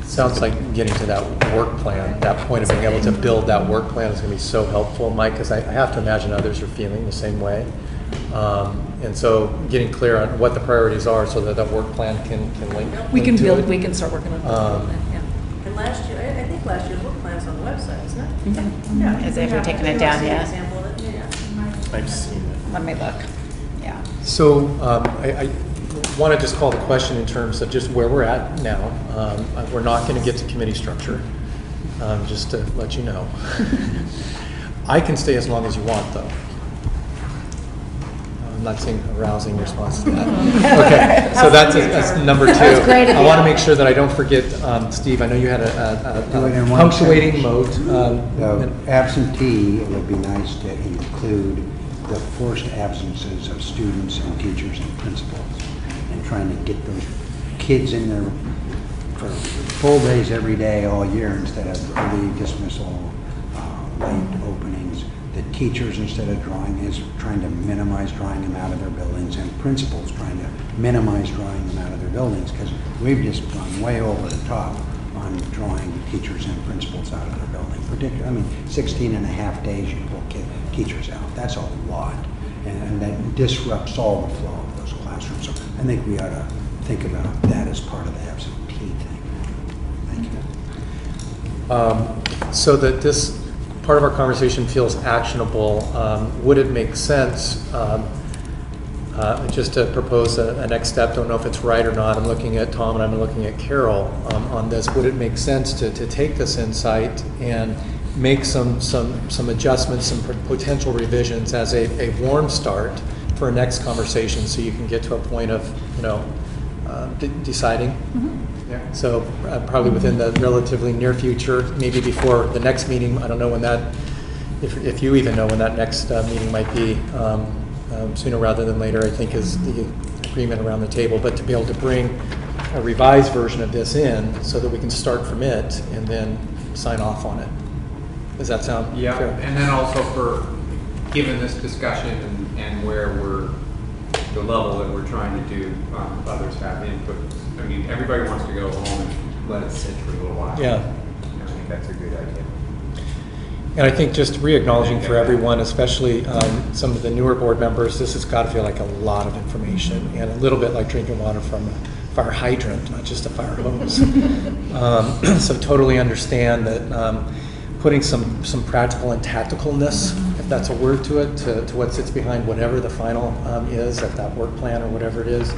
Sounds like getting to that work plan, that point of being able to build that work plan is going to be so helpful, Mike, because I have to imagine others are feeling the same way. And so getting clear on what the priorities are so that that work plan can link We can to build, it. we can start working on it. And last year, I think last year's work plan's on the website, isn't it? Mm-hmm. Yeah. Has everyone taken it down yet? Example of it, yeah. I've seen it. Let me look. Yeah. So I want to just call the question in terms of just where we're at now. We're not going to get to committee structure, just to let you know. I can stay as long as you want, though. I'm not seeing a rousing response to that. Okay, so that's number two. That was great of I you. want to make sure that I don't forget, Steve, I know you had Do it in a one punctuating sentence. mode. Absentee, it would be nice to include the forced absences of students and teachers and principals, and trying to get those kids in there for full days every day, all year, instead of early dismissal, late openings. The teachers, instead of trying to minimize drawing them out of their buildings, and principals trying to minimize drawing them out of their buildings, because we've just gone way over the top on drawing teachers and principals out of their building. particular, I mean, 16 and a half days you pull teachers out. That's a lot. And that disrupts all the flow of those classrooms. So I think we ought to think about that as part of the absentee thing. Thank you. So that this part of our conversation feels actionable, would it make sense just to propose a next step? Don't know if it's right or not. I'm looking at Tom and I'm looking at Carol on this. Would it make sense to take this insight and make some adjustments, some potential revisions as a warm start for a next conversation, so you can get to a point of deciding? Mm-hmm. Yeah. So probably within the relatively near future, maybe before the next meeting. I don't know when that, if you even know when that next meeting might be. Sooner rather than later, I think, is the agreement around the table. But to be able to bring a revised version of this in so that we can start from it and then sign off on it. Does that sound fair? And then also for, given this discussion and where the level that we're trying to do, others have input. I mean, everybody wants to go home and let it sit for a little while. Yeah. I think that's a good idea. And I think just re-acknowledging for everyone, especially some of the newer board members, this has got to feel like a lot of information and a little bit like drinking water from a fire hydrant, not just a fire hose. So totally understand that putting some practical and tacticalness, if that's a word to it, to what sits behind whatever the final is, at that work plan or whatever it is.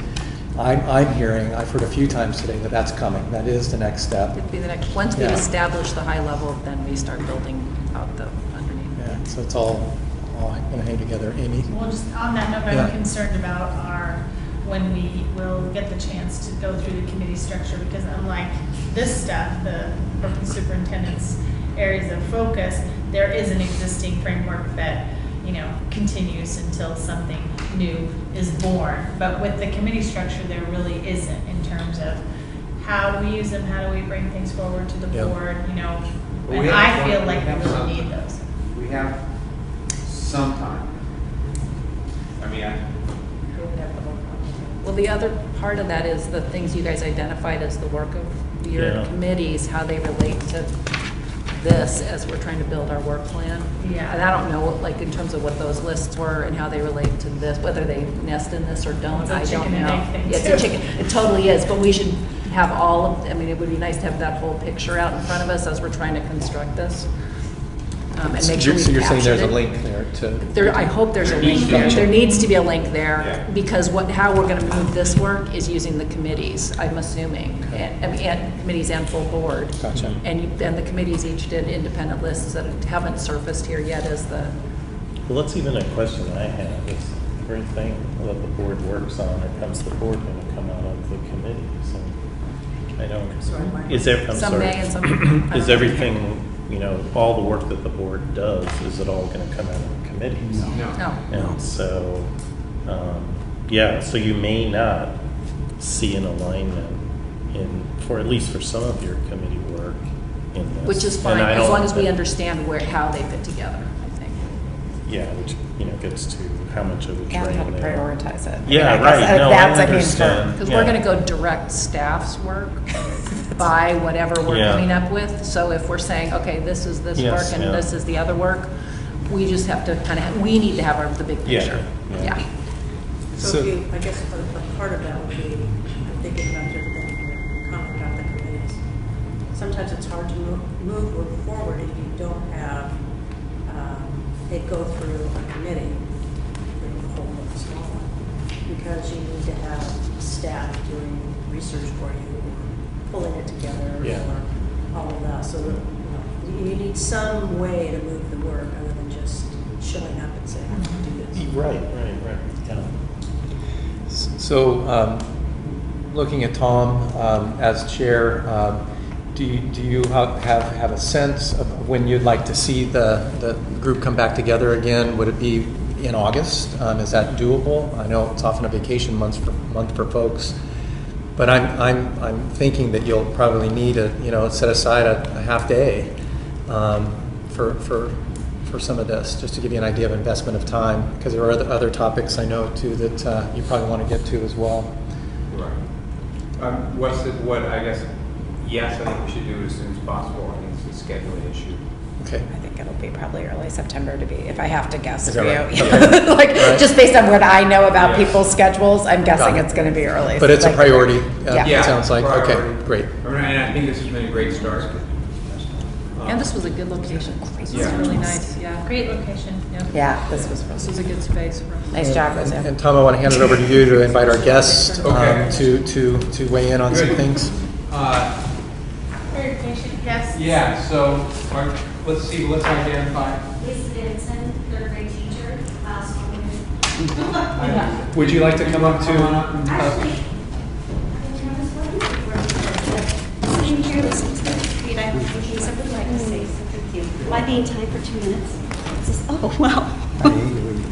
I'm hearing, I've heard a few times today that that's coming. That is the next step. It'd be the next, once we establish the high level, then we start building out the underneath. Yeah, so it's all going to hang together. Amy? Well, just on that note, I'm concerned about when we will get the chance to go through the committee structure, because unlike this stuff, the superintendent's areas of focus, there is an existing framework that continues until something new is born. But with the committee structure, there really isn't, in terms of how do we use them, how do we bring things forward to the board, and I feel like we really need those. We have some time. I mean, Well, the other part of that is the things you guys identified as the work of your committees, how they relate to this as we're trying to build our work plan. Yeah. And I don't know, like, in terms of what those lists were and how they relate to this, whether they nest in this or don't, I don't know. It's a chicken. It totally is, but we should have all of, I mean, it would be nice to have that whole picture out in front of us as we're trying to construct this. And make sure So you're saying there's a it. link there I hope there's a link there. There needs to be a link there, because how we're going to move this work is using the committees, I'm assuming, and committees and full board. Gotcha. And the committees each did independent lists that haven't surfaced here yet as the. Well, that's even a question I have, is everything that the board works on or comes to the board going to come out of the committees? And I don't, is there, I'm Some sorry. may and some. Is everything, all the work that the board does, is it all going to come out of the committees? No. And so, so you may not see an alignment for at least for some of your committee work in this. Which is fine, as long as we understand how they fit together, I think. Yeah, which, gets to how much of the And training how to there. prioritize it. Yeah, I guess right. No, I that's understand. Because we're going to go direct staff's work by whatever we're coming up with. So if we're saying, okay, this is this work and this is the other work, we just have to we need to have the big picture. Yeah. So I guess a part of that would be, I'm thinking about your comment about the committees. Sometimes it's hard to move work forward if you don't have it go through a committee, the whole one, small one, because you need to have staff doing research for you, or pulling it together, or all of that. So you need some way to move the work other than just showing up and saying, I'm going to do this. Right. Yeah. So, looking at Tom as chair, do you have a sense of when you'd like to see the group come back together again? Would it be in August? Is that doable? I know it's often a vacation month for folks, but I'm thinking that you'll probably need set aside a half day for some of this, just to give you an idea of investment of time, because there are other topics I know too that you probably want to get to as well. Right. What I guess, yes, I think we should do it as soon as possible. I think it's scheduling issue. Okay. I think it'll be probably early September to be, if I have to guess Is for that you. right? Okay. Like, Right. just based on what I know about Yeah. people's schedules, I'm guessing Got it. it's gonna be early. But it's a Like, priority, Yeah. it sounds like. priority. Okay, great. I mean, and I think this has been a great start. And this was a good location. This was Yeah. really nice, yeah. Great location, yeah. Yeah, this was This was a good space for us. nice job, Roseanne. And Tom, I want to hand it over to you to invite our guests Okay. to weigh in on some Good. things. Very patient guests. Yeah, so, let's see, let's identify. Lisa Davidson, third grade teacher, Would you like to come up to? Actually, I've never spoken before. Sitting here listening to the street, I in case I would like to say something to you. Am I being time for 2 minutes? Oh, wow.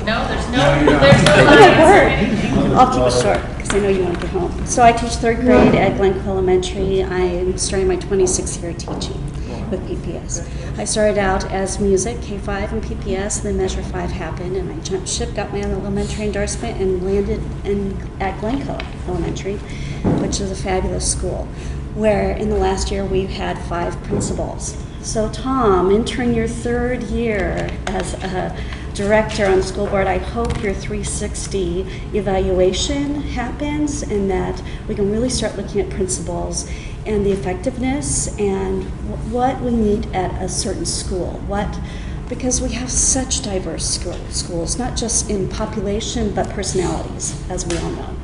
No, there's no Okay, lines or anything. I'll keep it short because I know you want to get home. So I teach third grade at Glencoe Elementary. I'm starting my 26th year teaching with PPS. I started out as music, K-5 and PPS, and then Measure 5 happened, and I jumped ship, got my elementary endorsement, and landed at Glencoe Elementary, which is a fabulous school, where in the last year we've had 5 principals. So Tom, entering your 3rd year as a director on the school board, I hope your 360 evaluation happens and that we can really start looking at principals and the effectiveness and what we need at a certain school. Because we have such diverse schools, not just in population, but personalities, as we all know.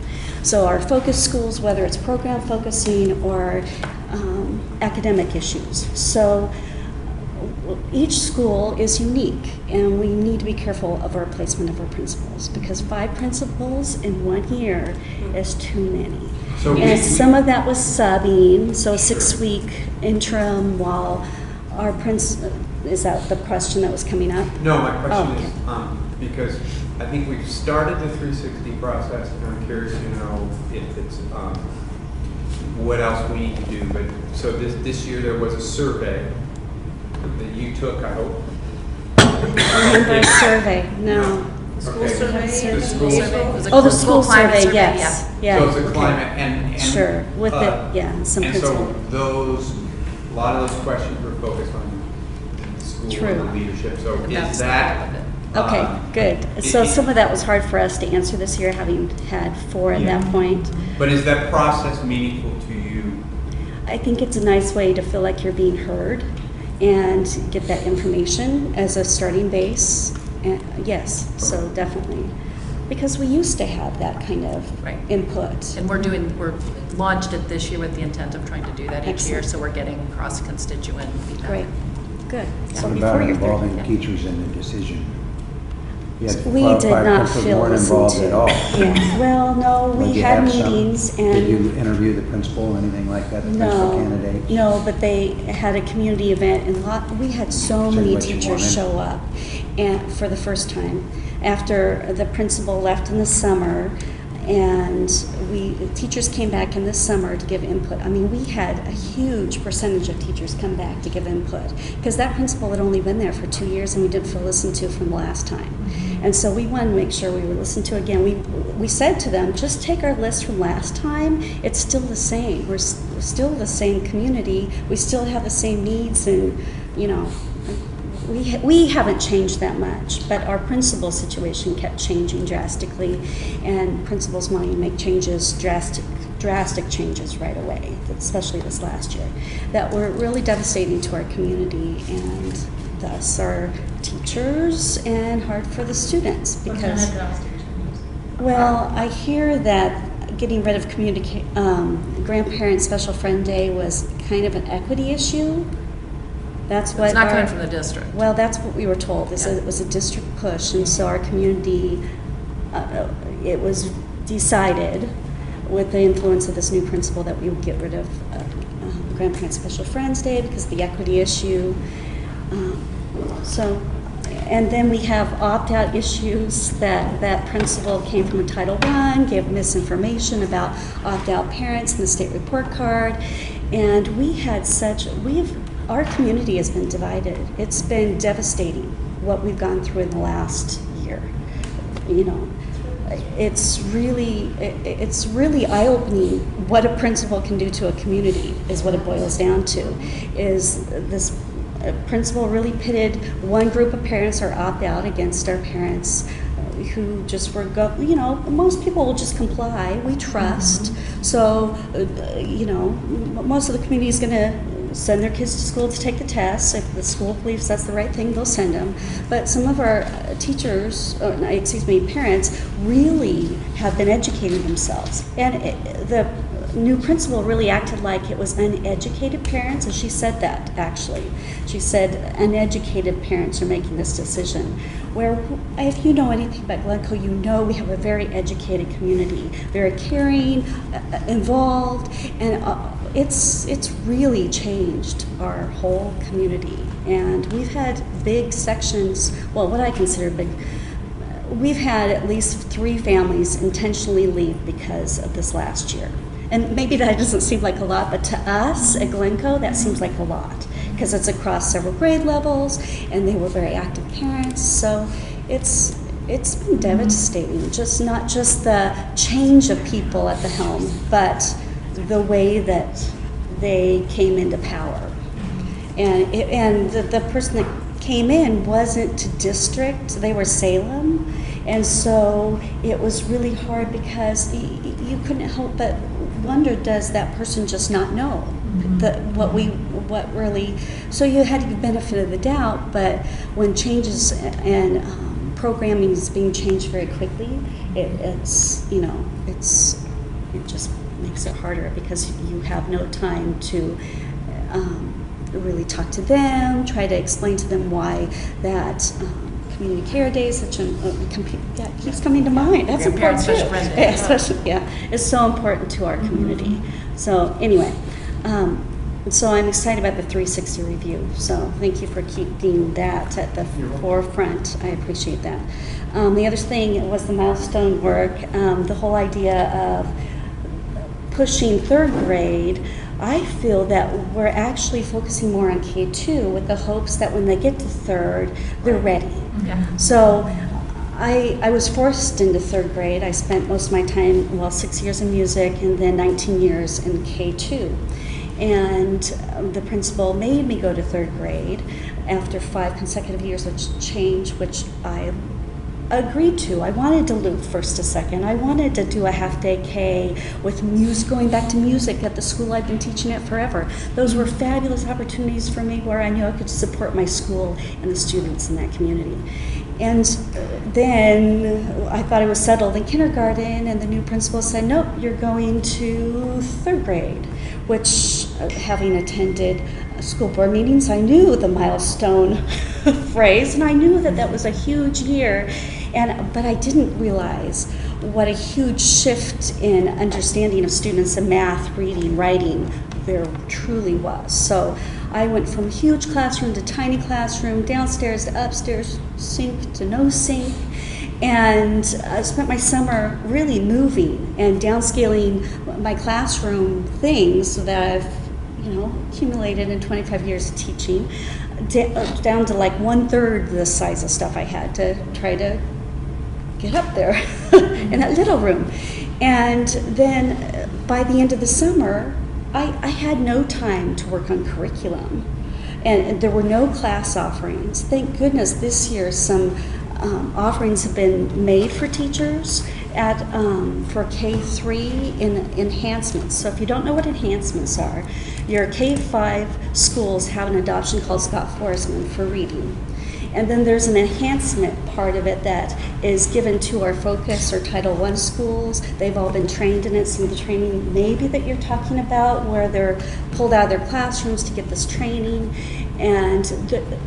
So our focus schools, whether it's program focusing or academic issues. So each school is unique, and we need to be careful of our placement of our principals, because 5 principals in 1 year is too many. So and some of that was subbing, so 6-week interim while our is that the question that was coming up? No, my question okay. is, because I think we've started the 360 process, and I'm curious to know if it's, what else we need to do. But so this year there was a survey that you took, I hope. Remember survey? No. School survey? The school survey. Oh, the school climate survey, survey, yes. Yeah. So it's a okay. climate and Sure, with it, yeah, some and principle. so a lot of those questions were focused on the school True. and the leadership. So And that's is the that part of it. Okay, good. So some of that was hard for us to answer this year, having had 4 at Yeah. that point. But is that process meaningful to you? I think it's a nice way to feel like you're being heard and get that information as a starting base. Yes, so definitely. Because we used to have that kind of Right. input. And we're launched it this year with the intent of trying to do that each year, Excellent. so we're getting cross-constituent feedback. Great, good. So What before about you're involving third. teachers in the decision? You had We five did not principals feel weren't listened involved to. at all. Yeah, well, no, Did we you had have some? meetings Did and. you interview the principal, anything like that, the principal No, candidate? no, but they had a community event and we had so See many what you teachers wanted. show up and for the first time after the principal left in the summer, and teachers came back in the summer to give input. I mean, we had a huge percentage of teachers come back to give input because that principal had only been there for 2 years and we didn't feel listened to from last time. And so we wanted to make sure we were listened to again. We said to them, just take our list from last time. It's still the same. We're still the same community. We still have the same needs, and we haven't changed that much. But our principal situation kept changing drastically, and principals wanting to make changes, drastic changes right away, especially this last year, that were really devastating to our community and thus our teachers and hard for the students because well, I hear that getting rid of grandparent special friend day was kind of an equity issue. That's what It's not coming from the district. Well, that's what we were told. It was a district push, and so our community, it was decided with the influence of this new principal that we would get rid of grandparent special friends day because of the equity issue. And then we have opt-out issues that principal came from a Title I, gave misinformation about opt-out parents in the state report card, and our community has been divided. It's been devastating what we've gone through in the last year. It's really eye-opening what a principal can do to a community is what it boils down to, is this principal really pitted one group of parents or opt out against our parents who just were most people will just comply. We trust. So, most of the community is going to send their kids to school to take the tests. If the school believes that's the right thing, they'll send them. But some of our parents really have been educating themselves. And the new principal really acted like it was uneducated parents, and she said that, actually. She said uneducated parents are making this decision. Where, if you know anything about Glencoe, you know we have a very educated community, very caring, involved, and it's really changed our whole community. And we've had big sections, well, what I consider big, we've had at least 3 families intentionally leave because of this last year. And maybe that doesn't seem like a lot, but to us at Glencoe, that seems like a lot, because it's across several grade levels, and they were very active parents. So it's been devastating, not just the change of people at the helm, but the way that they came into power. And the person that came in wasn't district, they were Salem. And so it was really hard because you couldn't help but wonder, does that person just not know what really, so you had the benefit of the doubt, but when changes and programming is being changed very quickly, it just makes it harder because you have no time to really talk to them, try to explain to them why that community care day is such that keeps coming to mind. That's important too. It's so important to our community. So anyway, so I'm excited about the 360 review. So thank you for keeping that at the forefront. I appreciate that. The other thing was the milestone work. The whole idea of pushing 3rd grade. I feel that we're actually focusing more on K2 with the hopes that when they get to 3rd, they're ready. Yeah. So I was forced into 3rd grade. I spent most of my time, 6 years in music and then 19 years in K2. And the principal made me go to 3rd grade after 5 consecutive years of change, which I agreed to. I wanted to loop 1st to 2nd. I wanted to do a half-day K with music, going back to music at the school I've been teaching at forever. Those were fabulous opportunities for me where I knew I could support my school and the students in that community. And then I thought I was settled in kindergarten, and the new principal said, nope, you're going to 3rd grade, which, having attended school board meetings, I knew the milestone phrase, and I knew that that was a huge year, but I didn't realize what a huge shift in understanding of students in math, reading, writing there truly was. So I went from huge classroom to tiny classroom, downstairs to upstairs, sink to no sink, and I spent my summer really moving and downscaling my classroom things so that I've accumulated in 25 years of teaching, down to like 1/3 the size of stuff I had to try to get up there in that little room. And then by the end of the summer, I had no time to work on curriculum, and there were no class offerings. Thank goodness this year some offerings have been made for teachers for K3 in enhancements. So if you don't know what enhancements are, your K5 schools have an adoption called Scott Forsman for reading. And then there's an enhancement part of it that is given to our focus or Title I schools. They've all been trained in it. Some of the training maybe that you're talking about where they're pulled out of their classrooms to get this training. And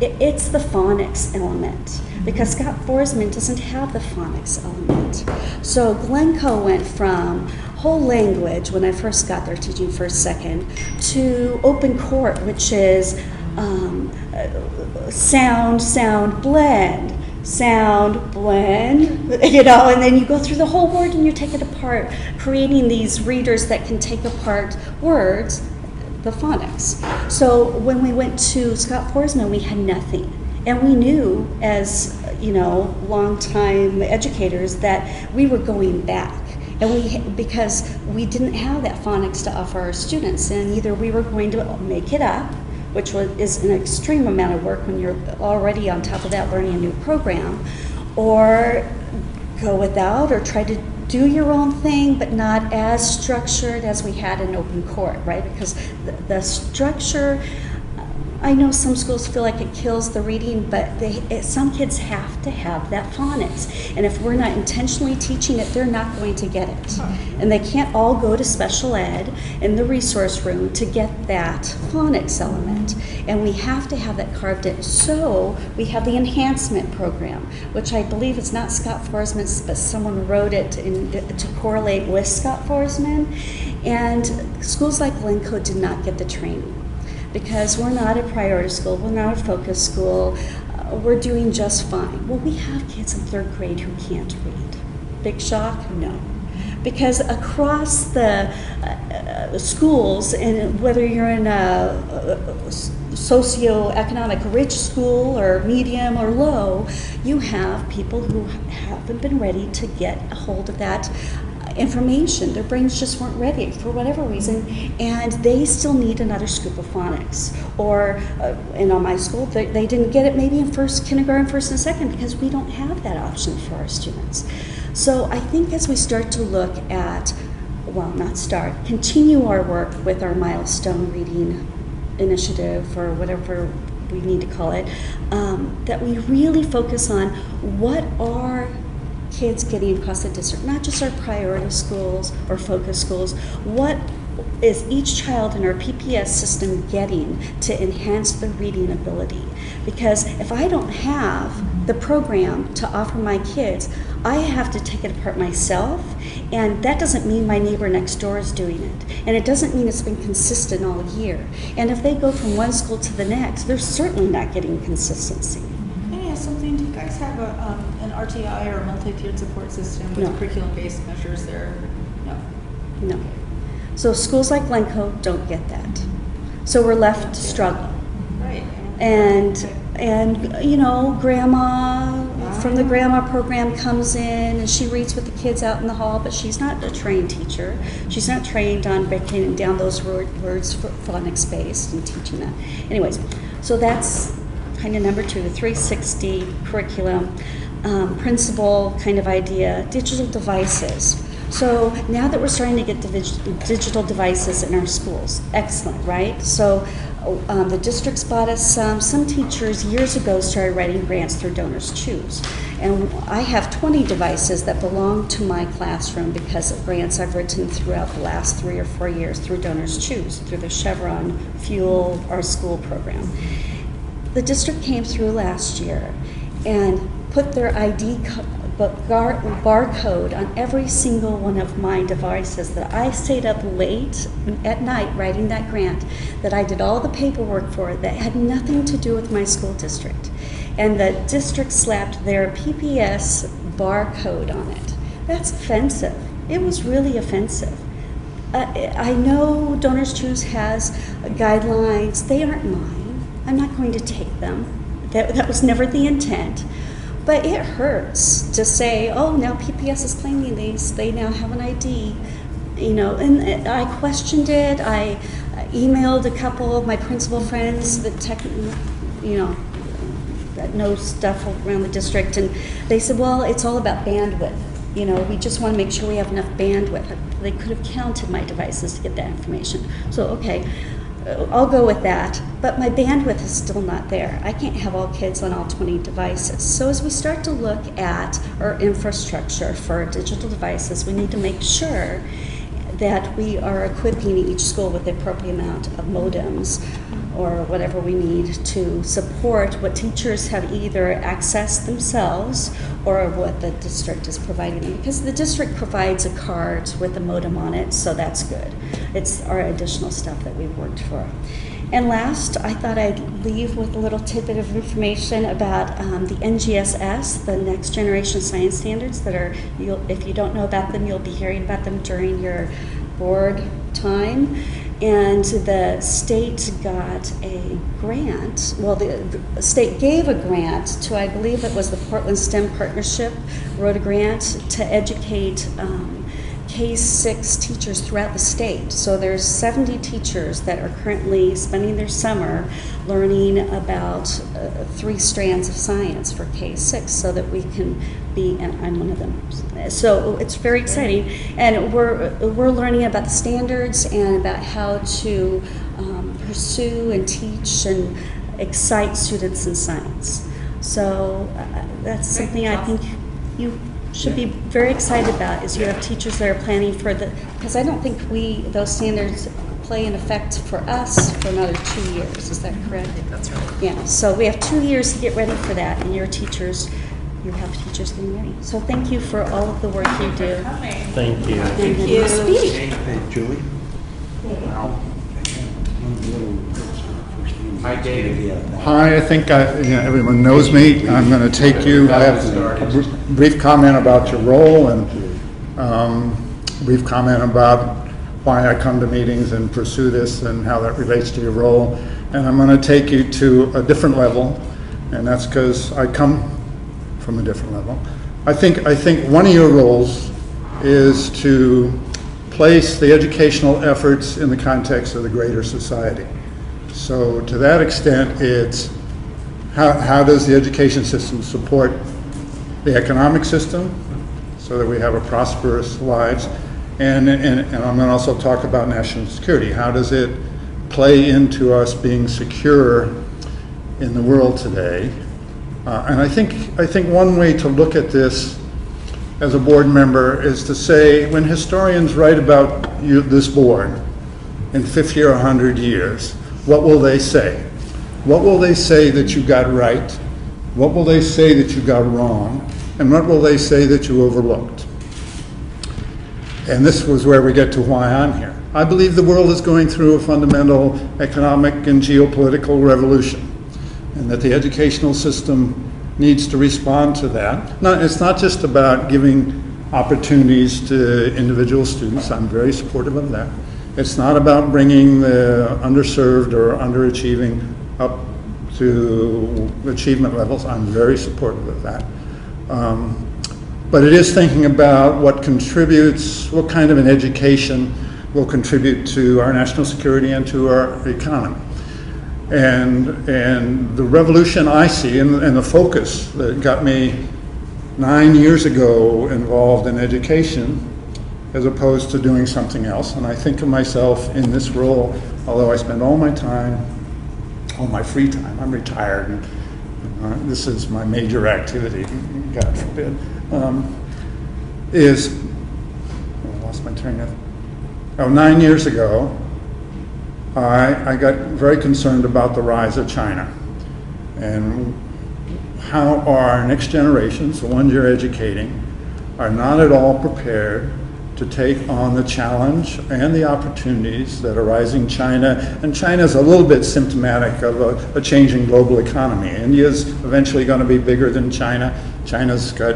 it's the phonics element, because Scott Forsman doesn't have the phonics element. So Glencoe went from whole language when I first got there teaching 1st, 2nd to open court, which is sound, blend, and then you go through the whole word and you take it apart, creating these readers that can take apart words, the phonics. So when we went to Scott Forsman, we had nothing. And we knew, as longtime educators, that we were going back. And because we didn't have that phonics to offer our students, and either we were going to make it up which is an extreme amount of work when you're already on top of that learning a new program, or go without or try to do your own thing, but not as structured as we had in open court, right? Because the structure, I know some schools feel like it kills the reading, but some kids have to have that phonics. And if we're not intentionally teaching it, they're not going to get it. And they can't all go to special ed in the resource room to get that phonics element. And we have to have that carved in. So we have the enhancement program, which I believe is not Scott Forsman's, but someone wrote it to correlate with Scott Forsman. And schools like Glencoe did not get the training, because we're not a priority school, we're not a focus school, we're doing just fine. Well, we have kids in 3rd grade who can't read. Big shock? No. Because across the schools, and whether you're in a socioeconomic rich school or medium or low, you have people who haven't been ready to get a hold of that information. Their brains just weren't ready for whatever reason, and they still need another scoop of phonics. Or, and on my school, they didn't get it maybe in kindergarten, first and second, because we don't have that option for our students. So I think as we start to look at, well, not start, continue our work with our milestone reading initiative, or whatever we need to call it, that we really focus on what are kids getting across the district, not just our priority schools or focus schools. What is each child in our PPS system getting to enhance their reading ability? Because if I don't have the program to offer my kids, I have to take it apart myself, and that doesn't mean my neighbor next door is doing it, and it doesn't mean it's been consistent all year. And if they go from one school to the next, they're certainly not getting consistency. Can I ask something? Do you guys have an RTI or a multi-tiered support system with curriculum-based measures there? No. No. So schools like Glencoe don't get that. So we're left to struggle. Right. And you know, grandma from the grandma program comes in and she reads with the kids out in the hall, but she's not a trained teacher. She's not trained on breaking down those words for phonics based and teaching that. Anyways, so that's kind of number 2, the 360 curriculum, principal kind of idea, digital devices. So now that we're starting to get digital devices in our schools, excellent, right? So the district's bought us some teachers years ago started writing grants through Donors Choose. And I have 20 devices that belong to my classroom because of grants I've written throughout the last 3 or 4 years through Donors Choose, through the Chevron Fuel Our School program. The district came through last year and put their ID barcode on every single one of my devices that I stayed up late at night writing that grant, that I did all the paperwork for, that had nothing to do with my school district. And the district slapped their PPS barcode on it. That's offensive. It was really offensive. I know Donors Choose has guidelines. They aren't mine. I'm not going to take them. That was never the intent. But it hurts to say, oh, now PPS is claiming these. They now have an ID. You know, and I questioned it. I emailed a couple of my principal friends that that know stuff around the district, and they said, well, it's all about bandwidth. You know, we just want to make sure we have enough bandwidth. They could have counted my devices to get that information. So, okay, I'll go with that. But my bandwidth is still not there. I can't have all kids on all 20 devices. So as we start to look at our infrastructure for digital devices, we need to make sure that we are equipping each school with the appropriate amount of modems or whatever we need to support what teachers have either accessed themselves or what the district is providing them. Because the district provides a card with a modem on it, so that's good. It's our additional stuff that we've worked for. And last, I thought I'd leave with a little tidbit of information about the NGSS, the Next Generation Science Standards, that are, if you don't know about them, you'll be hearing about them during your board time. And the state got a grant, well, the state gave a grant to, I believe it was the Portland STEM Partnership, wrote a grant to educate K-6 teachers throughout the state. So there's 70 teachers that are currently spending their summer learning about 3 strands of science for K-6 so that we can be, and I'm one of them. So it's very exciting. And we're learning about the standards and about how to pursue and teach and excite students in science. So that's something I think you should be very excited about, is you have teachers that are planning for because I don't think those standards play in effect for us for another 2 years. Is that correct? I think that's right. Yeah, so we have 2 years to get ready for that, and you have teachers getting ready. So thank you for all of the work you do. Thank you. Thank you. Hey, Julie? Hi, David. Hi, I think everyone knows me. I'm going to take you, I have a brief comment about your role and brief comment about why I come to meetings and pursue this and how that relates to your role. And I'm going to take you to a different level, and that's because I come from a different level. I think one of your roles is to place the educational efforts in the context of the greater society. So to that extent, it's how does the education system support the economic system so that we have a prosperous lives? And I'm going to also talk about national security. How does it play into us being secure in the world today? And I think one way to look at this as a board member is to say, when historians write about this board in 50 or 100 years, what will they say? What will they say that you got right? What will they say that you got wrong? And what will they say that you overlooked? And this was where we get to why I'm here. I believe the world is going through a fundamental economic and geopolitical revolution, and that the educational system needs to respond to that. It's not just about giving opportunities to individual students. I'm very supportive of that. It's not about bringing the underserved or underachieving up to achievement levels. I'm very supportive of that. But it is thinking about what kind of an education will contribute to our national security and to our economy. And the revolution I see and the focus that got me 9 years ago involved in education as opposed to doing something else. And I think of myself in this role, although I spend all my time, all my free time, I'm retired, and this is my major activity, God forbid, I lost my train of, 9 years ago, I got very concerned about the rise of China and how our next generations, the ones you're educating, are not at all prepared to take on the challenge and the opportunities that arise in China. And China's a little bit symptomatic of a changing global economy. India's eventually going to be bigger than China. China's got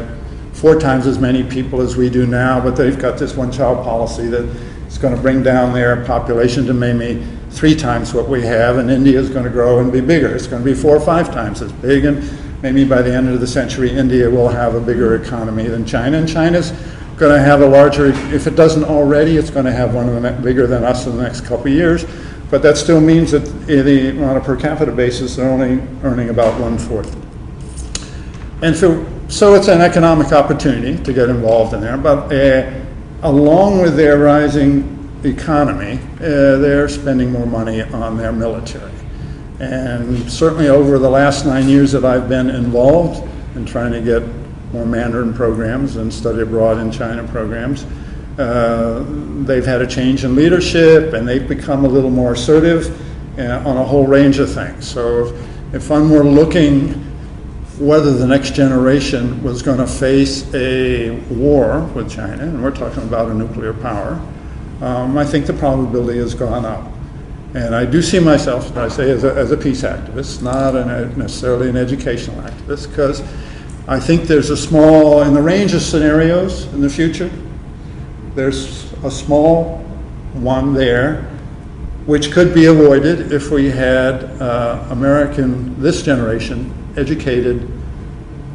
4 times as many people as we do now, but they've got this one-child policy that is going to bring down their population to maybe 3 times what we have, and India is going to grow and be bigger. It's going to be 4 or 5 times as big, and maybe by the end of the century, India will have a bigger economy than China, and China's going to have a larger, if it doesn't already, it's going to have one of the bigger than us in the next couple of years. But that still means that on a per capita basis, they're only earning about 1/4. And so it's an economic opportunity to get involved in there. But along with their rising economy, they're spending more money on their military. And certainly over the last 9 years that I've been involved in trying to get more Mandarin programs and study abroad in China programs, they've had a change in leadership, and they've become a little more assertive on a whole range of things. So if one were looking whether the next generation was going to face a war with China, and we're talking about a nuclear power, I think the probability has gone up. And I do see myself, I say, as a peace activist, not necessarily an educational activist, because I think there's in the range of scenarios in the future, there's a small one there which could be avoided if we had this generation, educated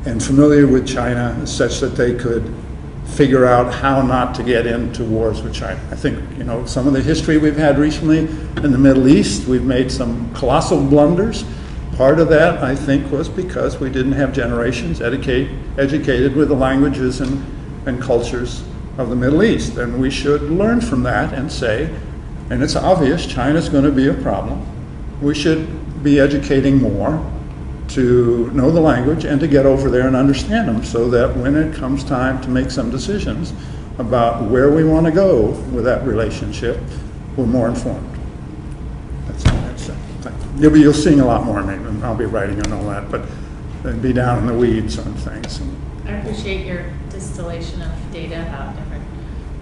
and familiar with China such that they could figure out how not to get into wars with China. I think, some of the history we've had recently in the Middle East, we've made some colossal blunders. Part of that, I think, was because we didn't have generations educated with the languages and cultures of the Middle East. And we should learn from that and say, and it's obvious China's going to be a problem. We should be educating more to know the language and to get over there and understand them, so that when it comes time to make some decisions about where we want to go with that relationship, we're more informed. That's all I'd say. You'll see a lot more of me, and I'll be writing on all that, but be down in the weeds on things. I appreciate your distillation of data about different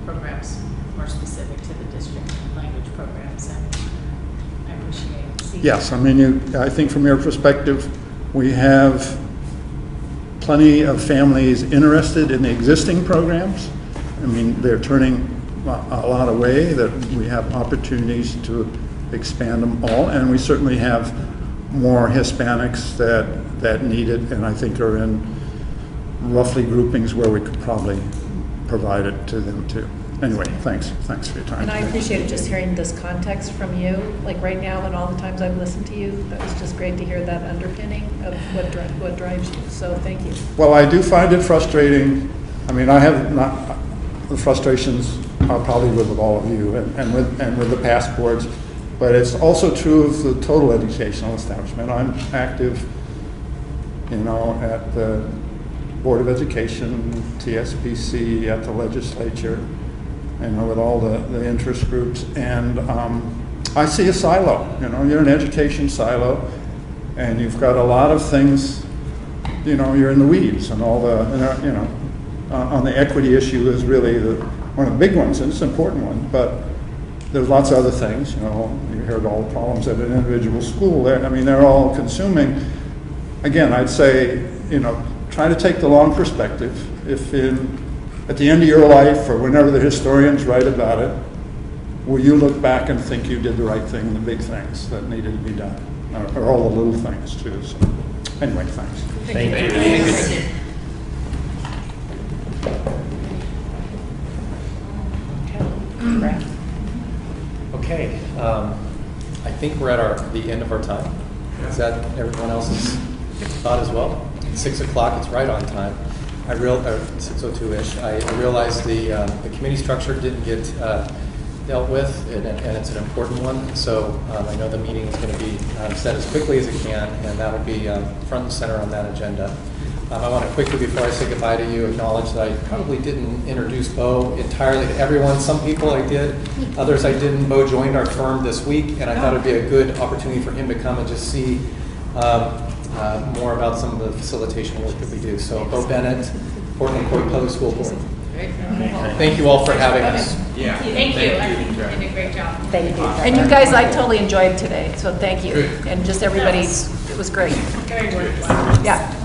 programs, more specific to the district language programs, and I appreciate seeing. Yes, I think from your perspective, we have plenty of families interested in the existing programs. They're turning a lot away, that we have opportunities to expand them all, and we certainly have more Hispanics that need it, and I think are in roughly groupings where we could probably provide it to them too. Anyway, thanks for your time. And I appreciated just hearing this context from you, like right now and all the times I've listened to you. That was just great to hear that underpinning of what drives you. So thank you. Well, I do find it frustrating. I have not, the frustrations are probably with all of you and with the past boards, but it's also true of the total educational establishment. I'm active, at the Board of Education, TSPC, at the legislature, with all the interest groups, and I see a silo. You're an education silo, and you've got a lot of things. You're in the weeds, and all the on the equity issue is really one of the big ones, and it's an important one. But there's lots of other things. You heard all the problems at an individual school. They're all consuming. Again, I'd say try to take the long perspective. If at the end of your life, or whenever the historians write about it, will you look back and think you did the right thing, the big things that needed to be done, or all the little things too? So, anyway, thanks. Thank you. Okay, I think we're at the end of our time. Is that everyone else's thought as well? 6 o'clock, it's right on time. 6:02-ish. I realized the committee structure didn't get dealt with, and it's an important one. So I know the meeting is going to be set as quickly as it can, and that'll be front and center on that agenda. I want to quickly, before I say goodbye to you, acknowledge that I probably didn't introduce Bo entirely to everyone. Some people I did, others I didn't. Bo joined our firm this week, and I thought it'd be a good opportunity for him to come and just see more about some of the facilitation work that we do. So Bo Bennett, Portland Court Public School Board. Thank you all for having us. Yeah. Thank you. I think you did a great job. Thank you. And you guys, I totally enjoyed today. So thank you. And just everybody, it was great. Very worthwhile. Yeah.